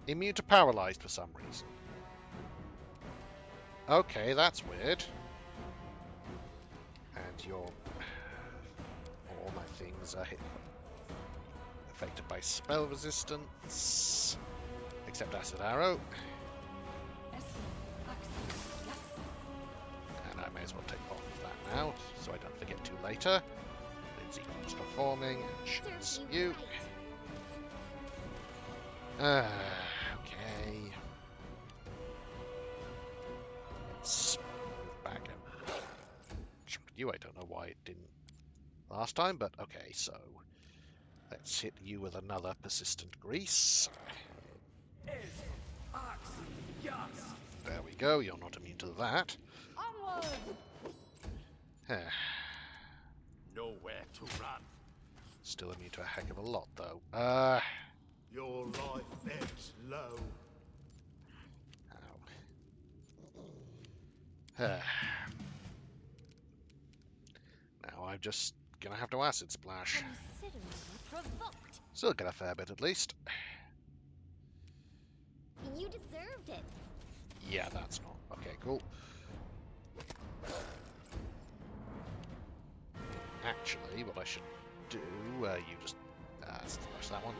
Immune to paralyzed for some reason. Okay, that's weird. And all my things are affected by spell resistance, except Acid Arrow. And I may as well take off of that now, so I don't forget to later. Lindsay keeps performing, and shoots you. Okay. Let's move back and shoot you. I don't know why it didn't last time, but okay, so let's hit you with another persistent grease. There we go, you're not immune to that. Nowhere to run. Still immune to a heck of a lot, though. Your life ebbs low. Now I'm just gonna have to acid splash. Still get a fair bit at least. You deserved it. Yeah, that's not. Okay, cool. Actually, what I should do, you just splash that one,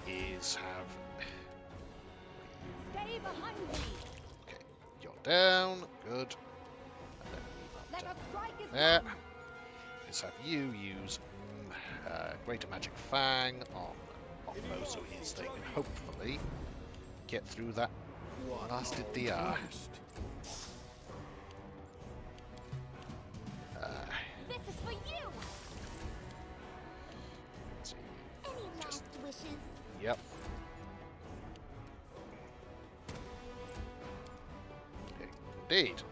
is have... Stay behind me. Okay, you're down, good. And then move up to there. Is have you use Greater Magic Fang on Mozo his thing, and hopefully get through that blasted DR. This is for you. Let's see. Any last wishes? Yep. Indeed.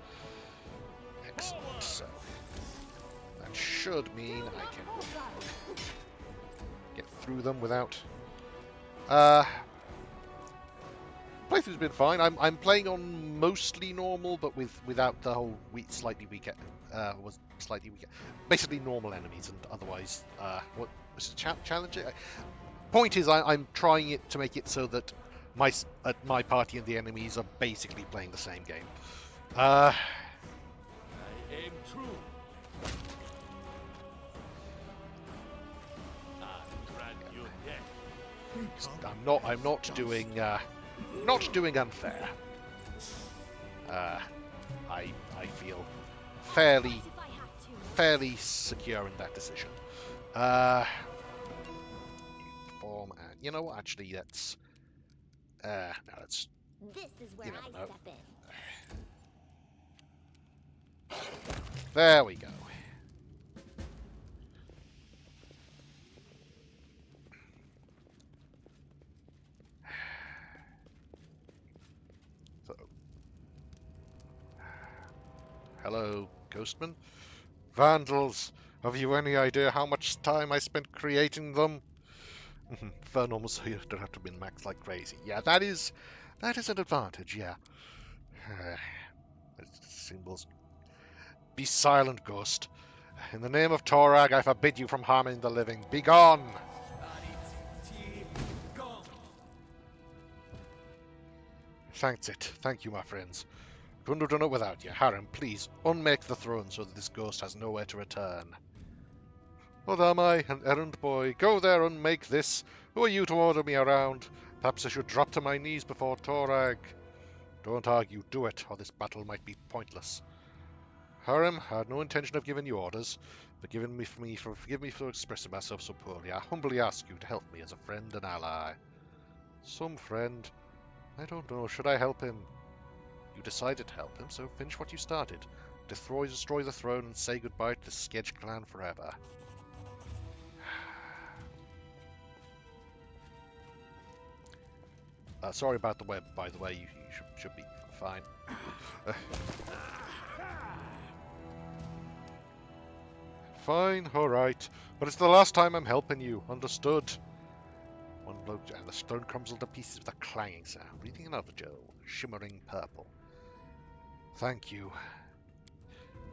Excellent. So that should mean I can get through them without. Playthrough's been fine. I'm playing on mostly normal, but without the whole slightly weaker, basically normal enemies, and otherwise, what was it, challenging? Point is, I'm trying it to make it so that my party and the enemies are basically playing the same game. I aim true. I grant you death. I'm not doing unfair. I feel fairly secure in that decision. Perform, and you know what? Actually, that's no, that's. This is where You never I know. step in. There we go. So, hello, Ghostman. Vandals, have you any idea how much time I spent creating them? For normal, so you don't have to min-max like crazy. Yeah, that is an advantage. Yeah. Symbols. Be silent, ghost. In the name of Torag, I forbid you from harming the living. Be gone! Thank you, my friends. Couldn't have done it without you. Harem, please, unmake the throne so that this ghost has nowhere to return. What am I, an errand boy? Go there, unmake this. Who are you to order me around? Perhaps I should drop to my knees before Torag. Don't argue, do it, or this battle might be pointless. Harem, I had no intention of giving you orders. Forgive me for expressing myself so poorly. I humbly ask you to help me as a friend and ally. Some friend? I don't know. Should I help him? You decided to help him, so finish what you started. Destroy the throne and say goodbye to the Sketch clan forever. Sorry about the web, by the way. You should be fine. Fine, alright. But it's the last time I'm helping you. Understood? One blow, and the stone crumbles to pieces with a clanging sound. Reading another Joe. Shimmering purple. Thank you.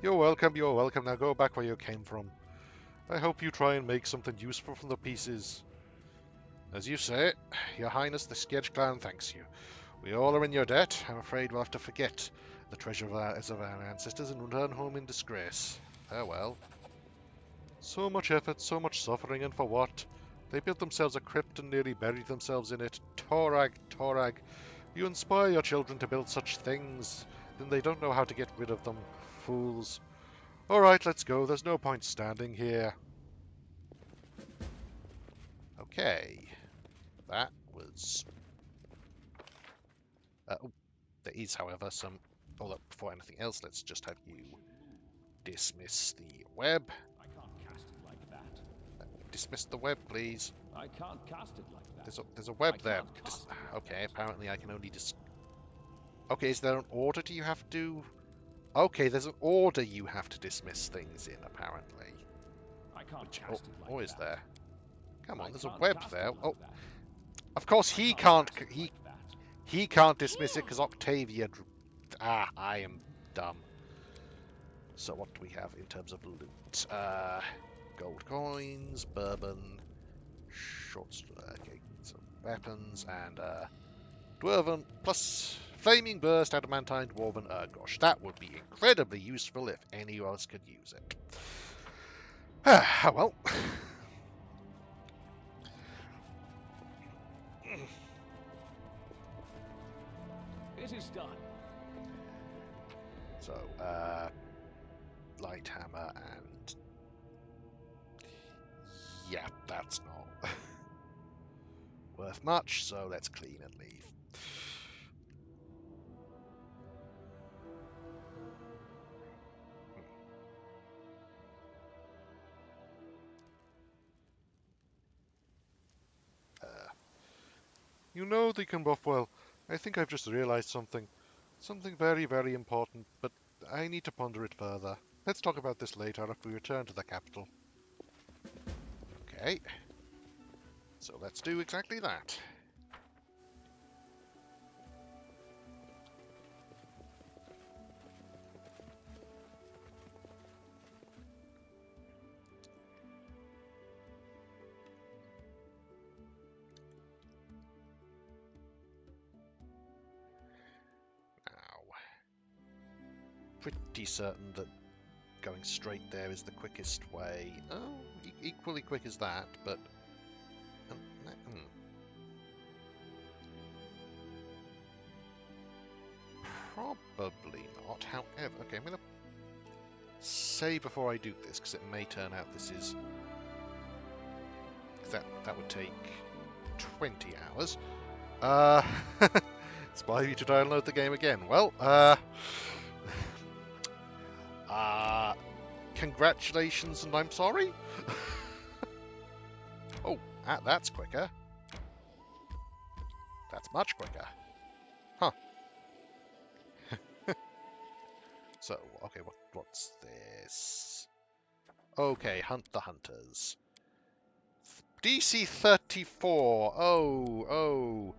You're welcome. Now go back where you came from. I hope you try and make something useful from the pieces. As you say, Your Highness, the Sketch clan thanks you. We all are in your debt. I'm afraid we'll have to forget the treasure of our ancestors and return home in disgrace. Farewell. So much effort, so much suffering, and for what? They built themselves a crypt and nearly buried themselves in it. Torag, Torag, you inspire your children to build such things, then they don't know how to get rid of them. Fools. Alright, let's go. There's no point standing here. Okay. That was... oh, there is, however, some... Although, before anything else, let's just have you dismiss the web. I can't cast it like that. Dismiss the web, please. I can't cast it like that. There's a web I there. can't cast it like Okay, that. apparently I can only Okay, is there an order you have to... Okay, there's an order you have to dismiss things in, apparently. I can't Which, cast it like or is that. there? Come on, I there's a can't web cast it there. like Oh, that. of course I he can't... cast it like that. He can't dismiss it because Octavia... I am dumb. So what do we have in terms of loot? Gold coins, bourbon, okay, some weapons, and dwarven plus flaming burst, adamantine, dwarven. Gosh, that would be incredibly useful if any of us could use it. Well. It is done. So, light hammer and... Yeah, that's not worth much, so let's clean and leave. You know, Deacon Buffwell, I think I've just realized something. Something very, very important, but I need to ponder it further. Let's talk about this later if we return to the capital. Okay. So let's do exactly that. Pretty certain that going straight there is the quickest way. Oh, equally quick as that, but... Probably not. However, okay, I'm going to say before I do this, because it may turn out this is... That would take 20 hours. It's by you to download the game again. Well, congratulations and I'm sorry. Oh, that's quicker. That's much quicker. Huh. So, okay, what's this? Okay, Hunt the Hunters. DC 34. Oh.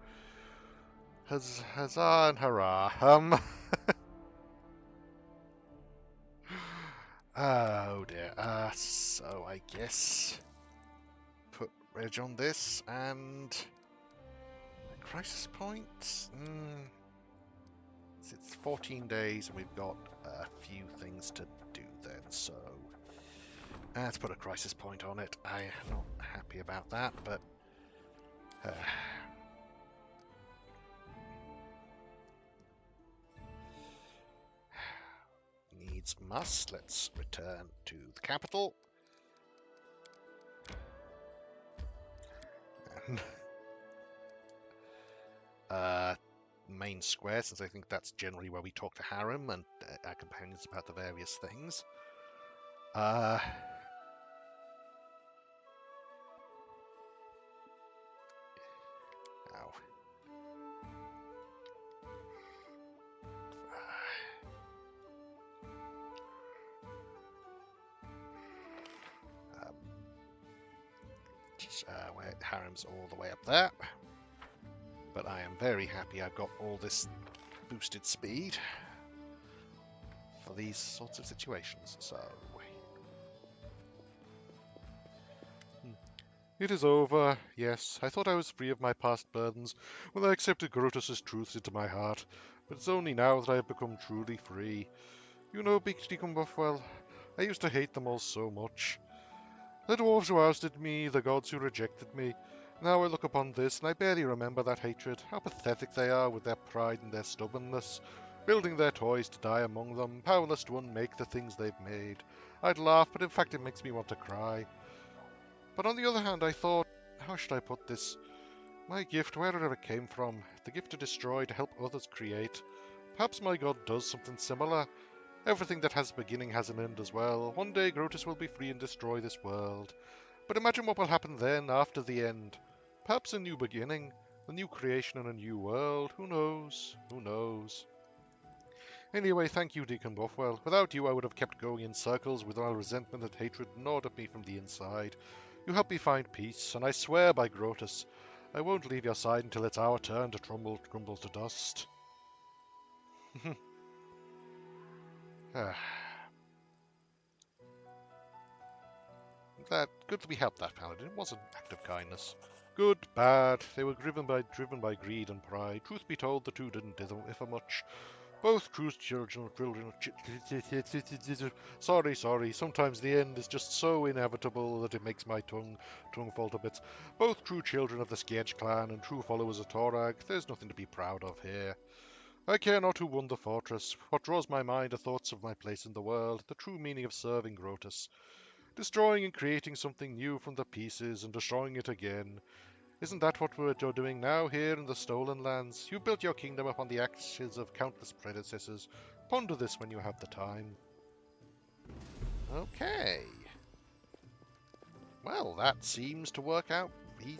Huzzah and hurrah. Oh dear. So I guess put Reg on this and crisis point. It's 14 days and we've got a few things to do then. So let's put a crisis point on it. I'm not happy about that, but needs must. Let's return to the capital. And main square, since I think that's generally where we talk to Harem and our companions about the various things. Now, where Harem's all the way up there. But I am very happy I've got all this boosted speed for these sorts of situations. So, It is over, yes. I thought I was free of my past burdens when I accepted Grotus's truths into my heart, but it's only now that I have become truly free. You know, Big Deacon Buffwell, I used to hate them all so much. The dwarves who ousted me, the gods who rejected me. Now I look upon this, and I barely remember that hatred. How pathetic they are with their pride and their stubbornness, building their toys to die among them, powerless to unmake the things they've made. I'd laugh, but in fact it makes me want to cry. But on the other hand, I thought, how should I put this? My gift, wherever it came from, the gift to destroy, to help others create. Perhaps my god does something similar. Everything that has a beginning has an end as well. One day Grotus will be free and destroy this world. But imagine what will happen then, after the end. Perhaps a new beginning, a new creation and a new world. Who knows? Who knows? Anyway, thank you, Deacon Buffwell. Without you, I would have kept going in circles with all resentment and hatred gnawed at me from the inside. You helped me find peace, and I swear by Grotus, I won't leave your side until it's our turn to crumble to dust. Good that we helped that paladin. It was an act of kindness. Good, bad. They were driven by greed and pride. Truth be told, the two didn't differ much. Both true children. Sorry. Sometimes the end is just so inevitable that it makes my tongue fall to bits. Both true children of the Sketch clan and true followers of Torag. There's nothing to be proud of here. I care not who won the fortress. What draws my mind are thoughts of my place in the world, the true meaning of serving Grotus. Destroying and creating something new from the pieces and destroying it again. Isn't that what we're doing now here in the Stolen Lands? You built your kingdom upon the ashes of countless predecessors. Ponder this when you have the time. Okay. Well, that seems to work out.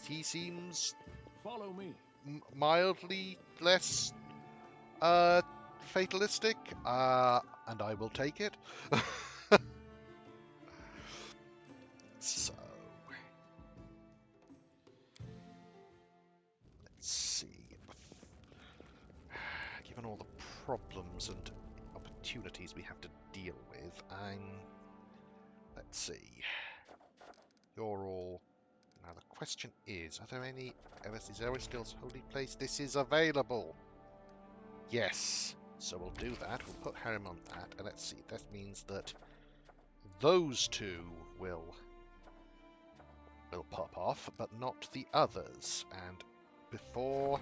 He seems... Follow me. Mildly less... fatalistic. And I will take it. So... let's see. Given all the problems and opportunities we have to deal with, let's see. You're all... now the question is, are there any... is Aristo's holy place? This is available! Yes! So we'll do that. We'll put Harrim on that. And let's see. That means that those two will pop off, but not the others. And before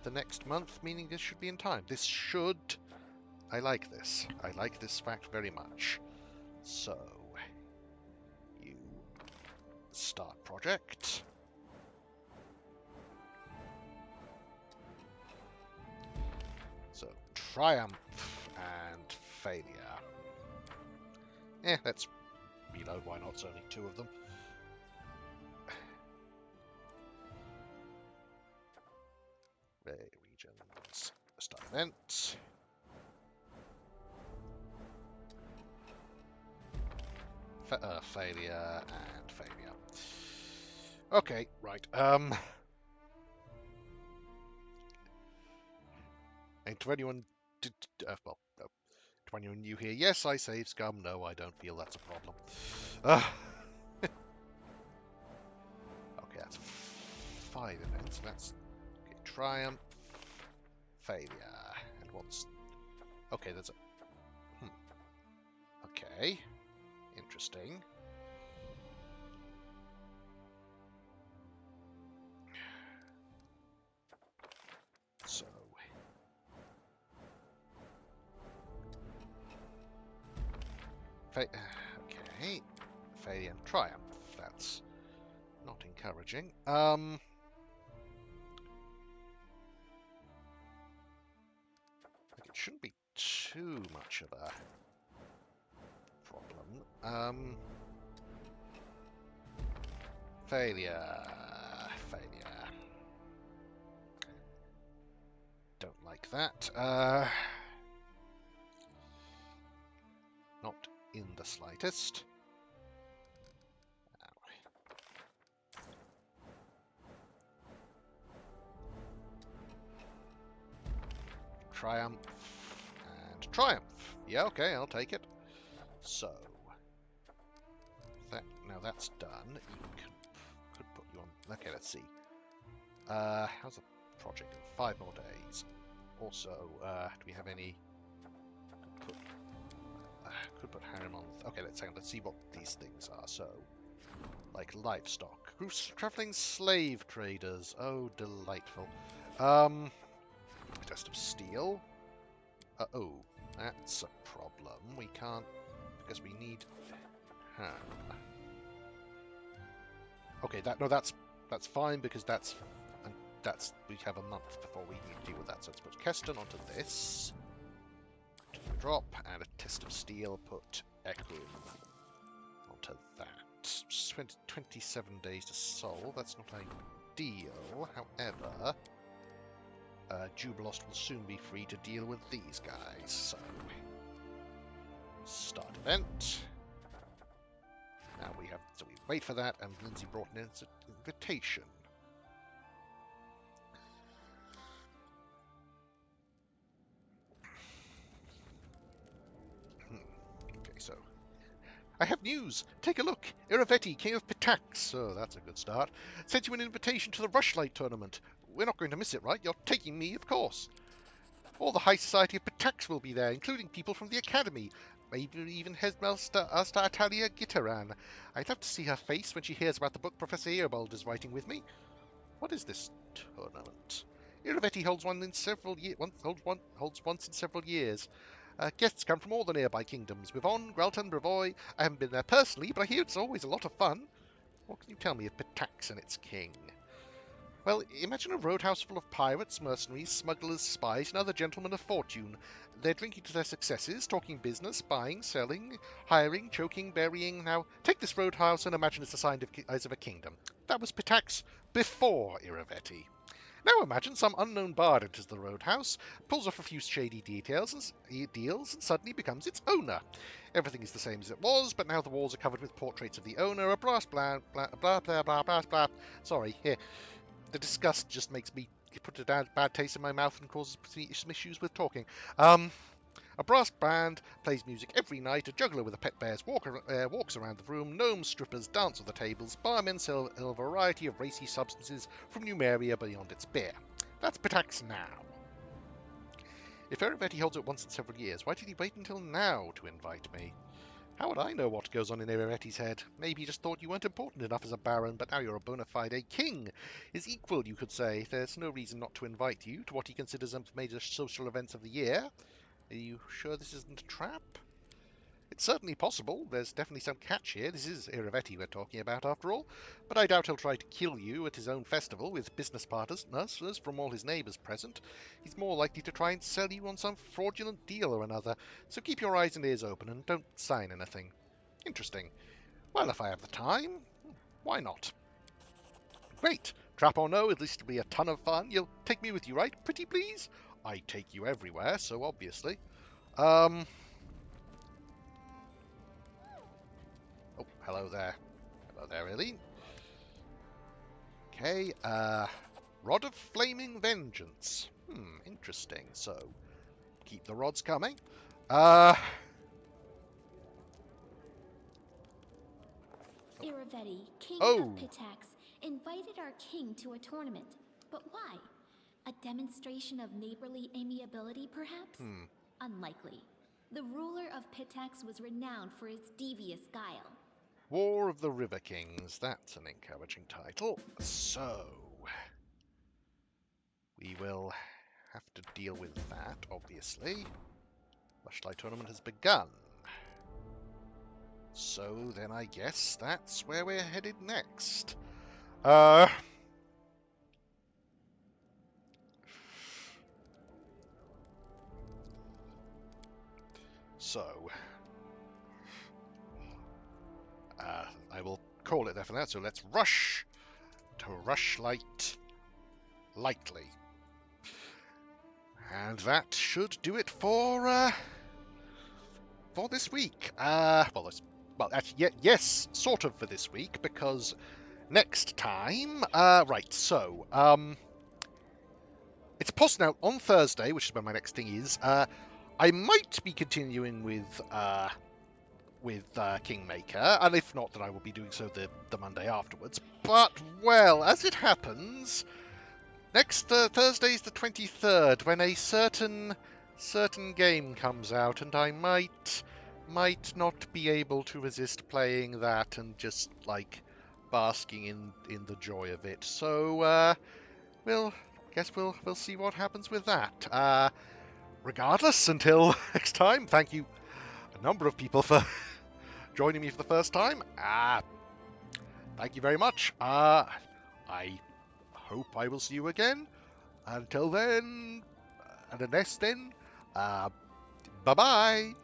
the next month, meaning this should be in time. This should... I like this. I like this fact very much. So, you start project. So, triumph and failure. Let's reload. Why not? It's only two of them. Regions. Start event. Failure and failure. Okay, right. And to anyone to anyone new here, yes, I save scum. No, I don't feel that's a problem. Okay, that's 5 events. That's okay, triumph, failure, and what's... okay, there's a... okay, interesting. So... okay, failure and triumph. That's not encouraging. Like it shouldn't be too much of a problem. Failure. Don't like that. Not in the slightest. Triumph and triumph. Yeah, okay, I'll take it. So now that's done. You could put you on Okay, let's see. How's the project in 5 more days? Also, do we have any... Could put Harem on... Okay, let's see what these things are. So, like livestock. Traveling slave traders. Oh, delightful. Test of steel. Oh, that's a problem. We can't... Because we need... Okay, that's fine because that's we have a month before we need to deal with that. So let's put Keston onto this. Drop and a test of steel. Put Equum onto that. 27 days to solve. That's not ideal. However, Jubilost will soon be free to deal with these guys. So start event. Now we wait for that, and Lindsay brought in an invitation. Okay, so I have news. Take a look. Iravetti, King of Pitax. Oh, that's a good start. Sent you an invitation to the Rushlight tournament. We're not going to miss it, right? You're taking me, of course. All the high society of Pitax will be there, including people from the academy. Maybe even Headmaster Atalia Gitaran. I'd love to see her face when she hears about the book Professor Earbold is writing with me. What is this tournament? Iravetti holds one in several holds once in several years. Guests come from all the nearby kingdoms. Vivon, Grelton, Bravoy. I haven't been there personally, but I hear it's always a lot of fun. What can you tell me of Pitax and its king? Well, imagine a roadhouse full of pirates, mercenaries, smugglers, spies, and other gentlemen of fortune. They're drinking to their successes, talking business, buying, selling, hiring, choking, burying. Now, take this roadhouse and imagine it's the size of a kingdom. That was Pitax before Iravetti. Now imagine some unknown bard enters the roadhouse, pulls off a few shady deals, and suddenly becomes its owner. Everything is the same as it was, but now the walls are covered with portraits of the owner, a blah blah blah blah blah blah blah blah. Sorry, here. The disgust just makes me put a bad taste in my mouth and causes some issues with talking. A brass band plays music every night. A juggler with a pet bear walks around the room. Gnomes, strippers dance on the tables. Barmen sell a variety of racy substances from Numeria beyond its beer. That's Pitax now. If Iravetti holds it once in several years, why did he wait until now to invite me? How would I know what goes on in Iravetti's head? Maybe he just thought you weren't important enough as a baron, but now you're a bona fide king. His equal, you could say. There's no reason not to invite you to what he considers the major social events of the year. Are you sure this isn't a trap? It's certainly possible. There's definitely some catch here. This is Iravetti we're talking about, after all. But I doubt he'll try to kill you at his own festival with business partners from all his neighbours present. He's more likely to try and sell you on some fraudulent deal or another. So keep your eyes and ears open and don't sign anything. Interesting. Well, if I have the time, why not? Great. Trap or no, at least it'll be a ton of fun. You'll take me with you, right? Pretty please? I take you everywhere, so obviously. Oh, hello there. Hello there, Eileen. Okay, Rod of Flaming Vengeance. Interesting. So, keep the rods coming. Iravetti, King of Pitax, invited our king to a tournament. But why? A demonstration of neighborly amiability, perhaps? Unlikely. The ruler of Pitax was renowned for his devious guile. War of the River Kings. That's an encouraging title. So, we will have to deal with that, obviously. Rushlight Tournament has begun. So then I guess that's where we're headed next. So, I will call it there for that. So let's rush to Rushlight lightly. And that should do it for this week. Actually, yes, sort of for this week, because next time, right, so, it's possible now, on Thursday, which is where my next thing is, I might be continuing with, Kingmaker, and if not, then I will be doing so the Monday afterwards. But, well, as it happens, next Thursday's the 23rd, when a certain game comes out, and I might not be able to resist playing that and just, like, basking in the joy of it. So, we'll see what happens with that. Regardless, until next time, thank you a number of people for joining me for the first time. Thank you very much. I hope I will see you again. Until then, and unless then, bye-bye.